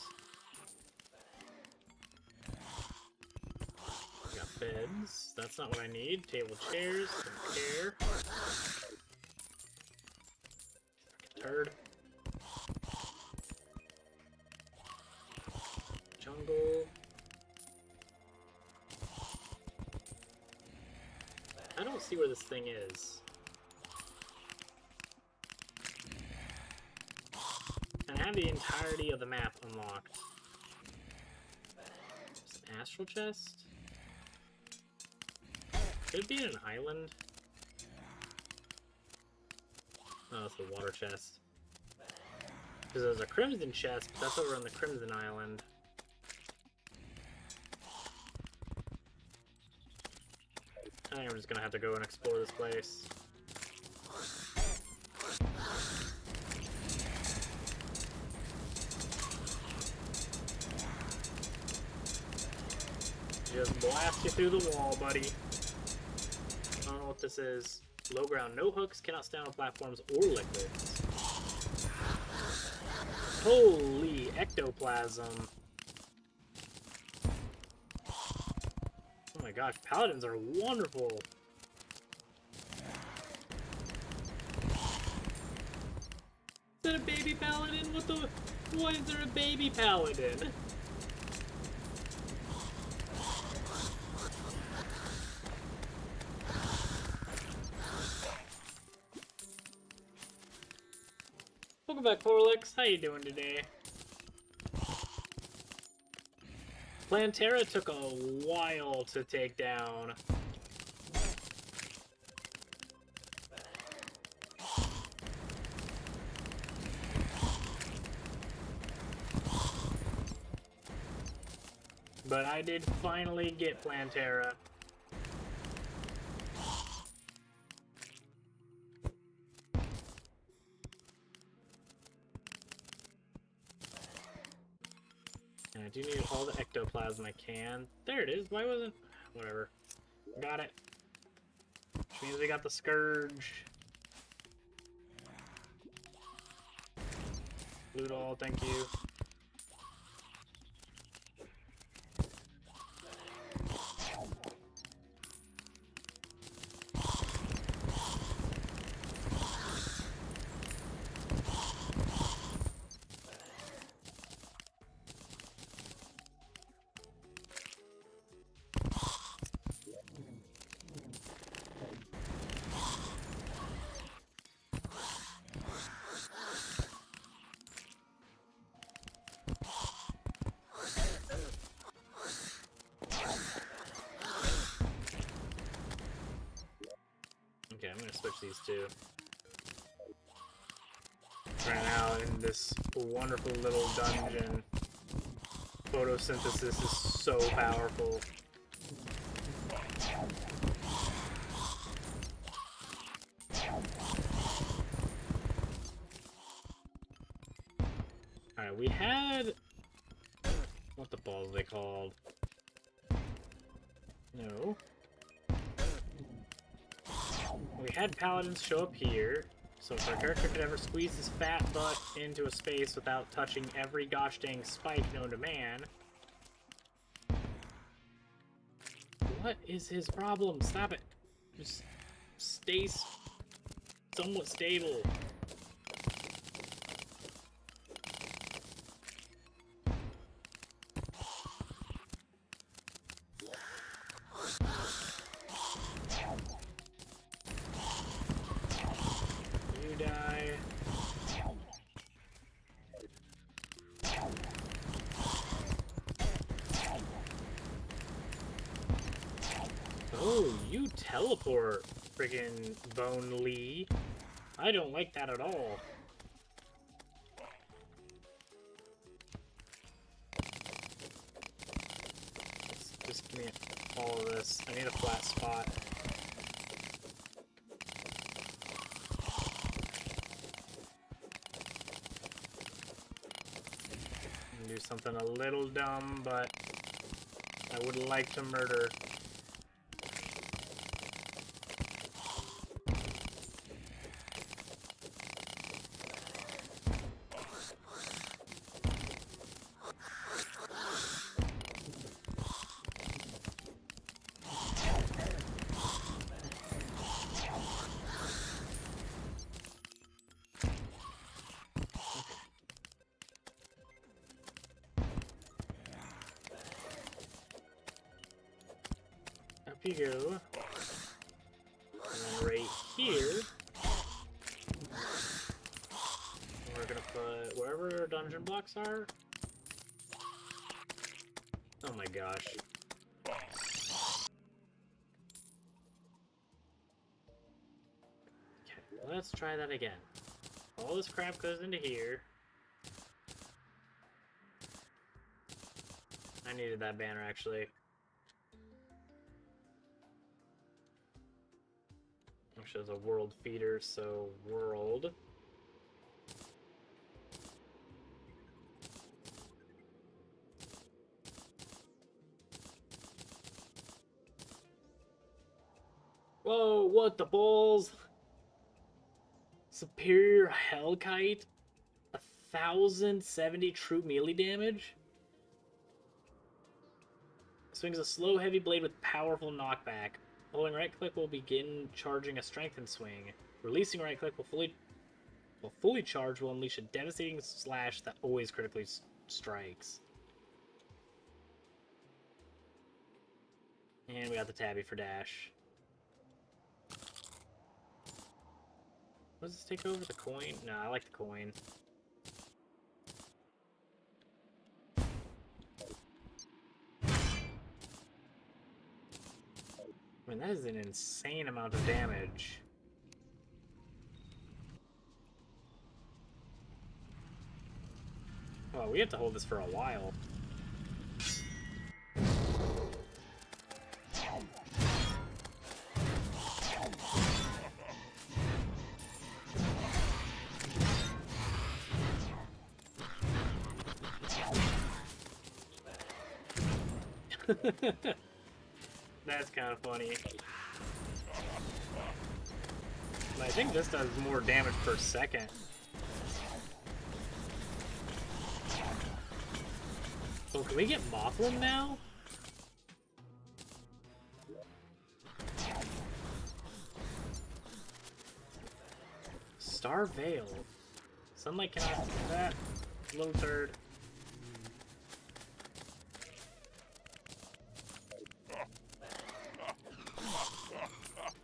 Got beds. That's not what I need. Table chairs. Don't care. Turd. Jungle. I don't see where this thing is. I have the entirety of the map unlocked. Just an astral chest? Could it be in an island? Oh, it's the water chest. Because there's a crimson chest, but that's over on the Crimson Island. I think I'm just gonna have to go and explore this place. Just blast you through the wall, buddy. I don't know what this is. Low ground, no hooks, cannot stand on platforms or liquids. Holy ectoplasm. Oh my gosh, paladins are wonderful. Is that a baby paladin? Why is there a baby paladin? Welcome back, Porlix. How you doing today? Plantera took a while to take down. But I did finally get Plantera. And I do need all the ectoplasm I can. There it is. Why wasn't... Whatever. Got it. Which means we got the Scourge. Loot all, thank you. Okay, I'm gonna switch these two. Right now in this wonderful little dungeon, photosynthesis is so powerful. Alright, we had... What the balls are they called? No. We had paladins show up here, so if our character could ever squeeze his fat butt into a space without touching every gosh dang spike known to man. What is his problem? Stop it. Just stay somewhat stable. Oh, you teleport, friggin' Bone Lee. I don't like that at all. Just give me all of this. I need a flat spot. Do something a little dumb, but I would like to murder. You go. And then right here, we're gonna put wherever our dungeon blocks are. Oh my gosh. Okay, let's try that again. All this crap goes into here. I needed that banner actually. Shows a world feeder, so world. Whoa, what the balls? Superior Hellkite? 1,070 true melee damage? Swings a slow, heavy blade with powerful knockback. Holding right click will begin charging a strengthened swing. Releasing right click will fully charge will unleash a devastating slash that always critically strikes. And we got the tabby for dash. Does this take over the coin? No, I like the coin. I mean, that is an insane amount of damage. Well, we have to hold this for a while. That's kind of funny. But I think this does more damage per second. Oh, can we get Mothlim now? Star Veil. Sunlight cannot do that. Little turd.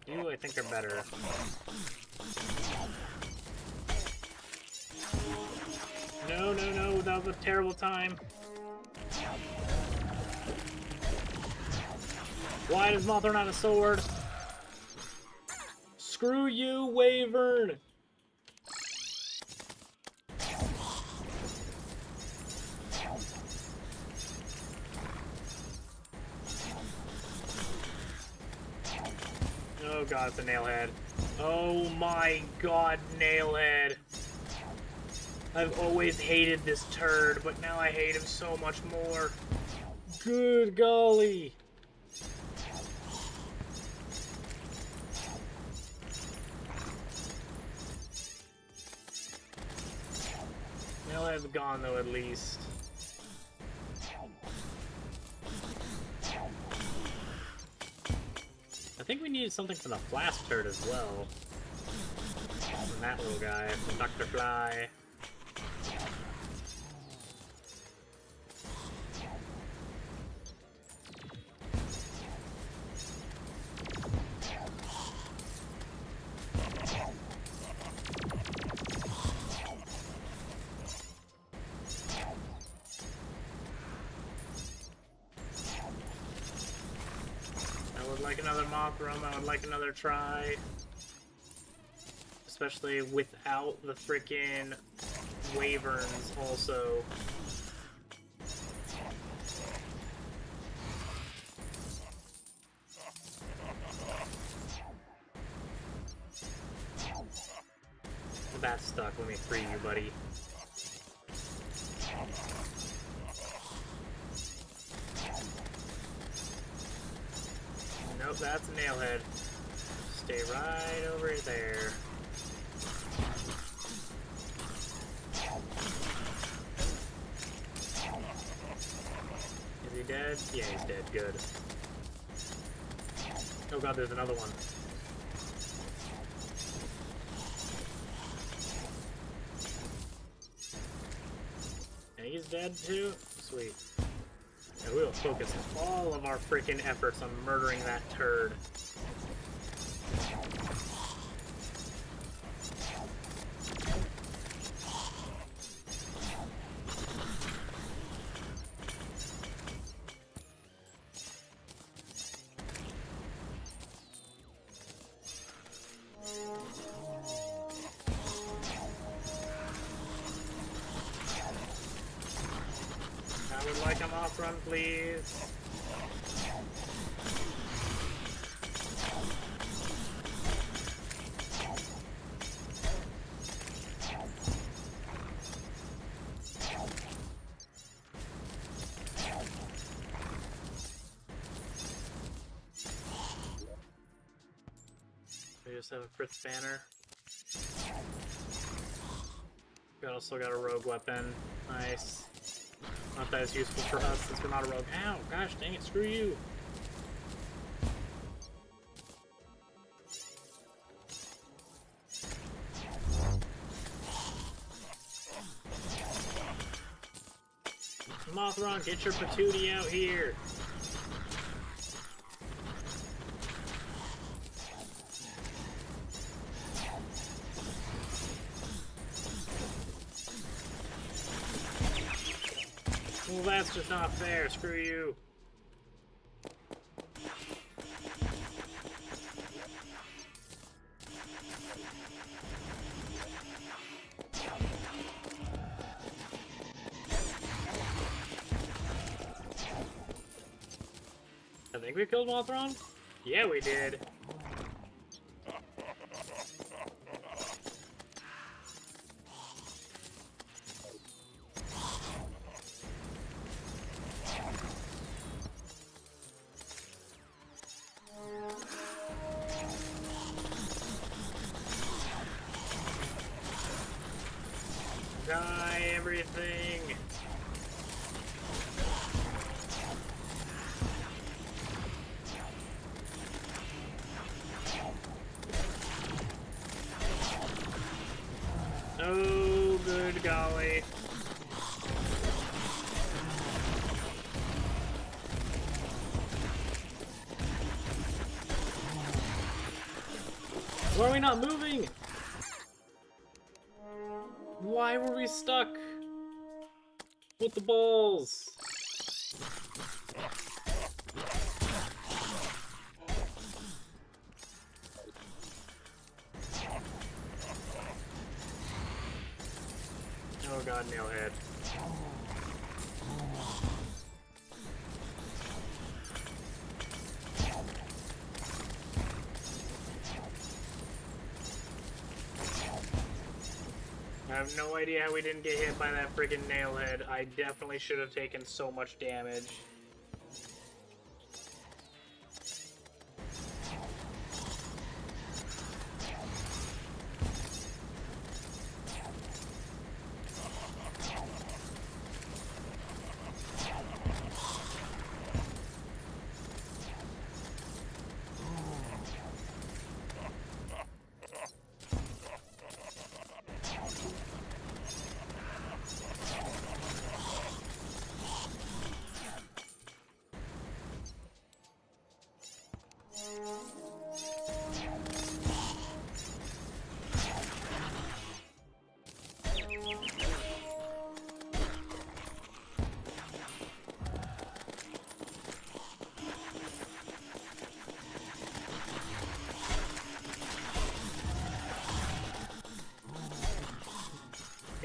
You, I think, are better. No, no, no, that was a terrible time. Why does Mothra not have a sword? Screw you, Wyvern! Oh god, it's a nailhead. Oh my god, nailhead. I've always hated this turd, but now I hate him so much more. Good golly. Nailhead's gone though, at least. I think we needed something for the flask turd as well. From that little guy, from Dr. Fly. like another Mothrum. I would like another try. Especially without the frickin' Wyverns also. The bat's stuck. Let me free you, buddy. Nope, that's a nailhead. Stay right over there. Is he dead? Yeah, he's dead. Good. Oh god, there's another one. And he's dead too? Sweet. And we will focus all of our freaking efforts on murdering that turd. I would like him off run, please. We just have a Fritz banner. We also got a rogue weapon. Nice. Not that it's useful for us since we're not a rogue. Ow! Gosh dang it, screw you! Mothron, get your patootie out here! Well, that's just not fair. Screw you. I think we killed Mothron? Yeah, we did. Die, everything! Oh, good golly. Why are we not moving? Why were we stuck with the balls? Oh god, nailhead. I have no idea how we didn't get hit by that friggin' nailhead. I definitely should have taken so much damage.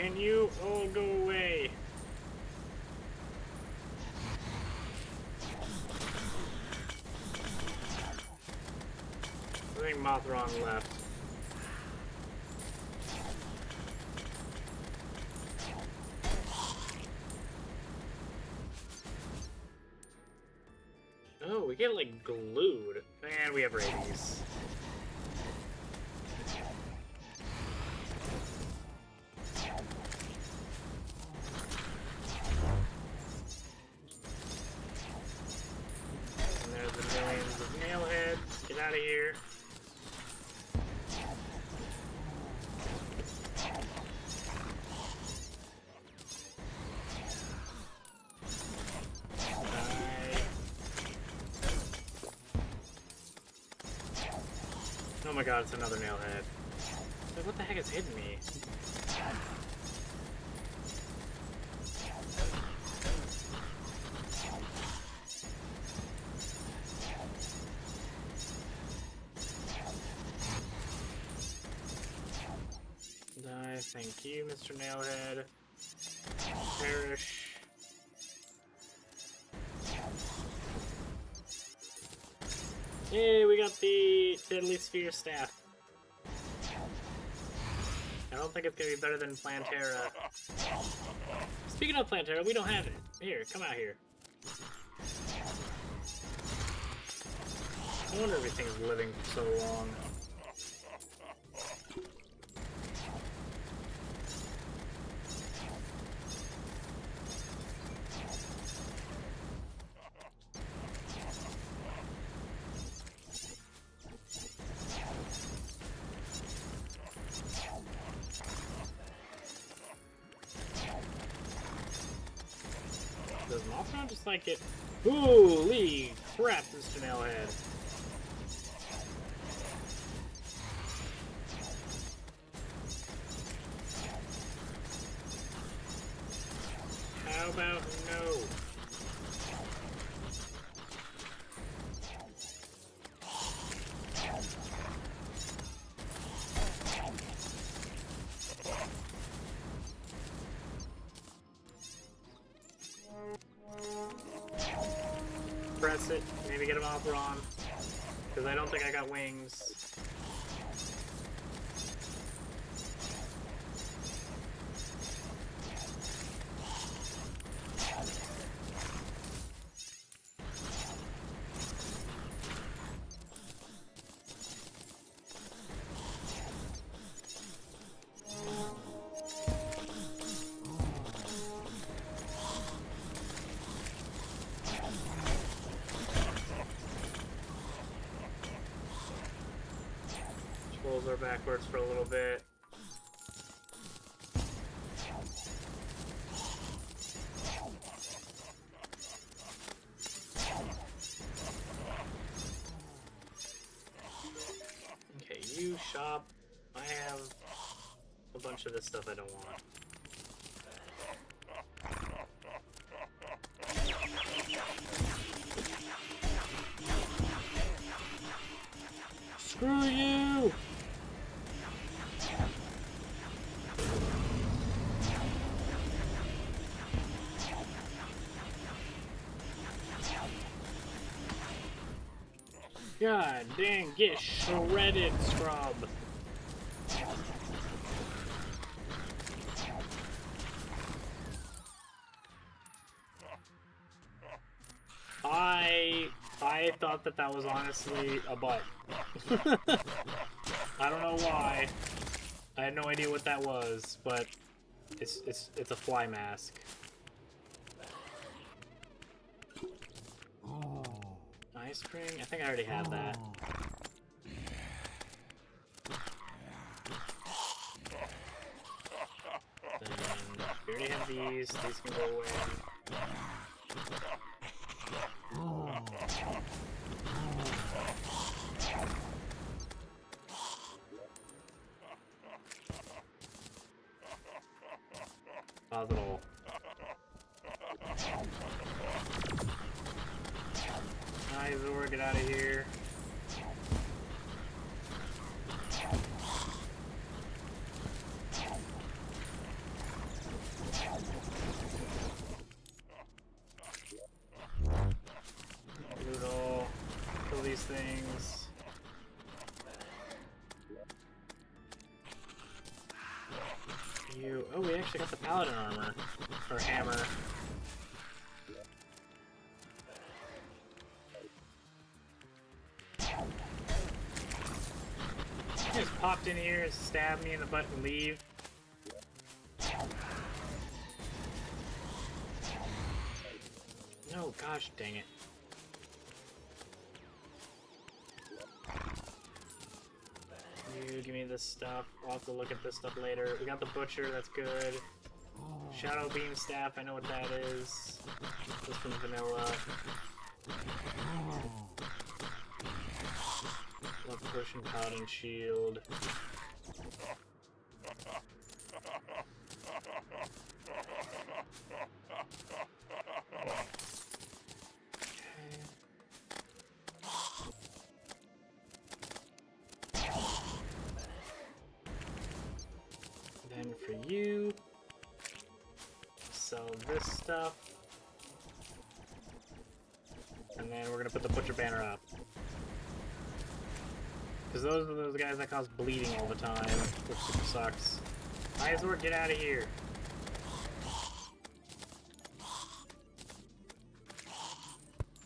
Can you all go away? I think Mothron left. Oh, we get like glued. And we have rabies. And there's the millions of nailheads. Get out of here. Oh my god, it's another nailhead. Like, what the heck is hitting me? Die, thank you, Mr. Nailhead. Perish. Hey, we got the Deadly Sphere staff. I don't think it's gonna be better than Plantera. Speaking of Plantera, we don't have it. Here, come out here. No wonder everything's living for so long. Does Mothron just like it? Holy crap, Mr. Nailhead. How about no? Press it, maybe get him off Ron. Because I don't think I got wings. Pulls her backwards for a little bit. Okay, you shop. I have a bunch of this stuff I don't want. Screw you! God dang, get shredded, scrub. I thought that was honestly a butt. I don't know why. I had no idea what that was, but it's a fly mask. Ice spring? I think I already have that. Then we already have these. These can go away. Positive. Izor, get out of here. these things. You... Oh, we actually got the paladin armor. Or hammer. He just popped in here, stabbed me in the butt and leave. No, gosh dang it. You give me this stuff. I'll have to look at this stuff later. We got the butcher, that's good. Shadow beam staff, I know what that is. This from vanilla. Love push and paladin shield. Then for you, sell this stuff. And then we're gonna put the butcher banner up. Because those are those guys that cause bleeding all the time, which super sucks. Izor, get out of here.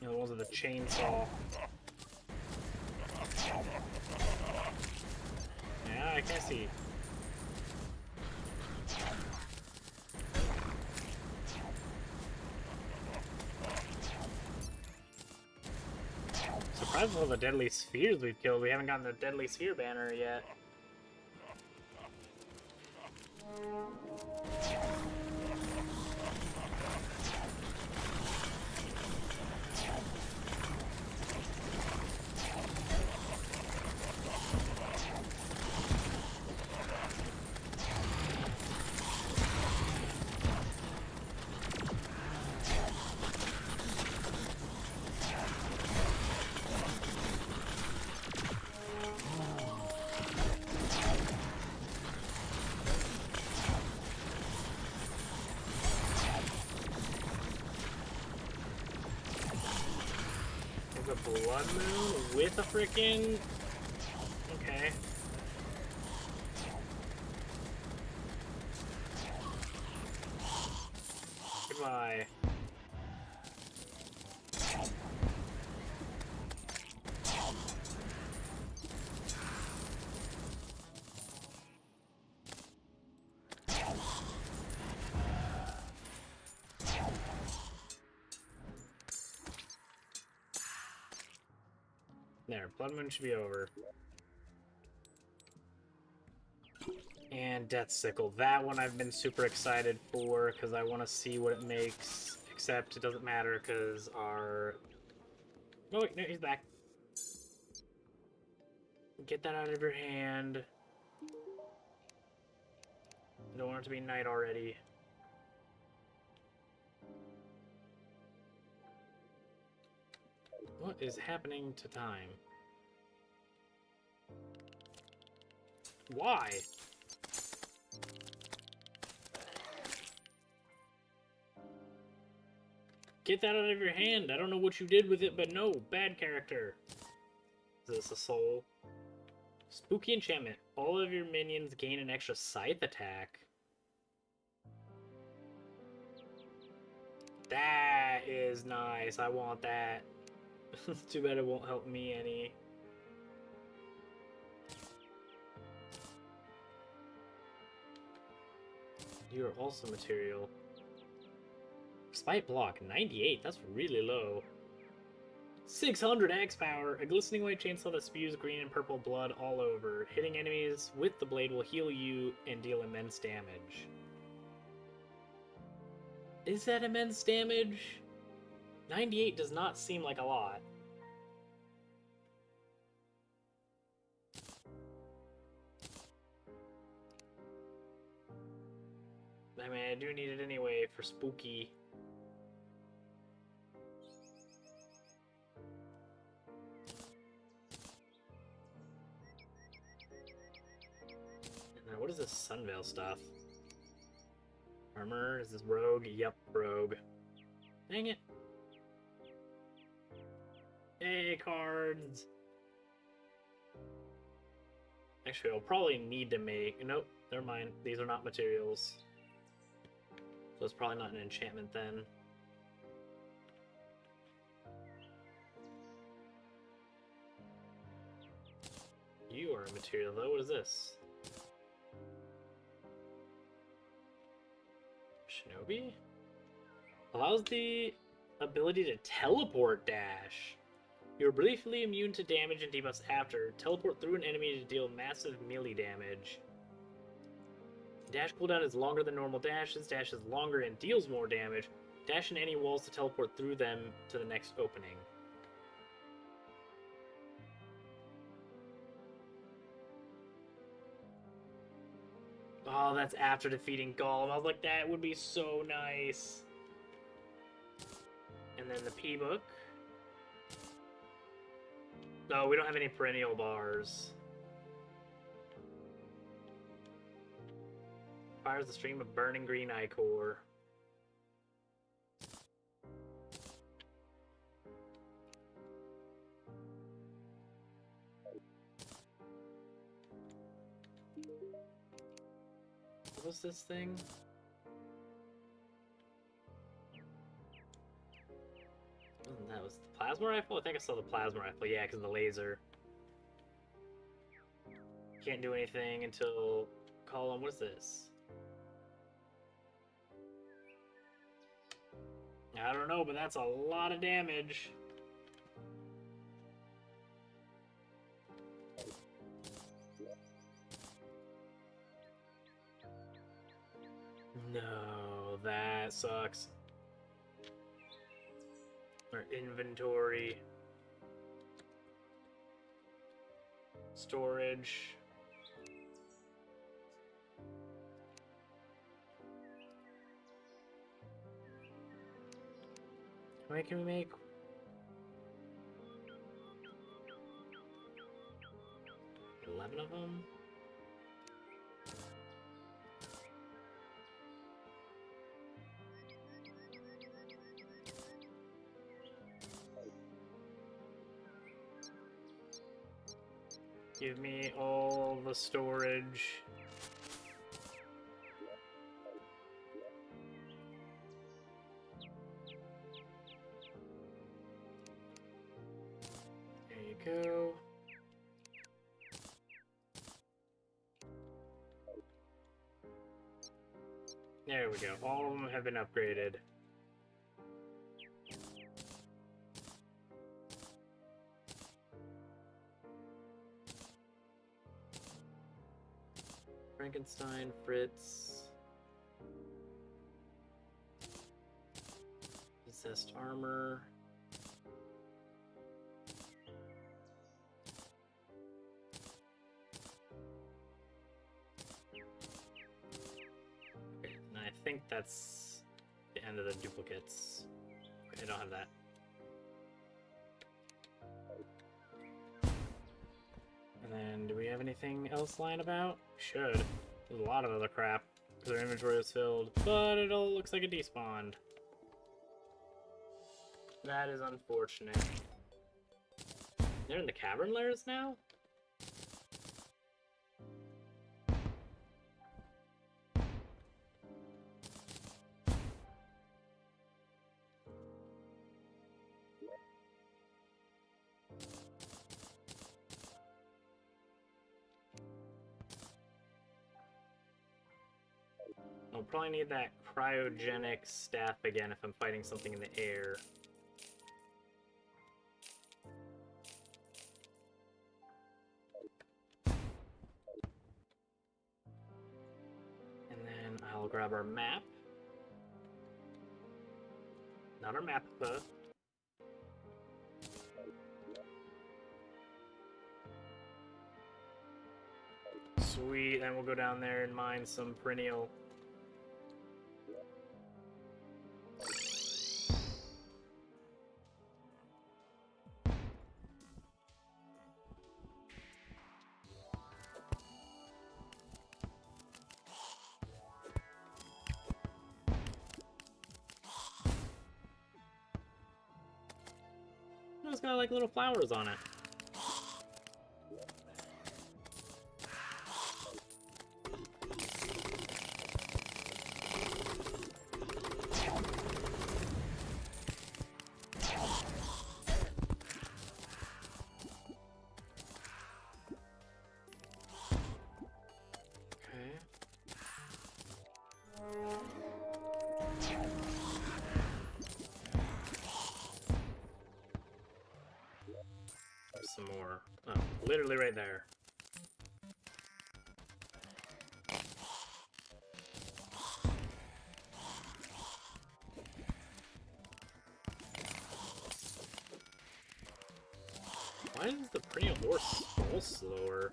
You know, the ones with the chainsaw. Yeah, I can't see. Surprised with all the deadly spheres we've killed. We haven't gotten the deadly sphere banner yet. A blood moon with a frickin'... Okay. Goodbye. There, Blood Moon should be over. And Death Sickle. That one I've been super excited for, because I want to see what it makes. Except it doesn't matter, because our... Oh, wait, no, he's back. Get that out of your hand. Don't want it to be night already. What is happening to time? Why? Get that out of your hand. I don't know what you did with it, but no, bad character. Is this a soul? Spooky enchantment. All of your minions gain an extra scythe attack. That is nice. I want that. Too bad it won't help me any. You are also material. Spite block, 98. That's really low. 600 axe power. A glistening white chainsaw that spews green and purple blood all over. Hitting enemies with the blade will heal you and deal immense damage. Is that immense damage? 98 does not seem like a lot. I mean, I do need it anyway for spooky. Now, what is this Sunveil stuff? Armor? Is this rogue? Yep, rogue. Dang it. Hey, cards! Actually, I'll probably need to make... Nope, never mind. These are not materials. So it's probably not an enchantment then. You are a material though. What is this? Shinobi? Allows the ability to teleport dash. You're briefly immune to damage and debuffs after. Teleport through an enemy to deal massive melee damage. Dash cooldown is longer than normal dashes. Dash is longer and deals more damage. Dash in any walls to teleport through them to the next opening. Oh, that's after defeating Golem. I was like, that would be so nice. And then the P-Book. No, we don't have any perennial bars. Fires the stream of burning green ichor. What was this thing? That was the plasma rifle? I think I saw the plasma rifle. Yeah, because of the laser. Can't do anything until... Column, what is this? I don't know, but that's a lot of damage. No, that sucks. Our inventory. Storage. How many can we make? $11 of them? Give me all the storage. There you go. There we go. All of them have been upgraded. Frankenstein, Fritz. Possessed armor. Okay, and I think that's the end of the duplicates. Okay, I don't have that. And then, do we have anything else lying about? We should. There's a lot of other crap, because our inventory is filled, but it all looks like it despawned. That is unfortunate. They're in the cavern layers now? I'll probably need that cryogenic staff again if I'm fighting something in the air. And then I'll grab our map. Not our map, but... Sweet, then we'll go down there and mine some perennial. it's got like little flowers on it. Some more. Oh, literally right there. Why is the pretty horse fall slower?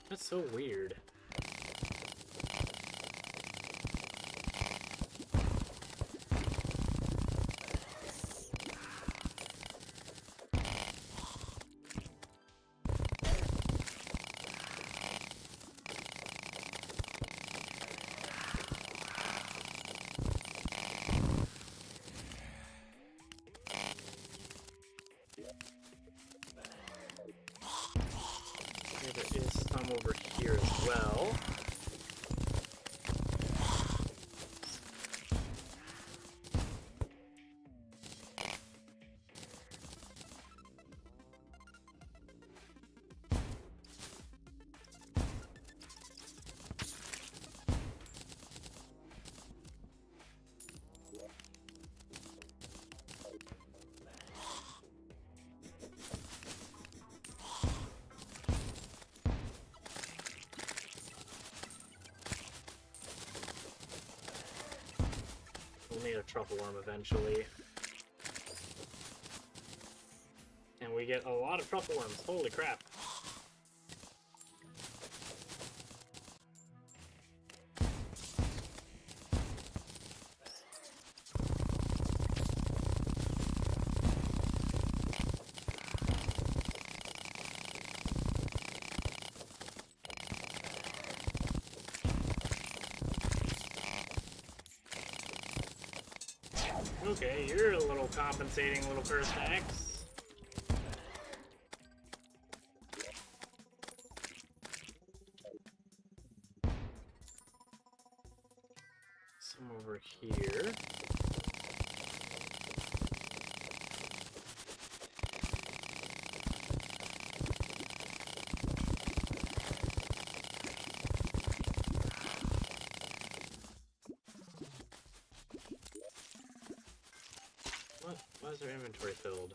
That's so weird. There is some over here as well. We'll need a truffle worm eventually. And we get a lot of truffle worms. Holy crap. Okay, you're a little compensating little first axe. Some over here. What? Why is their inventory filled?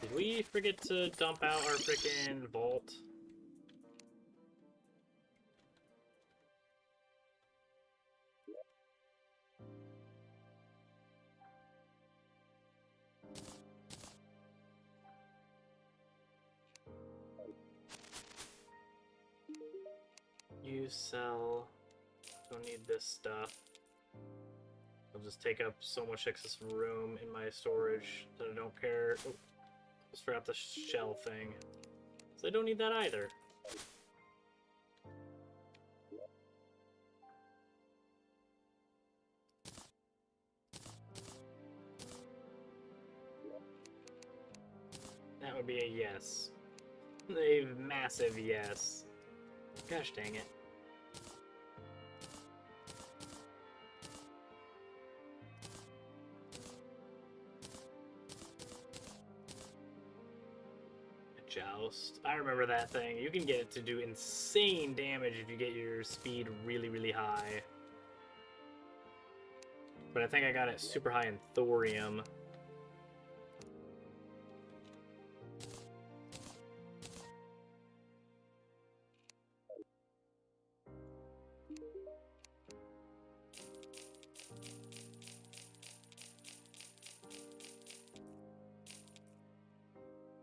Did we forget to dump out our frickin' vault? You sell. Don't need this stuff. I'll just take up so much excess room in my storage that I don't care. Oh, just forgot the shell thing. So I don't need that either. That would be a yes. A massive yes. Gosh dang it. A joust. I remember that thing. You can get it to do insane damage if you get your speed really, really high. But I think I got it super high in thorium.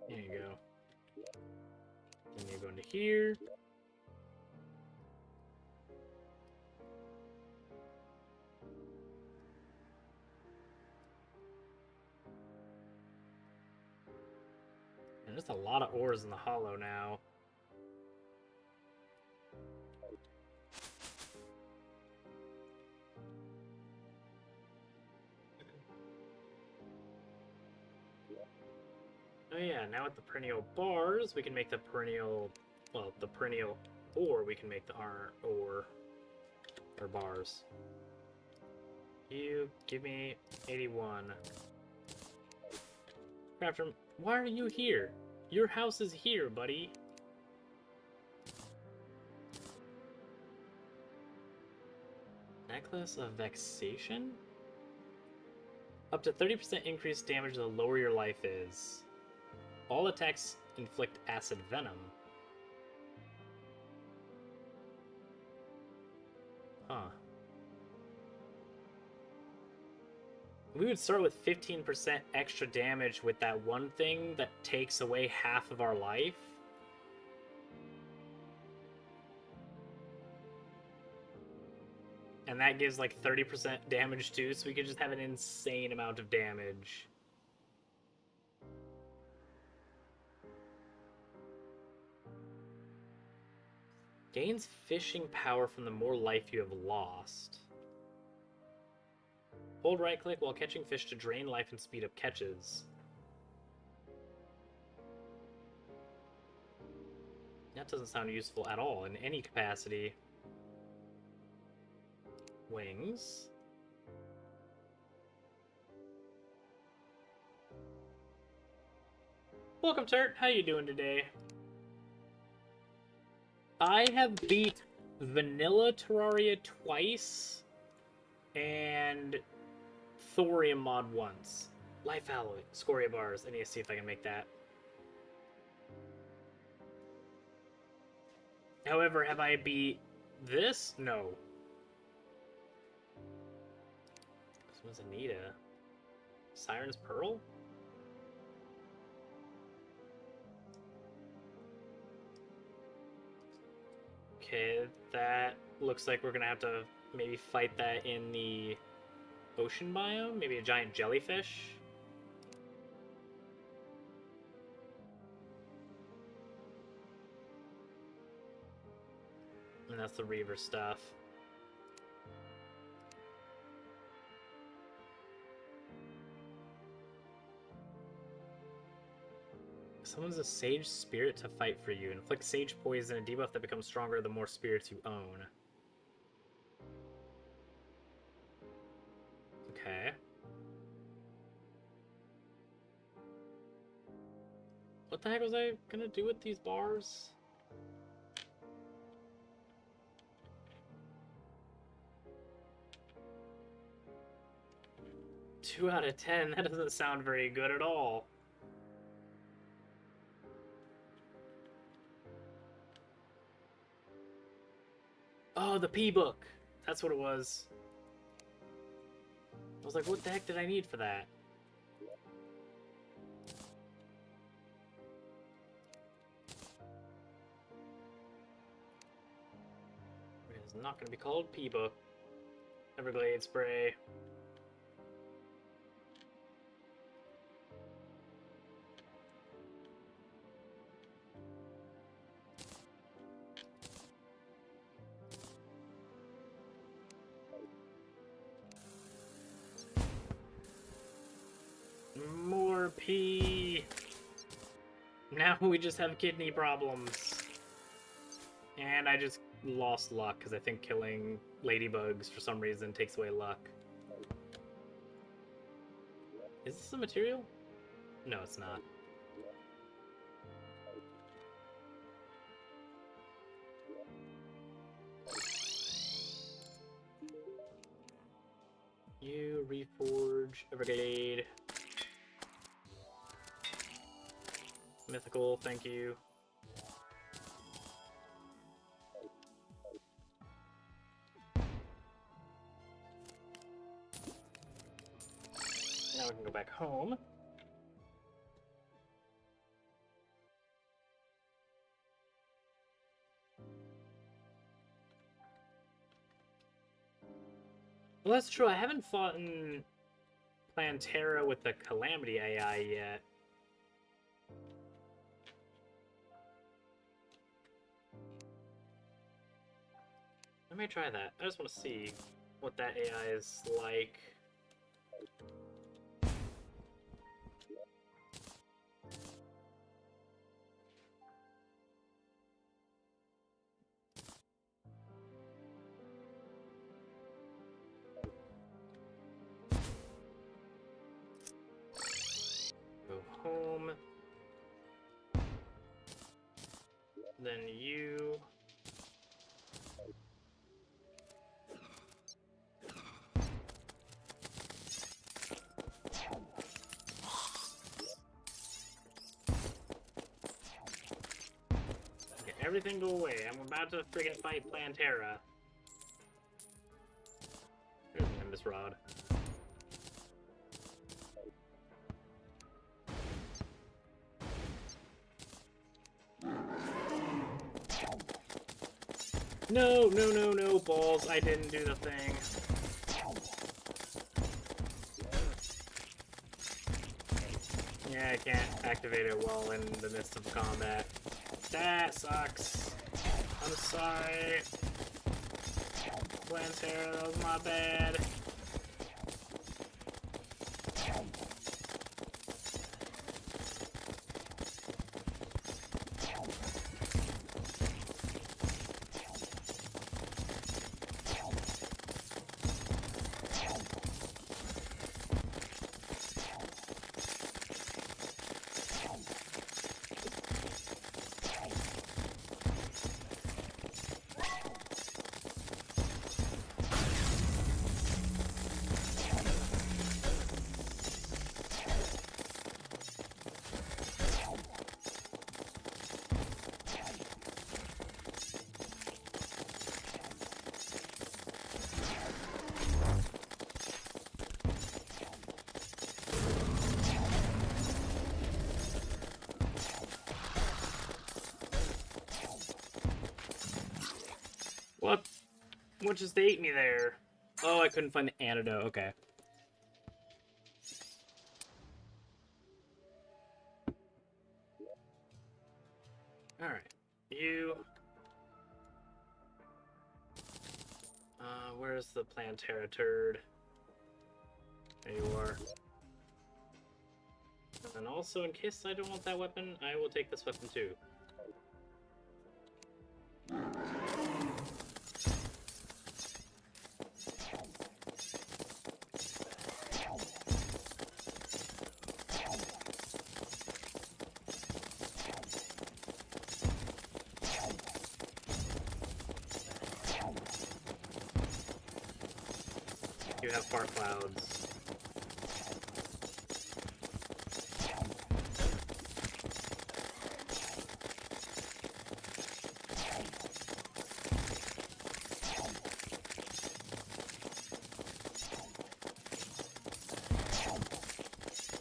There you go. Then you go into here. There's a lot of ores in the hollow now. Oh yeah, now with the perennial bars, we can make the perennial, well, the perennial ore, we can make the ore, or bars. You give me 81. Crafter, why are you here? Your house is here, buddy. Necklace of Vexation? Up to 30% increased damage the lower your life is. All attacks inflict acid venom. Huh. We would start with 15% extra damage with that one thing that takes away half of our life. And that gives like 30% damage too, so we could just have an insane amount of damage. Gains fishing power from the more life you have lost. Hold right click while catching fish to drain life and speed up catches. That doesn't sound useful at all in any capacity. Wings. Welcome, Turt. How you doing today? I have beat Vanilla Terraria twice and Thorium Mod once. Life Alloy, Scoria Bars. I need to see if I can make that. However, have I beat this? No. This one's Anita. Siren's Pearl? Okay, that looks like we're gonna have to maybe fight that in the ocean biome? Maybe a giant jellyfish? And that's the Reaver stuff. Summons a sage spirit to fight for you. Inflict sage poison, a debuff that becomes stronger the more spirits you own. Okay. What the heck was I gonna do with these bars? Two out of 10? That doesn't sound very good at all. Oh, the P-book. That's what it was. I was like, what the heck did I need for that? It's not going to be called P-book. Everglade spray. More pee. Now we just have kidney problems. And I just lost luck because I think killing ladybugs for some reason takes away luck. Is this a material? No, it's not. You reforge Everglade. Mythical, thank you. Now we can go back home. Well, that's true. I haven't fought in Plantera with the Calamity AI yet. I may try that. I just want to see what that AI is like. Go home. Then you. Okay, everything go away. I'm about to friggin' fight Plantera. There's the Nimbus Rod. No, no, no, no, balls. I didn't do the thing. Yeah, I can't activate it while in the midst of combat. That sucks. I'm sorry. Plantera, that was my bad. What? What just ate me there? Oh, I couldn't find the antidote. Okay. Alright. You... where's the Plantera turd? There you are. And also, in case I don't want that weapon, I will take this weapon too. You have fart clouds.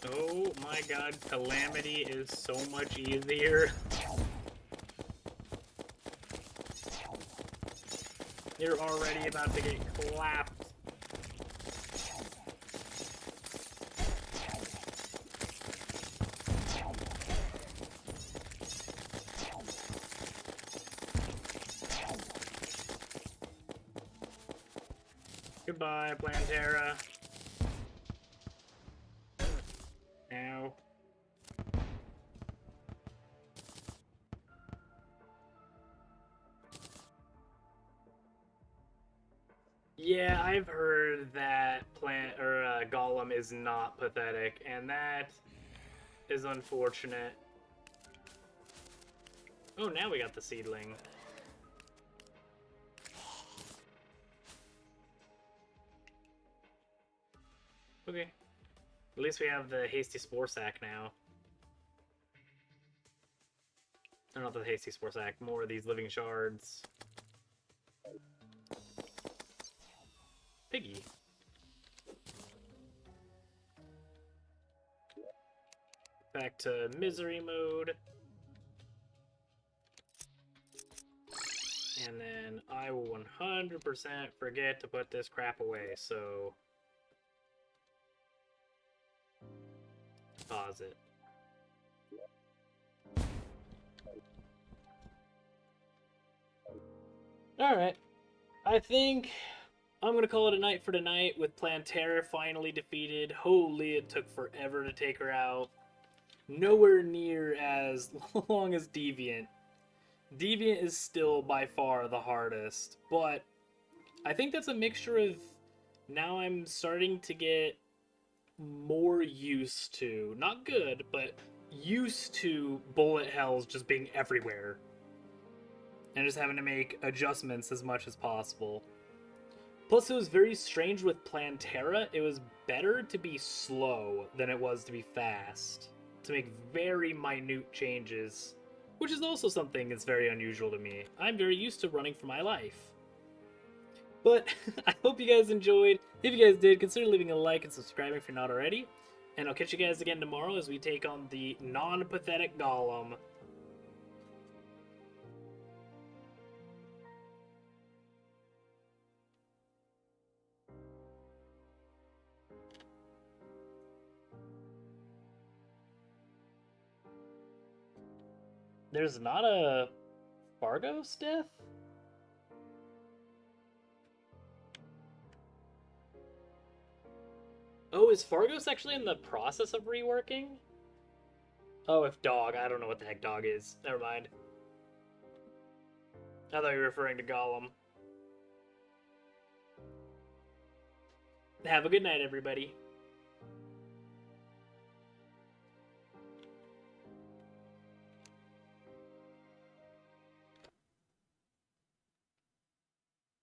Oh my god, Calamity is so much easier. You're already about to get clapped. Goodbye, Plantera. Ow. Yeah, I've heard that Golem is not pathetic, and that is unfortunate. Oh, now we got the seedling. Okay. At least we have the hasty spore sack now. Or not the hasty spore sack, more of these living shards. Piggy. Back to misery mode. And then I will 100% forget to put this crap away, so... Pause it. Alright. I think I'm gonna call it a night for tonight with Plantera finally defeated. Holy, it took forever to take her out. Nowhere near as long as Deviant. Deviant is still by far the hardest, but I think that's a mixture of now I'm starting to get more used to, not good, but used to bullet hells just being everywhere and just having to make adjustments as much as possible. Plus, it was very strange with Plantera. It was better to be slow than it was to be fast, to make very minute changes, which is also something that's very unusual to me. I'm very used to running for my life. But I hope you guys enjoyed. If you guys did, consider leaving a like and subscribing if you're not already. And I'll catch you guys again tomorrow as we take on the non-pathetic Golem. There's not a Fargo death? Oh, is Fargos actually in the process of reworking? Oh, if dog. I don't know what the heck dog is. Never mind. I thought you were referring to Gollum. Have a good night, everybody.